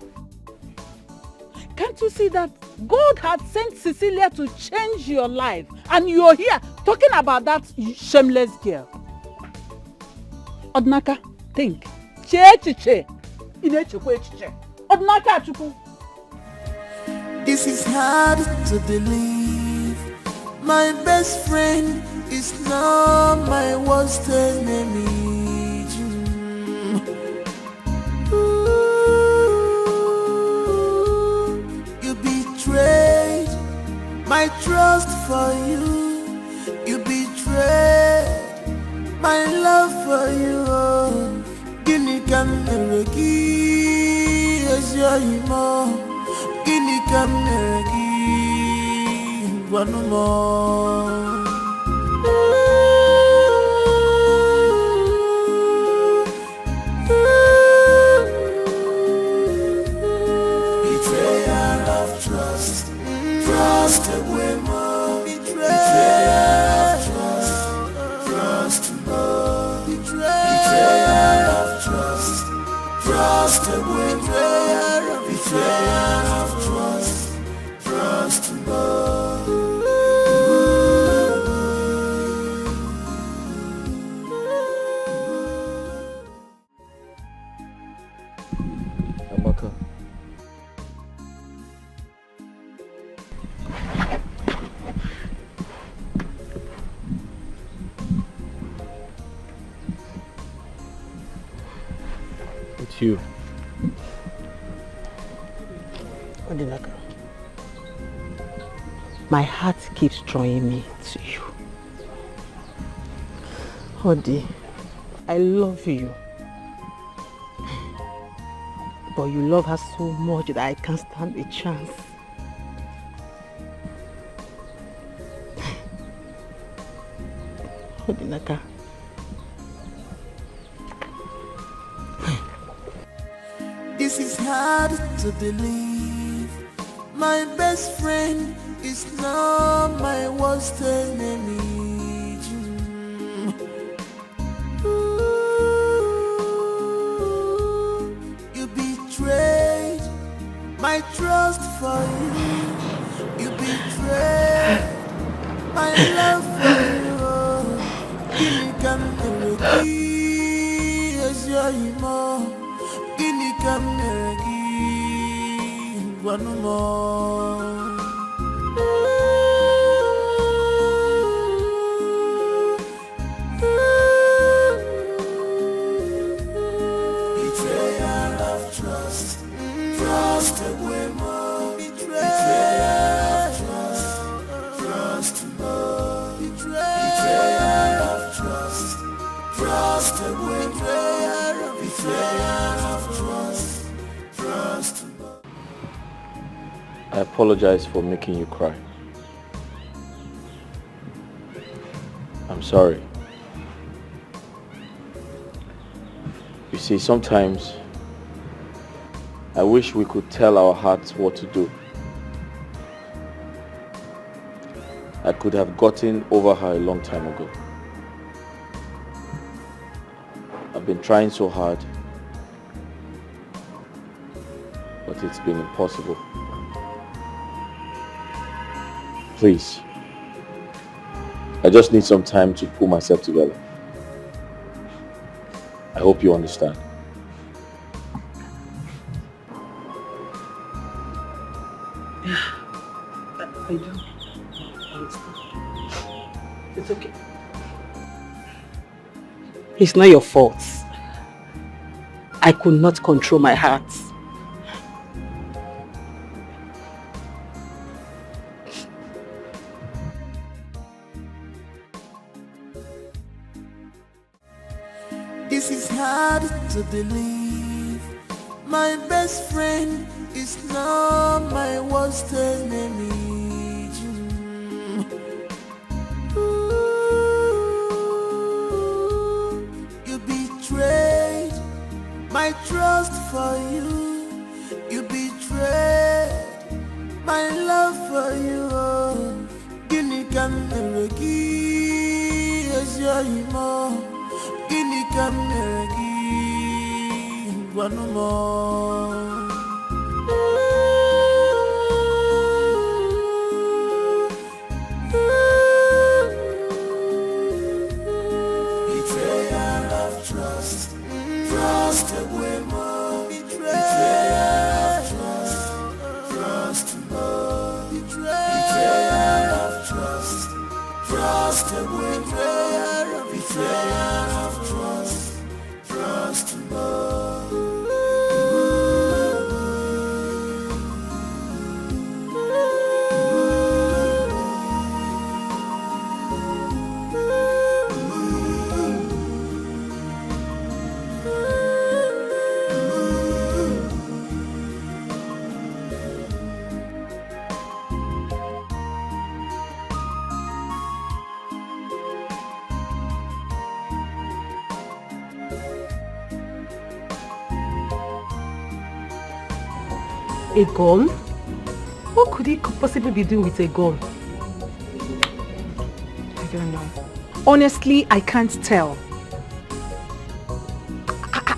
Can't you see that God had sent Cecilia to change your life and you're here talking about that shameless girl? Odinaka, think. Che. Odinaka, chuku. This is hard to believe. My best friend is now my worst enemy. You betrayed my trust for you. You betrayed my love for you. Guinea can never give as your emo. Guinea can never give one more. Betrayal of trust, trust away more. Betrayal of trust, trust more. Betrayal of trust, trust away more. Betrayal of trust, trust more. Amaka. It's you. Odinaka, my heart keeps drawing me to you. Odi, I love you. But you love her so much that I can't stand a chance. Odinaka. This is hard to believe. My best friend is now my worst enemy. You betrayed my trust for you. You betrayed my love for you. Guinea can never give as your emo. Guinea can never give one more. Betrayal of trust, trust away more. Betrayal of trust, trust more. Betrayal of trust, trust away more. Betrayal of trust, trust more. I apologize for making you cry. I'm sorry. You see, sometimes I wish we could tell our hearts what to do. I could have gotten over her a long time ago. I've been trying so hard, but it's been impossible. Please, I just need some time to pull myself together. I hope you understand. I do. It's okay. It's not your fault. I could not control my heart. This is hard to believe. My best friend is now my worst enemy. You betrayed my trust for you. You betrayed my love for you. Guinea can never give as your emo. Guinea can never give one more. Betrayal of trust, trust away more. Betrayal of trust, trust more. betrayal of trust no. A gun? What could he possibly be doing with a gun? I don't know. Honestly, I can't tell.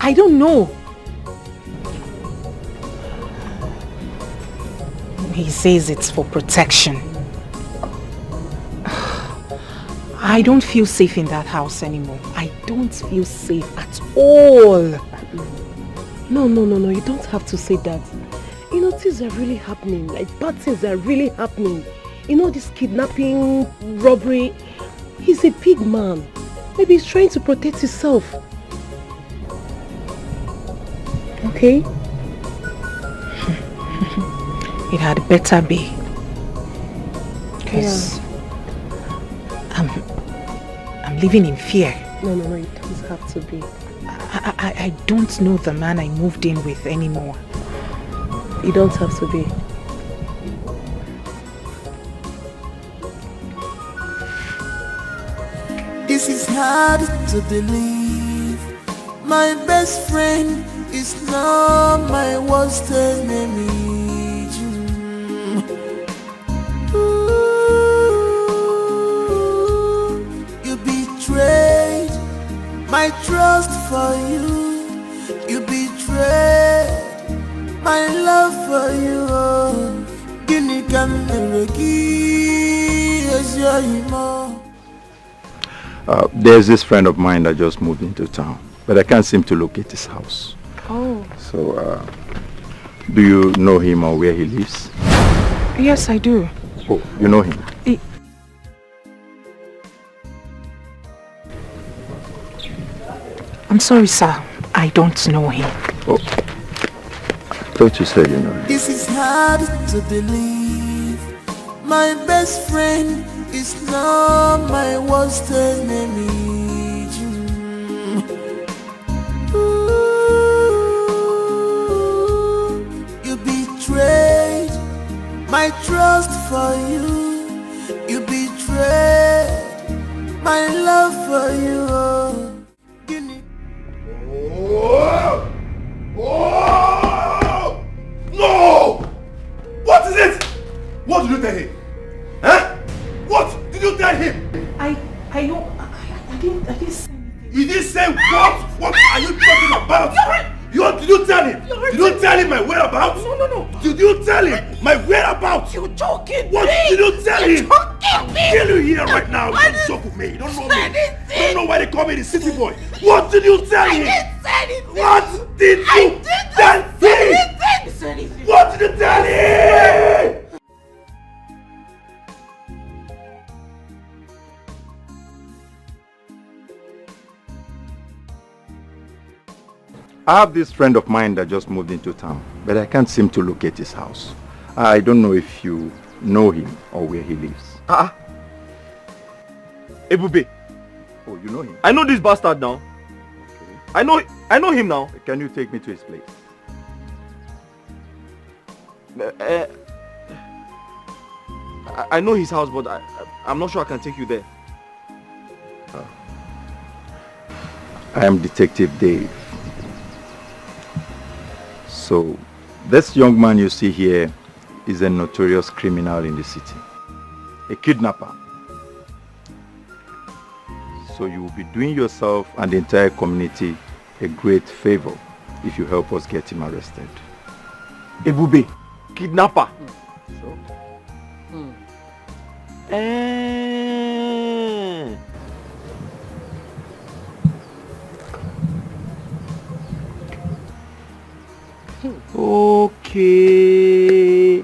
I don't know. He says it's for protection. I don't feel safe in that house anymore. I don't feel safe at all. No, you don't have to say that. You know, things are really happening. Like, bad things are really happening. You know, this kidnapping, robbery. He's a big man. Maybe he's trying to protect himself. Okay? It had better be. Because I'm living in fear. No, it doesn't have to be. I don't know the man I moved in with anymore. You don't have to be. This is hard to believe. My best friend is now my worst enemy. Ooh, you betrayed my trust for you. You betrayed my love for you. Guinea can There's this friend of mine that just moved into town, but I can't seem to locate his house. Oh. So, do you know him or where he lives? Yes, I do. Oh, you know him? I'm sorry, sir. I don't know him. Oh. Thought you said you know him. This is hard to believe. My best friend is now my worst enemy. Ooh, you betrayed my trust for you. You betrayed my love for you. No! What is it? What did you tell him? Huh? What did you tell him? I didn't say anything. You didn't say what? What are you talking about? Did you tell him? Did you tell him my whereabouts? No. Did you tell him my whereabouts? You're joking. What did you tell him? You're joking me. I'll kill you here right now. You don't joke with me. You don't know me. You don't know why they call me the city boy. What did you tell him? I didn't say anything. What did you tell him? What did you tell him? I have this friend of mine that just moved into town, but I can't seem to locate his house. I don't know if you know him or where he lives. Ebube. Oh, you know him? I know this bastard now. Okay. I know him now. Can you take me to his place? I know his house, but I'm not sure I can take you there. I am Detective Dave. So, this young man you see here is a notorious criminal in the city. A kidnapper. So you will be doing yourself and the entire community a great favor if you help us get him arrested. Ebube, kidnapper. So? Okay.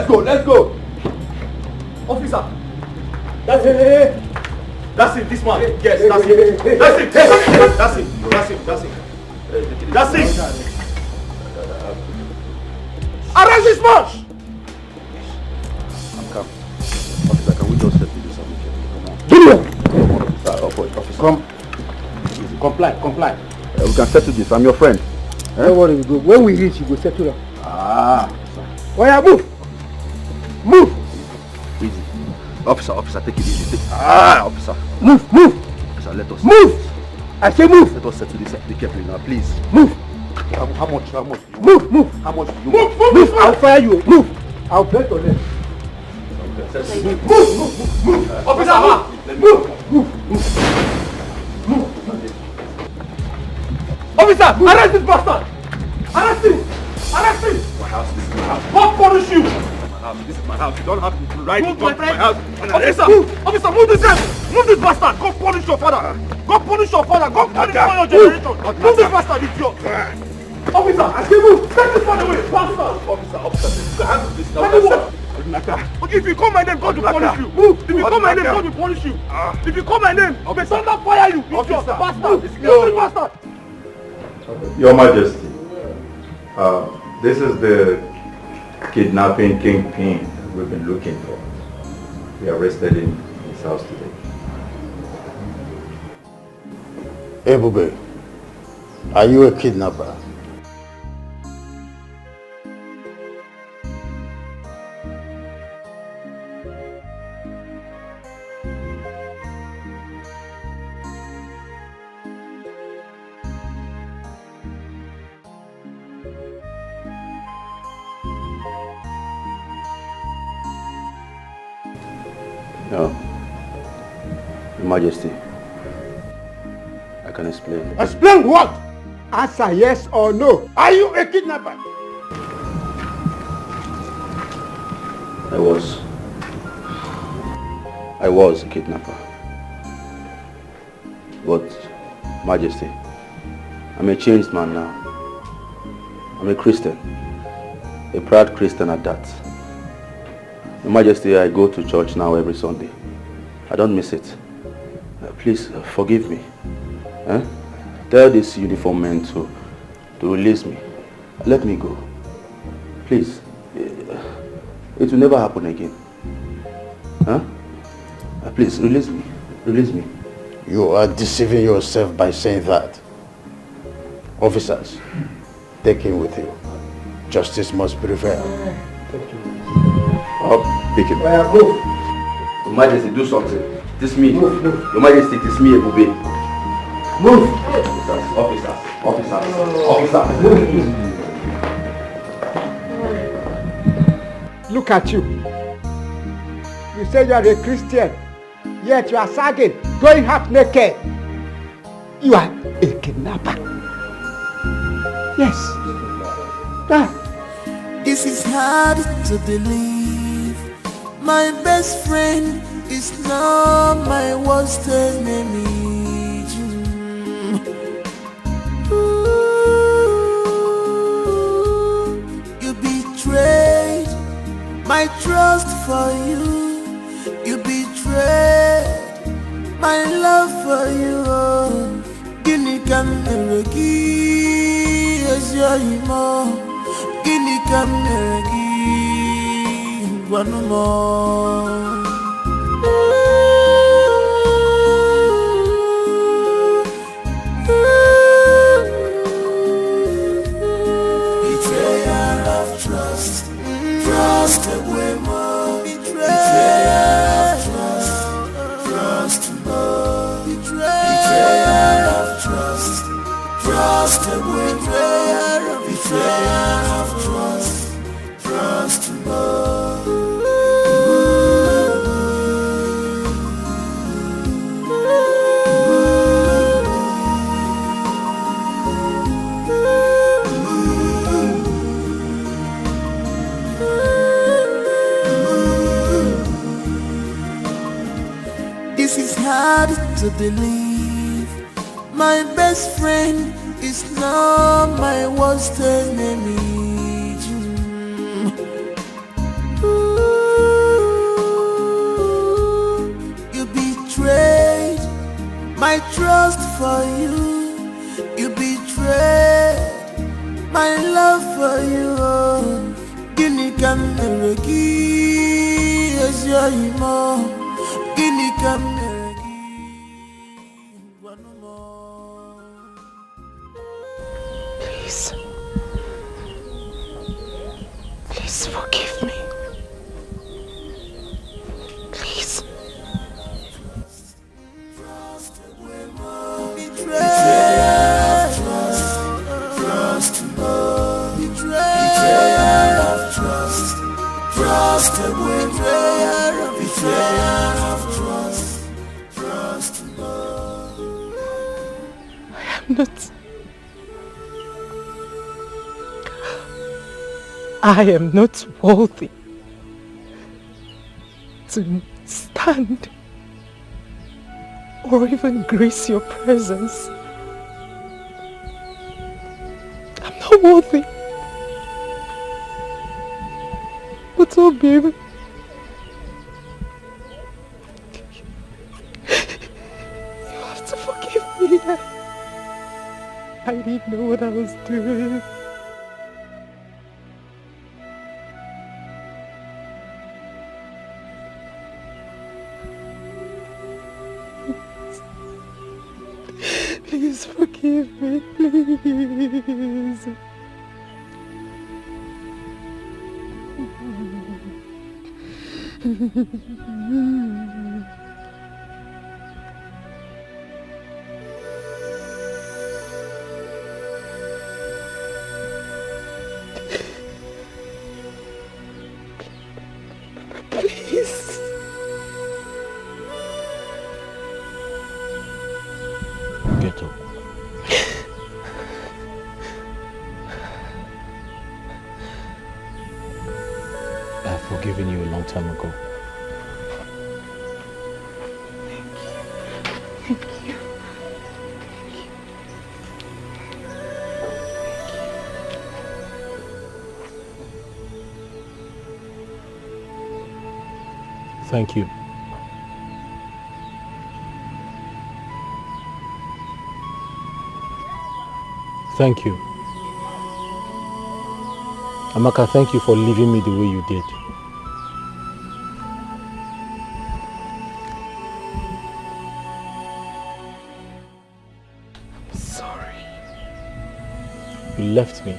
Let's go, let's go. Officer. That's it. That's it, this man. Yes, that's it. That's it. That's it. That's it. That's it. That's it. Arrest this man! I'm calm. Officer, can we just settle this on? Come on. Officer. Come. Comply. We can settle this. I'm your friend. Don't worry, we go. When we reach, you go settle up. Oh yeah, move. Easy. Officer, take it easy. Officer. Move. Officer, let us. Move. I say move. Let us settle this. Be careful now, please. Move. How much? Move. How much do you Move. I'll fire you. Move. I'll break your leg. Move. Officer, Move. Officer, arrest this bastard! Arrest him! My house, this is my house. God punish you! This is my house. You don't have to ride Move, to my my friend. house. Officer, move this guy! Move this bastard! God punish your father! God punish your generation! Move this bastard, idiot! Officer, I say move! Take this man away, bastard! Officer, you can handle this now. Okay, if you call my name, God will punish you. Move! If you call my name, God will punish you. If you call my name, may thunder fire you, idiot, bastard! Move this bastard! Your Majesty, this is the kidnapping kingpin we've been looking for. We arrested him in his house today. Ebube, are you a kidnapper? No. Your Majesty, I can explain. Explain what? Answer yes or no. Are you a kidnapper? I was a kidnapper. But, Majesty, I'm a changed man now. I'm a Christian. A proud Christian at that. Your Majesty, I go to church now every Sunday. I don't miss it. Please forgive me. Tell this uniform man to release me. Let me go. Please. It will never happen again. Please, release me. Release me. You are deceiving yourself by saying that. Officers, take him with you. Justice must prevail. Pick him. Your Majesty, do something. It is me. Move. Your Majesty, it is me, Ebube. Move. Officers. Look at you. You say you are a Christian, yet you are sagging, going half naked. You are a kidnapper. Yes. This is hard to believe. My best friend is now my worst enemy. You betrayed my trust for you. You betrayed my love for you. Guinea can never give as your emo. Guinea can never give one more. Betrayal of trust, trust away more. Betrayal of trust more. Betrayal of trust, trust away more. Betrayal of trust more. This is hard to believe. My best friend is now my worst enemy. my trust for you, you betrayed my love for you. Gini kameregi, ezio imo. Gini kameregi, Please. Please forgive me. Please. Betrayal of trust, betrayal of trust, betrayal of trust. I am not worthy to stand or even grace your presence. I'm not worthy. But oh baby, you have to forgive me. I didn't know what I was doing. Please forgive me, please. Please. Get up. I've forgiven you a long time ago. Thank you. Thank you. Thank you. Amaka, thank you for leaving me the way you did. I'm sorry. You left me,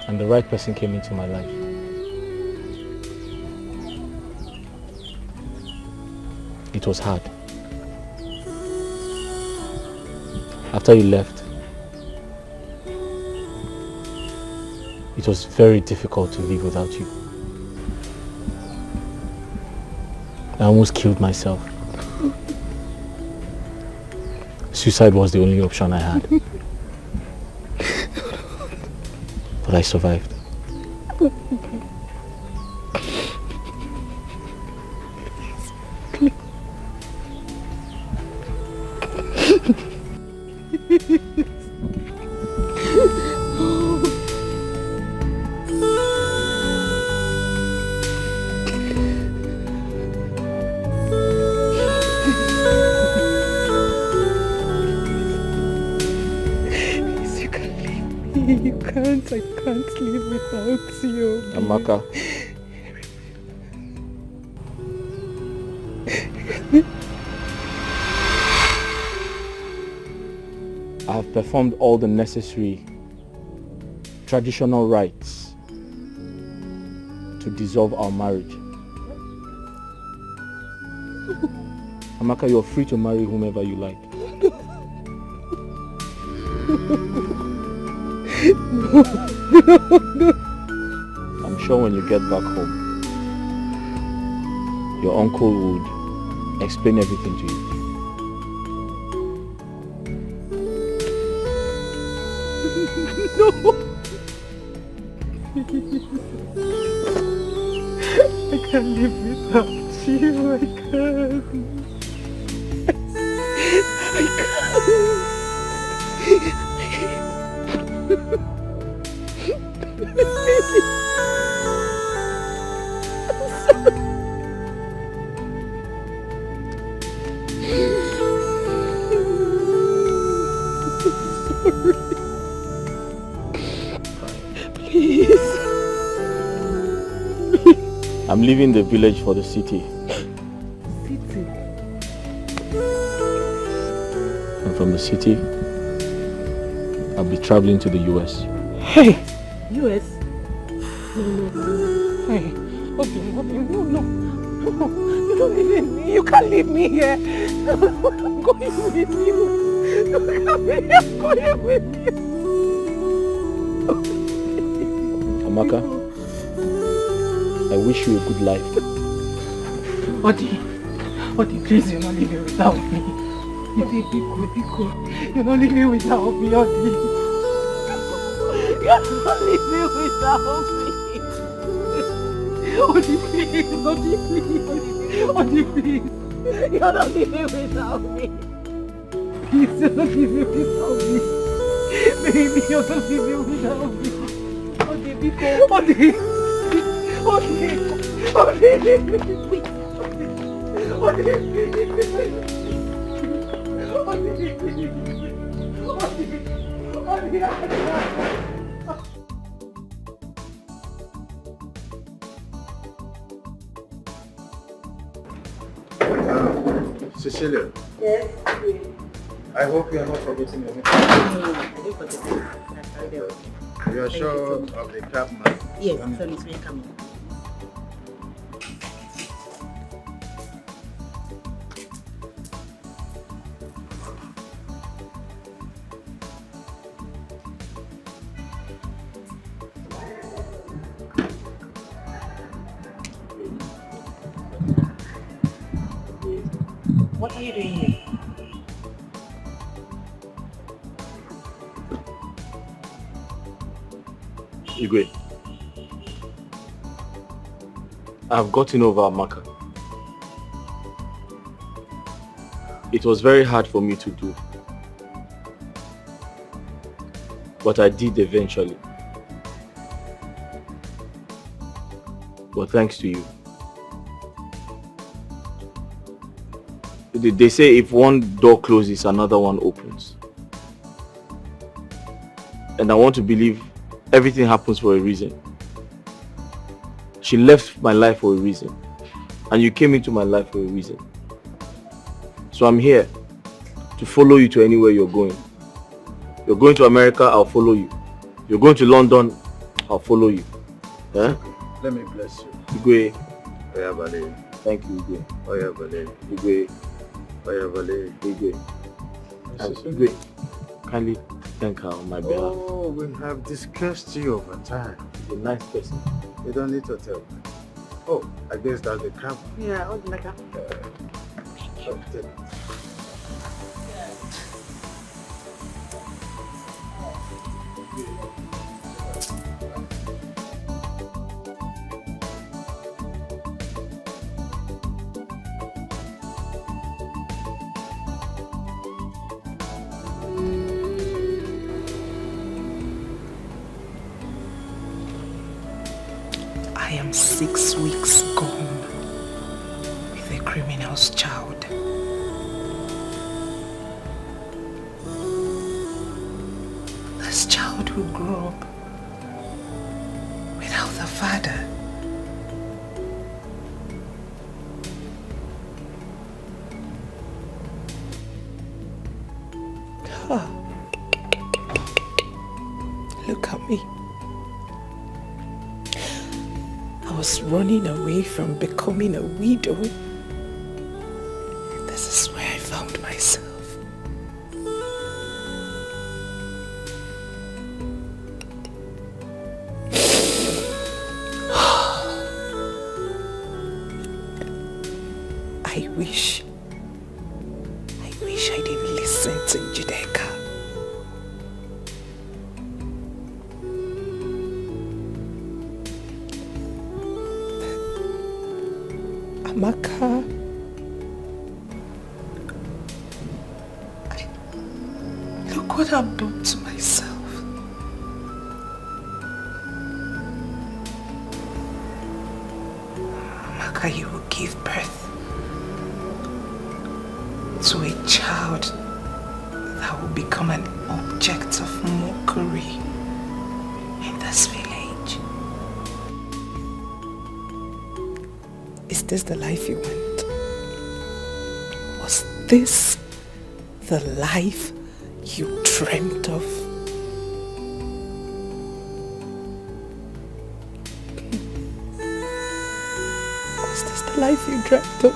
and the right person came into my life. It was hard. After you left, it was very difficult to live without you. I almost killed myself. Suicide was the only option I had. But I survived. I can't live without you. Amaka. I have performed all the necessary traditional rites to dissolve our marriage. Amaka, you're free to marry whomever you like. No. I'm sure when you get back home, your uncle would explain everything to you. No. I can't live without you. I can't. I'm leaving the village for the city. City? And from the city, I'll be traveling to the US. Hey! US? No. Hey, okay, no. You don't leave me. You can't leave me here. I'm going with you. I'm going with you. Amaka, I wish you a good life. Odi, please, you're not leaving without me. Biko. You're not leaving without me, Odi. You're not leaving without me. Odi, please. You're not leaving without me. Please, you're not leaving without me. Baby, you're not leaving without me. Odi, Biko. Cecilia. Yes. I hope you are not forgetting anything. I didn't forget it. You are sure of the cab man? Yes, so it's very coming. What are you doing here? Igwe, I've gotten over Amaka. It was very hard for me to do, but I did eventually. But thanks to you. They say if one door closes, another one opens. And I want to believe everything happens for a reason. She left my life for a reason. And you came into my life for a reason. So I'm here to follow you to anywhere you're going. You're going to America, I'll follow you. You're going to London, I'll follow you. Yeah? Let me bless you. Igwe. Oya Vale. Thank you, Igwe. Oya Vale. Igwe. Oya Vale. Igwe. And Igwe, kindly thank her on my behalf. Oh, we have discussed you over time. She's a nice person. You don't need to tell me. Oh, I guess that's the crab. Yeah, oh, like a... I am 6 weeks gone with a criminal's child. This child will grow up without a father. Ah. Look at me. I was running away from becoming a widow. This is where I found myself. I wish I didn't listen to Judeka. Amaka, look what I've done to myself. Amaka, you will give birth to a child that will become an object of mockery in this village. this the life you want? Was this the life you dreamt of? Was this the life you dreamt of?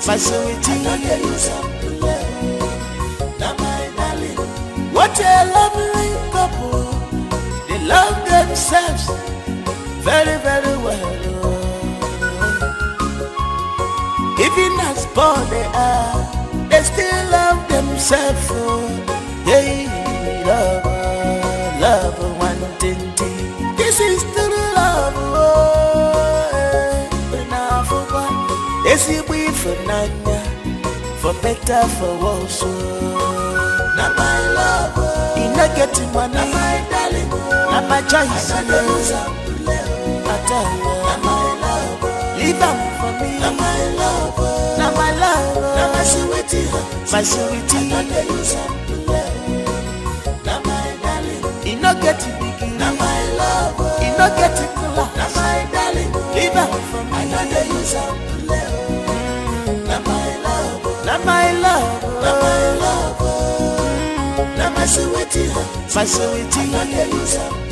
My sweetie, what a lovely couple. They love themselves very, very well. Even as poor they are, they still love themselves. Hey, love, one thing. This is true love. Is it we for Nanya, for better, for worse? Now my love, in not getting money, now my darling, now my choice. I tell you, now my love, leave them for me. Now my love, now my love, now my sweetie, my sweetie. Now my darling, in not getting big, now my love, in not getting cooler. Now my darling, leave them for me. I know they use them. Now my love, now my love, now my sweetie, I know they use